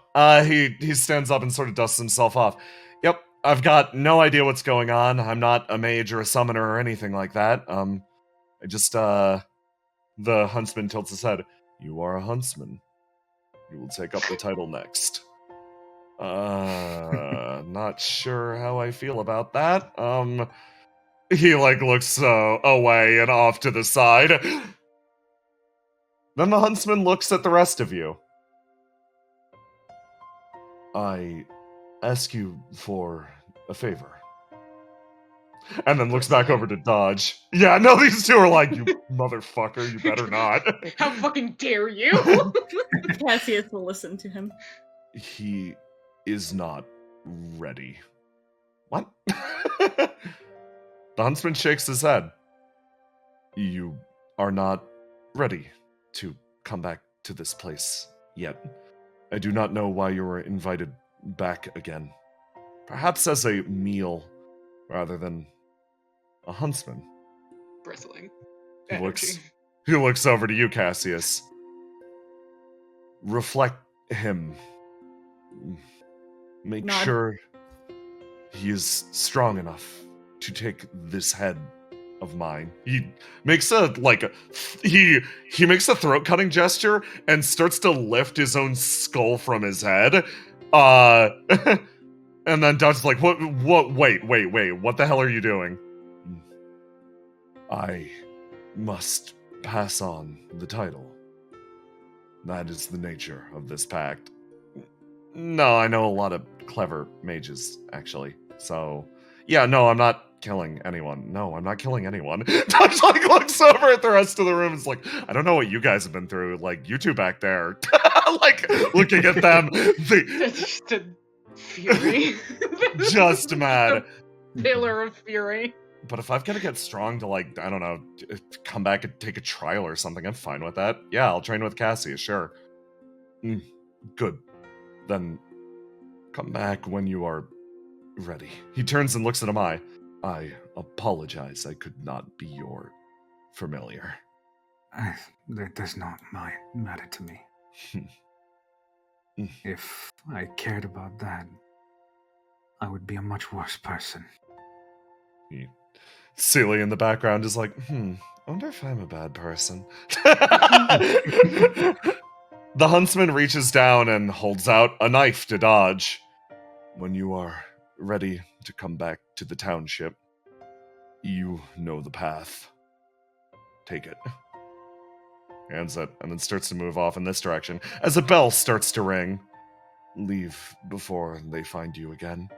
[SPEAKER 3] He stands up and sort of dusts himself off. Yep, I've got no idea what's going on. I'm not a mage or a summoner or anything like that. I just, the huntsman tilts his head. You are a huntsman. You will take up the title next. Not sure how I feel about that. He, looks, away and off to the side. Then the huntsman looks at the rest of you. I ask you for a favor. And then looks back over to Dodge. Yeah, no, these two are like, you motherfucker, you better not.
[SPEAKER 5] How fucking dare you?
[SPEAKER 1] Cassius will listen to him.
[SPEAKER 3] He is not ready. What? The huntsman shakes his head. You are not ready to come back to this place yet. I do not know why you were invited back again. Perhaps as a meal rather than a huntsman.
[SPEAKER 7] Bristling.
[SPEAKER 3] He
[SPEAKER 7] Energy.
[SPEAKER 3] looks over to you, Cassius. Reflect him. Make
[SPEAKER 1] Nod.
[SPEAKER 3] sure he is strong enough to take this head of mine. He makes he makes a throat cutting gesture and starts to lift his own skull from his head. And then Dodge's like, wait, what the hell are you doing? I must pass on the title. That is the nature of this pact. No, I know a lot of clever mages, actually. So, yeah, no, I'm not killing anyone. No, I'm not killing anyone. Dodge looks over at the rest of the room and is like, I don't know what you guys have been through. You two back there. Looking at them.
[SPEAKER 7] Just a fury.
[SPEAKER 3] Just mad.
[SPEAKER 7] Pillar of fury.
[SPEAKER 3] But if I've got to get strong to, I don't know, come back and take a trial or something, I'm fine with that. Yeah, I'll train with Cassius, sure. Good. Then come back when you are ready. He turns and looks at Amai. I apologize. I could not be your familiar.
[SPEAKER 2] That does not matter to me. If I cared about that, I would be a much worse person.
[SPEAKER 3] Celia in the background is like, I wonder if I'm a bad person. The huntsman reaches down and holds out a knife to Dodge. When you are ready to come back to the township, you know the path. Take it. Hands it, and then starts to move off in this direction as a bell starts to ring. Leave before they find you again.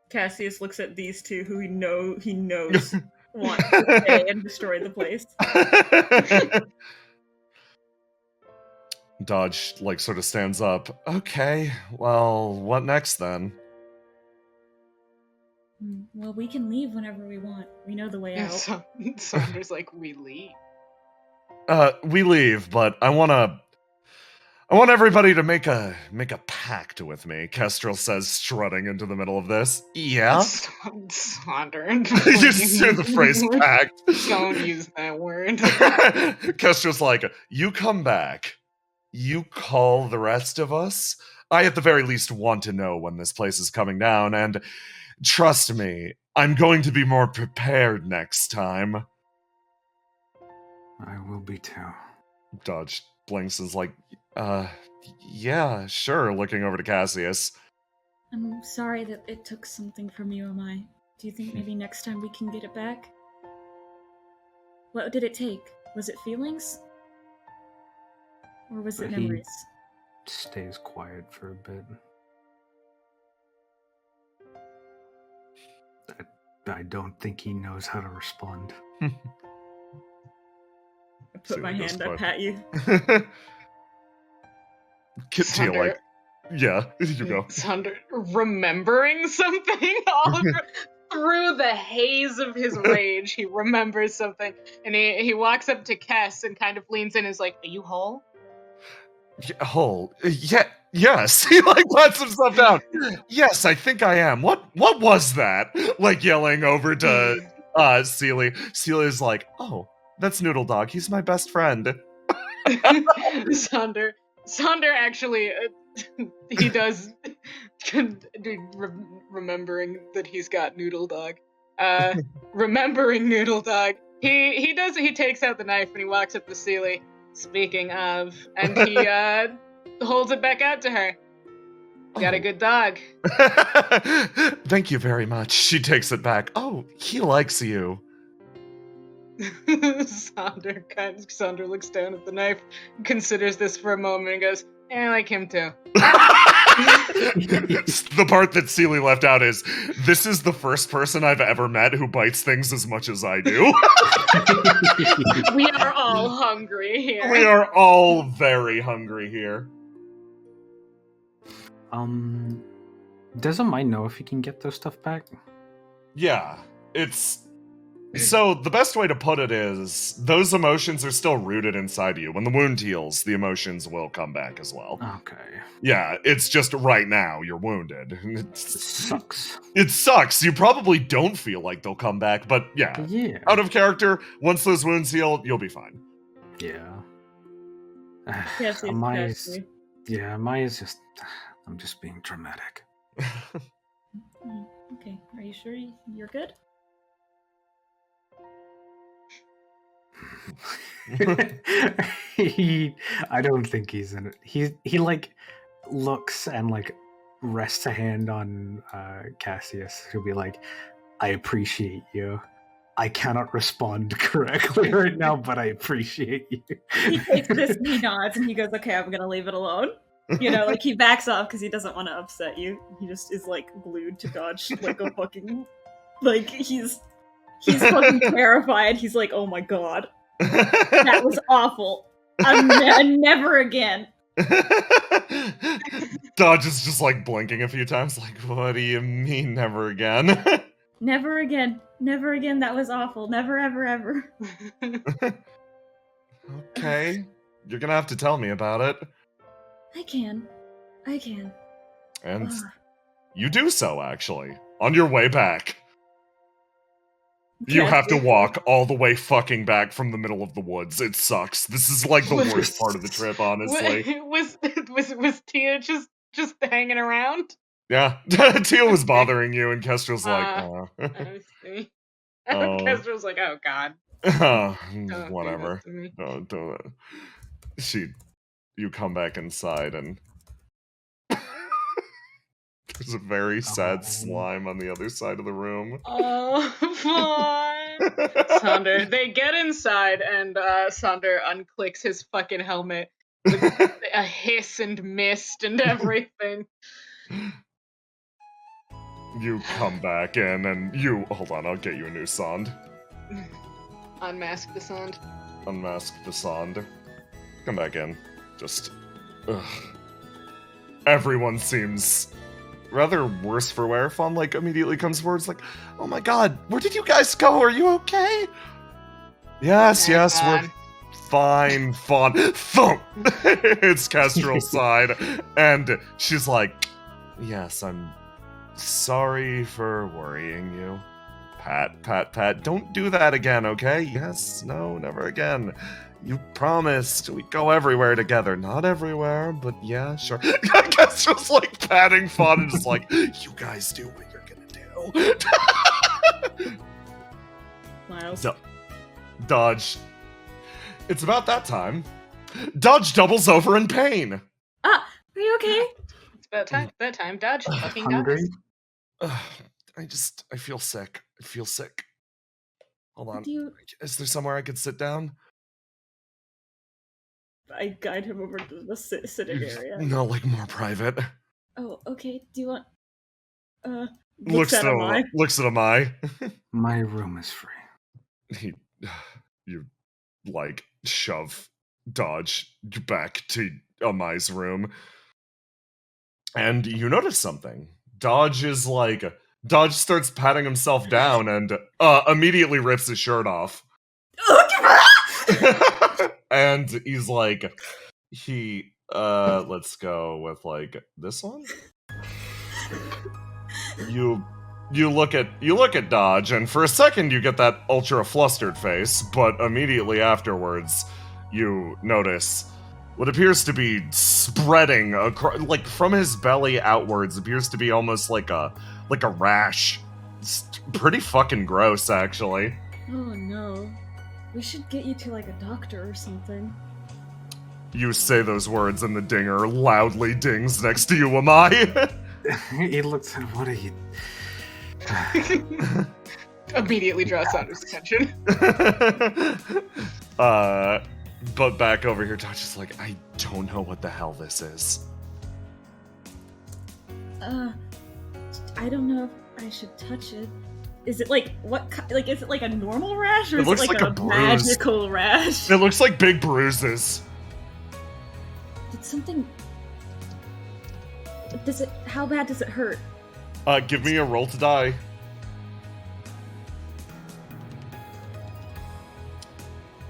[SPEAKER 1] Cassius looks at these two who he knows want to stay and destroy the place.
[SPEAKER 3] Dodge, sort of stands up. Okay, well, what next then?
[SPEAKER 8] Well, we can leave whenever we want. We know the way out.
[SPEAKER 7] Saunders like, we leave.
[SPEAKER 3] We leave, but I want everybody to make a pact with me, Kestrel says, strutting into the middle of this. Yeah?
[SPEAKER 7] Saunders.
[SPEAKER 3] You just hear the phrase pact.
[SPEAKER 7] Don't use that word.
[SPEAKER 3] Kestrel's like, you come back. You call the rest of us. I at the very least want to know when this place is coming down, and trust me, I'm going to be more prepared next time.
[SPEAKER 2] I will be too.
[SPEAKER 3] Dodge blinks and is like, yeah, sure, looking over to Cassius.
[SPEAKER 8] I'm sorry that it took something from you, am I? Do you think maybe next time we can get it back? What did it take? Was it feelings? Or was it memories?
[SPEAKER 2] He stays quiet for a bit. I don't think he knows how to respond.
[SPEAKER 1] I put my hand up at you.
[SPEAKER 3] Yeah, you go.
[SPEAKER 7] Saunders remembering something? through the haze of his rage, he remembers something, and he walks up to Kess and kind of leans in and is like, "Are you whole?"
[SPEAKER 3] Whole. Yes. He like lets himself down. Yes, I think I am. What was that? Like yelling over to Seely. Seely's like, oh, that's Noodle Dog. He's my best friend.
[SPEAKER 7] Sonder actually, he does, remembering that he's got Noodle Dog. Remembering Noodle Dog, he takes out the knife and he walks up to Seely. Speaking of, and he holds it back out to her. Got a good dog.
[SPEAKER 3] Thank you very much. She takes it back. Oh, he likes you.
[SPEAKER 7] Sonder looks down at the knife, considers this for a moment, and goes, I like him too.
[SPEAKER 3] The part that Seely left out is, this is the first person I've ever met who bites things as much as I do.
[SPEAKER 7] We are all hungry here.
[SPEAKER 3] We are all very hungry here.
[SPEAKER 2] Does Amai know if he can get those stuff back?
[SPEAKER 3] Yeah, it's... So, the best way to put it is, those emotions are still rooted inside you. When the wound heals, the emotions will come back as well.
[SPEAKER 2] Okay.
[SPEAKER 3] Yeah, it's just right now, you're wounded.
[SPEAKER 2] It sucks.
[SPEAKER 3] It sucks. You probably don't feel like they'll come back, but yeah. Out of character, once those wounds heal, you'll be fine.
[SPEAKER 2] Yeah.
[SPEAKER 1] Yes,
[SPEAKER 2] Amaya's just... I'm just being dramatic.
[SPEAKER 8] Okay, are you sure you're good?
[SPEAKER 2] I don't think he's in it. He like looks and like rests a hand on Cassius, who'll be like, I appreciate you. I cannot respond correctly right now, but I appreciate you.
[SPEAKER 1] He takes this and he nods and he goes, okay, I'm gonna leave it alone. You know, like he backs off because he doesn't want to upset you. He just is like glued to Dodge like a fucking, like he's fucking terrified. He's like, oh my god. That was awful. Never again.
[SPEAKER 3] Dodge is just like blinking a few times, like, what do you mean, never again?
[SPEAKER 1] Never again. Never again. That was awful. Never, ever, ever.
[SPEAKER 3] Okay. You're gonna have to tell me about it.
[SPEAKER 8] I can.
[SPEAKER 3] And you do so, actually. On your way back. You have to walk all the way fucking back from the middle of the woods. It sucks. This is like the worst part of the trip, honestly.
[SPEAKER 7] Was Tia just hanging around?
[SPEAKER 3] Yeah. Tia was bothering you, and Kestrel's like, oh.
[SPEAKER 7] I see. Kestrel's like, oh god.
[SPEAKER 3] Whatever. Don't. You come back inside, and there's a very sad slime on the other side of the room.
[SPEAKER 7] Oh, fun. Sonder. They get inside, and Sonder unclicks his fucking helmet with a hiss and mist and everything.
[SPEAKER 3] You come back in, and you... Hold on, I'll get you a new Sond.
[SPEAKER 7] Unmask the Sond.
[SPEAKER 3] Unmask the Sond. Come back in. Just... Ugh. Everyone seems... rather worse for wear. Fawn, like, immediately comes forward. It's like, oh my god, where did you guys go? Are you okay? Yes, we're fine, Fawn. Thump! It's Kestrel's side. And she's like, yes, I'm sorry for worrying you. Pat, don't do that again, okay? Yes, no, never again. You promised we'd go everywhere together. Not everywhere, but yeah, sure. I guess just like patting Fawn and just like, you guys do what you're gonna do.
[SPEAKER 1] Miles.
[SPEAKER 3] Dodge. It's about that time. Dodge doubles over in pain.
[SPEAKER 1] Are you okay?
[SPEAKER 7] It's about time. Dodge fucking
[SPEAKER 2] Hungry?
[SPEAKER 7] dies.
[SPEAKER 3] I feel sick. Hold on.
[SPEAKER 8] Do you...
[SPEAKER 3] Is there somewhere I could sit down?
[SPEAKER 1] I guide him over to the sitting area.
[SPEAKER 3] No, like more private.
[SPEAKER 8] Oh, okay. Do you want...
[SPEAKER 3] Looks at Amai.
[SPEAKER 2] My room is free.
[SPEAKER 3] You like shove Dodge back to Amai's room, and you notice something. Dodge is like Dodge starts patting himself down and immediately rips his shirt off. And he's like, let's go with like this one. You look at Dodge, and for a second you get that ultra flustered face, but immediately afterwards you notice what appears to be spreading like from his belly outwards appears to be almost like a rash. It's pretty fucking gross, actually.
[SPEAKER 8] Oh no. We should get you to like a doctor or something.
[SPEAKER 3] You say those words and the dinger loudly dings next to you, am I?
[SPEAKER 2] He looks at what are you...
[SPEAKER 7] Immediately draws Saunder's attention.
[SPEAKER 3] But back over here, Dodge is like, I don't know what the hell this is.
[SPEAKER 8] I don't know if I should touch it. Is it like is it like a normal rash or
[SPEAKER 3] It
[SPEAKER 8] is
[SPEAKER 3] looks
[SPEAKER 8] it like
[SPEAKER 3] like
[SPEAKER 8] a
[SPEAKER 3] a bruise.
[SPEAKER 8] magical rash?
[SPEAKER 3] It looks like big bruises.
[SPEAKER 8] Did something? How bad does it hurt?
[SPEAKER 3] Give me a roll to die.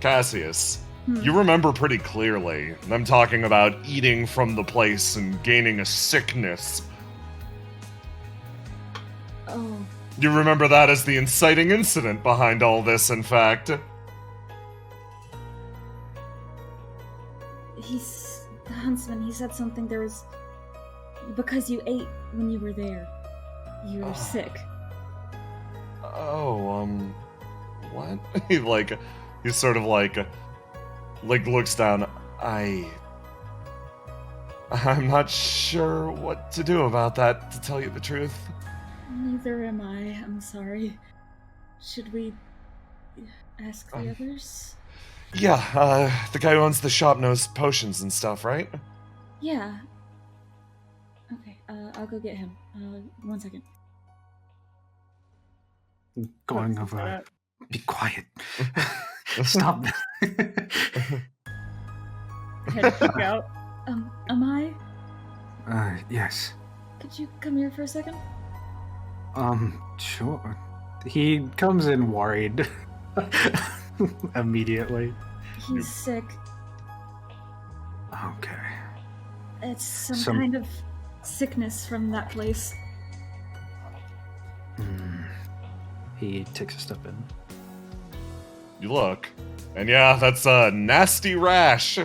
[SPEAKER 3] Cassius, you remember pretty clearly them talking about eating from the place and gaining a sickness.
[SPEAKER 8] Oh.
[SPEAKER 3] You remember that as the inciting incident behind all this, in fact.
[SPEAKER 8] The huntsman, he said something, there was... Because you ate when you were there. You were sick.
[SPEAKER 3] Oh, what? He sort of like looks down. I'm not sure what to do about that, to tell you the truth.
[SPEAKER 8] Neither am I. I'm sorry. Should we ask the others?
[SPEAKER 3] Yeah, the guy who owns the shop knows potions and stuff, right?
[SPEAKER 8] Yeah. Okay, I'll go get him. 1 second.
[SPEAKER 2] Going over. Be quiet. Stop.
[SPEAKER 1] Head poke out.
[SPEAKER 8] Am I?
[SPEAKER 2] Yes.
[SPEAKER 8] Could you come here for a second?
[SPEAKER 2] Sure. He comes in worried. Immediately.
[SPEAKER 8] He's sick.
[SPEAKER 2] Okay.
[SPEAKER 8] It's some kind of sickness from that place.
[SPEAKER 2] He takes a step in.
[SPEAKER 3] You look, and yeah, that's a nasty rash.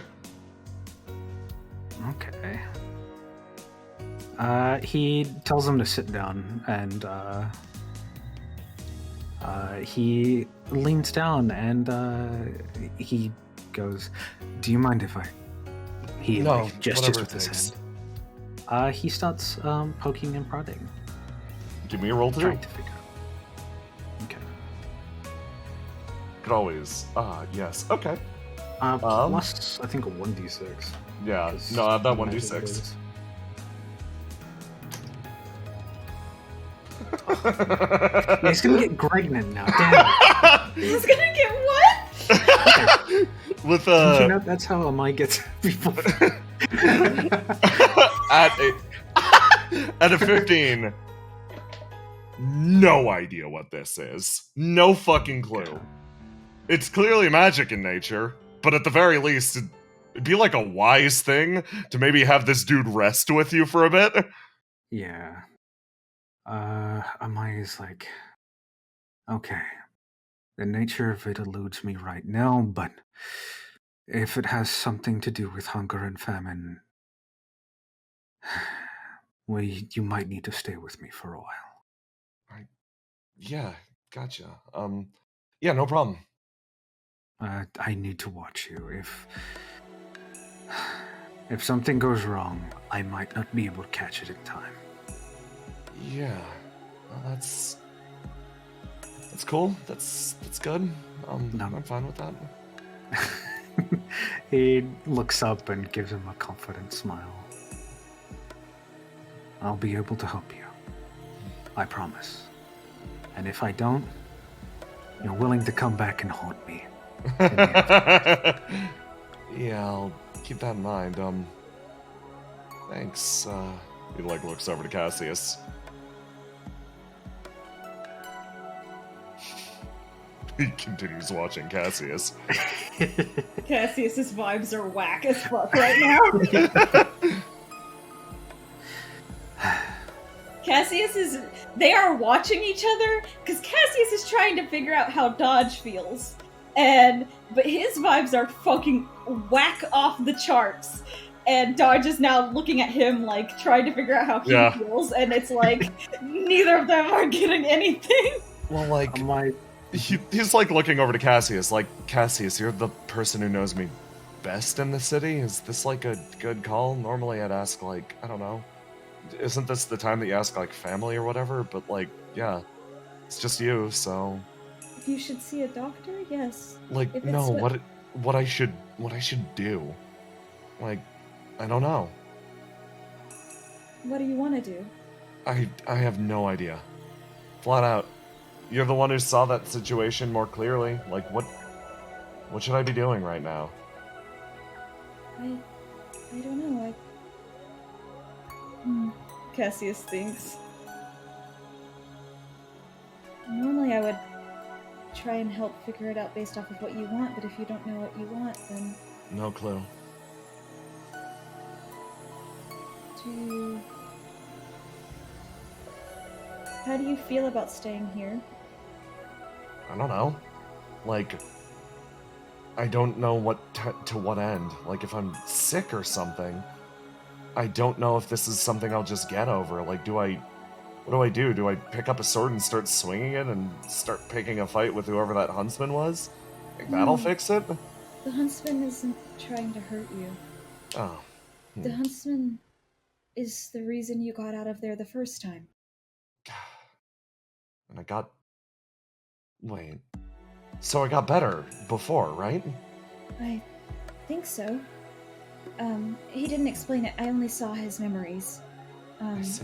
[SPEAKER 2] Okay. He tells him to sit down, and he leans down, and he goes, "Do you mind if I?" He
[SPEAKER 3] No,
[SPEAKER 2] gestures
[SPEAKER 3] whatever
[SPEAKER 2] with
[SPEAKER 3] it
[SPEAKER 2] his
[SPEAKER 3] takes.
[SPEAKER 2] hand. He starts poking and prodding.
[SPEAKER 3] Give me a roll to do.
[SPEAKER 2] Trying to figure out. Okay.
[SPEAKER 3] Could always. Yes. Okay.
[SPEAKER 2] Plus, I think a 1d6.
[SPEAKER 3] Yeah.
[SPEAKER 2] 'cause
[SPEAKER 3] No, add that
[SPEAKER 2] magic
[SPEAKER 3] 1d6.
[SPEAKER 2] is- Yeah, he's gonna get pregnant now. Damn
[SPEAKER 1] He's gonna get what?
[SPEAKER 2] it.
[SPEAKER 3] With
[SPEAKER 2] You know, that's how Amai gets people.
[SPEAKER 3] at a 15. No idea what this is. No fucking clue.
[SPEAKER 2] Okay.
[SPEAKER 3] It's clearly magic in nature, but at the very least, it'd be like a wise thing to maybe have this dude rest with you for a bit.
[SPEAKER 2] Yeah. Amai is like, okay, the nature of it eludes me right now, but if it has something to do with hunger and famine, you might need to stay with me for a while.
[SPEAKER 3] Yeah, gotcha. Yeah, no problem.
[SPEAKER 2] I need to watch you. If something goes wrong, I might not be able to catch it in time.
[SPEAKER 3] Yeah, well, that's cool. That's good.
[SPEAKER 2] No.
[SPEAKER 3] I'm fine with that.
[SPEAKER 2] He looks up and gives him a confident smile. I'll be able to help you. I promise. And if I don't, you're willing to come back and haunt me.
[SPEAKER 3] Yeah, I'll keep that in mind. Thanks. He looks over to Cassius. He continues watching Cassius.
[SPEAKER 1] Cassius's vibes are whack as fuck right now. They are watching each other because Cassius is trying to figure out how Dodge feels. But his vibes are fucking whack off the charts. And Dodge is now looking at him like trying to figure out how he feels, and it's like neither of them are getting anything.
[SPEAKER 3] Well, like he's like looking over to Cassius, like, Cassius, you're the person who knows me best in the city. Is this like a good call? Normally I'd ask, like, I don't know. Isn't this the time that you ask, like, family or whatever? But, like, yeah, it's just you, so.
[SPEAKER 1] If you should see a doctor, yes.
[SPEAKER 3] Like, no, what I should do? Like, I don't know.
[SPEAKER 1] What do you want to do?
[SPEAKER 3] I have no idea. Flat out. You're the one who saw that situation more clearly. Like, what should I be doing right now?
[SPEAKER 1] I don't know. Cassius thinks. Normally I would try and help figure it out based off of what you want, but if you don't know what you want, then...
[SPEAKER 3] No clue.
[SPEAKER 1] How do you feel about staying here?
[SPEAKER 3] I don't know. Like, I don't know to what end. Like, if I'm sick or something, I don't know if this is something I'll just get over. Like, what do I do? Do I pick up a sword and start swinging it and start picking a fight with whoever that huntsman was? Think that'll fix it?
[SPEAKER 1] The huntsman isn't trying to hurt you.
[SPEAKER 3] Oh.
[SPEAKER 1] The huntsman is the reason you got out of there the first time.
[SPEAKER 3] And wait. So I got better before, right?
[SPEAKER 1] I think so. He didn't explain it. I only saw his memories.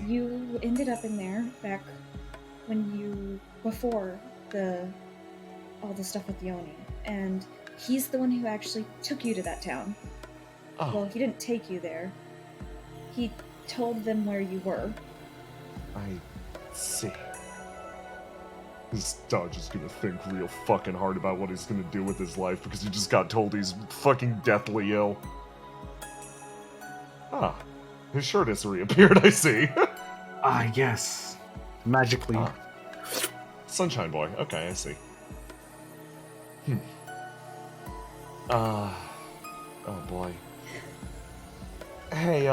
[SPEAKER 1] You ended up in there back before all the stuff with the Oni. And he's the one who actually took you to that town. Oh. Well, he didn't take you there. He told them where you were.
[SPEAKER 3] I see. This Dodge is gonna think real fucking hard about what he's gonna do with his life because he just got told he's fucking deathly ill. Ah, his shirt has reappeared, I see.
[SPEAKER 2] Yes. Magically.
[SPEAKER 3] Sunshine Boy, okay, I see. Oh boy. Hey,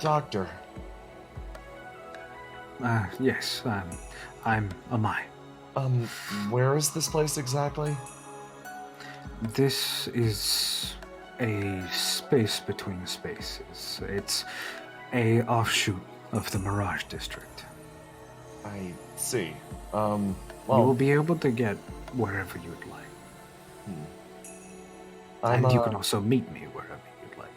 [SPEAKER 3] doctor.
[SPEAKER 2] Yes, I'm Amai.
[SPEAKER 3] Where is this place exactly?
[SPEAKER 2] This is a space between spaces. It's a offshoot of the Mirage District.
[SPEAKER 3] I see.
[SPEAKER 2] You will be able to get wherever you'd like. And you can also meet me wherever you'd like.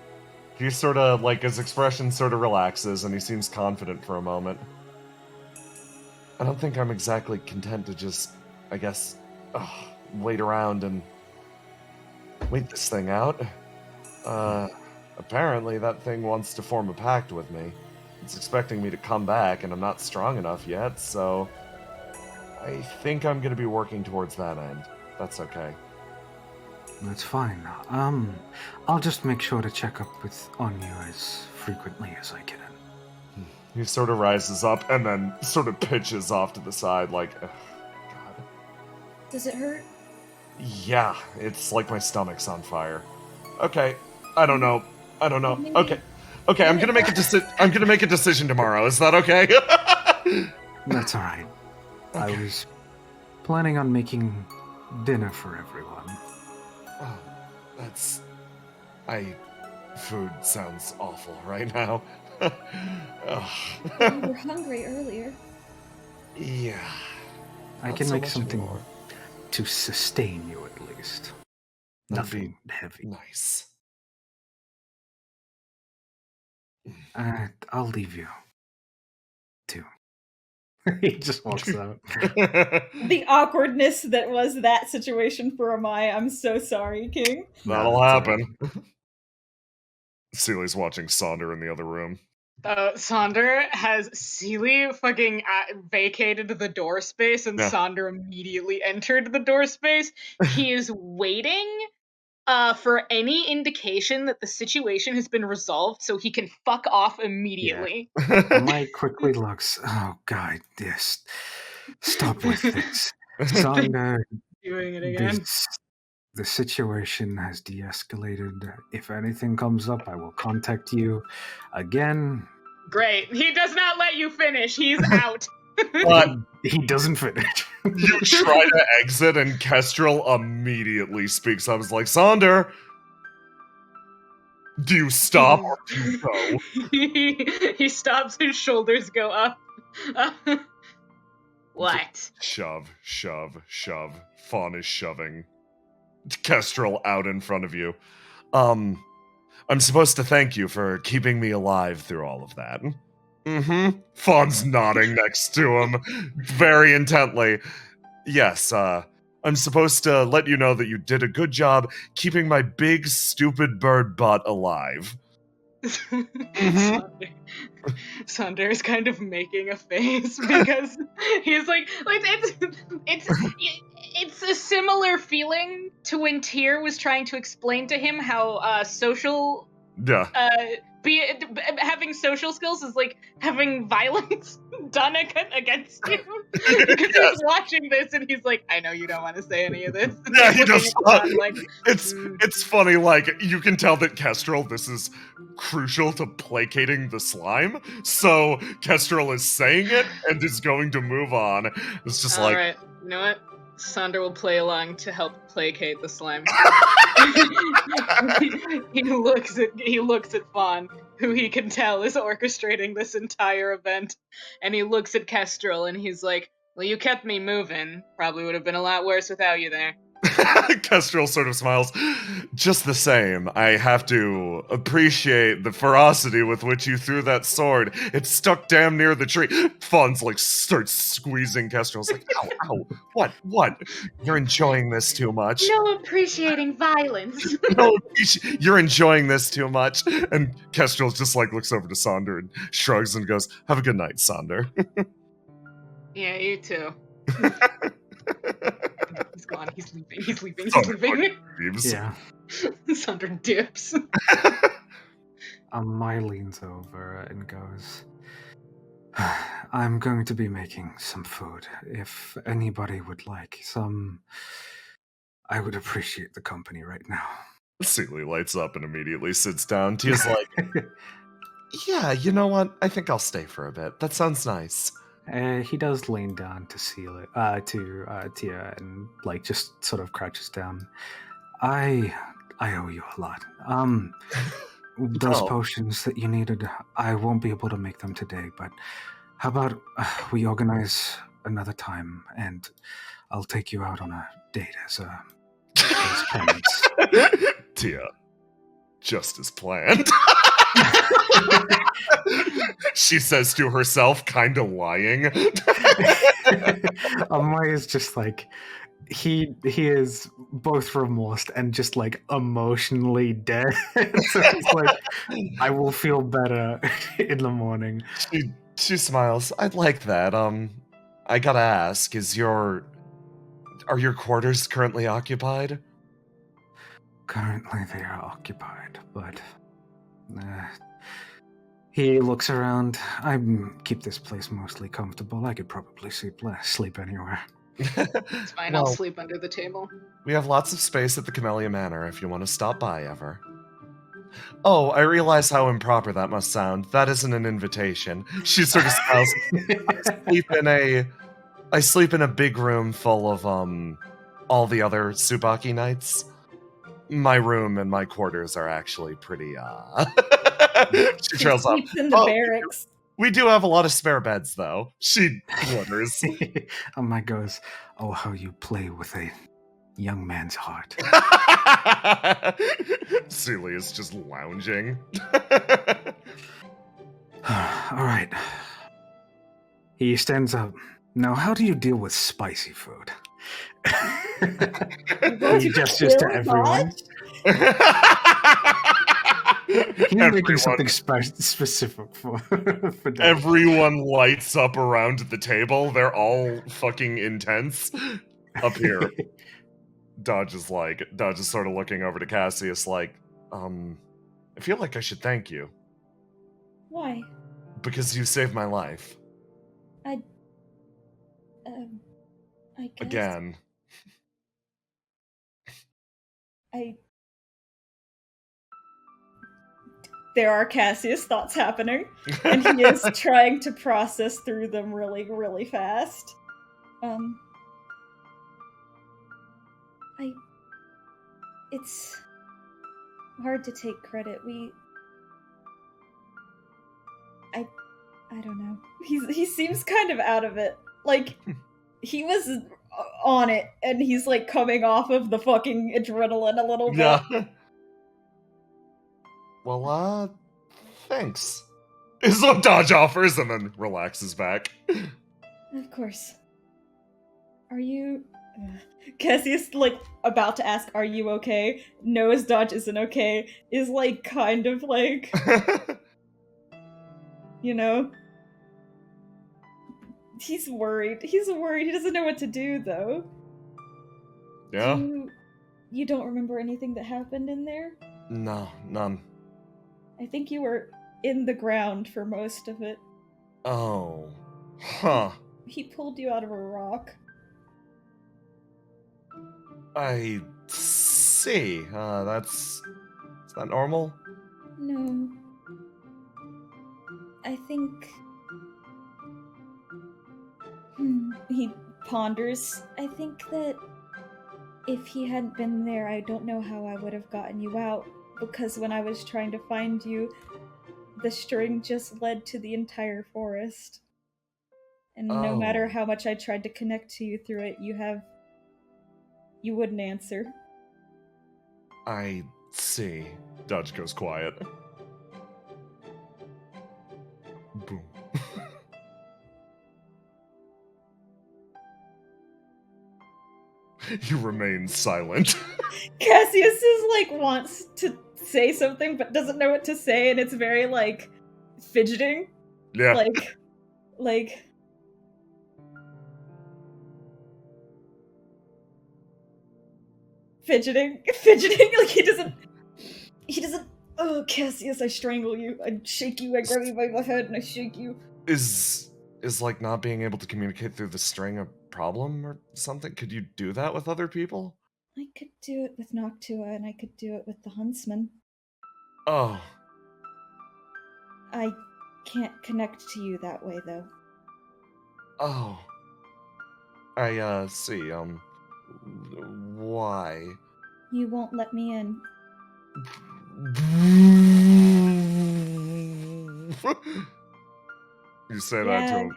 [SPEAKER 3] He sort of, like, his expression sort of relaxes and he seems confident for a moment. I don't think I'm exactly content to just, I guess, wait around and wait this thing out. Apparently that thing wants to form a pact with me. It's expecting me to come back, and I'm not strong enough yet, so I think I'm going to be working towards that end. That's okay.
[SPEAKER 2] That's fine. I'll just make sure to check up on you as frequently as I can.
[SPEAKER 3] He sort of rises up and then sort of pitches off to the side like, God.
[SPEAKER 1] Does it hurt?
[SPEAKER 3] Yeah, it's like my stomach's on fire. Okay, I don't know. Okay, I'm gonna make a decision tomorrow. Is that okay?
[SPEAKER 2] That's all right. Okay. I was planning on making dinner for everyone.
[SPEAKER 3] Oh, food sounds awful right now.
[SPEAKER 1] You were hungry earlier.
[SPEAKER 3] Yeah.
[SPEAKER 2] I can make something more to sustain you at least. Nothing heavy.
[SPEAKER 3] Nice.
[SPEAKER 2] I'll leave you. Too. He just walks out.
[SPEAKER 1] The awkwardness that was that situation for Amai. I'm so sorry, King.
[SPEAKER 3] That'll happen. Seely's watching Sonder in the other room.
[SPEAKER 7] Sonder has Seely fucking vacated the door space, and
[SPEAKER 3] Yeah.
[SPEAKER 7] Sonder immediately entered the door space. He is waiting for any indication that the situation has been resolved so he can fuck off immediately.
[SPEAKER 2] Mike quickly looks. Oh God, yes. Stop with this, Sonder.
[SPEAKER 7] Doing it again.
[SPEAKER 2] The situation has de-escalated. If anything comes up, I will contact you again.
[SPEAKER 7] Great. He does not let you finish. He's out.
[SPEAKER 3] But
[SPEAKER 2] He doesn't finish.
[SPEAKER 3] you try to exit, and Kestrel immediately speaks up. It's like, Sonder, do you stop or do you go?
[SPEAKER 7] He stops, his shoulders go up. What?
[SPEAKER 3] Shove, shove, shove. Fawn is shoving Kestrel out in front of you. I'm supposed to thank you for keeping me alive through all of that. Mm-hmm. Fawn's nodding next to him very intently. Yes, I'm supposed to let you know that you did a good job keeping my big, stupid bird butt alive.
[SPEAKER 7] Sonder is kind of making a face because he's like it's a similar feeling to when Tyr was trying to explain to him how social having social skills is like having violence done against you. Because he's watching this and he's like, I know you don't want to say any of this. And
[SPEAKER 3] Yeah,
[SPEAKER 7] he's
[SPEAKER 3] he
[SPEAKER 7] looking
[SPEAKER 3] does.
[SPEAKER 7] at Fawn like,
[SPEAKER 3] It's funny, like, you can tell that Kestrel, this is crucial to placating the slime, so Kestrel is saying it and is going to move on. It's just like...
[SPEAKER 7] Alright, you know what? Sonder will play along to help placate the slime. he looks at Fawn, who he can tell is orchestrating this entire event, and he looks at Kestrel and he's like, well, you kept me moving. Probably would have been a lot worse without you there.
[SPEAKER 3] Kestrel sort of smiles. Just the same, I have to appreciate the ferocity with which you threw that sword. It stuck damn near the tree. Fawn's like starts squeezing Kestrel's like, ow, what? You're enjoying this too much.
[SPEAKER 7] No appreciating violence.
[SPEAKER 3] No, you're enjoying this too much. And Kestrel just like looks over to Sonder and shrugs and goes, have a good night, Sonder.
[SPEAKER 7] Yeah, you too. He's gone. He's leaving.
[SPEAKER 3] Leaves.
[SPEAKER 2] Yeah.
[SPEAKER 7] Sonder dips.
[SPEAKER 2] Mai leans over and goes, I'm going to be making some food. If anybody would like some, I would appreciate the company right now.
[SPEAKER 3] Seely lights up and immediately sits down. Tia's like, yeah, you know what? I think I'll stay for a bit. That sounds nice.
[SPEAKER 2] He does lean down to Tia and like just sort of crouches down. I owe you a lot. Those potions that you needed, I won't be able to make them today, but how about we organize another time and I'll take you out on a date as penance.
[SPEAKER 3] Tia, just as planned. She says to herself, kind of lying.
[SPEAKER 2] Mai is just like, he is both remorsed and just like emotionally dead. So it's like, I will feel better in the morning.
[SPEAKER 3] She smiles. I'd like that. I gotta ask, are your quarters currently occupied?
[SPEAKER 2] Currently they are occupied, but he looks around. I keep this place mostly comfortable. I could probably sleep anywhere.
[SPEAKER 7] It's fine, I'll sleep under the table.
[SPEAKER 3] We have lots of space at the Camellia Manor if you want to stop by ever. Oh, I realize how improper that must sound. That isn't an invitation. She sort of smiles. I sleep in a big room full of all the other Tsubaki knights. My room and my quarters are actually pretty She trails off.
[SPEAKER 1] In the barracks.
[SPEAKER 3] We do have a lot of spare beds, though. She glitters.
[SPEAKER 2] Mai goes, oh, how you play with a young man's heart.
[SPEAKER 3] Seely is just lounging.
[SPEAKER 2] All right. He stands up. Now, how do you deal with spicy food? He gestures to everyone. He's making something specific for Dodge.
[SPEAKER 3] Everyone lights up around the table. They're all fucking intense. Up here. Dodge is sort of looking over to Cassius like, I feel like I should thank you.
[SPEAKER 8] Why?
[SPEAKER 3] Because you saved my life.
[SPEAKER 8] I guess.
[SPEAKER 3] Again.
[SPEAKER 1] There are Cassius thoughts happening, and he is trying to process through them really, really fast. It's hard to take credit. I don't know. He seems kind of out of it. Like, he was on it, and he's like coming off of the fucking adrenaline a little bit.
[SPEAKER 3] Yeah. Well, thanks. Is what Dodge offers, and then relaxes back.
[SPEAKER 1] Of course. Are you... Cassius, like, about to ask, are you okay? Knows Dodge isn't okay. Is, like, kind of, like... you know? He's worried. He doesn't know what to do, though.
[SPEAKER 3] Yeah?
[SPEAKER 1] You don't remember anything that happened in there?
[SPEAKER 3] No, none.
[SPEAKER 1] I think you were in the ground for most of it.
[SPEAKER 3] Oh. Huh.
[SPEAKER 1] He pulled you out of a rock.
[SPEAKER 3] I see. Is that normal?
[SPEAKER 1] No. I think... He ponders. I think that if he hadn't been there, I don't know how I would have gotten you out, because when I was trying to find you, the string just led to the entire forest. And no matter how much I tried to connect to you through it, you wouldn't answer.
[SPEAKER 3] I see. Dodge goes quiet. Boom. You remain silent.
[SPEAKER 1] Cassius is like wants to say something but doesn't know what to say, and it's very like fidgeting.
[SPEAKER 3] Yeah.
[SPEAKER 1] Like fidgeting like he doesn't oh Cassius, I strangle you, I shake you, I grab you by the head and I shake you.
[SPEAKER 3] Is like not being able to communicate through the string a problem or something? Could you do that with other people?
[SPEAKER 1] I could do it with Noctua, and I could do it with the huntsman.
[SPEAKER 3] Oh.
[SPEAKER 1] I can't connect to you that way, though.
[SPEAKER 3] Oh. I, see, why?
[SPEAKER 1] You won't let me in.
[SPEAKER 3] You say that to him.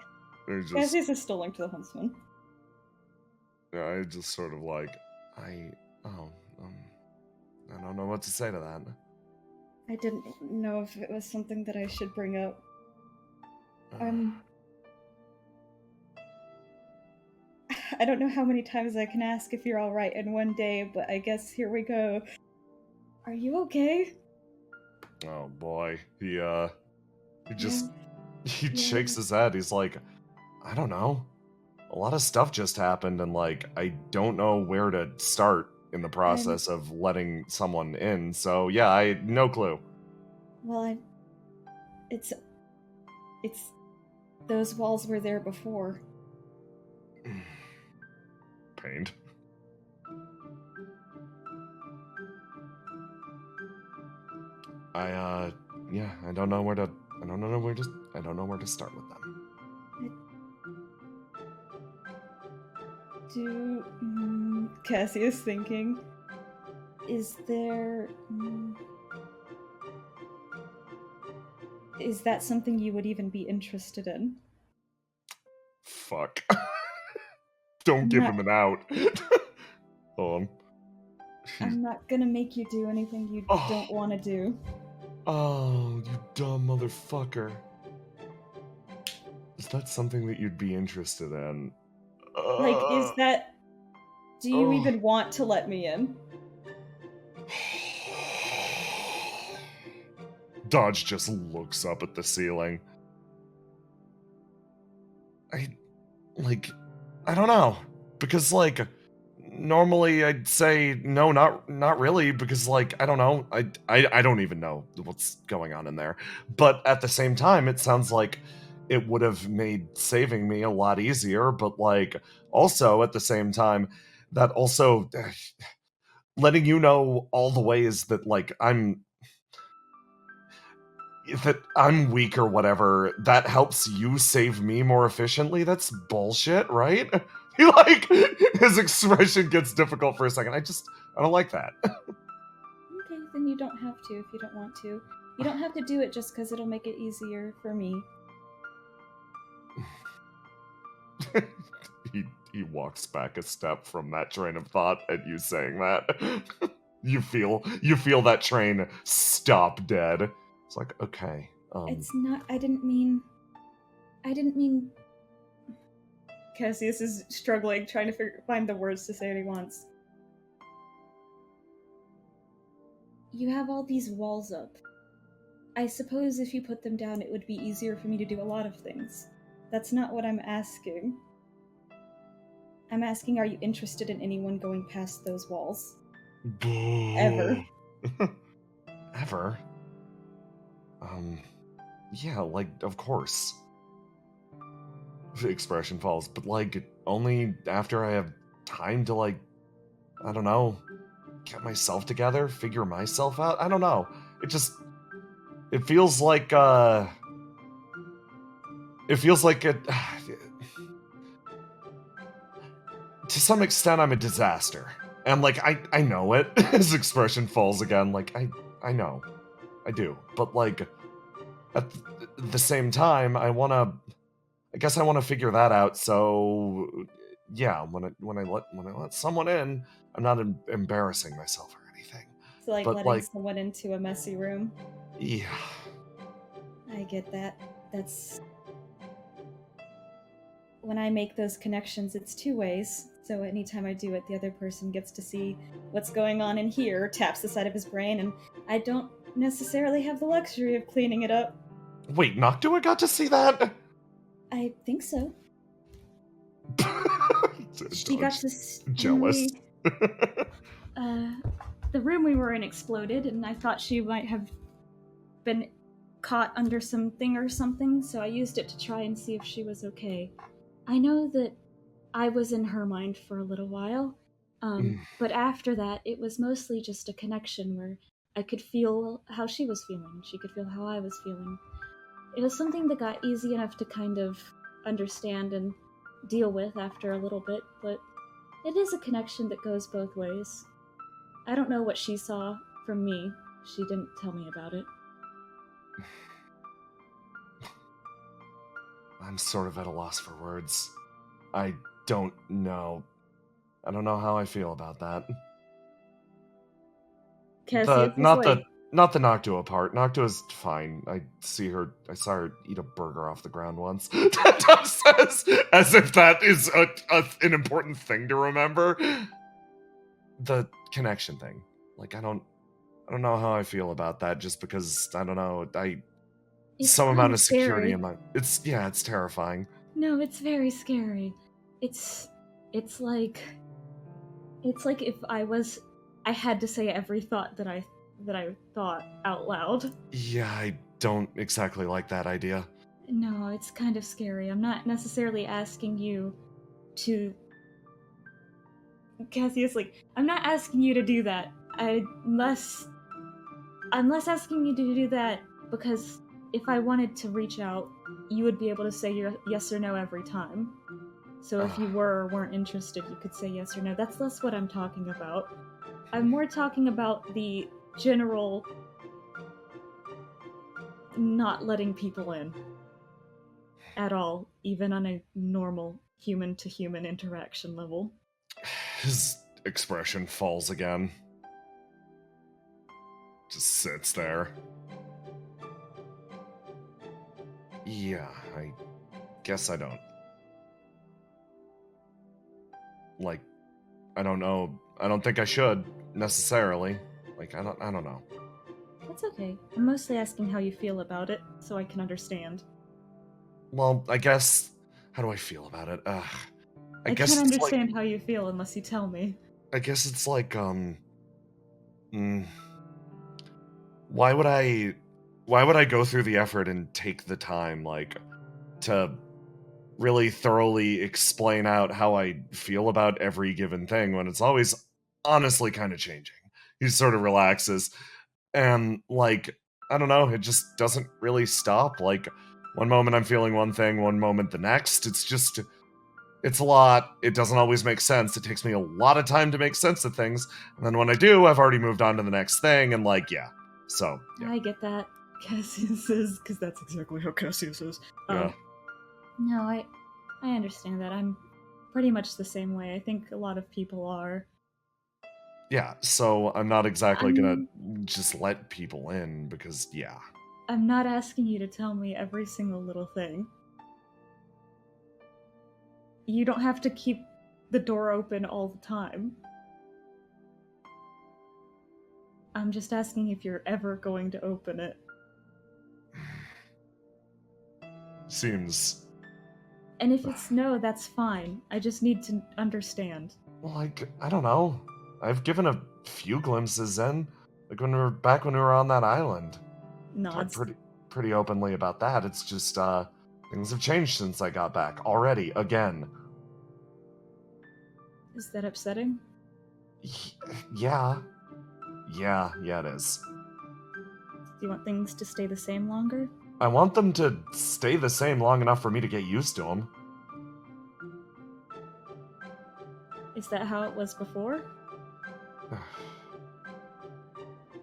[SPEAKER 1] Cassius is still linked to the huntsman.
[SPEAKER 3] Yeah, I just sort of like, I don't know what to say to that.
[SPEAKER 1] I didn't know if it was something that I should bring up. I don't know how many times I can ask if you're alright in one day, but I guess here we go. Are you okay?
[SPEAKER 3] Oh boy. He shakes his head. He's like, I don't know. A lot of stuff just happened, and like, I don't know where to start in the process of letting someone in. So yeah, I no clue.
[SPEAKER 1] Well, it's those walls were there before.
[SPEAKER 3] Pained. I don't know where to start with them.
[SPEAKER 1] Cassius thinking, is there... is that something you would even be interested in?
[SPEAKER 3] Fuck. Don't give him an out. Hold on.
[SPEAKER 1] I'm not gonna make you do anything you don't want to do.
[SPEAKER 3] Oh, you dumb motherfucker. Is that something that you'd be interested in?
[SPEAKER 1] Like, is that... do you even want to let me in?
[SPEAKER 3] Dodge just looks up at the ceiling. I don't know. Because, like, normally I'd say, no, not really, because, like, I don't know. I don't even know what's going on in there. But at the same time, it sounds like it would have made saving me a lot easier, but, like, also, at the same time, that also... letting you know all the ways that, like, I'm weak or whatever, that helps you save me more efficiently. That's bullshit, right? He, like, his expression gets difficult for a second. I don't like that.
[SPEAKER 1] Okay, then you don't have to if you don't want to. You don't have to do it just because it'll make it easier for me.
[SPEAKER 3] He walks back a step from that train of thought at you saying that. You feel that train stop dead. It's like, okay.
[SPEAKER 1] It's not. I didn't mean. Cassius is struggling, trying to find the words to say what he wants. You have all these walls up. I suppose if you put them down, it would be easier for me to do a lot of things. That's not what I'm asking. I'm asking, are you interested in anyone going past those walls? Ever.
[SPEAKER 3] Ever? Yeah, like, of course. The expression falls, but, like, only after I have time to, like, I don't know, get myself together, figure myself out. I don't know. It feels like, to some extent, I'm a disaster. And, like, I know it. His expression falls again. Like, I know. I do. But, like, at the same time, I guess I want to figure that out. So, yeah, when I let someone in, I'm not embarrassing myself or anything.
[SPEAKER 1] So, like,
[SPEAKER 3] but,
[SPEAKER 1] letting
[SPEAKER 3] like,
[SPEAKER 1] someone into a messy room?
[SPEAKER 3] Yeah.
[SPEAKER 1] I get that. That's... When I make those connections, it's two ways. So anytime I do it, the other person gets to see what's going on in here, taps the side of his brain, and I don't necessarily have the luxury of cleaning it up.
[SPEAKER 3] Wait, Noctua got to see that?
[SPEAKER 1] I think so. She got to...
[SPEAKER 3] Jealous.
[SPEAKER 1] The room we were in exploded, and I thought she might have been caught under something or something, so I used it to try and see if she was okay. I know that I was in her mind for a little while, but after that, it was mostly just a connection where I could feel how she was feeling, she could feel how I was feeling. It was something that got easy enough to kind of understand and deal with after a little bit, but it is a connection that goes both ways. I don't know what she saw from me. She didn't tell me about it.
[SPEAKER 3] I'm sort of at a loss for words. I don't know. I don't know how I feel about that. Not the Noctua part. Noctua's fine. I saw her eat a burger off the ground once. That says, as if that is an important thing to remember. The connection thing. Like, I don't know how I feel about that, just because, I don't know,
[SPEAKER 1] It's
[SPEAKER 3] some
[SPEAKER 1] kind
[SPEAKER 3] amount
[SPEAKER 1] of
[SPEAKER 3] of security
[SPEAKER 1] scary.
[SPEAKER 3] in my... It's terrifying.
[SPEAKER 1] No, it's very scary. It's like if I had to say every thought that I thought out loud.
[SPEAKER 3] Yeah, I don't exactly like that idea.
[SPEAKER 1] No, it's kind of scary. I'm not necessarily asking you to... Cassius, like, I'm not asking you to do that. I'm less asking you to do that because if I wanted to reach out, you would be able to say yes or no every time. So if you were or weren't interested, you could say yes or no. That's less what I'm talking about. I'm more talking about the general not letting people in at all, even on a normal human-to-human interaction level.
[SPEAKER 3] His expression falls again. Just sits there. Yeah, I guess I don't. Like, I don't know. I don't think I should, necessarily. Like, I don't know.
[SPEAKER 8] That's okay. I'm mostly asking how you feel about it, so I can understand.
[SPEAKER 3] Well, I guess... How do I feel about it? I guess
[SPEAKER 8] can't
[SPEAKER 3] it's
[SPEAKER 8] understand how you feel unless you tell me.
[SPEAKER 3] I guess it's like, why would I go through the effort and take the time, like, to really thoroughly explain out how I feel about every given thing when it's always honestly kind of changing? He sort of relaxes, and, like, I don't know, it just doesn't really stop. Like, one moment I'm feeling one thing, one moment the next. It's a lot. It doesn't always make sense. It takes me a lot of time to make sense of things. And then when I do, I've already moved on to the next thing, and, like, yeah. So, yeah.
[SPEAKER 8] I get that. Cassius is, because that's exactly how Cassius is.
[SPEAKER 3] Yeah.
[SPEAKER 8] No, I understand that. I'm pretty much the same way. I think a lot of people are.
[SPEAKER 3] Yeah, so I'm not exactly gonna just let people in, because, yeah.
[SPEAKER 8] I'm not asking you to tell me every single little thing. You don't have to keep the door open all the time. I'm just asking if you're ever going to open it.
[SPEAKER 3] Seems...
[SPEAKER 8] And if it's no, that's fine. I just need to understand.
[SPEAKER 3] Well, like, I don't know. I've given a few glimpses in. Like, when we were on that island.
[SPEAKER 8] Nods.
[SPEAKER 3] Talked pretty openly about that. It's just, things have changed since I got back. Already. Again.
[SPEAKER 8] Is that upsetting?
[SPEAKER 3] Yeah. Yeah, it is.
[SPEAKER 8] Do you want things to stay the same longer?
[SPEAKER 3] I want them to stay the same long enough for me to get used to them.
[SPEAKER 8] Is that how it was before?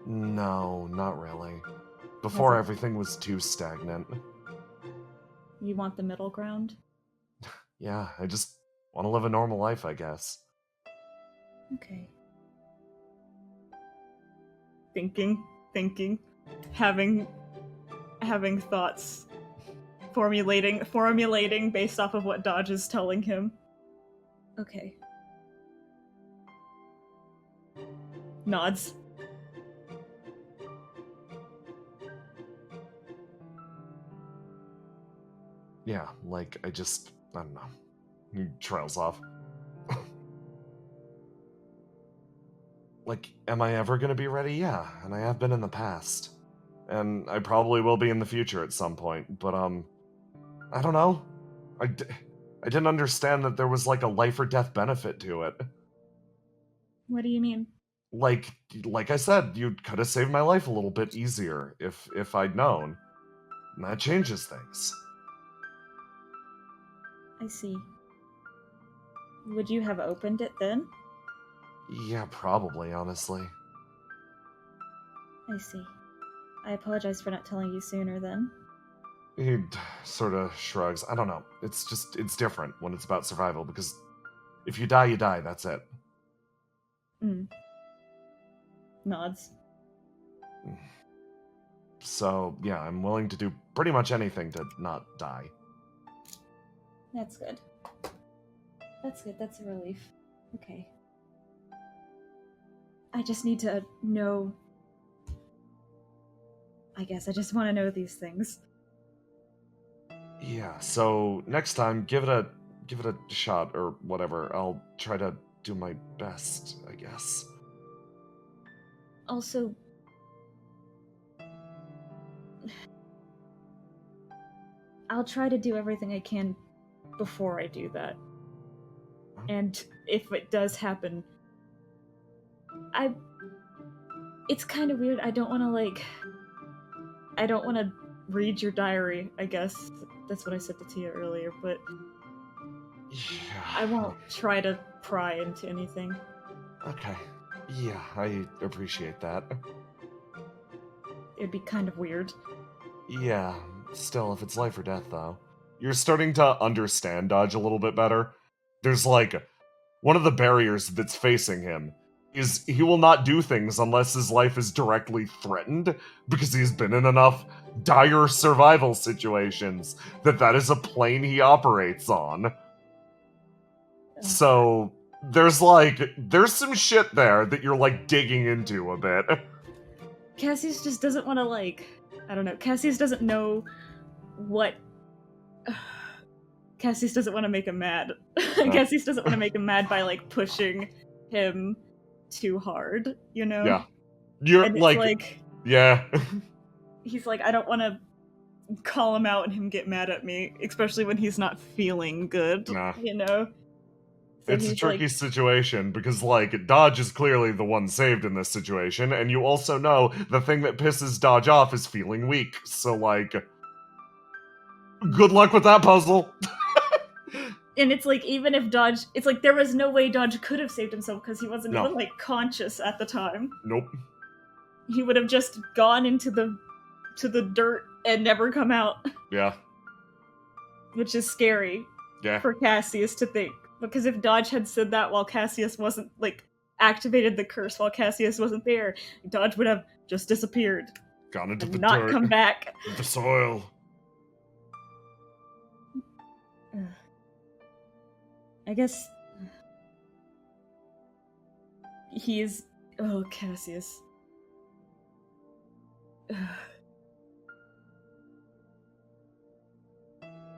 [SPEAKER 3] No, not really. Before,
[SPEAKER 8] Has it-
[SPEAKER 3] everything was too stagnant.
[SPEAKER 8] You want the middle ground?
[SPEAKER 3] Yeah, I just want to live a normal life, I guess.
[SPEAKER 8] Okay. Thinking, having thoughts, formulating based off of what Dodge is telling him. Okay. Nods.
[SPEAKER 3] Yeah, like, I don't know. He trails off. Like, am I ever gonna be ready? Yeah, and I have been in the past. And I probably will be in the future at some point, but, I don't know. I didn't understand that there was, like, a life or death benefit to it.
[SPEAKER 8] What do you mean?
[SPEAKER 3] Like I said, you could have saved my life a little bit easier if I'd known. And that changes things.
[SPEAKER 8] I see. Would you have opened it then?
[SPEAKER 3] Yeah, probably, honestly.
[SPEAKER 8] I see. I apologize for not telling you sooner then.
[SPEAKER 3] He sort of shrugs. I don't know. It's different when it's about survival, because if you die, you die. That's it.
[SPEAKER 8] Nods.
[SPEAKER 3] So, yeah, I'm willing to do pretty much anything to not die.
[SPEAKER 8] That's good. That's good. That's a relief. Okay. I just need to know... I guess I just want to know these things.
[SPEAKER 3] Yeah, so next time, give it a shot or whatever. I'll try to do my best, I guess.
[SPEAKER 8] Also... I'll try to do everything I can before I do that.
[SPEAKER 3] Huh?
[SPEAKER 8] And if it does happen... It's kind of weird. I don't want to read your diary, I guess. That's what I said to Tia earlier, but...
[SPEAKER 3] Yeah.
[SPEAKER 8] I won't try to pry into anything.
[SPEAKER 3] Okay. Yeah, I appreciate that.
[SPEAKER 8] It'd be kind of weird.
[SPEAKER 3] Yeah, still, if it's life or death, though. You're starting to understand Dodge a little bit better. There's, like, one of the barriers that's facing him is he will not do things unless his life is directly threatened, because he's been in enough dire survival situations that is a plane he operates on. So, there's some shit there that you're, like, digging into a bit.
[SPEAKER 8] Cassius just doesn't want to, like, I don't know. Cassius doesn't know what. Cassius doesn't want to make him mad. Cassius doesn't want to make him mad by, like, pushing him too hard, you know?
[SPEAKER 3] Yeah. You're
[SPEAKER 8] and
[SPEAKER 3] like, yeah.
[SPEAKER 8] He's like, I don't want to call him out and him get mad at me, especially when he's not feeling good,
[SPEAKER 3] Nah.
[SPEAKER 8] you know? So
[SPEAKER 3] It's a
[SPEAKER 8] he's
[SPEAKER 3] tricky
[SPEAKER 8] like,
[SPEAKER 3] situation because, like, Dodge is clearly the one saved in this situation, and you also know the thing that pisses Dodge off is feeling weak. So, like, good luck with that puzzle.
[SPEAKER 8] and it's like, even if Dodge, it's like there was no way Dodge could have saved himself because he wasn't
[SPEAKER 3] No.
[SPEAKER 8] even, like, conscious at the time.
[SPEAKER 3] Nope.
[SPEAKER 8] He would have just gone into the dirt and never come out,
[SPEAKER 3] Yeah.
[SPEAKER 8] which is scary
[SPEAKER 3] Yeah.
[SPEAKER 8] for Cassius to think. Because if Dodge had said that while Cassius wasn't, like, activated the curse while Cassius wasn't there, Dodge would have just disappeared
[SPEAKER 3] Gone into
[SPEAKER 8] and
[SPEAKER 3] the
[SPEAKER 8] not
[SPEAKER 3] dirt.
[SPEAKER 8] come back.
[SPEAKER 3] The soil.
[SPEAKER 8] I guess he's... Oh, Cassius.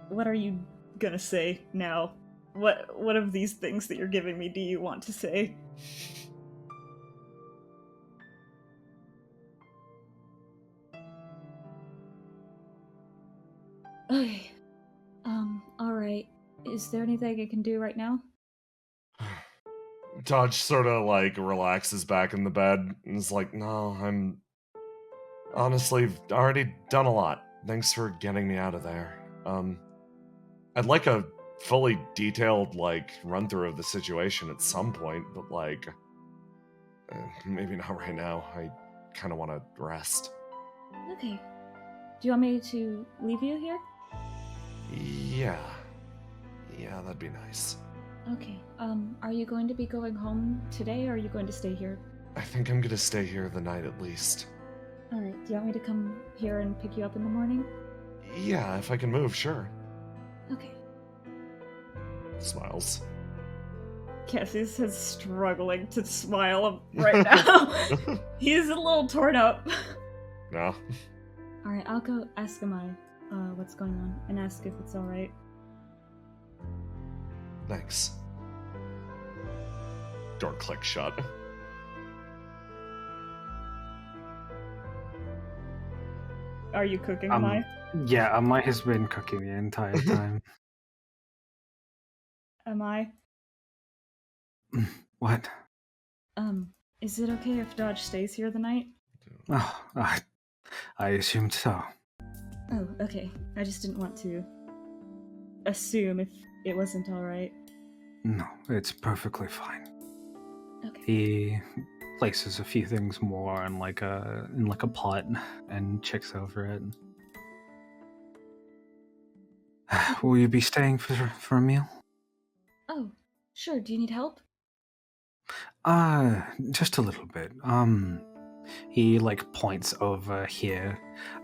[SPEAKER 8] What are you gonna say now? What of these things that you're giving me do you want to say? Okay. Alright. Is there anything I can do right now?
[SPEAKER 3] Dodge sort of, like, relaxes back in the bed and is like, no, I'm honestly already done a lot. Thanks for getting me out of there. I'd like a fully detailed, like, run-through of the situation at some point, but, like, maybe not right now. I kind of want to rest.
[SPEAKER 8] Okay. Do you want me to leave you here?
[SPEAKER 3] Yeah. Yeah, that'd be nice.
[SPEAKER 8] Okay. Are you going to be going home today, or are you going to stay here?
[SPEAKER 3] I think I'm gonna stay here the night at least.
[SPEAKER 8] Alright, do you want me to come here and pick you up in the morning?
[SPEAKER 3] Yeah, if I can move, sure.
[SPEAKER 8] Okay.
[SPEAKER 3] Smiles.
[SPEAKER 8] Cassius is struggling to smile right now. He's a little torn up.
[SPEAKER 3] No.
[SPEAKER 8] Alright, I'll go ask Amai what's going on and ask if it's alright.
[SPEAKER 3] Thanks. Door clicks shut.
[SPEAKER 8] Are you cooking, Amai?
[SPEAKER 2] Yeah, Amai has been cooking the entire time.
[SPEAKER 8] Amai?
[SPEAKER 2] What?
[SPEAKER 8] Is it okay if Dodge stays here the night?
[SPEAKER 2] Oh, I assumed so.
[SPEAKER 8] Oh, okay. I just didn't want to assume if it wasn't alright.
[SPEAKER 2] No, it's perfectly fine.
[SPEAKER 8] Okay.
[SPEAKER 2] He places a few things more in like a pot and checks over it. Will you be staying for a meal?
[SPEAKER 8] Oh, sure. Do you need help?
[SPEAKER 2] Just a little bit. He like points over here.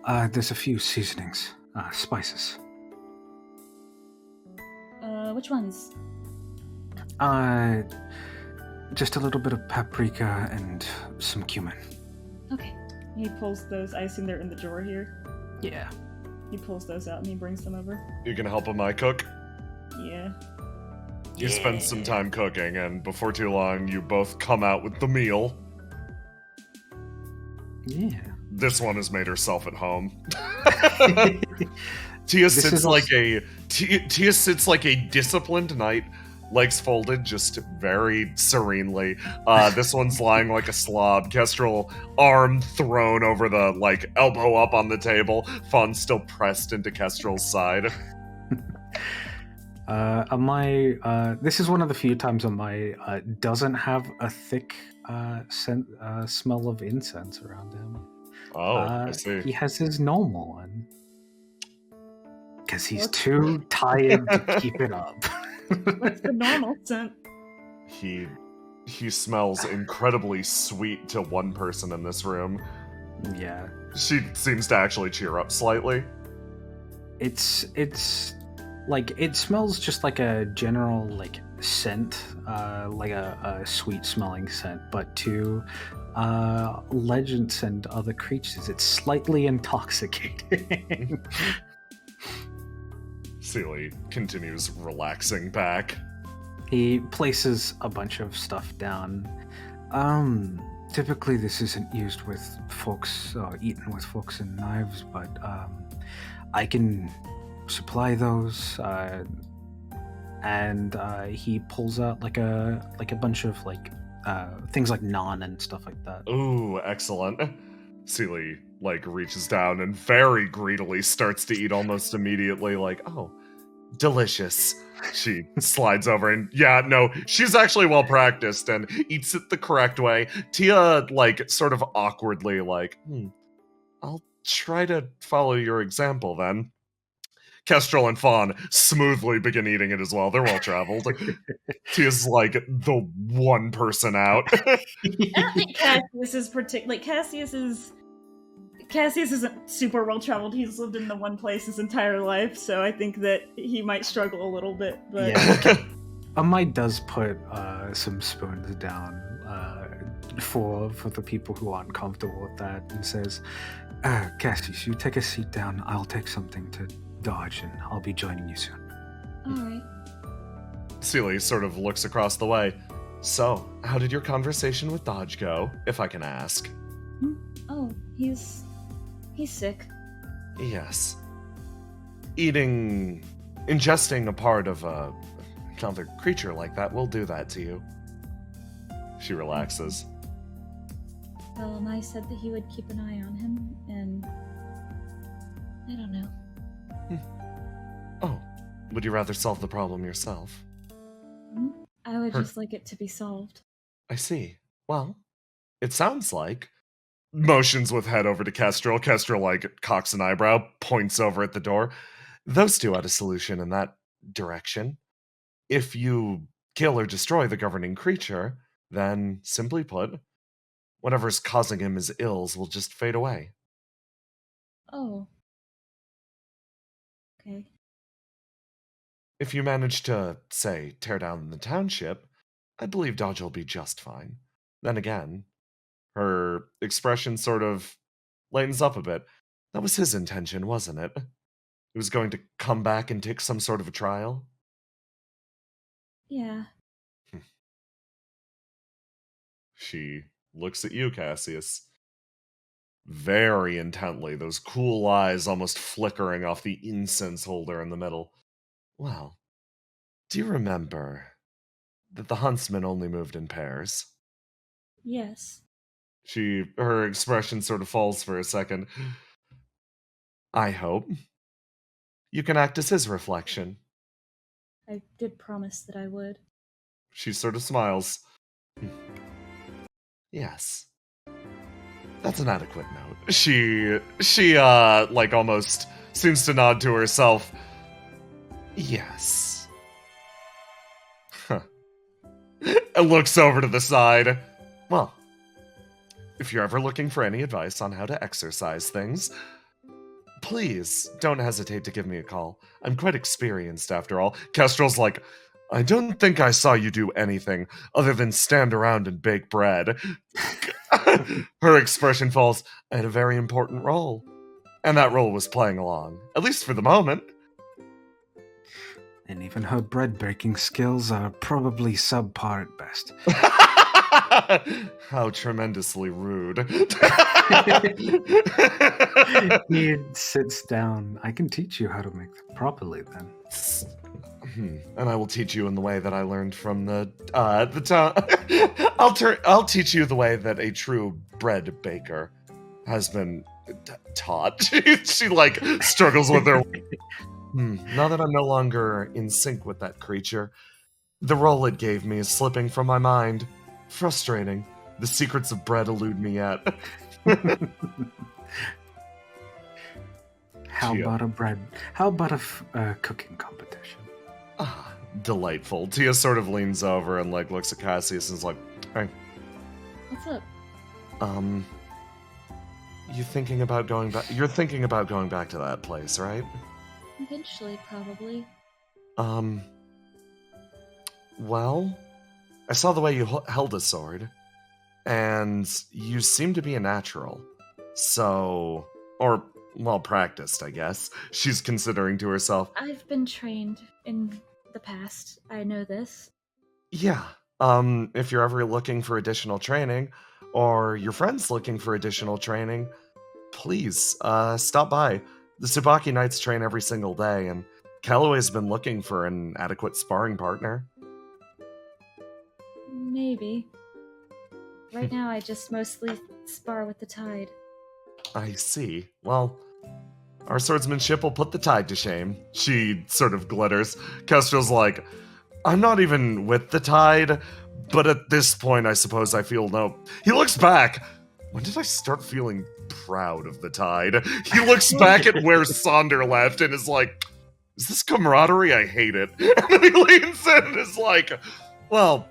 [SPEAKER 2] There's a few seasonings, spices.
[SPEAKER 8] Which ones?
[SPEAKER 2] Just a little bit of paprika and some cumin.
[SPEAKER 8] Okay. He pulls those. I assume they're in the drawer here.
[SPEAKER 2] Yeah.
[SPEAKER 8] He pulls those out and he brings them over.
[SPEAKER 3] You gonna help Amai cook?
[SPEAKER 8] Yeah.
[SPEAKER 3] You spend some time cooking, and before too long, you both come out with the meal.
[SPEAKER 2] Yeah.
[SPEAKER 3] This one has made herself at home. Tia sits like a disciplined knight, legs folded, just very serenely. This one's lying like a slob. Kestrel, arm thrown over the, like, elbow up on the table. Fawn still pressed into Kestrel's side.
[SPEAKER 2] This is one of the few times Amai doesn't have a thick smell of incense around him.
[SPEAKER 3] Oh, I see.
[SPEAKER 2] He has his normal one. Because he's too tired to keep it up.
[SPEAKER 8] What's the normal scent?
[SPEAKER 3] He smells incredibly sweet to one person in this room.
[SPEAKER 2] Yeah.
[SPEAKER 3] She seems to actually cheer up slightly.
[SPEAKER 2] It's like, it smells just like a general, like, scent, like a sweet-smelling scent, but to legends and other creatures, it's slightly intoxicating.
[SPEAKER 3] Sealy continues relaxing back.
[SPEAKER 2] He places a bunch of stuff down. Typically this isn't used with forks or eaten with forks and knives, but I can supply those. And he pulls out like a bunch of things like naan and stuff like that.
[SPEAKER 3] Ooh, excellent. Sealy reaches down and very greedily starts to eat almost immediately, oh, delicious. She slides over and she's actually well practiced and eats it the correct way. Tia sort of awkwardly I'll try to follow your example then. Kestrel and Fawn smoothly begin eating it as well. They're well traveled. Tia's the one person out.
[SPEAKER 1] I don't think Cassius is particularly. Cassius isn't super well traveled. He's lived in the one place his entire life, so I think that he might struggle a little bit. But
[SPEAKER 2] Amai does put some spoons down for the people who aren't comfortable with that, and says, "Cassius, you take a seat down. I'll take something to dodge, and I'll be joining you soon."
[SPEAKER 8] All right.
[SPEAKER 3] Sealy sort of looks across the way. So, how did your conversation with Dodge go, if I can ask?
[SPEAKER 8] Oh, he's sick.
[SPEAKER 3] Yes. Ingesting a part of another creature like that will do that to you. She relaxes.
[SPEAKER 8] Well, Amai said that he would keep an eye on him, and I don't know.
[SPEAKER 3] Oh, would you rather solve the problem yourself?
[SPEAKER 8] I would just like it to be solved.
[SPEAKER 3] I see. Well, it sounds like... Motions with head over to Kestrel. Kestrel, cocks an eyebrow, points over at the door. Those two had a solution in that direction. If you kill or destroy the governing creature, then, simply put, whatever's causing him his ills will just fade away.
[SPEAKER 8] Oh. Okay.
[SPEAKER 3] If you manage to, say, tear down the township, I believe Dodge will be just fine. Then again, her expression sort of lightens up a bit. That was his intention, wasn't it? He was going to come back and take some sort of a trial?
[SPEAKER 8] Yeah.
[SPEAKER 3] She looks at you, Cassius. Very intently, those cool eyes almost flickering off the incense holder in the middle. Well, do you remember that the huntsman only moved in pairs?
[SPEAKER 8] Yes.
[SPEAKER 3] Her expression sort of falls for a second. I hope you can act as his reflection.
[SPEAKER 8] I did promise that I would.
[SPEAKER 3] She sort of smiles. Yes. That's an adequate note. She almost seems to nod to herself. Yes. Huh. And looks over to the side. Well, if you're ever looking for any advice on how to exercise things, please don't hesitate to give me a call. I'm quite experienced after all. Kestrel's I don't think I saw you do anything other than stand around and bake bread. Her expression falls. I had a very important role. And that role was playing along, at least for the moment.
[SPEAKER 2] And even her bread baking skills are probably subpar at best.
[SPEAKER 3] How tremendously rude.
[SPEAKER 2] He sits down. I can teach you how to make them properly then.
[SPEAKER 3] And I will teach you in the way that I learned from the town. I'll teach you the way that a true bread baker has been taught. She struggles with her. Now that I'm no longer in sync with that creature, the role it gave me is slipping from my mind. Frustrating. The secrets of bread elude me yet.
[SPEAKER 2] How about a cooking competition?
[SPEAKER 3] Ah, delightful. Tia sort of leans over and looks at Cassius and is hey.
[SPEAKER 8] What's up?
[SPEAKER 3] You're thinking about going back to that place, right?
[SPEAKER 8] Eventually, probably.
[SPEAKER 3] Well, I saw the way you held a sword, and you seem to be a natural. So, or, well, practiced, I guess. She's considering to herself.
[SPEAKER 8] I've been trained in the past. I know this.
[SPEAKER 3] Yeah, if you're ever looking for additional training, or your friend's looking for additional training, please, stop by. The Tsubaki Knights train every single day, and Calloway's been looking for an adequate sparring partner.
[SPEAKER 8] Maybe. Right now, I just mostly spar with the tide.
[SPEAKER 3] I see. Well, our swordsmanship will put the tide to shame. She sort of glitters. Kestrel's like, I'm not even with the tide, but at this point, I suppose I feel no... He looks back. When did I start feeling proud of the tide? He looks back at where Sonder left and is like, is this camaraderie? I hate it. And then he leans in and is like, well,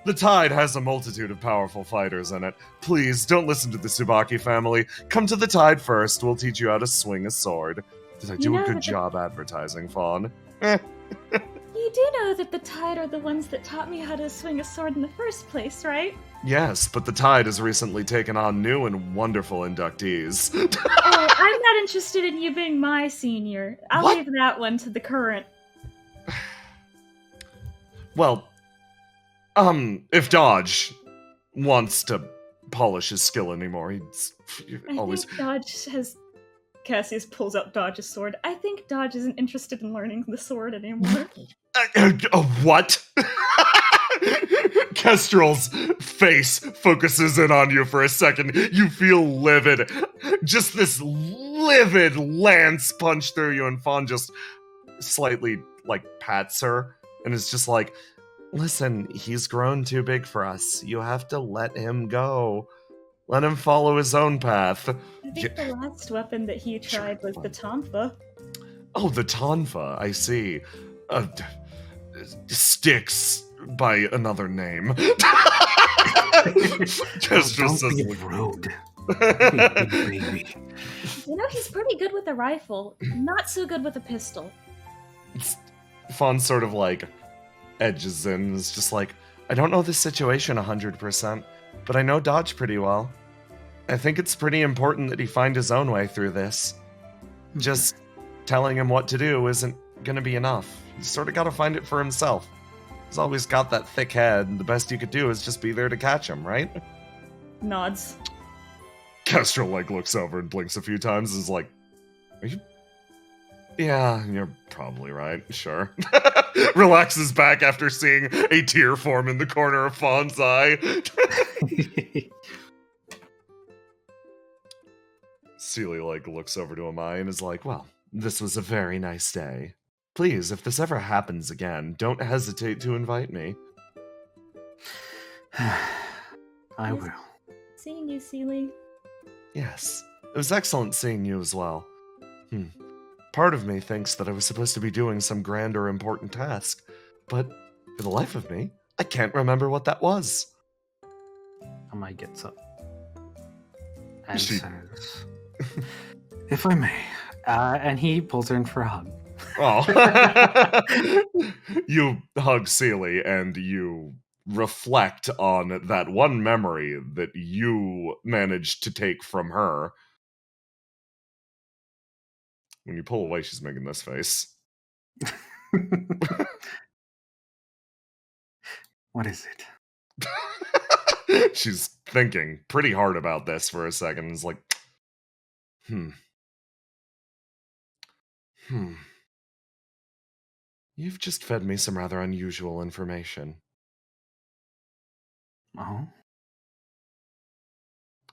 [SPEAKER 3] the tide has a multitude of powerful fighters in it. Please, don't listen to the Tsubaki family. Come to the tide first. We'll teach you how to swing a sword. Did I do a good job advertising, Fawn?
[SPEAKER 8] You do know that the tide are the ones that taught me how to swing a sword in the first place, right?
[SPEAKER 3] Yes, but the tide has recently taken on new and wonderful inductees.
[SPEAKER 8] Oh, I'm not interested in you being my senior. I'll
[SPEAKER 3] What?
[SPEAKER 8] leave that one to the current.
[SPEAKER 3] Well, if Dodge wants to polish his skill anymore, he's always...
[SPEAKER 8] I think Dodge has... Cassius pulls out Dodge's sword. I think Dodge isn't interested in learning the sword anymore.
[SPEAKER 3] What? Kestrel's face focuses in on you for a second. You feel livid. Just this livid lance punch through you, and Fawn just slightly, pats her, and is just like, listen, he's grown too big for us. You have to let him go. Let him follow his own path.
[SPEAKER 8] I think the last weapon that he tried was the Tonfa.
[SPEAKER 3] Oh, the Tonfa, I see. Sticks by another name. Just
[SPEAKER 2] Don't be
[SPEAKER 3] says,
[SPEAKER 2] rude. Baby.
[SPEAKER 8] You know, he's pretty good with a rifle, not so good with a pistol.
[SPEAKER 3] Fawn sort of edges in and is just like, I don't know this situation 100%, but I know Dodge pretty well. I think it's pretty important that he find his own way through this. Just telling him what to do isn't gonna be enough. He's sort of gotta find it for himself. He's always got that thick head, and the best you could do is just be there to catch him, right?
[SPEAKER 8] Nods.
[SPEAKER 3] Kestrel looks over and blinks a few times and is like, are you... Yeah, you're probably right, sure. Relaxes back after seeing a tear form in the corner of Fawn's eye. Seely looks over to Amai and is like, well, this was a very nice day. Please, if this ever happens again, don't hesitate to invite me.
[SPEAKER 2] I will.
[SPEAKER 8] Seeing you, Seely.
[SPEAKER 3] Yes, it was excellent seeing you as well. Part of me thinks that I was supposed to be doing some grand or important task, but for the life of me, I can't remember what that was.
[SPEAKER 2] Amai gets up and says, if I may, and he pulls her in for a hug.
[SPEAKER 3] Oh. You hug Seely and you reflect on that one memory that you managed to take from her. When you pull away, she's making this face.
[SPEAKER 2] What is
[SPEAKER 3] it? She's thinking pretty hard about this for a second and is like, You've just fed me some rather unusual information.
[SPEAKER 2] Oh?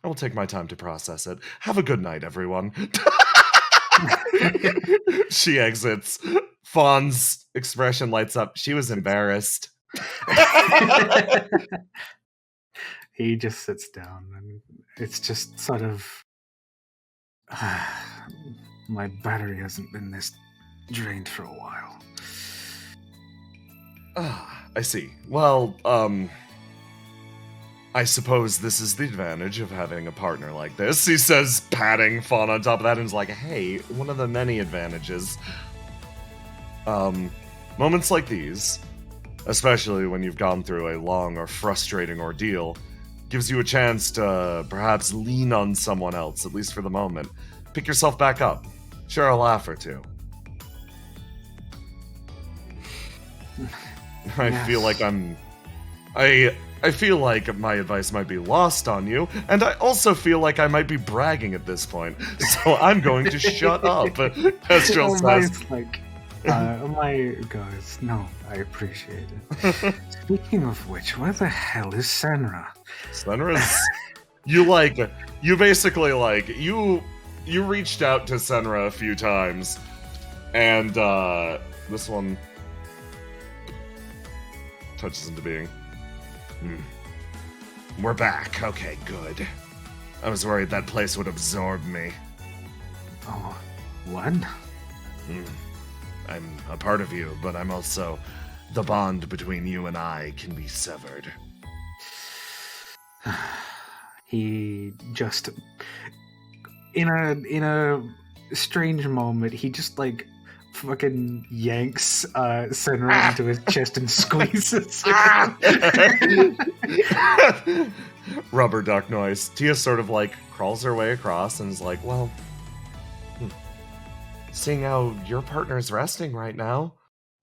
[SPEAKER 3] I will take my time to process it. Have a good night, everyone. She exits. Fawn's expression lights up. She was embarrassed.
[SPEAKER 2] He just sits down, and it's just sort of... my battery hasn't been this drained for a while.
[SPEAKER 3] I see. Well, I suppose this is the advantage of having a partner like this. He says, patting Fawn on top of that, and is like, hey, one of the many advantages. Moments like these, especially when you've gone through a long or frustrating ordeal. Gives you a chance to perhaps lean on someone else, at least for the moment. Pick yourself back up. Share a laugh or two. I feel like I feel like my advice might be lost on you, and I also feel like I might be bragging at this point, so I'm going to shut up. Kestrel says,
[SPEAKER 2] my goes, no, I appreciate it. Speaking of which, where the hell is Senra?
[SPEAKER 3] Senra's... You basically, you reached out to Senra a few times, and, this one touches into being. We're back. Okay, good. I was worried that place would absorb me.
[SPEAKER 2] Oh, what?
[SPEAKER 3] I'm a part of you, but I'm also... The bond between you and I can be severed.
[SPEAKER 2] He just... In a strange moment, he just, fucking yanks Senra into his chest and squeezes it.
[SPEAKER 3] Rubber duck noise. Tia sort of crawls her way across and is like, well, seeing how your partner's resting right now,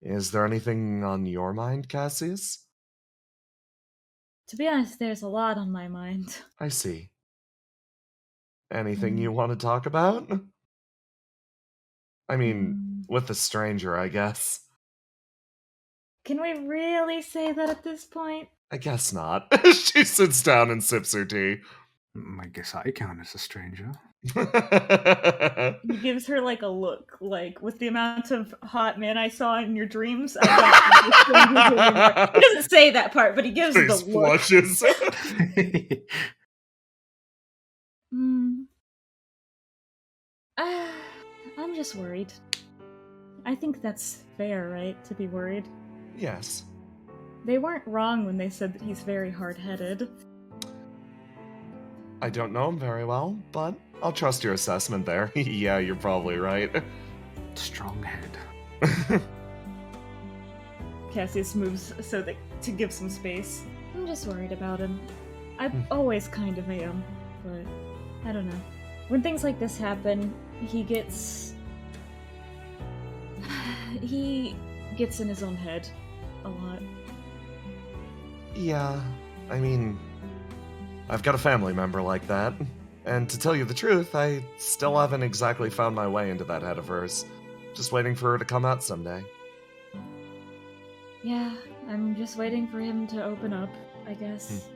[SPEAKER 3] is there anything on your mind, Cassius?
[SPEAKER 8] To be honest, there's a lot on my mind.
[SPEAKER 3] I see. Anything you want to talk about? I mean, with a stranger, I guess.
[SPEAKER 8] Can we really say that at this point?
[SPEAKER 3] I guess not. She sits down and sips her tea.
[SPEAKER 2] I guess I count as a stranger.
[SPEAKER 1] He gives her a look, with the amount of hot men I saw in your dreams, I don't. He doesn't say that part, but he gives the look.
[SPEAKER 3] Flushes.
[SPEAKER 8] I'm just worried. I think that's fair, right? To be worried.
[SPEAKER 3] Yes.
[SPEAKER 8] They weren't wrong when they said that he's very hard-headed.
[SPEAKER 3] I don't know him very well, but I'll trust your assessment there. Yeah, you're probably right.
[SPEAKER 2] Strong head.
[SPEAKER 1] Cassius moves so that to give some space.
[SPEAKER 8] I'm just worried about him. I always kind of am, but I don't know. When things like this happen, he gets in his own head a lot.
[SPEAKER 3] Yeah, I mean, I've got a family member like that, and to tell you the truth, I still haven't exactly found my way into that head of hers. Just waiting for her to come out someday.
[SPEAKER 8] Yeah, I'm just waiting for him to open up, I guess.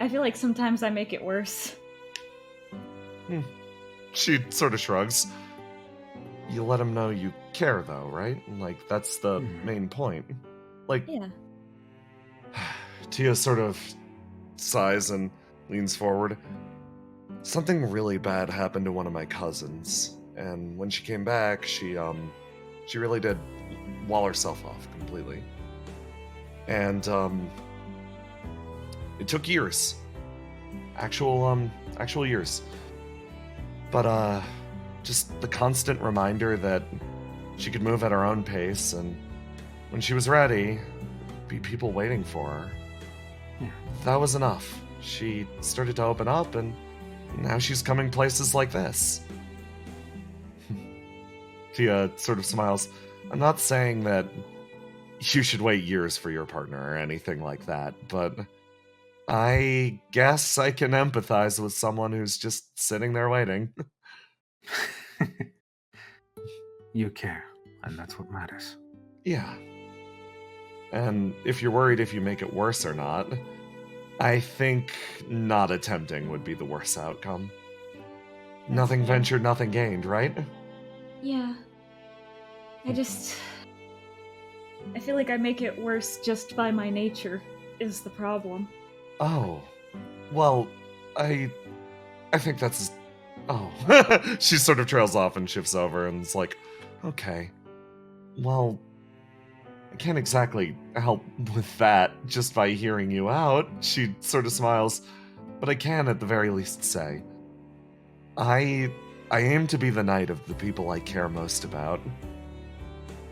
[SPEAKER 1] I feel like sometimes I make it worse.
[SPEAKER 3] She sort of shrugs. You let him know you care, though, right? That's the main point.
[SPEAKER 8] Yeah.
[SPEAKER 3] Tia sort of sighs and leans forward. Something really bad happened to one of my cousins, and when she came back, she really did wall herself off completely. And, it took years. Actual years. But, just the constant reminder that she could move at her own pace, and when she was ready, be people waiting for her.
[SPEAKER 2] Yeah.
[SPEAKER 3] That was enough. She started to open up, and now she's coming places like this. Tia sort of smiles. I'm not saying that you should wait years for your partner or anything like that, but I guess I can empathize with someone who's just sitting there waiting.
[SPEAKER 2] You care, and that's what matters.
[SPEAKER 3] Yeah. And if you're worried if you make it worse or not, I think not attempting would be the worst outcome. Nothing ventured, nothing gained, right?
[SPEAKER 8] Yeah. I
[SPEAKER 1] feel like I make it worse just by my nature, is the problem.
[SPEAKER 3] Oh. Well, I think that's... Oh. She sort of trails off and shifts over and is like, okay. Well, I can't exactly help with that just by hearing you out. She sort of smiles. But I can at the very least say, I I aim to be the knight of the people I care most about.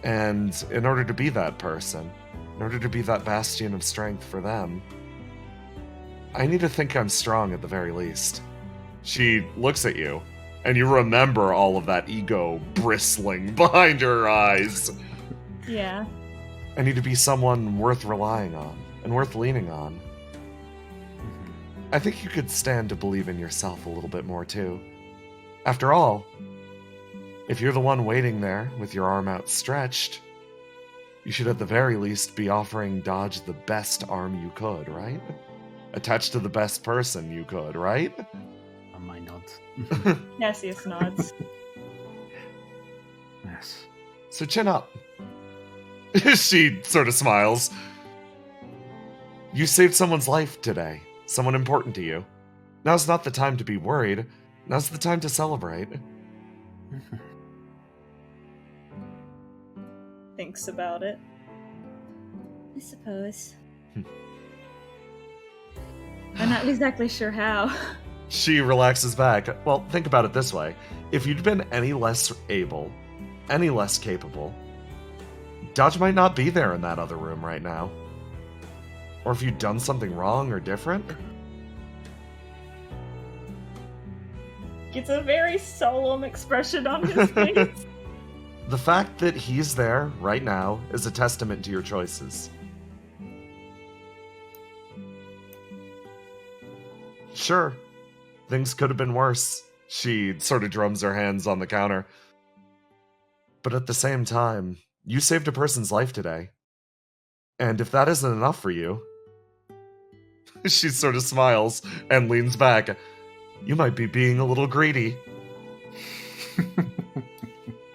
[SPEAKER 3] And in order to be that person, in order to be that bastion of strength for them, I need to think I'm strong at the very least. She looks at you, and you remember all of that ego bristling behind her eyes.
[SPEAKER 1] Yeah.
[SPEAKER 3] I need to be someone worth relying on, and worth leaning on. I think you could stand to believe in yourself a little bit more, too. After all, if you're the one waiting there with your arm outstretched, you should at the very least be offering Dodge the best arm you could, right? Attached to the best person you could, right?
[SPEAKER 2] My nods.
[SPEAKER 1] Cassius nods.
[SPEAKER 2] Yes.
[SPEAKER 3] So chin up. She sort of smiles. You saved someone's life today. Someone important to you. Now's not the time to be worried. Now's the time to celebrate.
[SPEAKER 1] Thinks about it. I suppose. I'm not exactly sure how.
[SPEAKER 3] She relaxes back. Well, think about it this way. If you'd been any less able, any less capable, Dodge might not be there in that other room right now. Or if you'd done something wrong or different.
[SPEAKER 1] Gets a very solemn expression on his face.
[SPEAKER 3] The fact that he's there right now is a testament to your choices. Sure, things could have been worse. She sort of drums her hands on the counter. But at the same time, you saved a person's life today. And if that isn't enough for you... She sort of smiles and leans back. You might be being a little greedy.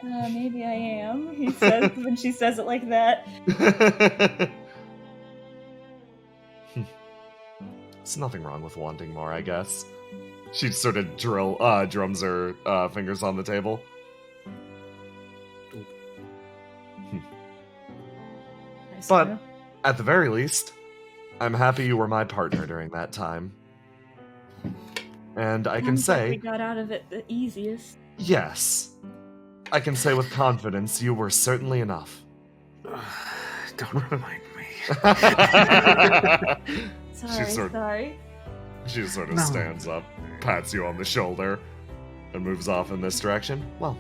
[SPEAKER 1] Maybe I am, he says when she says it like that.
[SPEAKER 3] There's nothing wrong with wanting more, I guess. She sort of drums her fingers on the table. But at the very least, I'm happy you were my partner during that time. And I can say...
[SPEAKER 1] we got out of it the easiest.
[SPEAKER 3] Yes. I can say with confidence you were certainly enough.
[SPEAKER 2] Don't remind me.
[SPEAKER 1] Sorry.
[SPEAKER 3] She sort of stands up, pats you on the shoulder, and moves off in this direction. Well,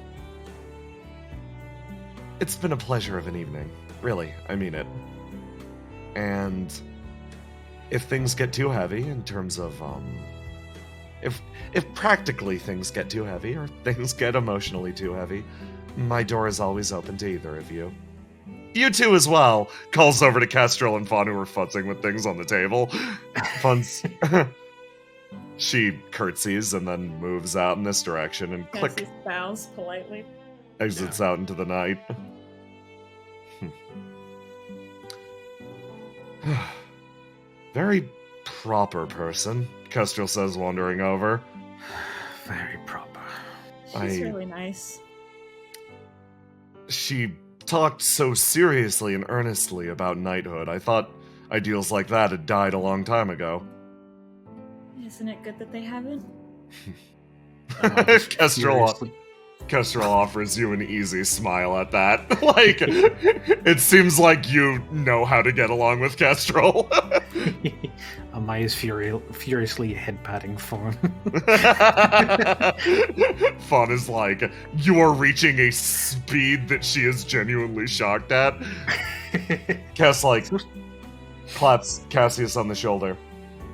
[SPEAKER 3] it's been a pleasure of an evening. Really, I mean it. And if things get too heavy in terms of, if practically things get too heavy or things get emotionally too heavy, my door is always open to either of you. You two as well, calls over to Kestrel and Fawn who are futzing with things on the table. Fun's... She curtsies and then moves out in this direction and
[SPEAKER 1] Cassius bows politely.
[SPEAKER 3] Exits out into the night. Very proper person, Kestrel says, wandering over.
[SPEAKER 2] Very proper.
[SPEAKER 1] She's really nice.
[SPEAKER 3] She talked so seriously and earnestly about knighthood. I thought ideals like that had died a long time ago.
[SPEAKER 1] Isn't it good that they haven't?
[SPEAKER 3] Kestrel offers you an easy smile at that. Like, it seems like you know how to get along with Kestrel.
[SPEAKER 2] Amaya's furiously head-patting Fawn.
[SPEAKER 3] Fawn is like, you are reaching a speed that she is genuinely shocked at. Cass, like, claps Cassius on the shoulder.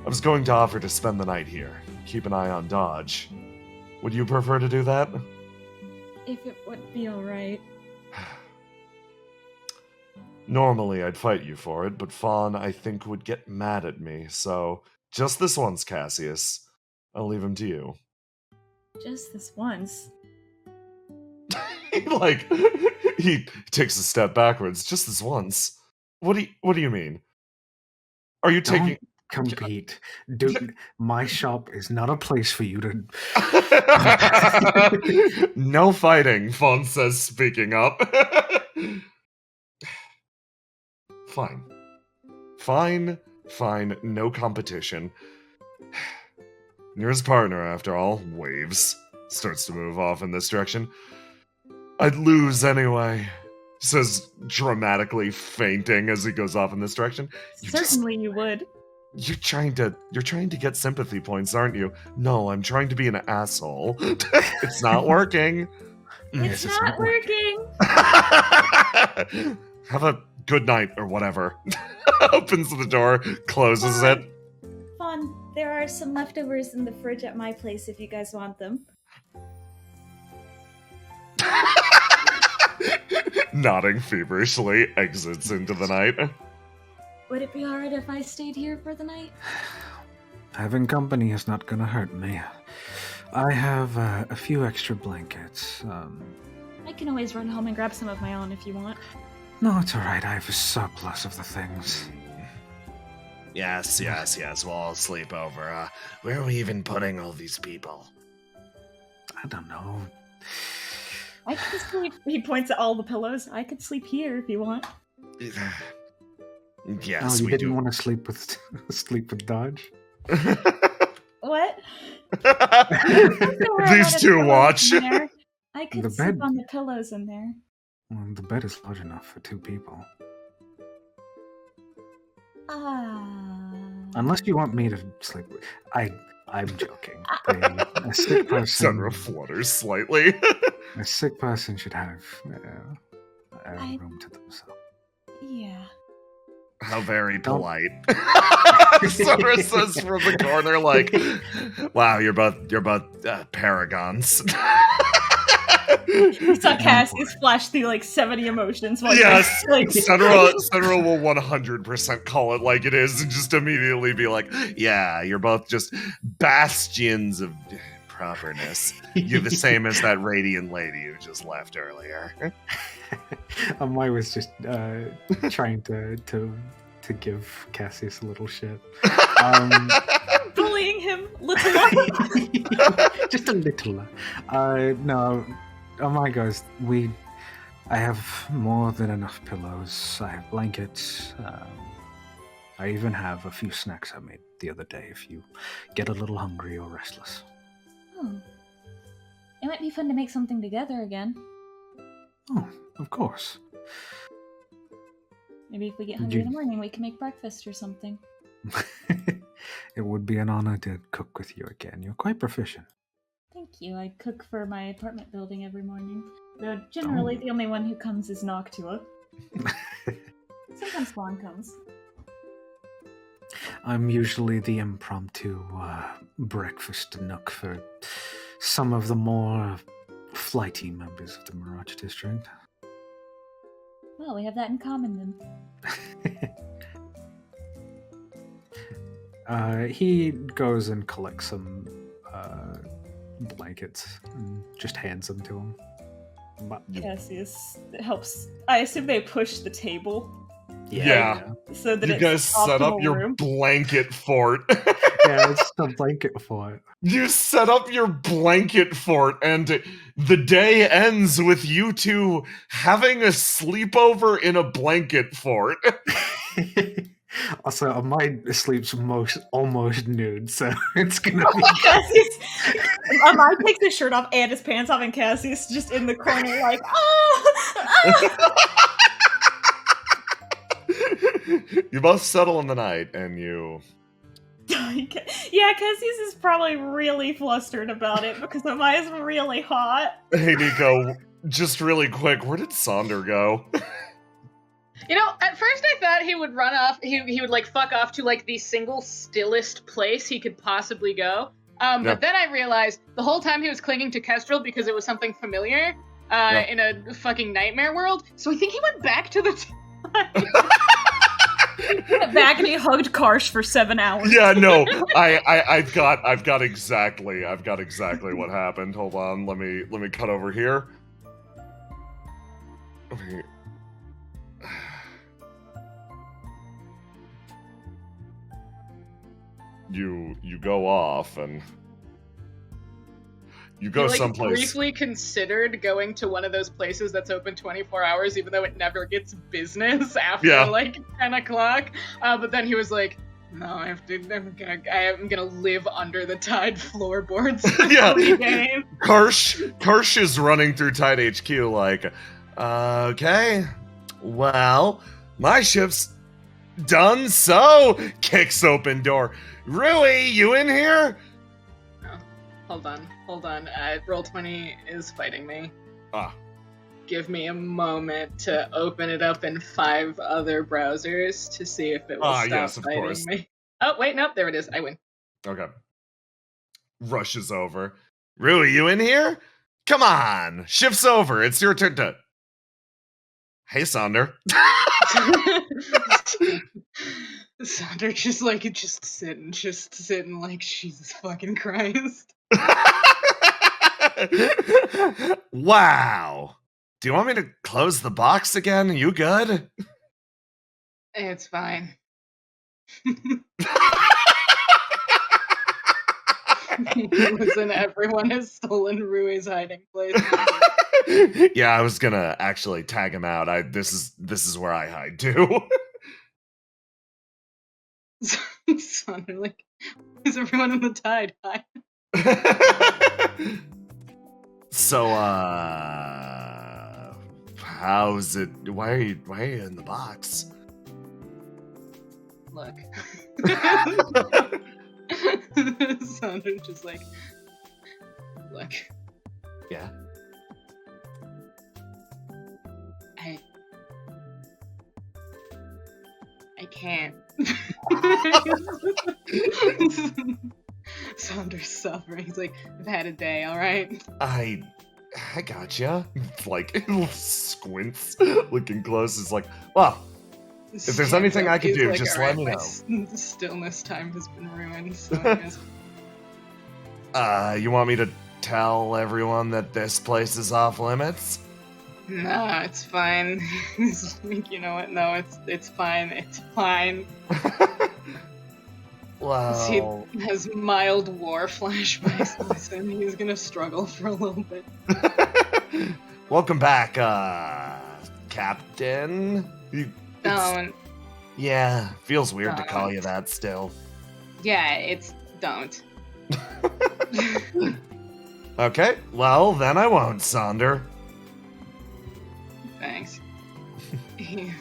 [SPEAKER 3] I was going to offer to spend the night here. Keep an eye on Dodge. Would you prefer to do that?
[SPEAKER 1] If it would be alright.
[SPEAKER 3] Normally, I'd fight you for it, but Fawn, I think, would get mad at me, so just this once, Cassius. I'll leave him to you.
[SPEAKER 1] Just this once?
[SPEAKER 3] Like, he takes a step backwards. Just this once. What do you mean? Are you taking...
[SPEAKER 2] Compete. Dude, my shop is not a place for you to...
[SPEAKER 3] No fighting, Fawn says, speaking up. Fine, no competition. You're his partner, after all. Waves. starts to move off in this direction. I'd lose anyway, says dramatically fainting as he goes off in this direction.
[SPEAKER 8] Certainly you would.
[SPEAKER 3] You're trying to get sympathy points, aren't you? No, I'm trying to be an asshole. It's not working.
[SPEAKER 8] It's not working.
[SPEAKER 3] Have a good night or whatever. Opens the door, closes it.
[SPEAKER 8] Fawn, there are some leftovers in the fridge at my place if you guys want them.
[SPEAKER 3] Nodding feverishly, exits into the night.
[SPEAKER 8] Would it be alright if I stayed here for the night?
[SPEAKER 2] Having company is not gonna hurt me. I have a few extra blankets.
[SPEAKER 8] I can always run home and grab some of my own if you want.
[SPEAKER 2] No, it's alright. I have a surplus of the things.
[SPEAKER 3] Yes, we'll all sleep over. Where are we even putting all these people?
[SPEAKER 2] I don't know.
[SPEAKER 8] I could sleep. He points at all the pillows. I could sleep here if you want.
[SPEAKER 3] Yes,
[SPEAKER 2] you
[SPEAKER 3] we
[SPEAKER 2] didn't
[SPEAKER 3] do.
[SPEAKER 2] want to sleep with Dodge?
[SPEAKER 8] What?
[SPEAKER 3] These two watch.
[SPEAKER 8] I could
[SPEAKER 2] The
[SPEAKER 8] sleep
[SPEAKER 2] bed-
[SPEAKER 8] on the pillows in there.
[SPEAKER 2] Well, the bed is large enough for 2 people. Unless you want me to sleep with... I'm joking. A sick person...
[SPEAKER 3] Senra flutters slightly.
[SPEAKER 2] A sick person should have a room to themselves.
[SPEAKER 8] Yeah.
[SPEAKER 3] How very
[SPEAKER 2] Don't-
[SPEAKER 3] polite. Senra says from the corner, like, "Wow, you're both paragons."
[SPEAKER 1] You saw Cassius flash through like 70 emotions. While
[SPEAKER 3] Yes,
[SPEAKER 1] like
[SPEAKER 3] Senra will 100% call it like it is, and just immediately be like, "Yeah, you're both just bastions of properness. You're the same as that radiant lady who just left earlier."
[SPEAKER 2] Amai was just trying to give Cassius a little shit.
[SPEAKER 1] bullying him, little.
[SPEAKER 2] Just a little. No, Amai goes, I have more than enough pillows. I have blankets. I even have a few snacks I made the other day if you get a little hungry or restless.
[SPEAKER 8] Oh. It might be fun to make something together again.
[SPEAKER 2] Oh, of course.
[SPEAKER 8] Maybe if we get hungry in the morning, we can make breakfast or something.
[SPEAKER 2] It would be an honor to cook with you again. You're quite proficient.
[SPEAKER 8] Thank you. I cook for my apartment building every morning. Though generally the only one who comes is Noctua. Sometimes Fawn comes.
[SPEAKER 2] I'm usually the impromptu breakfast nook for some of the more flighty members of the Mirage District.
[SPEAKER 8] Well, we have that in common then.
[SPEAKER 2] He goes and collects some blankets and just hands them to him.
[SPEAKER 1] Cassius helps. I assume they push the table
[SPEAKER 3] Yeah.
[SPEAKER 1] so that
[SPEAKER 3] You
[SPEAKER 1] it's
[SPEAKER 3] guys set up
[SPEAKER 1] optimal
[SPEAKER 3] your
[SPEAKER 1] room.
[SPEAKER 3] blanket fort.
[SPEAKER 2] Yeah, it's the blanket fort.
[SPEAKER 3] You set up your blanket fort, and the day ends with you two having a sleepover in a blanket fort.
[SPEAKER 2] Also, Amai sleeps almost nude, so it's gonna be.
[SPEAKER 1] Cassius, Amai takes his shirt off and his pants off, and Cassius just in the corner, like, oh.
[SPEAKER 3] You both settle in the night, and you.
[SPEAKER 1] Yeah, Cassius is probably really flustered about it because Amai is really hot.
[SPEAKER 3] Hey, Nico, just really quick, where did Sonder go?
[SPEAKER 5] You know, at first I thought he would run off, he would, like, fuck off to, like, the single stillest place he could possibly go. But then I realized the whole time he was clinging to Kestrel because it was something familiar in a fucking nightmare world. So I think he went back to the
[SPEAKER 1] He went back and he hugged Karsh for 7 hours.
[SPEAKER 3] Yeah, no, I've got exactly what happened. Hold on, let me cut over here. Okay. You go off and you go
[SPEAKER 5] he, like,
[SPEAKER 3] someplace.
[SPEAKER 5] briefly considered going to one of those places that's open 24 hours, even though it never gets business after, like, 10 o'clock. But then he was like,
[SPEAKER 7] No, I have to. I'm gonna live under the Tide floorboards.
[SPEAKER 3] Yeah.
[SPEAKER 7] 3 days.
[SPEAKER 3] Karsh is running through Tide HQ like, okay, well, my ship's done, so kicks open door. Rui, you in here?
[SPEAKER 7] Hold on. Roll20 is fighting me.
[SPEAKER 3] Ah.
[SPEAKER 7] Give me a moment to open it up in 5 other browsers to see if it will stop
[SPEAKER 3] yes, of
[SPEAKER 7] fighting
[SPEAKER 3] course.
[SPEAKER 7] me. Oh, wait, nope, there it is. I win.
[SPEAKER 3] Okay. Rushes over. Rui, you in here? Come on, shift's over. It's your turn to. Hey, Sonder.
[SPEAKER 7] Sonder just sitting like, Jesus fucking Christ.
[SPEAKER 3] Wow. Do you want me to close the box again? You good?
[SPEAKER 7] It's fine. Listen, everyone has stolen Rui's hiding place.
[SPEAKER 3] Yeah, I was gonna actually tag him out. This is where I hide too.
[SPEAKER 7] Sonder, like, is everyone in the Tide? Hi.
[SPEAKER 3] So, how's it? Why are you in the box?
[SPEAKER 7] Look. Sonder just like, look.
[SPEAKER 3] Yeah.
[SPEAKER 7] I can't. Sonder's suffering. He's like, I've had a day, alright?
[SPEAKER 3] I gotcha. Like, squints, looking close. Is like, well, if there's anything I can do, just let me know.
[SPEAKER 7] My stillness time has been ruined, so I guess.
[SPEAKER 3] You want me to tell everyone that this place is off limits?
[SPEAKER 7] No, it's fine. You know what? No, it's fine. It's fine.
[SPEAKER 3] Well,
[SPEAKER 7] He has mild war flashbacks, and he's gonna struggle for a little bit.
[SPEAKER 3] welcome back, Captain.
[SPEAKER 7] Don't.
[SPEAKER 3] Yeah, feels weird to call you that still.
[SPEAKER 7] Yeah, don't.
[SPEAKER 3] Okay, well, then I won't, Sonder.
[SPEAKER 7] Thanks. Yeah,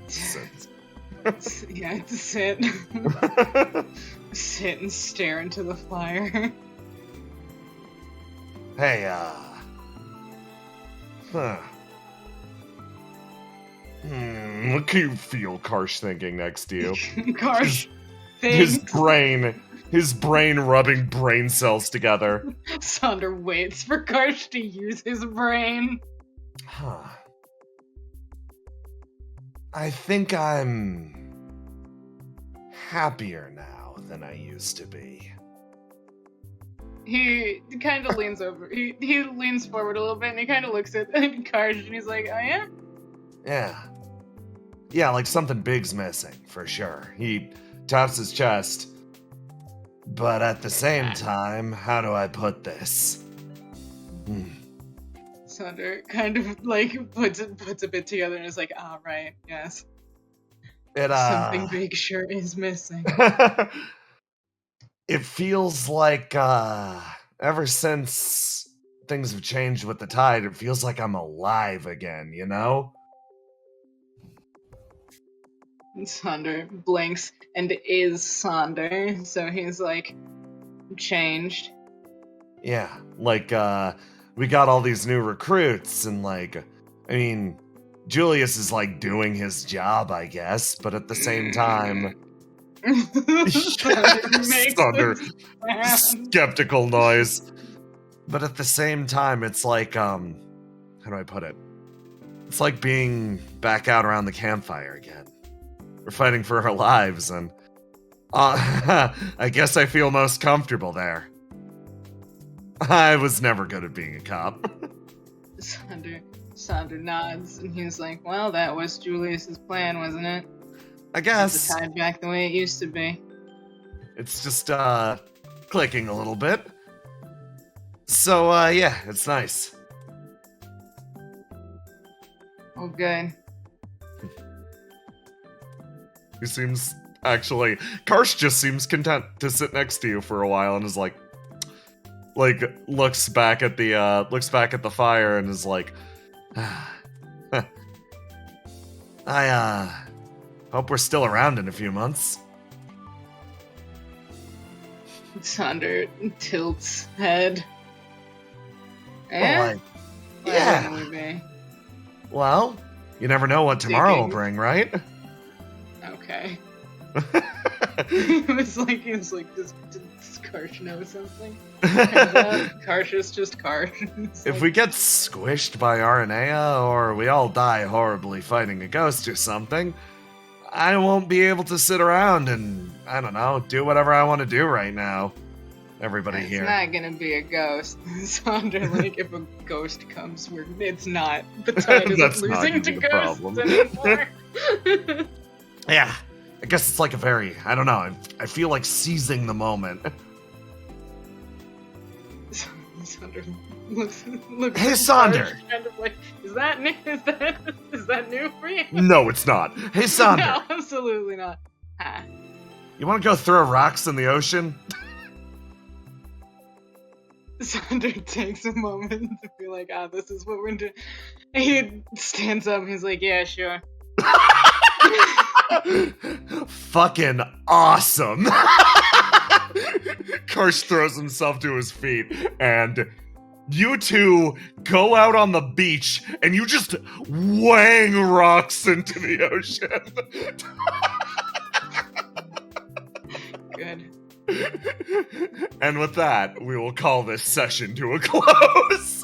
[SPEAKER 7] sit. Sit and stare into the fire.
[SPEAKER 3] Hey, what can you feel Karsh thinking next to you?
[SPEAKER 7] Karsh
[SPEAKER 3] His
[SPEAKER 7] thinks.
[SPEAKER 3] brain rubbing brain cells together.
[SPEAKER 7] Sonder waits for Karsh to use his brain.
[SPEAKER 3] Huh. I think I'm happier now than I used to be.
[SPEAKER 7] He kind of leans over. He leans forward a little bit and he kind of looks at Karsh and he's like, oh yeah?
[SPEAKER 3] Yeah. Yeah, like something big's missing, for sure. He taps his chest. But at the same time, how do I put this?
[SPEAKER 7] Sonder kind of like puts a bit together and is like, ah, right, yes. Something big sure is missing.
[SPEAKER 3] It feels like ever since things have changed with the tide, it feels like I'm alive again, you know?
[SPEAKER 7] Sonder blinks and is Sonder, so he's like, changed.
[SPEAKER 3] Yeah, like we got all these new recruits and like, I mean, Julius is like doing his job, I guess, but at the same time, Sonder, skeptical noise. But at the same time, it's like, how do I put it? It's like being back out around the campfire again. We're fighting for our lives, and I guess I feel most comfortable there. I was never good at being a cop.
[SPEAKER 7] Sonder nods, and he's like, well, that was Julius's plan, wasn't it?
[SPEAKER 3] I guess.
[SPEAKER 7] The tide back the way it used to be.
[SPEAKER 3] It's just, clicking a little bit. So, yeah, it's nice.
[SPEAKER 7] Oh, good.
[SPEAKER 3] He seems Actually, Karsh just seems content to sit next to you for a while and is like looks back at the fire and is like, I hope we're still around in a few months.
[SPEAKER 7] Sonder tilts head.
[SPEAKER 3] Well, yeah.
[SPEAKER 7] Why would we?
[SPEAKER 3] Well, you never know what tomorrow will
[SPEAKER 7] Digging.
[SPEAKER 3] bring, right?
[SPEAKER 7] Okay. It's like, does Karsh know something? Karsh is just Karsh. It's
[SPEAKER 3] If
[SPEAKER 7] like,
[SPEAKER 3] we get squished by Aranea, or we all die horribly fighting a ghost or something, I won't be able to sit around and, I don't know, do whatever I want to do right now. Everybody
[SPEAKER 7] it's
[SPEAKER 3] here.
[SPEAKER 7] not gonna be a ghost. Sonder, like, if a ghost comes, it's not. The tide
[SPEAKER 3] That's
[SPEAKER 7] isn't
[SPEAKER 3] not
[SPEAKER 7] losing
[SPEAKER 3] gonna
[SPEAKER 7] to
[SPEAKER 3] be the
[SPEAKER 7] ghosts
[SPEAKER 3] problem.
[SPEAKER 7] anymore.
[SPEAKER 3] Yeah, I guess it's like a very, I don't know, I feel like seizing the moment.
[SPEAKER 7] Sonder looks
[SPEAKER 3] Hey,
[SPEAKER 7] at
[SPEAKER 3] Sonder!
[SPEAKER 7] Karsh, kind of like, is that new? Is that new for you?
[SPEAKER 3] No, it's not. Hey, Sonder,
[SPEAKER 7] No, absolutely not. Ah.
[SPEAKER 3] you want to go throw rocks in the ocean?
[SPEAKER 7] Sonder takes a moment to be like, this is what we're doing. He stands up, he's like, yeah, sure.
[SPEAKER 3] Fucking awesome. Karsh throws himself to his feet, and you two go out on the beach, and you just wang rocks into the ocean.
[SPEAKER 7] Good.
[SPEAKER 3] And with that, we will call this session to a close.